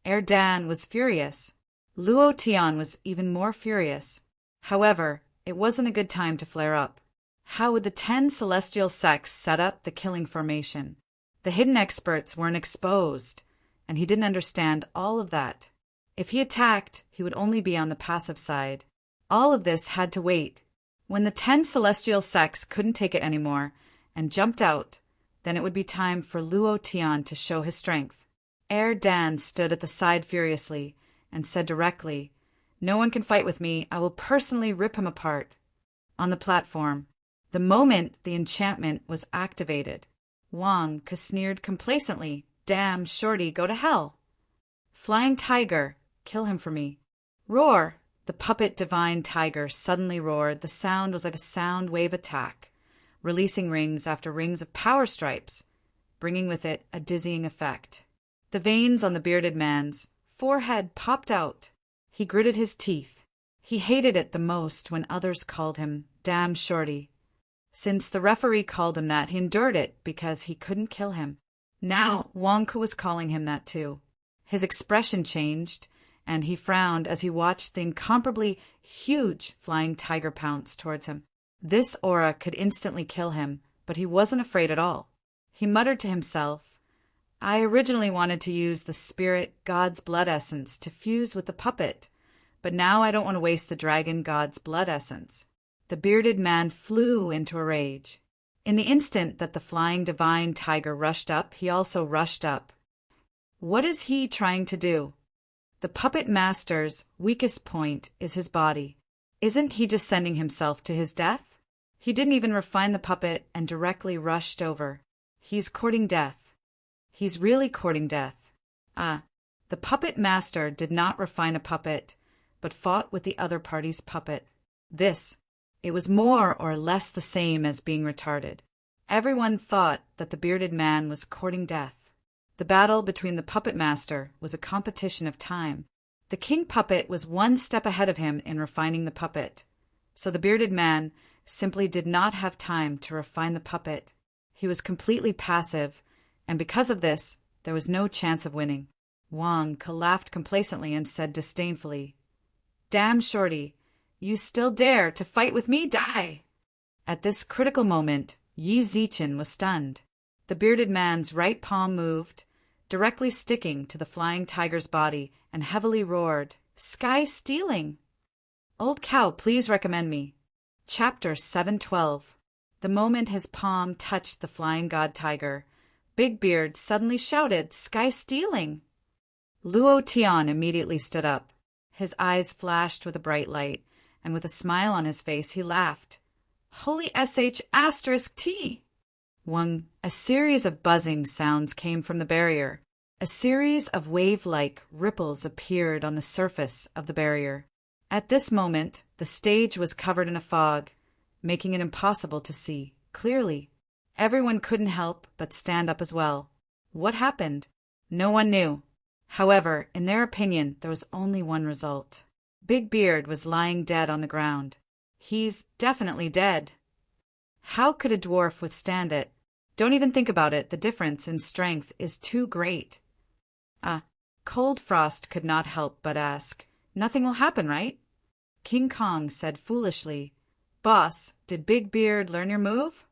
Dan was furious. Luo Tian was even more furious. However, it wasn't a good time to flare up. How would the 10 celestial sects set up the killing formation? The hidden experts weren't exposed, and he didn't understand all of that. If he attacked, he would only be on the passive side. All of this had to wait. When the 10 celestial sects couldn't take it anymore and jumped out, then it would be time for Luo Tian to show his strength. Dan stood at the side furiously and said directly, "No one can fight with me. I will personally rip him apart." On the platform, the moment the enchantment was activated, Wang Ke sneered complacently, "Damn shorty, go to hell. Flying tiger, kill him for me." Roar! The puppet divine tiger suddenly roared. The sound was like a sound wave attack, releasing rings after rings of power stripes, bringing with it a dizzying effect. The veins on the bearded man's forehead popped out. He gritted his teeth. He hated it the most when others called him "damn shorty." Since the referee called him that, he endured it because he couldn't kill him. Now Wang Ke was calling him that too. His expression changed, and he frowned as he watched the incomparably huge flying tiger pounce towards him. This aura could instantly kill him, but he wasn't afraid at all. He muttered to himself, "I originally wanted to use the spirit god's blood essence to fuse with the puppet, but now I don't want to waste the dragon god's blood essence." The bearded man flew into a rage. In the instant that the flying divine tiger rushed up, he also rushed up. What is he trying to do? The puppet master's weakest point is his body. Isn't he just sending himself to his death? He didn't even refine the puppet and directly rushed over. He's courting death. He's really courting death. The puppet master did not refine a puppet, but fought with the other party's puppet. It was more or less the same as being retarded. Everyone thought that the bearded man was courting death. The battle between the puppet master was a competition of time. The king puppet was one step ahead of him in refining the puppet, so the bearded man simply did not have time to refine the puppet. He was completely passive, and because of this, there was no chance of winning. Wang Ke laughed complacently and said disdainfully, "Damn shorty, You still dare to fight with me? Die! At this critical moment, Yi Zichen was stunned. The bearded man's right palm moved, directly sticking to the flying tiger's body, and heavily roared, "Sky stealing! Old cow, please recommend me." Chapter 712. The moment his palm touched the flying god tiger, Big Beard suddenly shouted, "Sky stealing!" Luo Tian immediately stood up. His eyes flashed with a bright light, and with a smile on his face he laughed. "Holy **T! A series of buzzing sounds came from the barrier. A series of wave-like ripples appeared on the surface of the barrier. At this moment, the stage was covered in a fog, making it impossible to see clearly. Everyone couldn't help but stand up as well. What happened? No one knew. However, in their opinion, there was only one result. Big Beard was lying dead on the ground. He's definitely dead. How could a dwarf withstand it? Don't even think about it, the difference in strength is too great. Cold Frost could not help but ask, "Nothing will happen, right?" King Kong said foolishly, "Boss, did Big Beard learn your move?"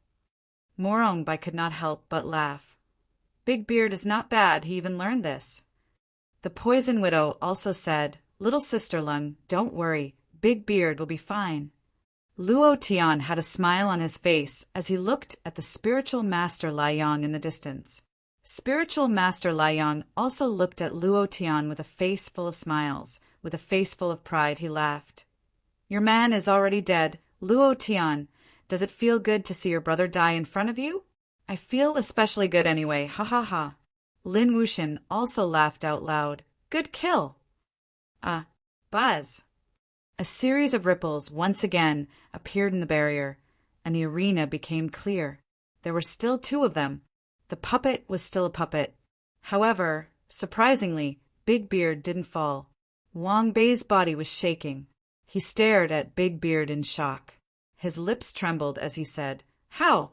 Morongbai could not help but laugh. "Big Beard is not bad, he even learned this." The Poison Widow also said, "Little Sister Lung, don't worry, Big Beard will be fine." Luo Tian had a smile on his face as he looked at the spiritual master Liang in the distance. Spiritual master Liang also looked at Luo Tian with a face full of smiles. With a face full of pride, he laughed. "Your man is already dead. Luo Tian, does it feel good to see your brother die in front of you?" "I feel especially good anyway, ha ha ha." Lin Wuxian also laughed out loud. "Good kill." Buzz. A series of ripples once again appeared in the barrier, and the arena became clear. There were still two of them. The puppet was still a puppet. However, surprisingly, Big Beard didn't fall. Wang Bei's body was shaking. He stared at Big Beard in shock. His lips trembled as he said, How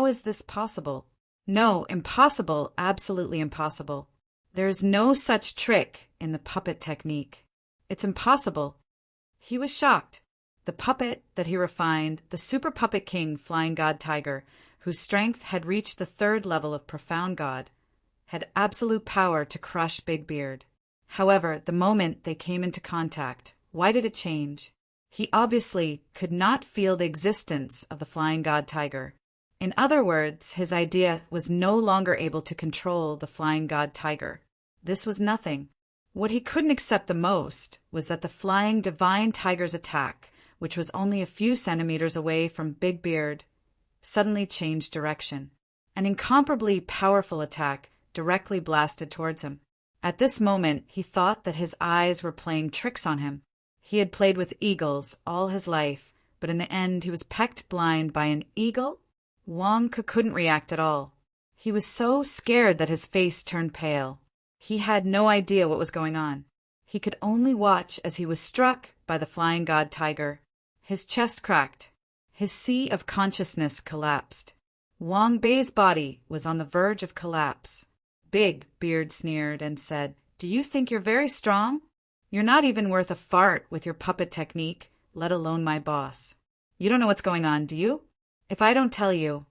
is this possible?" "No, impossible, absolutely impossible. There is no such trick in the puppet technique. It's impossible." He was shocked. The puppet that he refined, the Super Puppet King Flying God Tiger, whose strength had reached the 3rd level of Profound God, had absolute power to crush Big Beard. However, the moment they came into contact, why did it change? He obviously could not feel the existence of the Flying God Tiger. In other words, his idea was no longer able to control the Flying God Tiger. This was nothing. What he couldn't accept the most was that the Flying Divine Tiger's attack, which was only a few centimeters away from Big Beard, suddenly changed direction. An incomparably powerful attack directly blasted towards him. At this moment, he thought that his eyes were playing tricks on him. He had played with eagles all his life, but in the end he was pecked blind by an eagle? Wang couldn't react at all. He was so scared that his face turned pale. He had no idea what was going on. He could only watch as he was struck by the Flying God Tiger. His chest cracked. His sea of consciousness collapsed. Wang Bei's body was on the verge of collapse. Big Beard sneered and said, "Do you think you're very strong? You're not even worth a fart with your puppet technique, let alone my boss. You don't know what's going on, do you? If I don't tell you,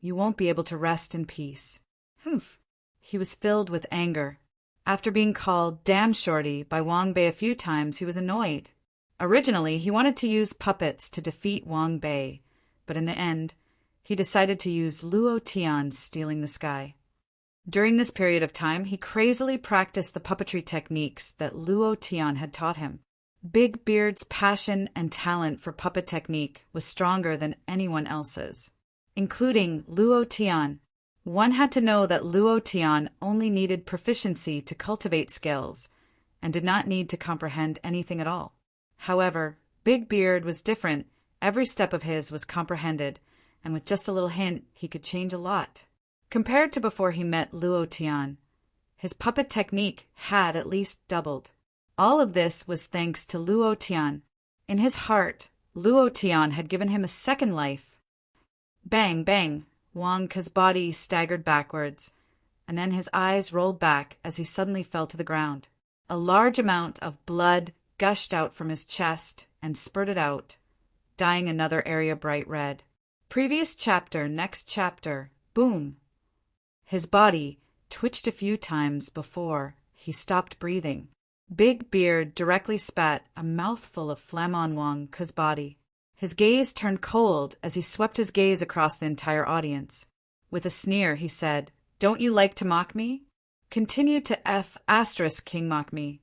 you won't be able to rest in peace." Humph. He was filled with anger. After being called "damn shorty" by Wang Bei a few times, he was annoyed. Originally, he wanted to use puppets to defeat Wang Bei, but in the end, he decided to use Luo Tian's stealing the sky. During this period of time, he crazily practiced the puppetry techniques that Luo Tian had taught him. Big Beard's passion and talent for puppet technique was stronger than anyone else's, including Luo Tian. One had to know that Luo Tian only needed proficiency to cultivate skills and did not need to comprehend anything at all. However, Big Beard was different. Every step of his was comprehended, and with just a little hint, he could change a lot. Compared to before he met Luo Tian, his puppet technique had at least doubled. All of this was thanks to Luo Tian. In his heart, Luo Tian had given him a second life. Bang, bang! Wang Ke's body staggered backwards, and then his eyes rolled back as he suddenly fell to the ground. A large amount of blood, gushed out from his chest and spurted out, dyeing another area bright red. Previous chapter, next chapter, boom. His body twitched a few times before he stopped breathing. Big Beard directly spat a mouthful of phlegm on Wang Ke's body. His gaze turned cold as he swept his gaze across the entire audience. With a sneer, he said, "Don't you like to mock me? Continue to King mock me."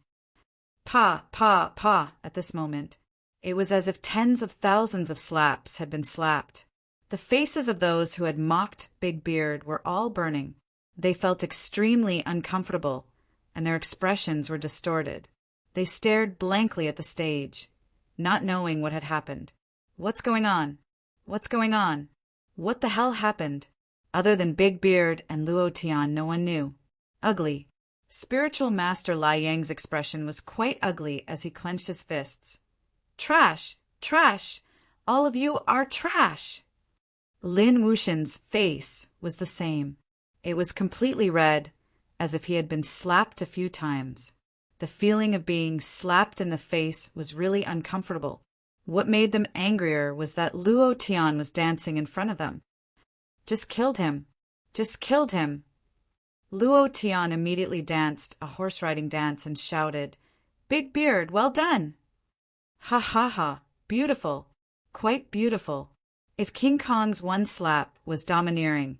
Pa, pa, pa, at this moment. It was as if tens of thousands of slaps had been slapped. The faces of those who had mocked Big Beard were all burning. They felt extremely uncomfortable, and their expressions were distorted. They stared blankly at the stage, not knowing what had happened. What's going on? What's going on? What the hell happened? Other than Big Beard and Luo Tian, no one knew. Ugly. Spiritual Master Lai Yang's expression was quite ugly as he clenched his fists. Trash! Trash! All of you are trash! Lin Wuxian's face was the same. It was completely red, as if he had been slapped a few times. The feeling of being slapped in the face was really uncomfortable. What made them angrier was that Luo Tian was dancing in front of them. Just killed him. Just killed him. Luo Tian immediately danced a horse-riding dance and shouted, "Big Beard, well done!" Ha ha ha, beautiful, quite beautiful. If King Kong's one slap was domineering,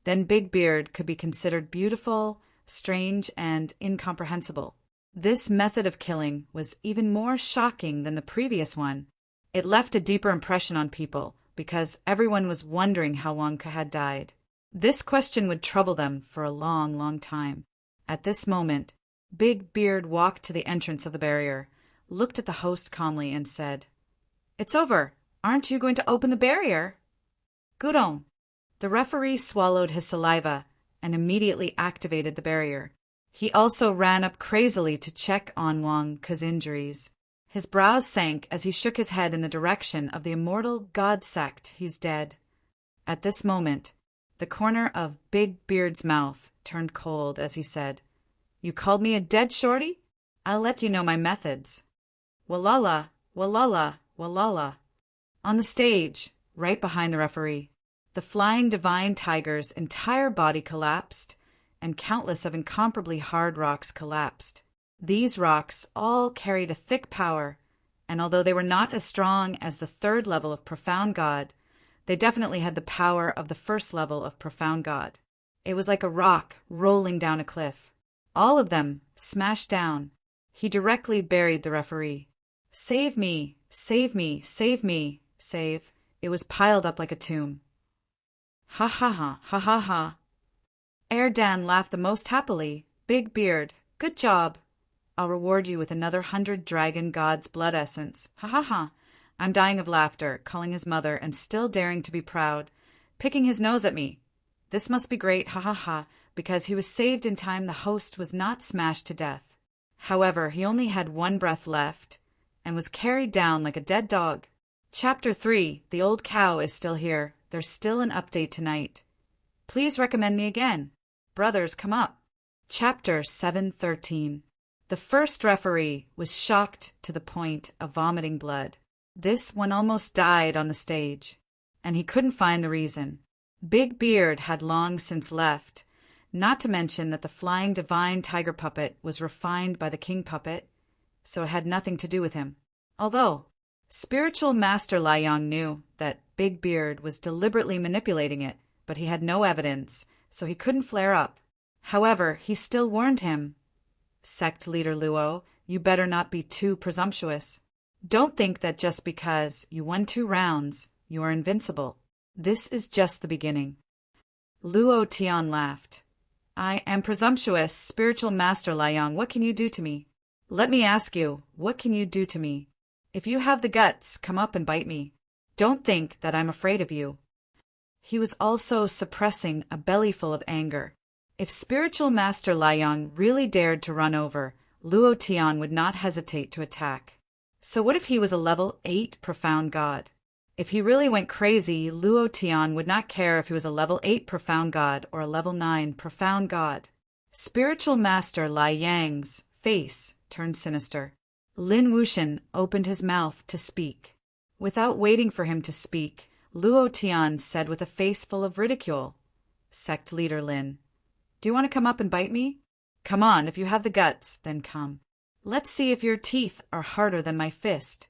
then Big Beard could be considered beautiful, strange, and incomprehensible. This method of killing was even more shocking than the previous one. It left a deeper impression on people because everyone was wondering how Wang Ke had died. This question would trouble them for a long, long time. At this moment, Big Beard walked to the entrance of the barrier, looked at the host calmly, and said, "It's over. Aren't you going to open the barrier?" "Gudong." The referee swallowed his saliva and immediately activated the barrier. He also ran up crazily to check on Wang Ke's injuries. His brows sank as he shook his head in the direction of the immortal god sect. He's dead. At this moment, the corner of Big Beard's mouth turned cold as he said, "You called me a dead shorty? I'll let you know my methods." Walala, walala, walala. On the stage, right behind the referee, the flying divine tiger's entire body collapsed, and countless of incomparably hard rocks collapsed. These rocks all carried a thick power, and although they were not as strong as the third level of Profound God, they definitely had the power of the first level of Profound God. It was like a rock rolling down a cliff. All of them smashed down. He directly buried the referee. "Save me! Save me! Save me! Save!" It was piled up like a tomb. Ha ha ha, ha ha ha. Erdan laughed the most happily. "Big Beard, good job. I'll reward you with another 100 Dragon God's blood essence. Ha ha ha." I'm dying of laughter, calling his mother and still daring to be proud, picking his nose at me. This must be great, ha ha ha, because he was saved in time the host was not smashed to death. However, he only had one breath left and was carried down like a dead dog. Chapter 3, The Old Cow is still here. There's still an update tonight. Please recommend me again. Brothers, come up. Chapter 713. The first referee was shocked to the point of vomiting blood. This one almost died on the stage, and he couldn't find the reason. Big Beard had long since left, not to mention that the flying divine tiger puppet was refined by the king puppet, so it had nothing to do with him. Although Spiritual Master Lai Yang knew that Big Beard was deliberately manipulating it, but he had no evidence, so he couldn't flare up. However, he still warned him. Sect leader Luo, you better not be too presumptuous. Don't think that just because you won 2 rounds, you are invincible. This is just the beginning. Luo Tian laughed. I am presumptuous, Spiritual Master Lai Yang. What can you do to me? Let me ask you, what can you do to me? If you have the guts, come up and bite me. Don't think that I'm afraid of you. He was also suppressing a bellyful of anger. If Spiritual Master Lai Yang really dared to run over, Luo Tian would not hesitate to attack. So what if he was a level 8 Profound God? If he really went crazy, Luo Tian would not care if he was a level 8 Profound God or a level 9 Profound God. Spiritual Master Lai Yang's face turned sinister. Lin Wuxian opened his mouth to speak. Without waiting for him to speak, Luo Tian said with a face full of ridicule, "Sect leader Lin, do you want to come up and bite me? Come on, if you have the guts, then come. Let's see if your teeth are harder than my fist."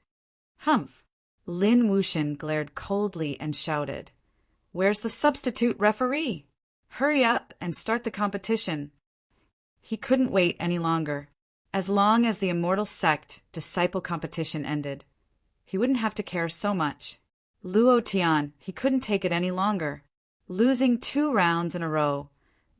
Humph! Lin Wuxian glared coldly and shouted, "Where's the substitute referee? Hurry up and start the competition." He couldn't wait any longer. As long as the Immortal Sect disciple competition ended, he wouldn't have to care so much. Luo Tian, he couldn't take it any longer. Losing 2 rounds in a row,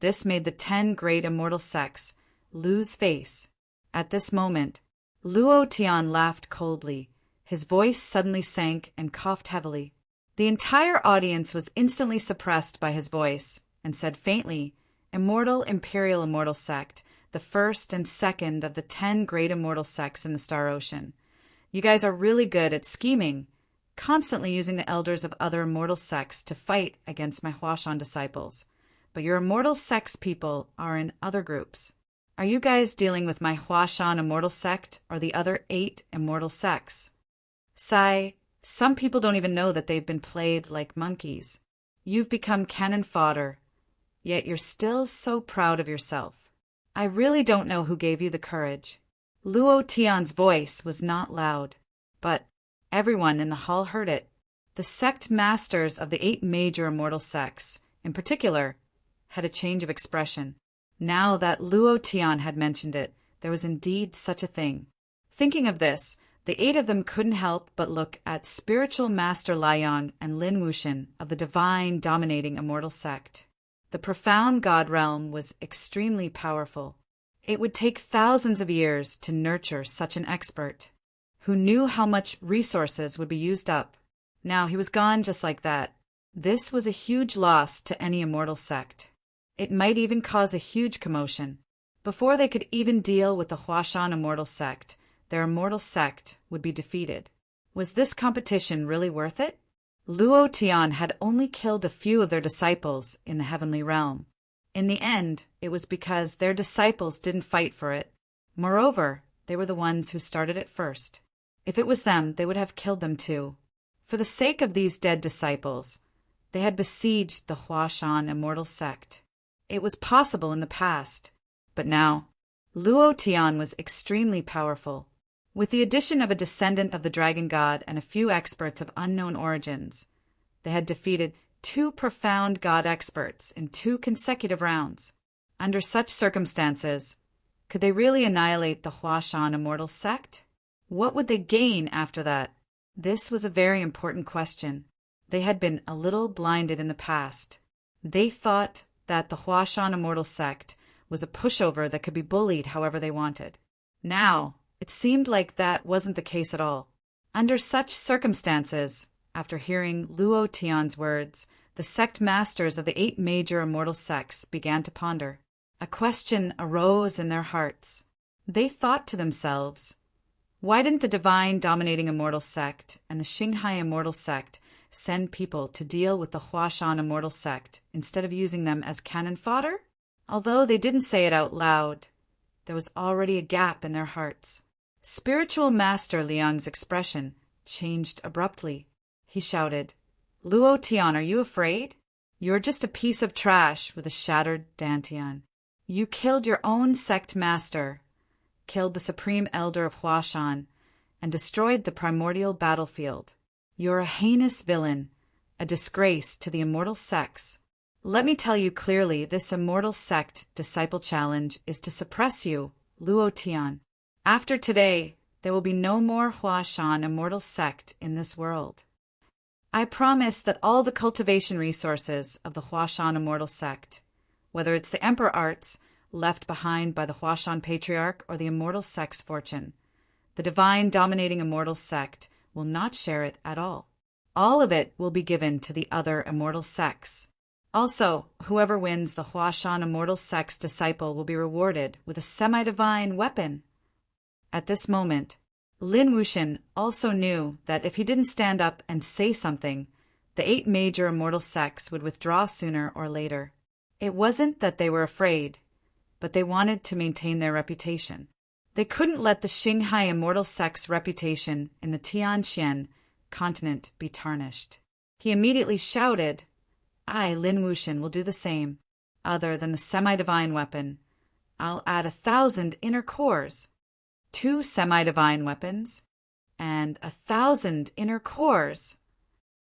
this made the 10 great immortal sects lose face. At this moment, Luo Tian laughed coldly. His voice suddenly sank and coughed heavily. The entire audience was instantly suppressed by his voice, and said faintly, "Immortal Imperial Immortal Sect, the first and second of the 10 great immortal sects in the Star Ocean. You guys are really good at scheming, constantly using the elders of other immortal sects to fight against my Huashan disciples. But your immortal sects people are in other groups. Are you guys dealing with my Huashan immortal sect or the other 8 immortal sects? Sigh, some people don't even know that they've been played like monkeys. You've become cannon fodder, yet you're still so proud of yourself. I really don't know who gave you the courage." Luo Tian's voice was not loud, but everyone in the hall heard it. The sect masters of the 8 major immortal sects, in particular, had a change of expression. Now that Luo Tian had mentioned it, there was indeed such a thing. Thinking of this, the 8 of them couldn't help but look at Spiritual Master Liang and Lin Wuxian of the divine dominating immortal sect. The profound God realm was extremely powerful. It would take thousands of years to nurture such an expert, who knew how much resources would be used up. Now he was gone just like that. This was a huge loss to any immortal sect. It might even cause a huge commotion. Before they could even deal with the Huashan immortal sect, their immortal sect would be defeated. Was this competition really worth it? Luo Tian had only killed a few of their disciples in the heavenly realm. In the end, it was because their disciples didn't fight for it. Moreover, they were the ones who started it first. If it was them, they would have killed them too. For the sake of these dead disciples, they had besieged the Huashan immortal sect. It was possible in the past, but now, Luo Tian was extremely powerful. With the addition of a descendant of the dragon god and a few experts of unknown origins, they had defeated 2 profound god experts in 2 consecutive rounds. Under such circumstances, could they really annihilate the Huashan immortal sect? What would they gain after that? This was a very important question. They had been a little blinded in the past. They thought that the Huashan immortal sect was a pushover that could be bullied however they wanted. Now, it seemed like that wasn't the case at all. Under such circumstances, after hearing Luo Tian's words, the sect masters of the 8 major immortal sects began to ponder. A question arose in their hearts. They thought to themselves, why didn't the divine dominating immortal sect and the Xinghai immortal sect send people to deal with the Huashan immortal sect instead of using them as cannon fodder? Although they didn't say it out loud, there was already a gap in their hearts. Spiritual Master Liang's expression changed abruptly. He shouted, "Luo Tian, are you afraid? You're just a piece of trash with a shattered dantian. You killed your own sect master, killed the supreme elder of Huashan, and destroyed the primordial battlefield. You're a heinous villain, a disgrace to the immortal sects. Let me tell you clearly, this immortal sect disciple challenge is to suppress you, Luo Tian. After today, there will be no more Huashan immortal sect in this world. I promise that all the cultivation resources of the Huashan immortal sect, whether it's the Emperor Arts left behind by the Huashan Patriarch or the immortal sect's fortune, the divine dominating immortal sect will not share it at all. All of it will be given to the other immortal sects. Also, whoever wins the Huashan immortal sect's disciple will be rewarded with a semi-divine weapon." At this moment, Lin Wuxian also knew that if he didn't stand up and say something, the 8 major immortal sects would withdraw sooner or later. It wasn't that they were afraid, but they wanted to maintain their reputation. They couldn't let the Qinghai immortal sect's reputation in the Tianxian continent be tarnished. He immediately shouted, I, Lin Wuxian, will do the same. Other than the semi-divine weapon, I'll add 1,000 inner cores. 2 semi-divine weapons, and 1,000 inner cores.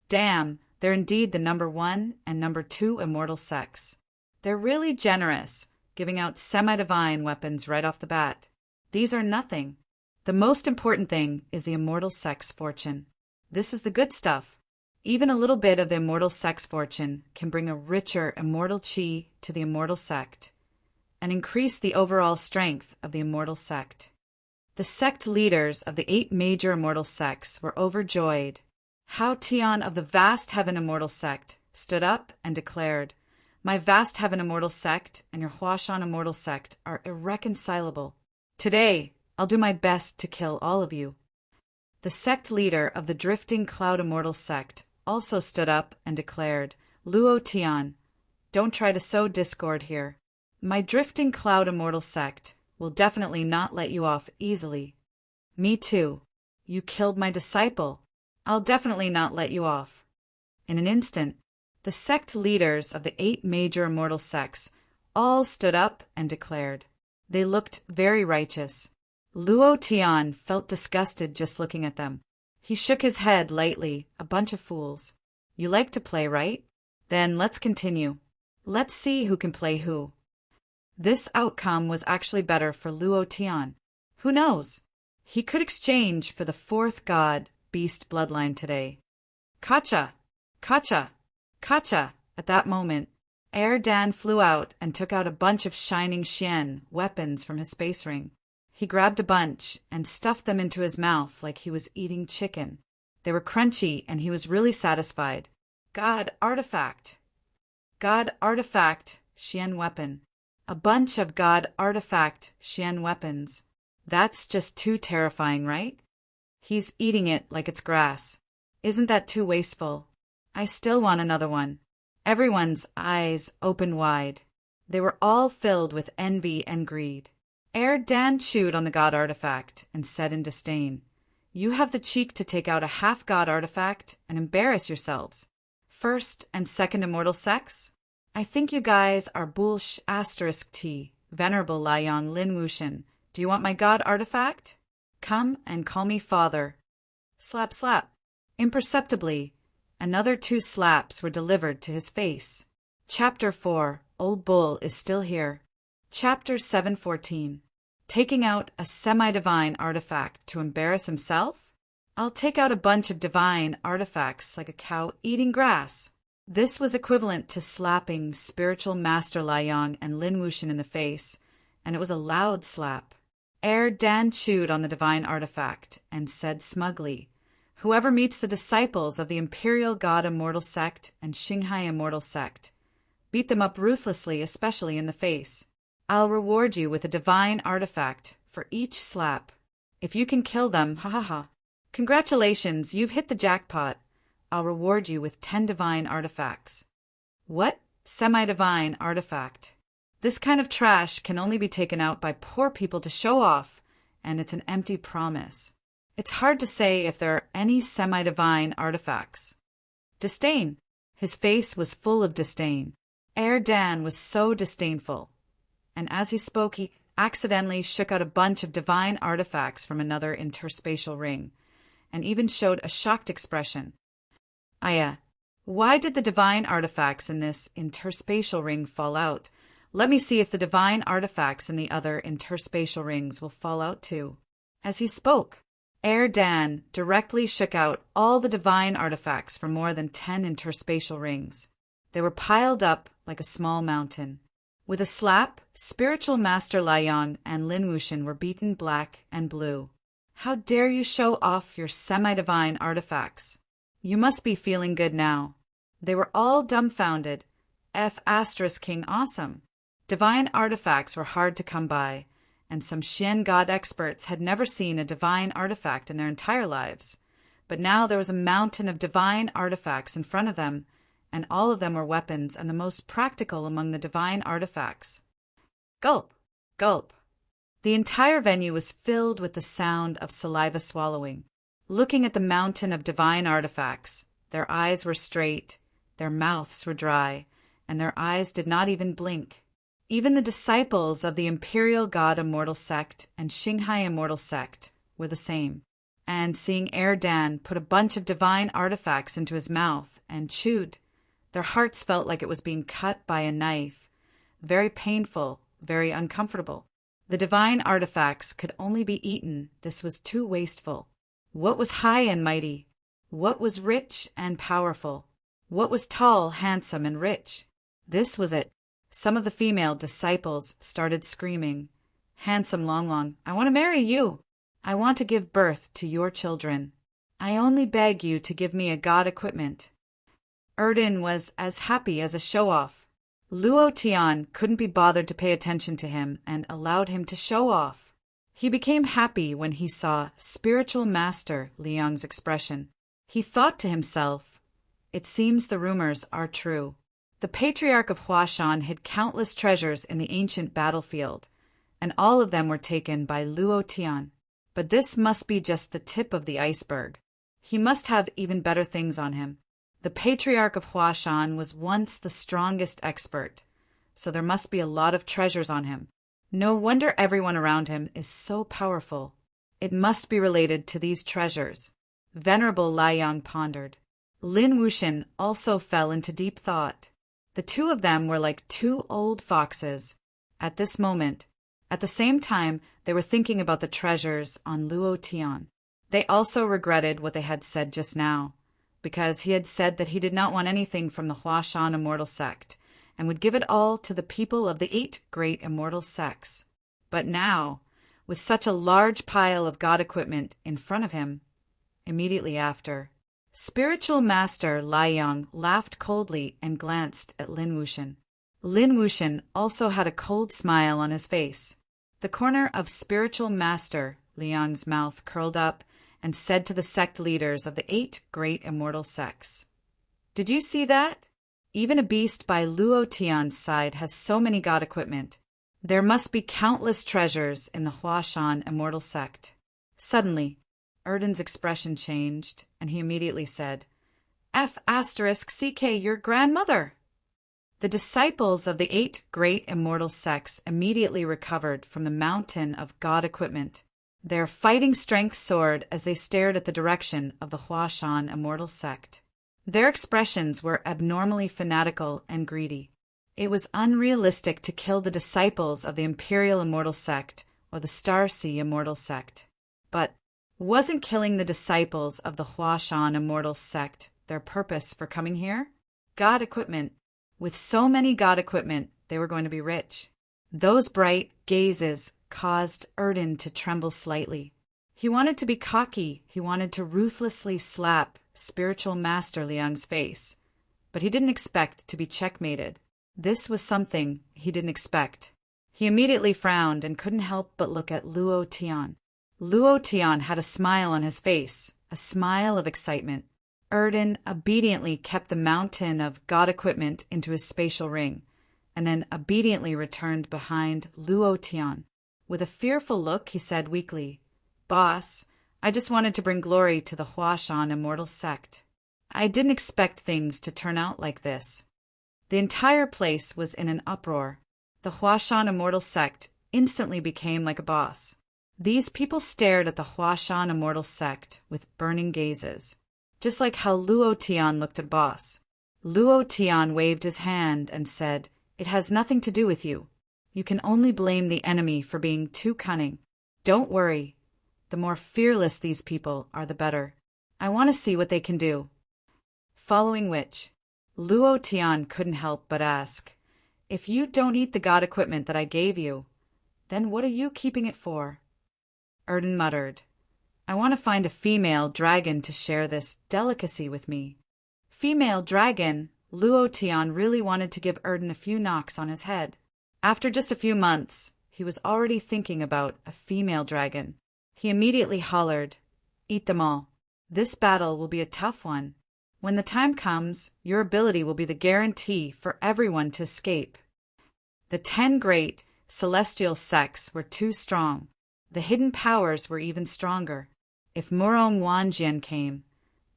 Damn, they're indeed the number 1 and number 2 immortal sects. They're really generous, giving out semi-divine weapons right off the bat. These are nothing. The most important thing is the immortal sect's fortune. This is the good stuff. Even a little bit of the immortal sect's fortune can bring a richer immortal chi to the immortal sect and increase the overall strength of the immortal sect. The sect leaders of the 8 major immortal sects were overjoyed. Hao Tian of the vast heaven immortal sect stood up and declared, My vast heaven immortal sect and your Huashan immortal sect are irreconcilable. Today, I'll do my best to kill all of you. The sect leader of the drifting cloud immortal sect also stood up and declared, Luo Tian, don't try to sow discord here. My drifting cloud immortal sect will definitely not let you off easily. Me too. You killed my disciple. I'll definitely not let you off. In an instant, the sect leaders of the 8 major immortal sects all stood up and declared. They looked very righteous. Luo Tian felt disgusted just looking at them. He shook his head lightly, a bunch of fools. You like to play, right? Then let's continue. Let's see who can play who. This outcome was actually better for Luo Tian. Who knows? He could exchange for the 4th god beast bloodline today. Kacha! Kacha! Kacha! At that moment, Dan flew out and took out a bunch of shining Xian weapons from his space ring. He grabbed a bunch and stuffed them into his mouth like he was eating chicken. They were crunchy and he was really satisfied. God artifact! God artifact Xian weapon. A bunch of God artifact Xian weapons. That's just too terrifying, right? He's eating it like it's grass. Isn't that too wasteful? I still want another one. Everyone's eyes opened wide. They were all filled with envy and greed. Dan chewed on the god artifact and said in disdain, You have the cheek to take out a half-god artifact and embarrass yourselves. 1st and 2nd immortal sects? I think you guys are *T, Venerable Liang Lin Wuxian. Do you want my god artifact? Come and call me father. Slap, slap. Imperceptibly, another 2 slaps were delivered to his face. Chapter 4, Old Bull is still here. Chapter 714. Taking out a semi-divine artifact to embarrass himself? I'll take out a bunch of divine artifacts like a cow eating grass. This was equivalent to slapping spiritual master Liang and Lin Wuxian in the face, and it was a loud slap. Dan chewed on the divine artifact and said smugly, Whoever meets the disciples of the Imperial God Immortal Sect and Qinghai Immortal Sect, beat them up ruthlessly, especially in the face. I'll reward you with a divine artifact for each slap. If you can kill them, ha ha ha. Congratulations, you've hit the jackpot. I'll reward you with 10 divine artifacts. What? Semi-divine artifact. This kind of trash can only be taken out by poor people to show off, and it's an empty promise. It's hard to say if there are any semi-divine artifacts. Disdain. His face was full of disdain. Dan was so disdainful. And as he spoke, he accidentally shook out a bunch of divine artifacts from another interspatial ring, and even showed a shocked expression. Aya, why did the divine artifacts in this interspatial ring fall out? Let me see if the divine artifacts in the other interspatial rings will fall out too. As he spoke, Dan directly shook out all the divine artifacts from more than 10 interspatial rings. They were piled up like a small mountain. With a slap, spiritual master Liang and Lin Wuxian were beaten black and blue. How dare you show off your semi-divine artifacts? You must be feeling good now. They were all dumbfounded. King awesome. Divine artifacts were hard to come by, and some Xian god experts had never seen a divine artifact in their entire lives. But now there was a mountain of divine artifacts in front of them, and all of them were weapons and the most practical among the divine artifacts. Gulp, gulp. The entire venue was filled with the sound of saliva swallowing. Looking at the mountain of divine artifacts, their eyes were straight, their mouths were dry, and their eyes did not even blink. Even the disciples of the Imperial God Immortal Sect and Xinghai Immortal Sect were the same. And seeing Erdan put a bunch of divine artifacts into his mouth and chewed, their hearts felt like it was being cut by a knife. Very painful, very uncomfortable. The divine artifacts could only be eaten. This was too wasteful. What was high and mighty? What was rich and powerful? What was tall, handsome, and rich? This was it. Some of the female disciples started screaming, "Handsome Longlong, I want to marry you. I want to give birth to your children. I only beg you to give me a god equipment." Erdan was as happy as a show-off. Luo Tian couldn't be bothered to pay attention to him and allowed him to show off. He became happy when he saw Spiritual Master Liang's expression. He thought to himself, "It seems the rumors are true." The Patriarch of Huashan hid countless treasures in the ancient battlefield, and all of them were taken by Luo Tian. But this must be just the tip of the iceberg. He must have even better things on him. The Patriarch of Huashan was once the strongest expert, so there must be a lot of treasures on him. No wonder everyone around him is so powerful. It must be related to these treasures. Venerable Liang pondered. Lin Wuxian also fell into deep thought. The two of them were like two old foxes. At this moment, at the same time, they were thinking about the treasures on Luo Tian. They also regretted what they had said just now, because he had said that he did not want anything from the Huashan Immortal Sect, and would give it all to the people of the 8 great immortal sects. But now, with such a large pile of god equipment in front of him, immediately after, Spiritual Master Liang laughed coldly and glanced at Lin Wuxian. Lin Wuxian also had a cold smile on his face. The corner of Spiritual Master Liang's mouth curled up and said to the sect leaders of the 8 great immortal sects, "Did you see that? Even a beast by Luo Tian's side has so many god equipment. There must be countless treasures in the Huashan Immortal Sect." Suddenly, Erdan's expression changed, and he immediately said, "F*CK, your grandmother!" The disciples of the 8 great immortal sects immediately recovered from the mountain of god equipment. Their fighting strength soared as they stared at the direction of the Huashan Immortal Sect. Their expressions were abnormally fanatical and greedy. It was unrealistic to kill the disciples of the Imperial Immortal Sect or the Starsea Immortal Sect. But wasn't killing the disciples of the Huashan Immortal Sect their purpose for coming here? God equipment. With so many god equipment, they were going to be rich. Those bright gazes caused Erdan to tremble slightly. He wanted to be cocky. He wanted to ruthlessly slap Spiritual Master Liang's face. But he didn't expect to be checkmated. This was something he didn't expect. He immediately frowned and couldn't help but look at Luo Tian. Luo Tian had a smile on his face, a smile of excitement. Erdan obediently kept the mountain of god equipment into his spatial ring, and then obediently returned behind Luo Tian. With a fearful look, he said weakly, "Boss, I just wanted to bring glory to the Huashan Immortal Sect. I didn't expect things to turn out like this." The entire place was in an uproar. The Huashan Immortal Sect instantly became like a boss. These people stared at the Huashan Immortal Sect with burning gazes, just like how Luo Tian looked at boss. Luo Tian waved his hand and said, "It has nothing to do with you. You can only blame the enemy for being too cunning. Don't worry. The more fearless these people are, the better. I want to see what they can do." Following which, Luo Tian couldn't help but ask, "If you don't eat the god equipment that I gave you, then what are you keeping it for?" Erdan muttered, "I want to find a female dragon to share this delicacy with me." Female dragon? Luo Tian really wanted to give Erdan a few knocks on his head. After just a few months, he was already thinking about a female dragon. He immediately hollered, "Eat them all. This battle will be a tough one. When the time comes, your ability will be the guarantee for everyone to escape." The 10 great celestial sects were too strong. The hidden powers were even stronger. If Morong Wanjian came,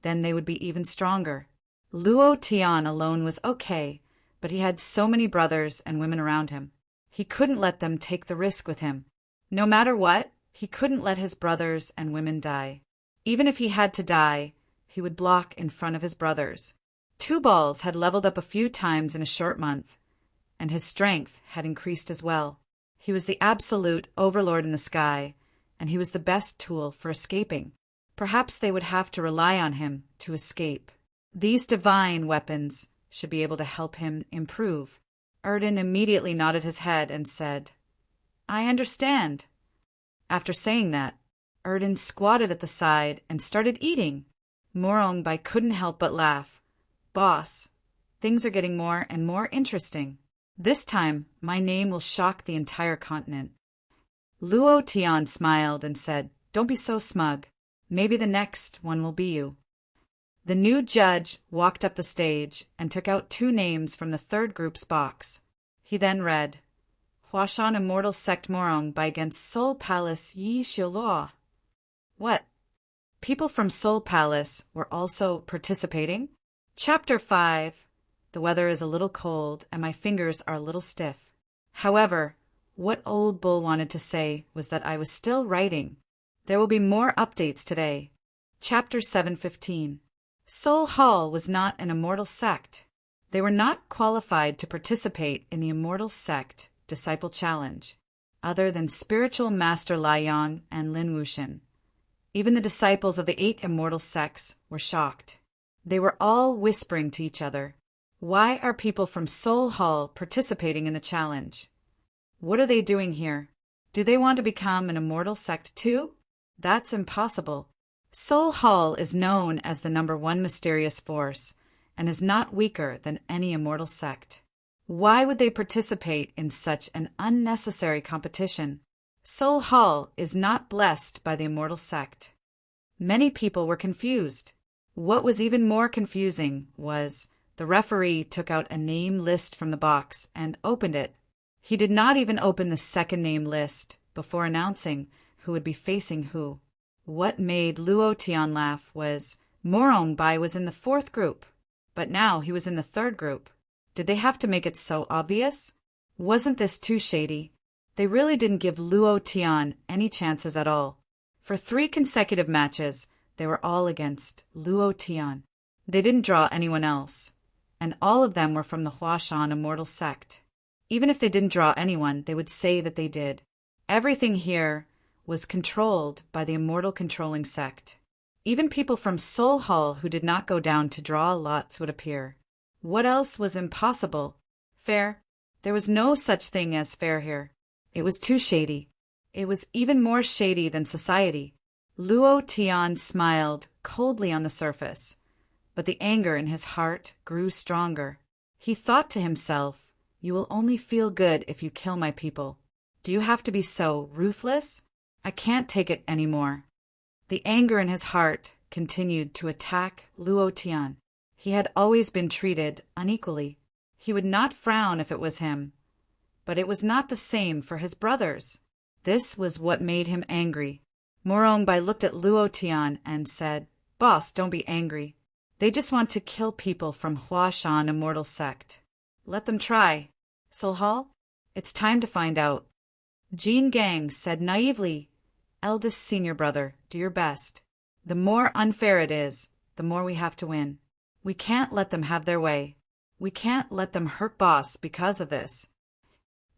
then they would be even stronger. Luo Tian alone was okay, but he had so many brothers and women around him. He couldn't let them take the risk with him. No matter what, he couldn't let his brothers and women die. Even if he had to die, he would block in front of his brothers. Two Balls had leveled up a few times in a short month, and his strength had increased as well. He was the absolute overlord in the sky, and he was the best tool for escaping. Perhaps they would have to rely on him to escape. These divine weapons should be able to help him improve. Erden immediately nodded his head and said, "I understand." After saying that, Erden squatted at the side and started eating. Morongbai couldn't help but laugh. "Boss, things are getting more and more interesting. This time, my name will shock the entire continent." Luo Tian smiled and said, "Don't be so smug. Maybe the next one will be you." The new judge walked up the stage and took out two names from the third group's box. He then read, "Huashan Immortal Sect Morong by against Soul Palace Yi Xiulo." What? People from Soul Palace were also participating? Chapter 5. The weather is a little cold and my fingers are a little stiff. However, what Old Bull wanted to say was that I was still writing. There will be more updates today. Chapter 7:15. Soul Hall was not an immortal sect. They were not qualified to participate in the Immortal Sect Disciple Challenge, other than Spiritual Master Liang and Lin Wuxian. Even the disciples of the 8 immortal sects were shocked. They were all whispering to each other, "Why are people from Soul Hall participating in the challenge? What are they doing here? Do they want to become an immortal sect too? That's impossible. Soul Hall is known as the #1 mysterious force and is not weaker than any immortal sect. Why would they participate in such an unnecessary competition? Soul Hall is not blessed by the immortal sect." Many people were confused. What was even more confusing was the referee took out a name list from the box and opened it. He did not even open the second name list before announcing who would be facing who. What made Luo Tian laugh was Morongbai was in the 4th group, but now he was in the 3rd group. Did they have to make it so obvious? Wasn't this too shady? They really didn't give Luo Tian any chances at all. For 3 consecutive matches, they were all against Luo Tian. They didn't draw anyone else, and all of them were from the Huashan Immortal Sect. Even if they didn't draw anyone, they would say that they did. Everything here was controlled by the Immortal Controlling Sect. Even people from Soul Hall who did not go down to draw lots would appear. What else was impossible? Fair? There was no such thing as fair here. It was too shady. It was even more shady than society. Luo Tian smiled coldly on the surface, but the anger in his heart grew stronger. He thought to himself, "You will only feel good if you kill my people. Do you have to be so ruthless? I can't take it anymore." The anger in his heart continued to attack Luo Tian. He had always been treated unequally. He would not frown if it was him, but it was not the same for his brothers. This was what made him angry. Morongbai looked at Luo Tian and said, "Boss, don't be angry. They just want to kill people from Huashan Immortal Sect. Let them try. Soul Hall, it's time to find out." Jean Gang said naively, "Eldest senior brother, do your best. The more unfair it is, the more we have to win. We can't let them have their way. We can't let them hurt Boss because of this."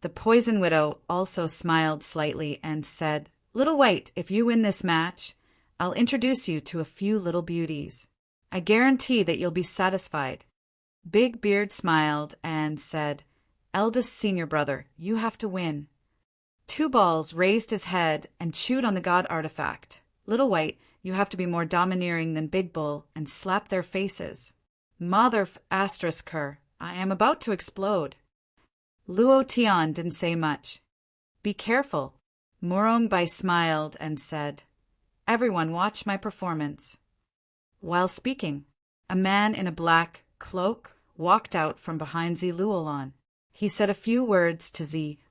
The Poison Widow also smiled slightly and said, "Little White, if you win this match, I'll introduce you to a few little beauties. I guarantee that you'll be satisfied." Big Beard smiled and said, "Eldest senior brother, you have to win." Two Balls raised his head and chewed on the god artifact. "Little White, you have to be more domineering than Big Bull and slap their faces." Mother **her, I am about to explode." Luo Tian didn't say much. "Be careful." Morongbai smiled and said, "Everyone watch my performance." While speaking, a man in a black cloak walked out from behind Ziluolon. He said a few words to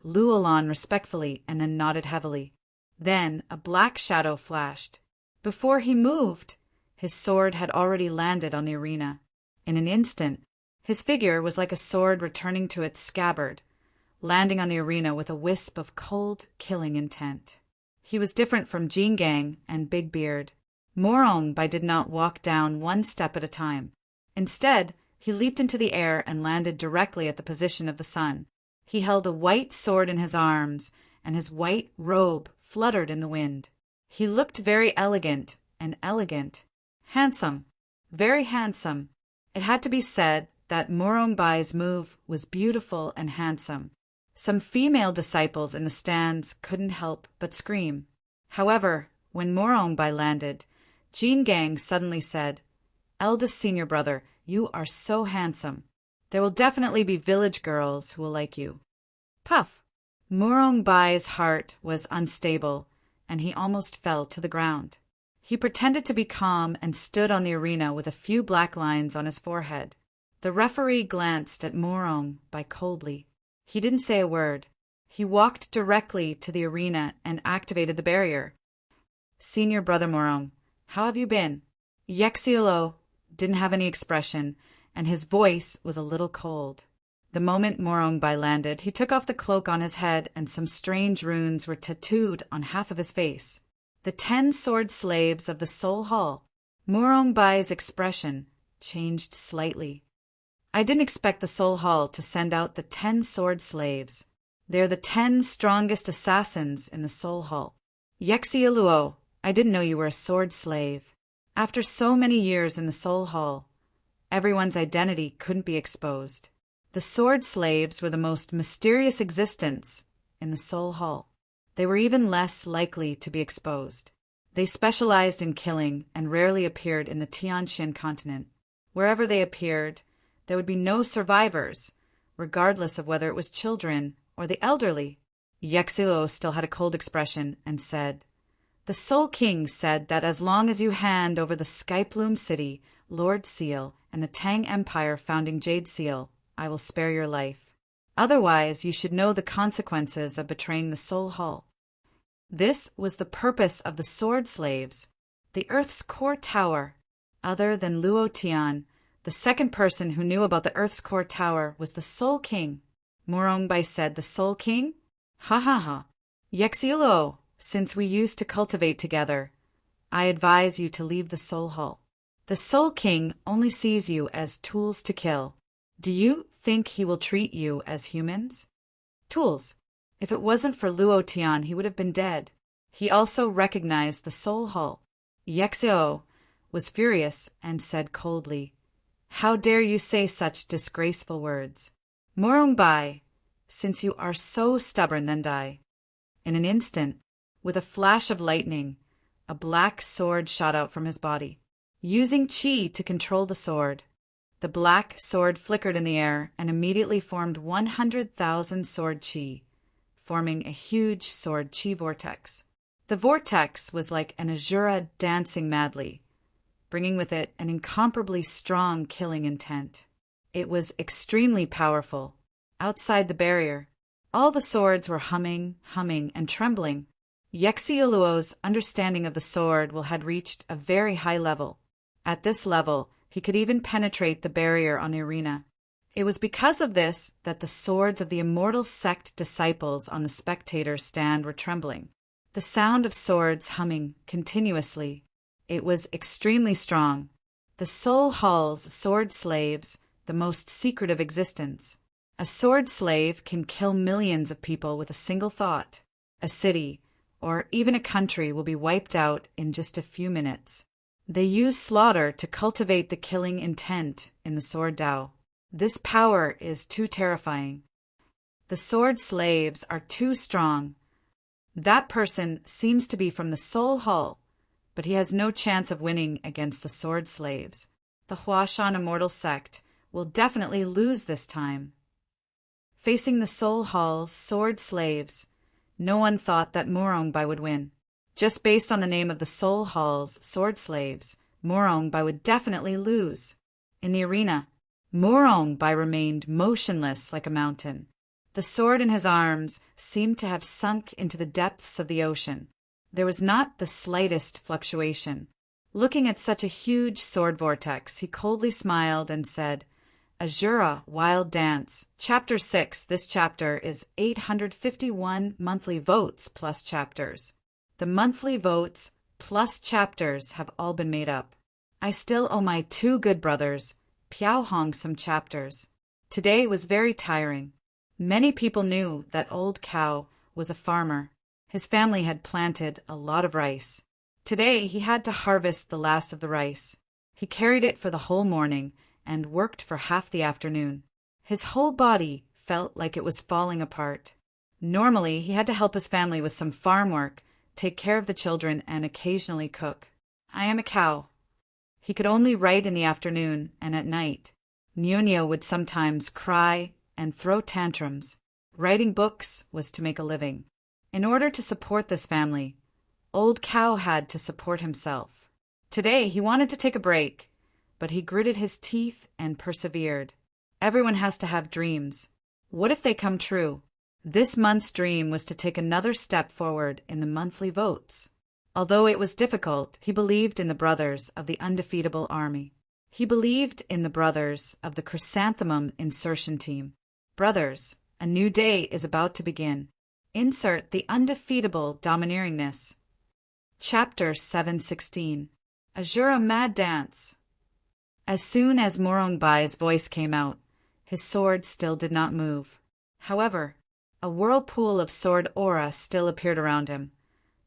Luolan respectfully and then nodded heavily. Then a black shadow flashed. Before he moved, his sword had already landed on the arena. In an instant, his figure was like a sword returning to its scabbard, landing on the arena with a wisp of cold, killing intent. He was different from Jean Gang and Big Beard. Morongbai did not walk down one step at a time. Instead, he leaped into the air and landed directly at the position of the sun. He held a white sword in his arms, and his white robe fluttered in the wind. He looked very elegant and elegant. Handsome, very handsome. It had to be said that Morongbai's move was beautiful and handsome. Some female disciples in the stands couldn't help but scream. However, when Morongbai landed, Jean Gang suddenly said, "Eldest senior brother, you are so handsome. There will definitely be village girls who will like you." Puff! Morongbai's heart was unstable, and he almost fell to the ground. He pretended to be calm and stood on the arena with a few black lines on his forehead. The referee glanced at Morongbai coldly. He didn't say a word. He walked directly to the arena and activated the barrier. "Senior brother Morong, how have you been?" Yexielo didn't have any expression, and his voice was a little cold. The moment Morongbai landed, he took off the cloak on his head, and some strange runes were tattooed on half of his face. The 10 sword slaves of the Soul Hall. Morongbai's expression changed slightly. "I didn't expect the Soul Hall to send out the 10 sword slaves. They're the 10 strongest assassins in the Soul Hall. Yexielo, I didn't know you were a sword slave. After so many years in the Soul Hall, everyone's identity couldn't be exposed. The sword slaves were the most mysterious existence in the Soul Hall. They were even less likely to be exposed. They specialized in killing and rarely appeared in the Tianxin continent. Wherever they appeared, there would be no survivors, regardless of whether it was children or the elderly." Yexielo still had a cold expression and said, "The Soul King said that as long as you hand over the Skyplume City, Lord Seal, and the Tang Empire founding Jade Seal, I will spare your life. Otherwise, you should know the consequences of betraying the Soul Hall." This was the purpose of the sword slaves. The Earth's core tower. Other than Luo Tian, the second person who knew about the Earth's core tower was the Soul King. Morongbai said, "The Soul King? Ha ha ha. Yexielo, since we used to cultivate together, I advise you to leave the Soul Hall. The Soul King only sees you as tools to kill. Do you think he will treat you as humans? Tools. If it wasn't for Luo Tian, he would have been dead." He also recognized the Soul Hall. Yexielo was furious and said coldly, "How dare you say such disgraceful words? Morongbai, since you are so stubborn, then die." In an instant, with a flash of lightning, a black sword shot out from his body. Using chi to control the sword, the black sword flickered in the air and immediately formed 100,000 sword chi, forming a huge sword chi vortex. The vortex was like an Azura dancing madly, bringing with it an incomparably strong killing intent. It was extremely powerful. Outside the barrier, all the swords were humming, and trembling. Yexieluo's understanding of the sword had reached a very high level. At this level, he could even penetrate the barrier on the arena. It was because of this that the swords of the immortal sect disciples on the spectator stand were trembling. The sound of swords humming continuously. It was extremely strong. The Soul Hall's sword slaves, the most secret of existence. A sword slave can kill millions of people with a single thought. A city, or even a country, will be wiped out in just a few minutes. They use slaughter to cultivate the killing intent in the Sword Dao. This power is too terrifying. The sword slaves are too strong. That person seems to be from the Soul Hall, but he has no chance of winning against the sword slaves. The Huashan Immortal Sect will definitely lose this time. Facing the Soul Hall's sword slaves, no one thought that Morongbai would win. Just based on the name of the Soul Hall's sword slaves, Morongbai would definitely lose. In the arena, Morongbai remained motionless like a mountain. The sword in his arms seemed to have sunk into the depths of the ocean. There was not the slightest fluctuation. Looking at such a huge sword vortex, he coldly smiled and said, Azura, Wild Dance. Chapter 6. This chapter is 851 monthly votes plus chapters. The monthly votes plus chapters have all been made up. I still owe my 2 good brothers, Piao Hong, some chapters. Today was very tiring. Many people knew that Old Cow was a farmer. His family had planted a lot of rice. Today he had to harvest the last of the rice. He carried it for the whole morning and worked for half the afternoon. His whole body felt like it was falling apart. Normally he had to help his family with some farm work, take care of the children, and occasionally cook. I am a cow. He could only write in the afternoon and at night. Nyonya would sometimes cry and throw tantrums. Writing books was to make a living. In order to support this family, Old Cow had to support himself. Today he wanted to take a break, but he gritted his teeth and persevered. Everyone has to have dreams. What if they come true? This month's dream was to take another step forward in the monthly votes. Although it was difficult, he believed in the brothers of the undefeatable army. He believed in the brothers of the Chrysanthemum insertion team. Brothers, a new day is about to begin. Insert the undefeatable domineeringness. Chapter 716. Azura Mad Dance. As soon as Morongbai's voice came out, his sword still did not move. However, a whirlpool of sword aura still appeared around him.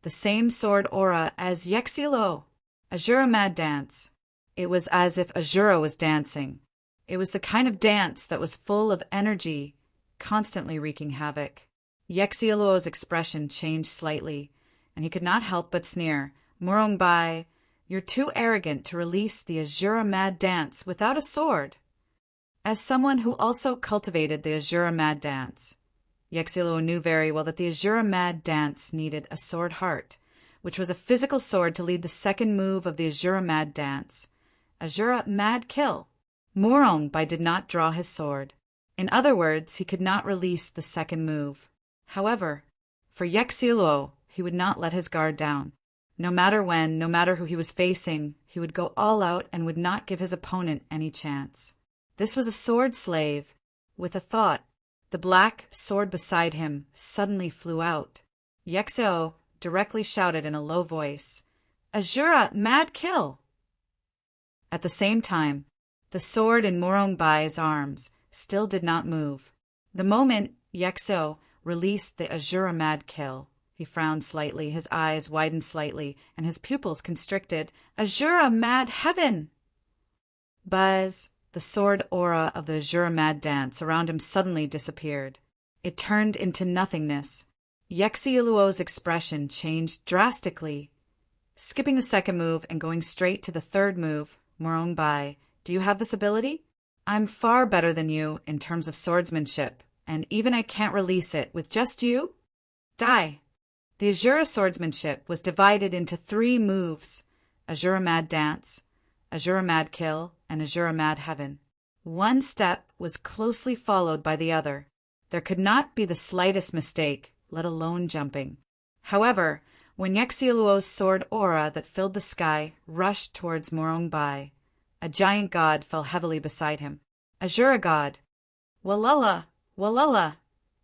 The same sword aura as Yexielo. Azura Mad Dance. It was as if Azura was dancing. It was the kind of dance that was full of energy, constantly wreaking havoc. Yexielo's expression changed slightly, and he could not help but sneer. Morongbai, you're too arrogant to release the Azura Mad Dance without a sword. As someone who also cultivated the Azura Mad Dance, Yexielo knew very well that the Azura Mad Dance needed a sword heart, which was a physical sword to lead the second move of the Azura Mad Dance, Azura Mad Kill. Morongbai did not draw his sword. In other words, he could not release the second move. However, for Yexielo, he would not let his guard down. No matter when, no matter who he was facing, he would go all out and would not give his opponent any chance. This was a sword slave. With a thought, the black sword beside him suddenly flew out. Yexielo directly shouted in a low voice, Azura Mad Kill! At the same time, the sword in Morongbai's arms still did not move. The moment Yexielo released the Azura Mad Kill, he frowned slightly, his eyes widened slightly, and his pupils constricted. Azura Mad Heaven! Buzz! The sword aura of the Azura Mad Dance around him suddenly disappeared. It turned into nothingness. Yexieluo's expression changed drastically. Skipping the second move and going straight to the third move, Morongbai, do you have this ability? I'm far better than you in terms of swordsmanship, and even I can't release it with just you? Die! The Azura swordsmanship was divided into 3 moves: Azura Mad Dance, Azura Mad Kill, and Azura Mad Heaven. One step was closely followed by the other. There could not be the slightest mistake, let alone jumping. However, when Yexieluo's sword aura that filled the sky rushed towards Morongbai, a giant god fell heavily beside him. Azura God! Walala! Walala!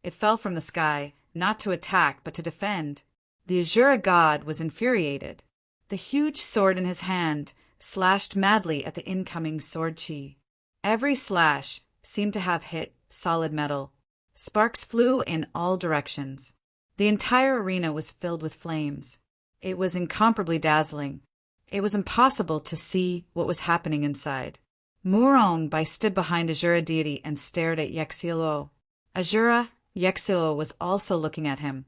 It fell from the sky, not to attack but to defend. The Azura god was infuriated. The huge sword in his hand slashed madly at the incoming sword chi. Every slash seemed to have hit solid metal. Sparks flew in all directions. The entire arena was filled with flames. It was incomparably dazzling. It was impossible to see what was happening inside. Morongbai stood behind Azura deity and stared at Yexielo. Azura, Yexielo was also looking at him,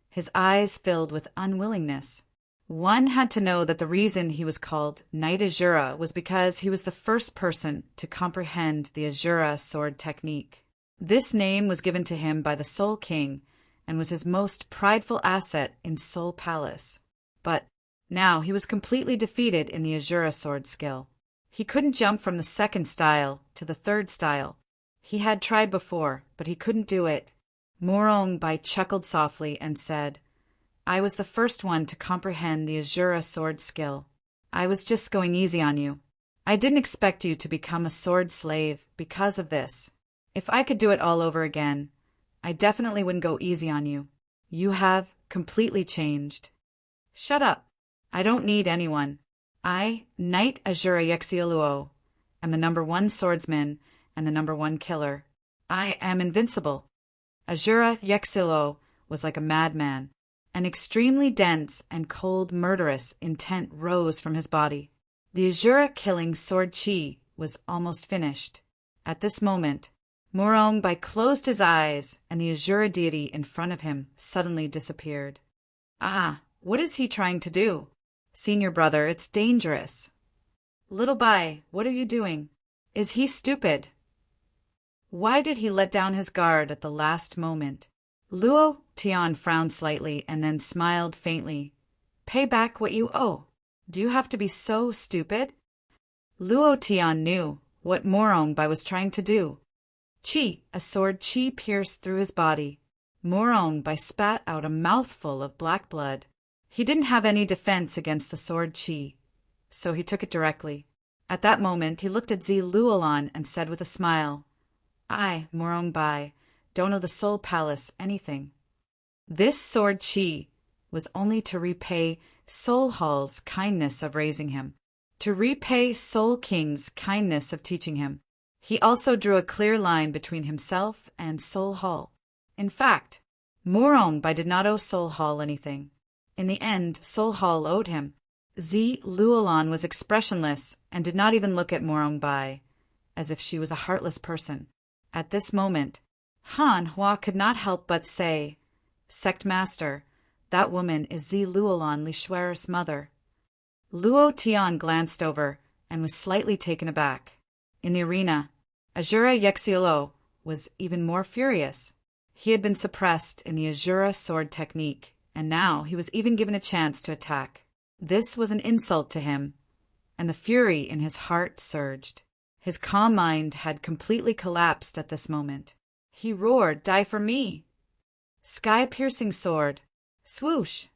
his eyes filled with unwillingness. One had to know that the reason he was called Knight Azura was because he was the first person to comprehend the Azura sword technique. This name was given to him by the Soul King and was his most prideful asset in Soul Palace. But now he was completely defeated in the Azura sword skill. He couldn't jump from the second style to the third style. He had tried before, but he couldn't do it. Morongbai chuckled softly and said, I was the first one to comprehend the Azura sword skill. I was just going easy on you. I didn't expect you to become a sword slave because of this. If I could do it all over again, I definitely wouldn't go easy on you. You have completely changed. Shut up. I don't need anyone. I, Knight Azura Yexioluo, am the #1 swordsman and the #1 killer. I am invincible. Azura Yexioluo was like a madman. An extremely dense and cold murderous intent rose from his body. The Azura-killing sword chi was almost finished. At this moment, Morongbai closed his eyes and the Azura deity in front of him suddenly disappeared. Ah, what is he trying to do? Senior brother, it's dangerous. Little Bai, what are you doing? Is he stupid? Why did he let down his guard at the last moment? Luo Tian frowned slightly and then smiled faintly. Pay back what you owe. Do you have to be so stupid? Luo Tian knew what Morongbai was trying to do. A sword chi pierced through his body. Morongbai spat out a mouthful of black blood. He didn't have any defense against the sword chi, so he took it directly. At that moment, he looked at Zi Luolan and said with a smile, I, Morongbai, don't owe the Soul Palace anything. This sword chi was only to repay Soul Hall's kindness of raising him, to repay Soul King's kindness of teaching him. He also drew a clear line between himself and Soul Hall. In fact, Morongbai did not owe Soul Hall anything. In the end, Soul Hall owed him. Zi Luolan was expressionless and did not even look at Morongbai, as if she was a heartless person. At this moment, Han Hua could not help but say, Sect Master, that woman is Zi Luolan Lishuer's mother. Luo Tian glanced over and was slightly taken aback. In the arena, Azura Yexioluo was even more furious. He had been suppressed in the Azura sword technique, and now he was even given a chance to attack. This was an insult to him, and the fury in his heart surged. His calm mind had completely collapsed at this moment. He roared, Die for me! Sky-piercing sword. Swoosh!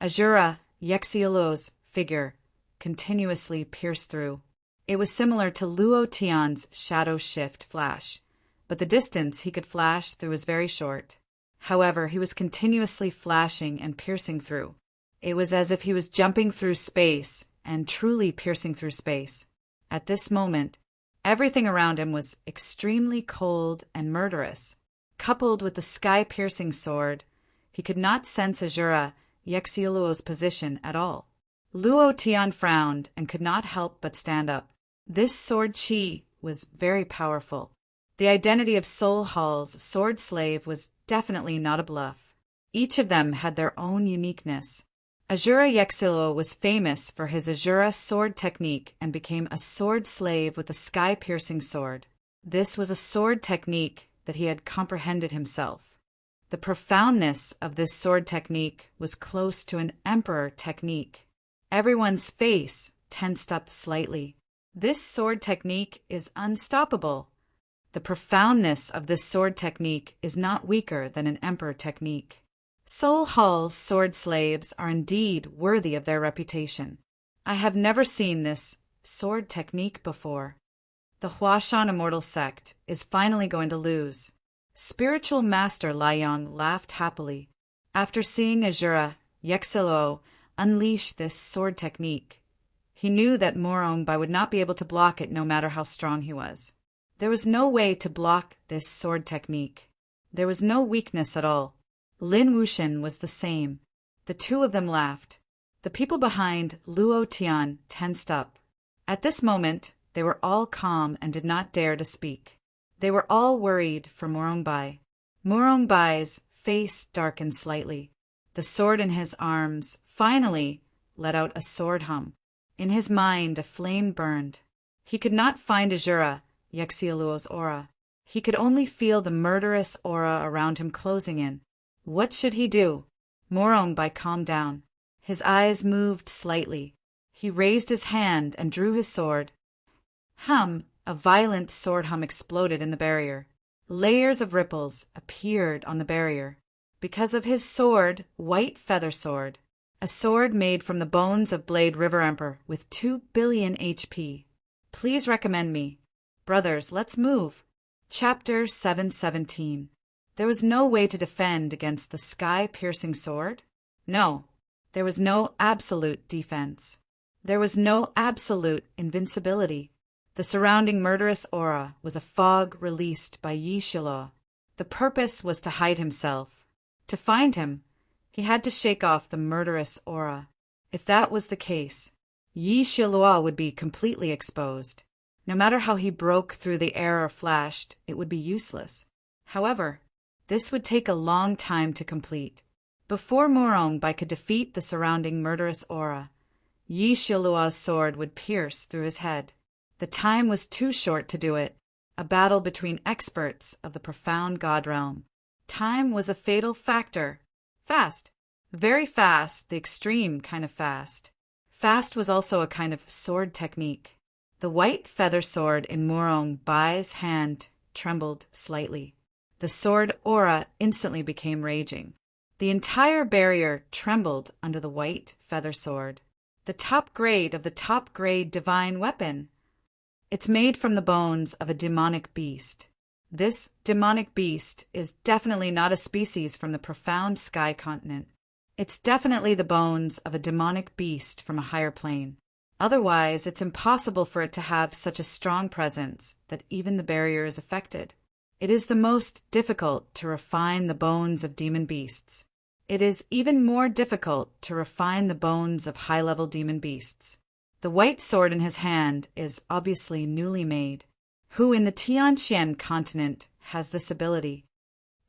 Azura Yexioluo's figure continuously pierced through. It was similar to Luo Tian's shadow shift flash, but the distance he could flash through was very short. However, he was continuously flashing and piercing through. It was as if he was jumping through space and truly piercing through space. At this moment, everything around him was extremely cold and murderous. Coupled with the sky-piercing sword, he could not sense Azura Yexioluo's position at all. Luo Tian frowned and could not help but stand up. This sword chi was very powerful. The identity of Soul Hall's sword slave was definitely not a bluff. Each of them had their own uniqueness. Azura Yexioluo was famous for his Azura sword technique and became a sword slave with a sky-piercing sword. This was a sword technique that he had comprehended himself. The profoundness of this sword technique was close to an emperor technique. Everyone's face tensed up slightly. This sword technique is unstoppable. The profoundness of this sword technique is not weaker than an emperor technique. Soul Hall's sword slaves are indeed worthy of their reputation. I have never seen this sword technique before. The Huashan Immortal Sect is finally going to lose. Spiritual Master Liang laughed happily. After seeing Azura Yexioluo unleash this sword technique, he knew that Morongbai would not be able to block it no matter how strong he was. There was no way to block this sword technique. There was no weakness at all. Lin Wuxian was the same. The two of them laughed. The people behind Luo Tian tensed up. At this moment, they were all calm and did not dare to speak. They were all worried for Morongbai. Morongbai's face darkened slightly. The sword in his arms finally let out a sword hum. In his mind, a flame burned. He could not find Azura Yexioluo's aura. He could only feel the murderous aura around him closing in. What should he do? Morongbai calmed down. His eyes moved slightly. He raised his hand and drew his sword. A violent sword hum exploded in the barrier. Layers of ripples appeared on the barrier. Because of his sword, White Feather Sword, a sword made from the bones of Blade River Emperor with 2 billion HP. Please recommend me. Brothers, let's move. Chapter 717. There was no way to defend against the sky-piercing sword? No. There was no absolute defense. There was no absolute invincibility. The surrounding murderous aura was a fog released by Yi Shilo. The purpose was to hide himself. To find him, he had to shake off the murderous aura. If that was the case, Yi Shilo would be completely exposed. No matter how he broke through the air or flashed, it would be useless. However, this would take a long time to complete. Before Murongbai could defeat the surrounding murderous aura, Yi Shilua's sword would pierce through his head. The time was too short to do it. A battle between experts of the profound god realm. Time was a fatal factor. Fast. Very fast, the extreme kind of fast. Fast was also a kind of sword technique. The white feather sword in Murongbai's hand trembled slightly. The sword aura instantly became raging. The entire barrier trembled under the white feather sword. The top grade of the top grade divine weapon. It's made from the bones of a demonic beast. This demonic beast is definitely not a species from the profound sky continent. It's definitely the bones of a demonic beast from a higher plane. Otherwise, it's impossible for it to have such a strong presence that even the barrier is affected. It is the most difficult to refine the bones of demon beasts. It is even more difficult to refine the bones of high-level demon beasts. The white sword in his hand is obviously newly made. Who in the Tianxian continent has this ability?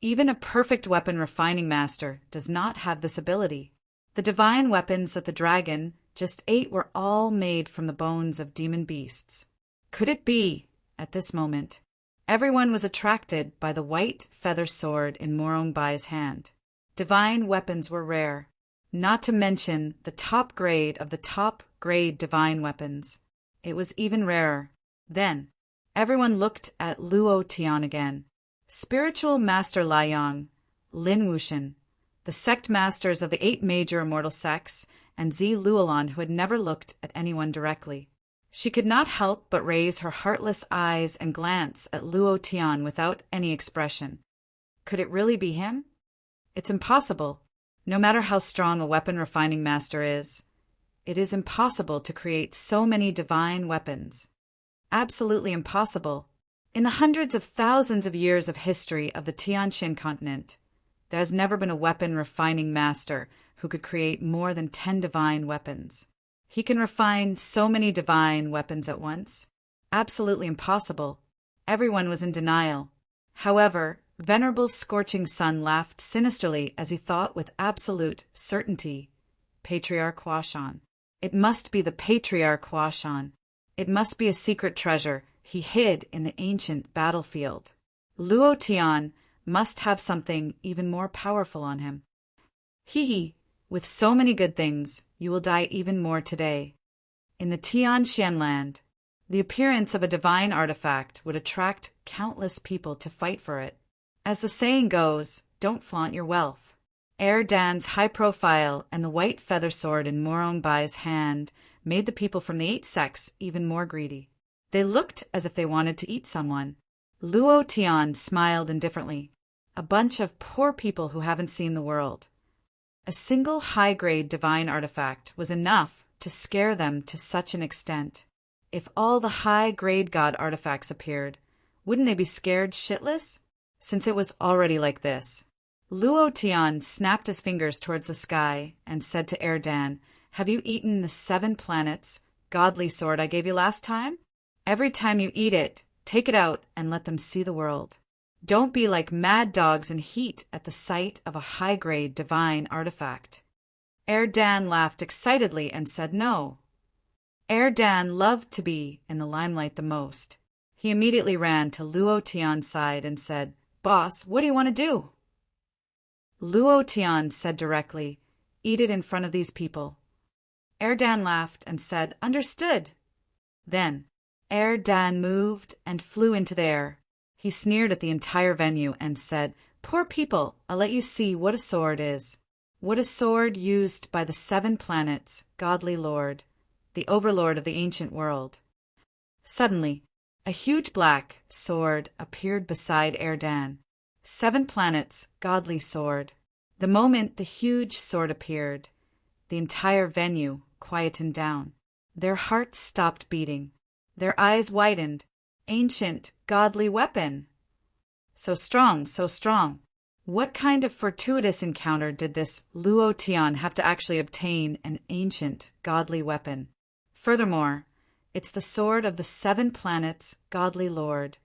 Even a perfect weapon refining master does not have this ability. The divine weapons that the dragon just ate were all made from the bones of demon beasts. Could it be, at this moment, everyone was attracted by the white feather sword in Murongbai's hand? Divine weapons were rare, not to mention the top grade of the top grade divine weapons. It was even rarer. Then, everyone looked at Luo Tian again. Spiritual Master Liang, Lin Wuxian, the sect masters of the 8 major immortal sects, and Zi Luolan, who had never looked at anyone directly. She could not help but raise her heartless eyes and glance at Luo Tian without any expression. Could it really be him? It's impossible. No matter how strong a weapon refining master is, it is impossible to create so many divine weapons. Absolutely impossible. In the hundreds of thousands of years of history of the Tianxian continent, there has never been a weapon refining master who could create more than 10 divine weapons. He can refine so many divine weapons at once. Absolutely impossible. Everyone was in denial. However, Venerable Scorching Sun laughed sinisterly as he thought with absolute certainty. Patriarch Huashan. It must be the Patriarch Huashan. It must be a secret treasure he hid in the ancient battlefield. Luo Tian must have something even more powerful on him. Hee, with so many good things, you will die even more today. In the Tianxian land, the appearance of a divine artifact would attract countless people to fight for it. As the saying goes, don't flaunt your wealth. Dan's high profile and the white feather sword in Murongbai's hand made the people from the 8 sects even more greedy. They looked as if they wanted to eat someone. Luo Tian smiled indifferently. A bunch of poor people who haven't seen the world. A single high-grade divine artifact was enough to scare them to such an extent. If all the high-grade god artifacts appeared, wouldn't they be scared shitless? Since it was already like this. Luo Tian snapped his fingers towards the sky and said to Erdan, "Have you eaten the 7 planets, godly sword I gave you last time? Every time you eat it, take it out and let them see the world. Don't be like mad dogs in heat at the sight of a high-grade divine artifact." Erdan laughed excitedly and said no. Erdan loved to be in the limelight the most. He immediately ran to Luo Tian's side and said, "Boss, what do you want to do?" Luo Tian said directly, "Eat it in front of these people." Erdan laughed and said, "Understood." Then, Erdan moved and flew into the air. He sneered at the entire venue and said, "Poor people, I'll let you see what a sword is. What a sword used by the 7 planets, godly lord, the overlord of the ancient world." Suddenly, a huge black sword appeared beside Erdan. 7 planets, godly sword. The moment the huge sword appeared, the entire venue quietened down. Their hearts stopped beating. Their eyes widened. Ancient, godly weapon. So strong, so strong. What kind of fortuitous encounter did this Luo Tian have to actually obtain an ancient, godly weapon? Furthermore, it's the sword of the 7 planets, godly lord,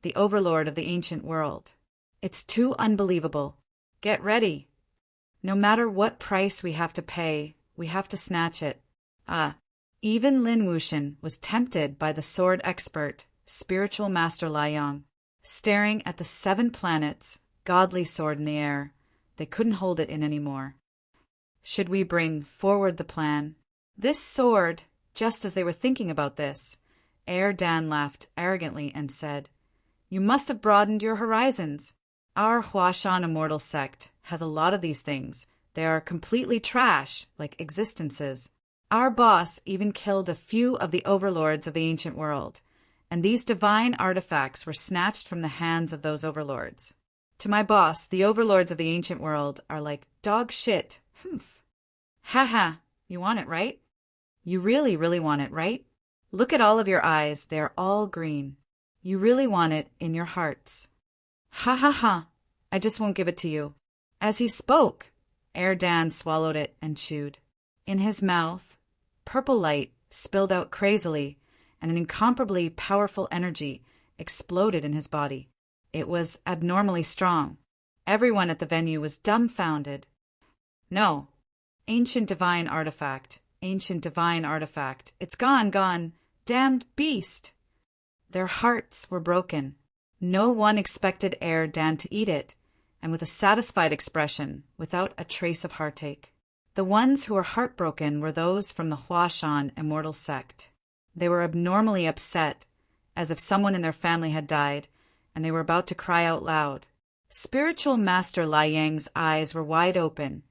the overlord of the ancient world. It's too unbelievable. Get ready. No matter what price we have to pay, we have to snatch it. Even Lin Wuxian was tempted by the sword expert, spiritual master Liang. Staring at the 7 planets, godly sword in the air, they couldn't hold it in anymore. Should we bring forward the plan? This sword, just as they were thinking about this, Dan laughed arrogantly and said, "You must have broadened your horizons. Our Huashan immortal sect has a lot of these things. They are completely trash, like existences. Our boss even killed a few of the overlords of the ancient world, and these divine artifacts were snatched from the hands of those overlords. To my boss, the overlords of the ancient world are like dog shit. Humph. Ha, you want it, right? You really, really want it, right? Look at all of your eyes, they are all green. You really want it in your hearts. Ha, I just won't give it to you." As he spoke, Dan swallowed it and chewed. In his mouth, purple light spilled out crazily, and an incomparably powerful energy exploded in his body. It was abnormally strong. Everyone at the venue was dumbfounded. No. Ancient divine artifact. Ancient divine artifact. It's gone. Damned beast. Their hearts were broken. No one expected Dan to eat it, and with a satisfied expression, without a trace of heartache. The ones who were heartbroken were those from the Huashan immortal sect. They were abnormally upset, as if someone in their family had died, and they were about to cry out loud. Spiritual Master Liang's eyes were wide open,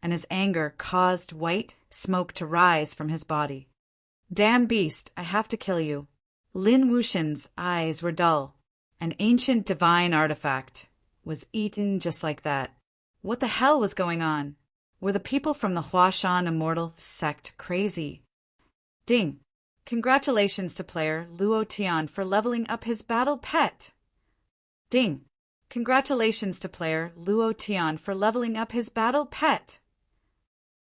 and his anger caused white smoke to rise from his body. "Damn beast, I have to kill you." Lin Wuxian's eyes were dull. An ancient divine artifact was eaten just like that. What the hell was going on? Were the people from the Huashan immortal sect crazy? Ding! Congratulations to player Luo Tian for leveling up his battle pet. Ding! Congratulations to player Luo Tian for leveling up his battle pet.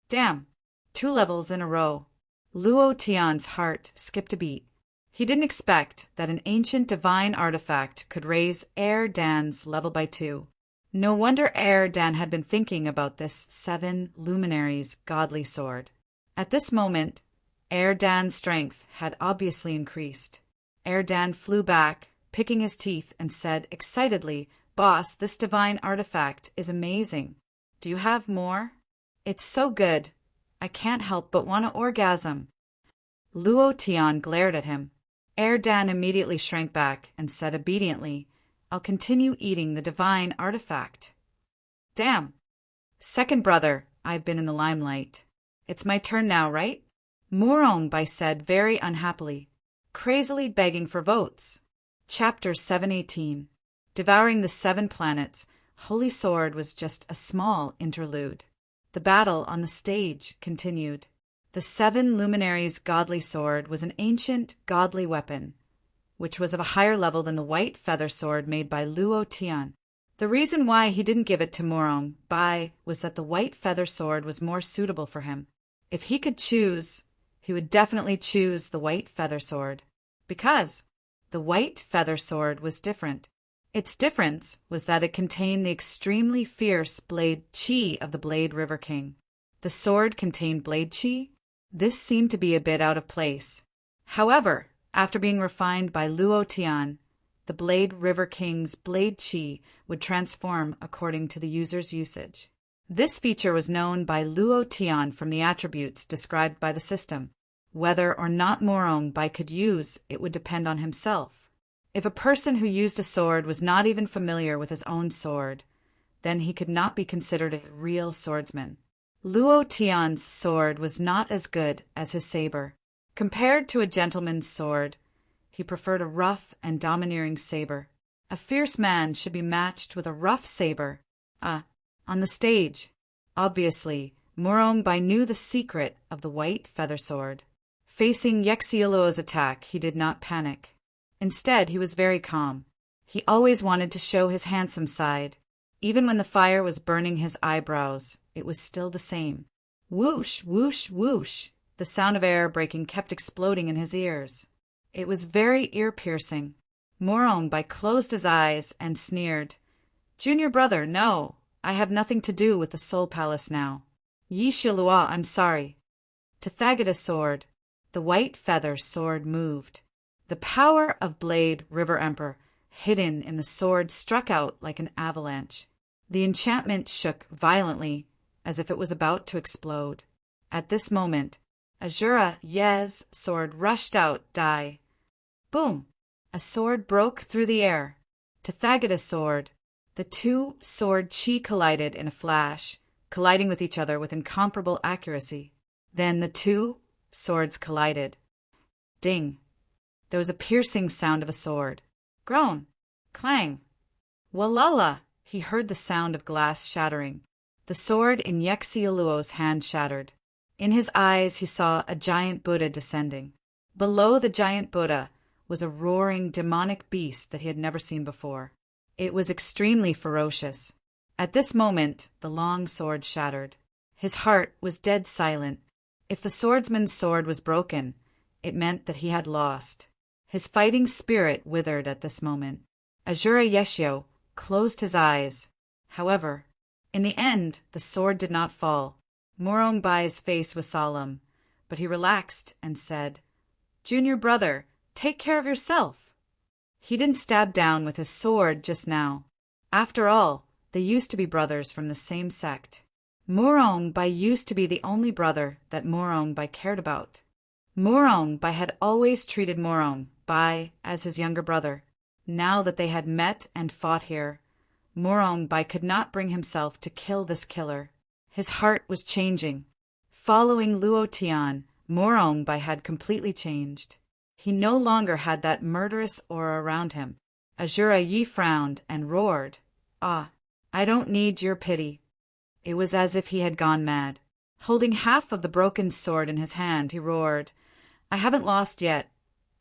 Damn! 2 levels in a row. Luo Tian's heart skipped a beat. He didn't expect that an ancient divine artifact could raise Dan's level by 2. No wonder Dan had been thinking about this 7 luminaries' godly sword. At this moment, Dan's strength had obviously increased. Dan flew back, picking his teeth, and said excitedly, "Boss, this divine artifact is amazing. Do you have more? It's so good. I can't help but want to orgasm." Luo Tian glared at him. Dan immediately shrank back and said obediently, "I'll continue eating the divine artifact." Damn. Second brother, I've been in the limelight. It's my turn now, right? Murongbai said very unhappily, crazily begging for votes. Chapter 718. Devouring the 7 planets, Holy Sword was just a small interlude. The battle on the stage continued. The 7 luminaries' godly sword was an ancient, godly weapon, which was of a higher level than the white feather sword made by Luo Tian. The reason why he didn't give it to Murongbai was that the white feather sword was more suitable for him. If he could choose, he would definitely choose the white feather sword, because the white feather sword was different. Its difference was that it contained the extremely fierce blade chi of the Blade River King. The sword contained blade chi? This seemed to be a bit out of place. However, after being refined by Luo Tian, the Blade River King's blade chi would transform according to the user's usage. This feature was known by Luo Tian from the attributes described by the system. Whether or not Murongbai could use it would depend on himself. If a person who used a sword was not even familiar with his own sword, then he could not be considered a real swordsman. Luo Tian's sword was not as good as his saber. Compared to a gentleman's sword, he preferred a rough and domineering saber. A fierce man should be matched with a rough saber. On the stage. Obviously, Morongbai knew the secret of the white feather sword. Facing Yexiluo's attack, he did not panic. Instead, he was very calm. He always wanted to show his handsome side. Even when the fire was burning his eyebrows, it was still the same. Whoosh, whoosh, whoosh. The sound of air breaking kept exploding in his ears. It was very ear-piercing. Morongbai closed his eyes and sneered. Junior brother, no. I have nothing to do with the Soul Palace now. Yi Shilua, I'm sorry. Tathagata sword. The white feather sword moved. The power of Blade River Emperor, hidden in the sword, struck out like an avalanche. The enchantment shook violently, as if it was about to explode. At this moment, Azura Ye's sword rushed out, die. Boom! A sword broke through the air. Tathagata's sword. The two sword chi collided in a flash, colliding with each other with incomparable accuracy. Then the two swords collided. Ding! There was a piercing sound of a sword. Groan! Clang! Walala! He heard the sound of glass shattering. The sword in Yexiluo's hand shattered. In his eyes he saw a giant Buddha descending. Below the giant Buddha was a roaring demonic beast that he had never seen before. It was extremely ferocious. At this moment, the long sword shattered. His heart was dead silent. If the swordsman's sword was broken, it meant that he had lost. His fighting spirit withered at this moment. Azura Yeshio closed his eyes. However, in the end, the sword did not fall. Morongbai's face was solemn, but he relaxed and said, Junior brother, take care of yourself. He didn't stab down with his sword just now. After all, they used to be brothers from the same sect. Morongbai used to be the only brother that Morongbai cared about. Morongbai had always treated Morongbai as his younger brother. Now that they had met and fought here, Morongbai could not bring himself to kill this killer. His heart was changing. Following Luo Tian, Morongbai had completely changed. He no longer had that murderous aura around him. Azura Yi frowned and roared, I don't need your pity. It was as if he had gone mad. Holding half of the broken sword in his hand, he roared, I haven't lost yet.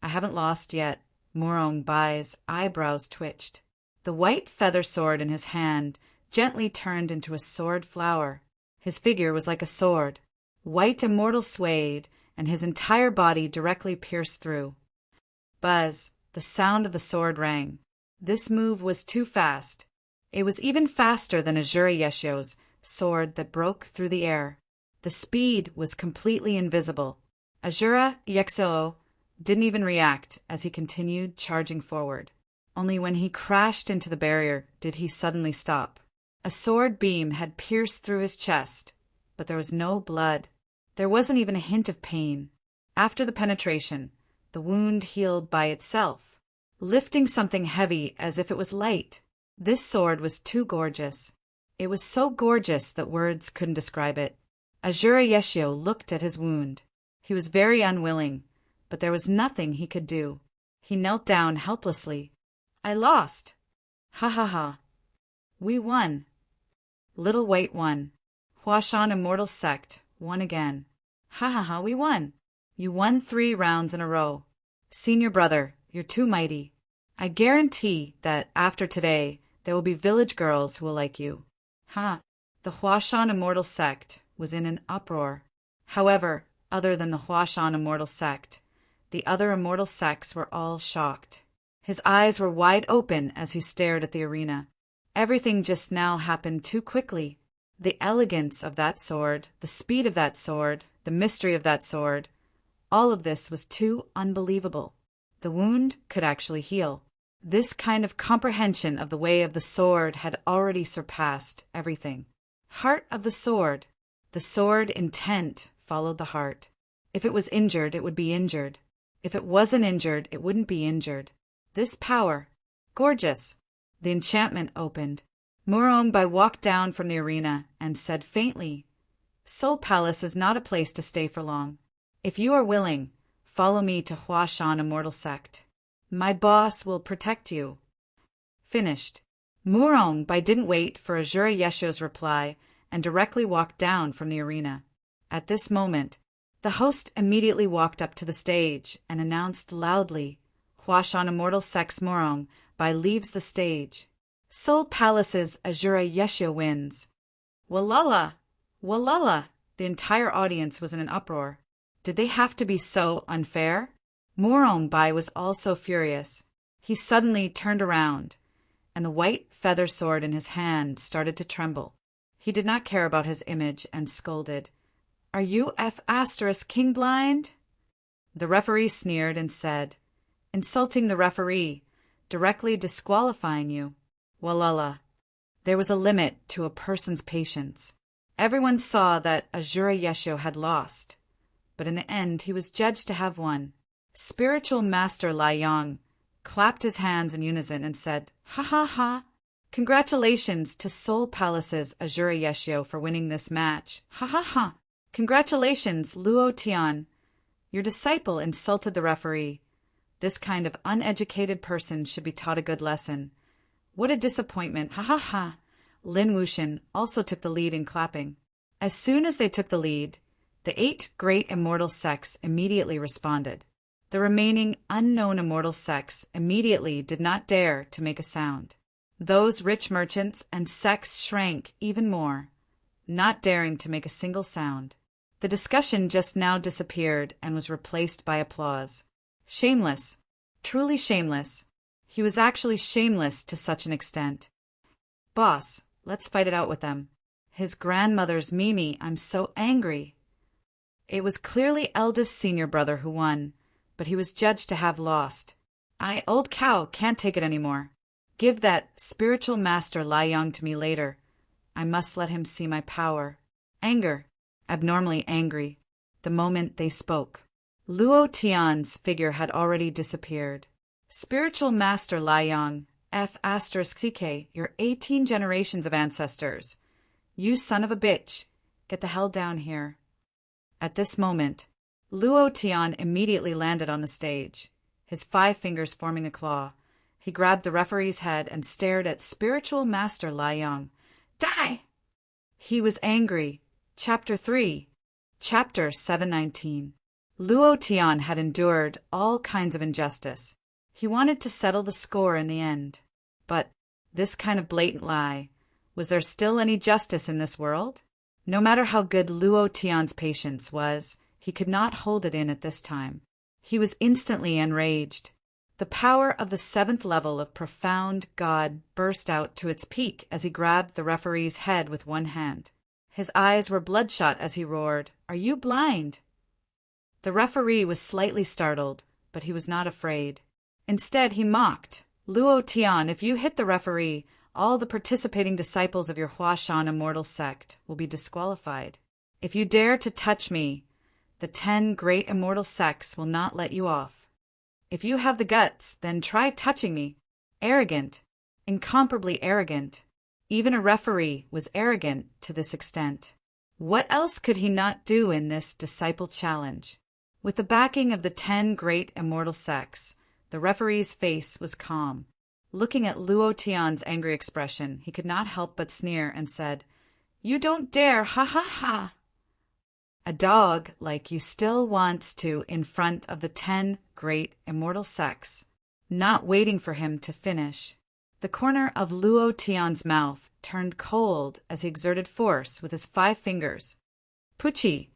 I haven't lost yet. Morongbai's eyebrows twitched. The white feather sword in his hand gently turned into a sword flower. His figure was like a sword. White immortal swayed, and his entire body directly pierced through. Buzz! The sound of the sword rang. This move was too fast. It was even faster than Azura Yeshio's sword that broke through the air. The speed was completely invisible. Azura Yeshio didn't even react as he continued charging forward. Only when he crashed into the barrier did he suddenly stop. A sword beam had pierced through his chest, but there was no blood. There wasn't even a hint of pain. After the penetration, the wound healed by itself, lifting something heavy as if it was light. This sword was too gorgeous. It was so gorgeous that words couldn't describe it. Azura Yeshio looked at his wound. He was very unwilling, but there was nothing he could do. He knelt down helplessly. I lost. Ha ha ha. We won. Little White won. Huashan Immortal Sect won again. Ha ha ha, we won. You won 3 rounds in a row. Senior brother, you're too mighty. I guarantee that after today, there will be village girls who will like you. Ha! The Huashan Immortal Sect was in an uproar. However, other than the Huashan Immortal Sect, the other immortal sects were all shocked. His eyes were wide open as he stared at the arena. Everything just now happened too quickly. The elegance of that sword, the speed of that sword, the mystery of that sword, all of this was too unbelievable. The wound could actually heal. This kind of comprehension of the way of the sword had already surpassed everything. Heart of the sword. The sword intent followed the heart. If it was injured, it would be injured. If it wasn't injured, it wouldn't be injured. This power. Gorgeous. The enchantment opened. Murongbai walked down from the arena and said faintly, Soul Palace is not a place to stay for long. If you are willing, follow me to Huashan Immortal Sect. My boss will protect you. Finished. Murongbai didn't wait for Azura Yesho's reply and directly walked down from the arena. At this moment, the host immediately walked up to the stage and announced loudly, Huashan Immortal Sect's Murongbai leaves the stage. Soul Palace's Azura Yesho wins. Walala! Walala! The entire audience was in an uproar. Did they have to be so unfair? Murongbai was also furious. He suddenly turned around, and the white feather sword in his hand started to tremble. He did not care about his image and scolded, Are you King blind? The referee sneered and said, Insulting the referee, directly disqualifying you. Walala. There was a limit to a person's patience. Everyone saw that Azura Yesho had lost, but in the end he was judged to have won. Spiritual Master Lai Yang clapped his hands in unison and said, Ha ha ha! Congratulations to Soul Palace's Azura Yesho for winning this match. Ha ha ha! Congratulations, Luo Tian. Your disciple insulted the referee. This kind of uneducated person should be taught a good lesson. What a disappointment. Ha ha ha! Lin Wuxian also took the lead in clapping. As soon as they took the lead, the 8 great immortal sects immediately responded. The remaining unknown immortal sects immediately did not dare to make a sound. Those rich merchants and sects shrank even more, not daring to make a single sound. The discussion just now disappeared and was replaced by applause. Shameless. Truly shameless. He was actually shameless to such an extent. Boss, let's fight it out with them. His grandmother's Mimi, I'm so angry. It was clearly eldest senior brother who won, but he was judged to have lost. Old cow, can't take it anymore. Give that spiritual master Lai Yang to me later. I must let him see my power. Anger. Abnormally angry. The moment they spoke. Luo Tian's figure had already disappeared. Spiritual Master Lai Yang, F***CK, your 18 generations of ancestors. You son of a bitch. Get the hell down here. At this moment, Luo Tian immediately landed on the stage, his 5 fingers forming a claw. He grabbed the referee's head and stared at Spiritual Master Lai Yang. Die! He was angry. Chapter 3. Chapter 719. Luo Tian had endured all kinds of injustice. He wanted to settle the score in the end. But this kind of blatant lie, was there still any justice in this world? No matter how good Luo Tian's patience was, he could not hold it in at this time. He was instantly enraged. The power of the 7th level of profound God burst out to its peak as he grabbed the referee's head with one hand. His eyes were bloodshot as he roared, Are you blind? The referee was slightly startled, but he was not afraid. Instead, he mocked, Luo Tian, if you hit the referee, all the participating disciples of your Huashan Immortal Sect will be disqualified. If you dare to touch me, the 10 great immortal sects will not let you off. If you have the guts, then try touching me. Arrogant. Incomparably arrogant. Even a referee was arrogant to this extent. What else could he not do in this disciple challenge? With the backing of the 10 great immortal sects, the referee's face was calm. Looking at Luo Tian's angry expression, he could not help but sneer and said, You don't dare, ha ha ha! A dog like you still wants to in front of the 10 great immortal sects, not waiting for him to finish. The corner of Luo Tian's mouth turned cold as he exerted force with his 5 fingers. Puchi!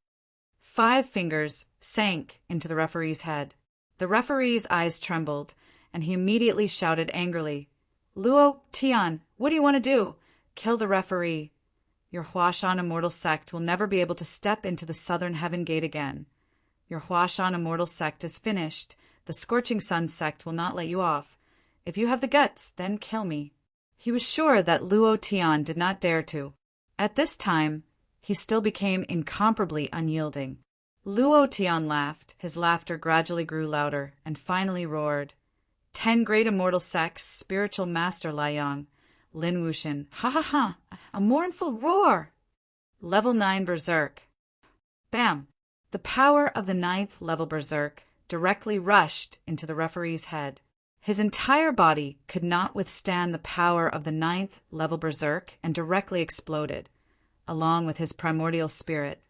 5 fingers sank into the referee's head. The referee's eyes trembled, and he immediately shouted angrily, Luo Tian, what do you want to do? Kill the referee. Your Huashan Immortal Sect will never be able to step into the Southern Heaven Gate again. Your Huashan Immortal Sect is finished. The Scorching Sun Sect will not let you off. If you have the guts, then kill me. He was sure that Luo Tian did not dare to. At this time, he still became incomparably unyielding. Luo Tian laughed. His laughter gradually grew louder, and finally roared, 10 great immortal sects, spiritual master Liang, Lin Wuxian, ha ha ha, a mournful roar. Level 9 Berserk. Bam! The power of the 9th level Berserk directly rushed into the referee's head. His entire body could not withstand the power of the 9th level Berserk and directly exploded, along with his primordial spirit.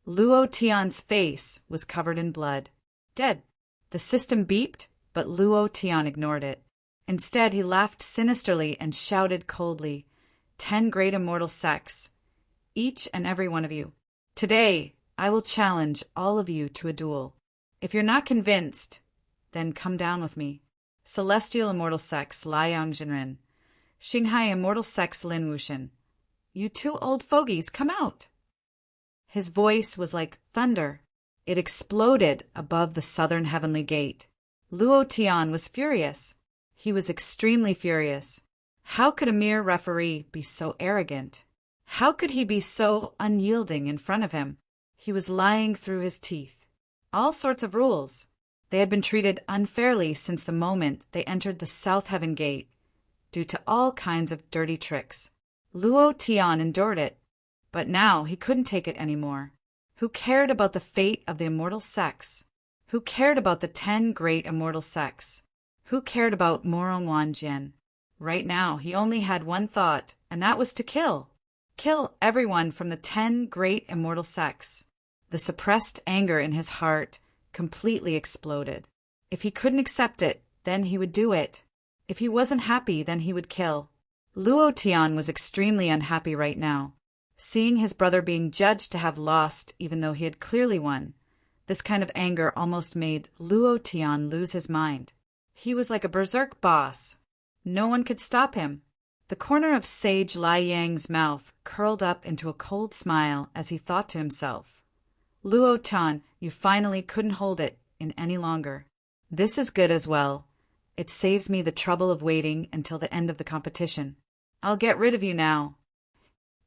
Luo Tian's face was covered in blood. Dead. The system beeped, but Luo Tian ignored it. Instead, he laughed sinisterly and shouted coldly, 10 great immortal sects, each and every one of you. Today, I will challenge all of you to a duel. If you're not convinced, then come down with me. Celestial immortal sects Liang Jinren, Xinghai immortal sects Lin Wuxian. You two old fogies, come out! His voice was like thunder. It exploded above the southern heavenly gate. Luo Tian was furious. He was extremely furious. How could a mere referee be so arrogant? How could he be so unyielding in front of him? He was lying through his teeth. All sorts of rules. They had been treated unfairly since the moment they entered the South Heaven Gate, due to all kinds of dirty tricks. Luo Tian endured it, but now he couldn't take it anymore. Who cared about the fate of the immortal sects? Who cared about the 10 great immortal sects? Who cared about Morong Wanjian? Right now, he only had one thought, and that was to kill. Kill everyone from the 10 great immortal sects. The suppressed anger in his heart completely exploded. If he couldn't accept it, then he would do it. If he wasn't happy, then he would kill. Luo Tian was extremely unhappy right now. Seeing his brother being judged to have lost even though he had clearly won, this kind of anger almost made Luo Tian lose his mind. He was like a berserk boss. No one could stop him. The corner of Sage Lai Yang's mouth curled up into a cold smile as he thought to himself, Luo Tian, you finally couldn't hold it in any longer. This is good as well. It saves me the trouble of waiting until the end of the competition. I'll get rid of you now.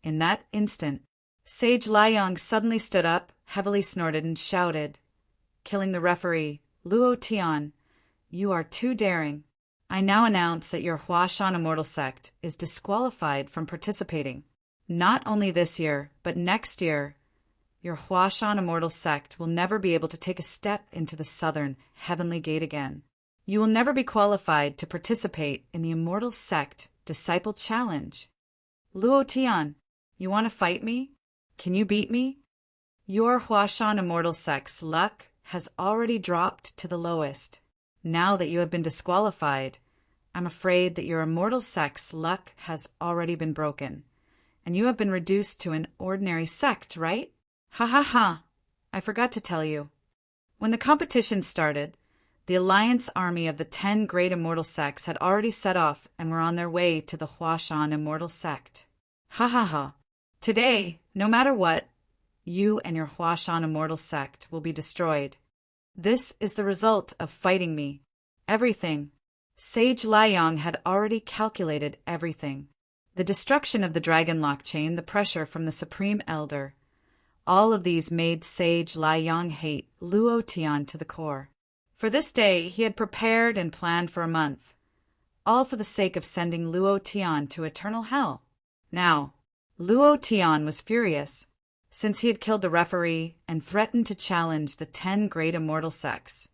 In that instant, Sage Liang suddenly stood up, heavily snorted, and shouted, killing the referee, Luo Tian, you are too daring. I now announce that your Huashan Immortal Sect is disqualified from participating. Not only this year, but next year, your Huashan Immortal Sect will never be able to take a step into the southern heavenly gate again. You will never be qualified to participate in the Immortal Sect Disciple Challenge. Luo Tian, you want to fight me? Can you beat me? Your Huashan Immortal Sect's luck has already dropped to the lowest. Now that you have been disqualified, I'm afraid that your Immortal Sect's luck has already been broken, and you have been reduced to an ordinary sect, right? Ha ha ha! I forgot to tell you. When the competition started, the Alliance army of the 10 great immortal sects had already set off and were on their way to the Huashan Immortal Sect. Ha ha ha! Today, no matter what, you and your Huashan Immortal Sect will be destroyed. This is the result of fighting me. Everything. Sage Liang had already calculated everything. The destruction of the Dragon Lock Chain, the pressure from the Supreme Elder. All of these made Sage Liang hate Luo Tian to the core. For this day, he had prepared and planned for a month, all for the sake of sending Luo Tian to eternal hell. Now, Luo Tian was furious, since he had killed the referee and threatened to challenge the 10 great immortal sects.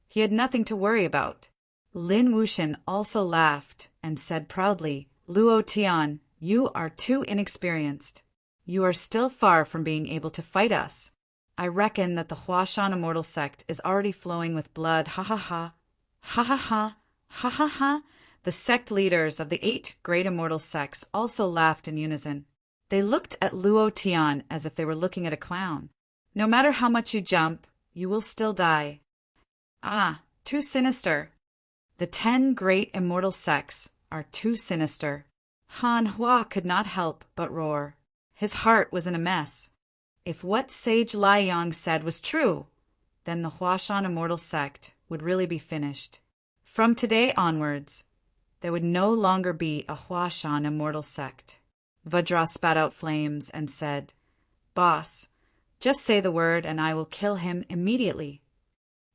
He had nothing to worry about. Lin Wuxian also laughed and said proudly, Luo Tian, you are too inexperienced. You are still far from being able to fight us. I reckon that the Huashan Immortal Sect is already flowing with blood. Ha ha ha. Ha ha ha. Ha ha ha. The sect leaders of the 8 great immortal sects also laughed in unison. They looked at Luo Tian as if they were looking at a clown. No matter how much you jump, you will still die. Ah, too sinister. The 10 great immortal sects are too sinister. Han Hua could not help but roar. His heart was in a mess. If what Sage Liang said was true, then the Huashan Immortal Sect would really be finished. From today onwards, there would no longer be a Huashan Immortal Sect. Vajra spat out flames and said, Boss, just say the word and I will kill him immediately.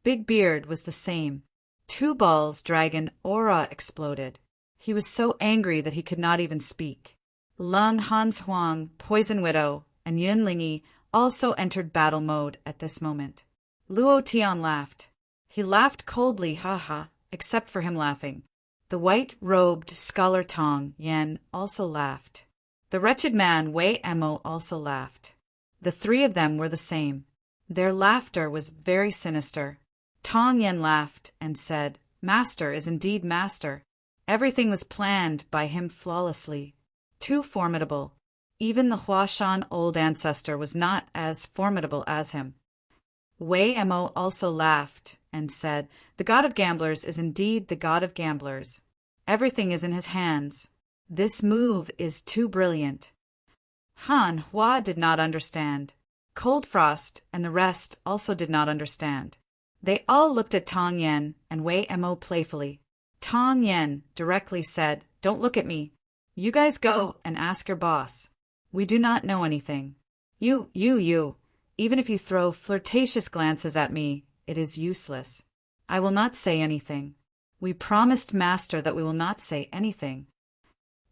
Big Beard was the same. Two balls dragon aura exploded. He was so angry that he could not even speak. Lung Hans Huang, Poison Widow, and Yun Lingi also entered battle mode at this moment. Luo Tian laughed. He laughed coldly, haha, except for him laughing. The white-robed scholar Tong Yen also laughed. The wretched man Wei Emo also laughed. The three of them were the same. Their laughter was very sinister. Tong Yen laughed and said, "Master is indeed master. Everything was planned by him flawlessly. Too formidable. Even the Huashan old ancestor was not as formidable as him." Wei Emo also laughed and said, "The god of gamblers is indeed the god of gamblers. Everything is in his hands. This move is too brilliant." Han Hua did not understand. Cold Frost and the rest also did not understand. They all looked at Tong Yen and Wei Emo playfully. Tong Yen directly said, "Don't look at me. You guys go and ask your boss. We do not know anything. You. Even if you throw flirtatious glances at me, it is useless. I will not say anything. We promised Master that we will not say anything."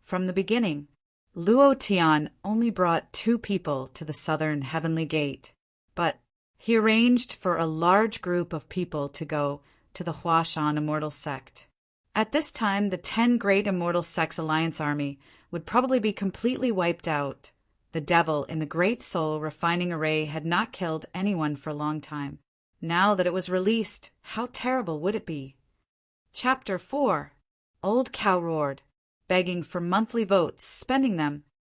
From the beginning, Luo Tian only brought 2 people to the southern heavenly gate, but he arranged for a large group of people to go to the Huashan Immortal Sect. At this time, the 10 Great Immortal Sects Alliance army would probably be completely wiped out. The devil in the Great Soul Refining Array had not killed anyone for a long time. Now that it was released, how terrible would it be? Chapter 4. Old Cow roared, begging for monthly votes, spending them,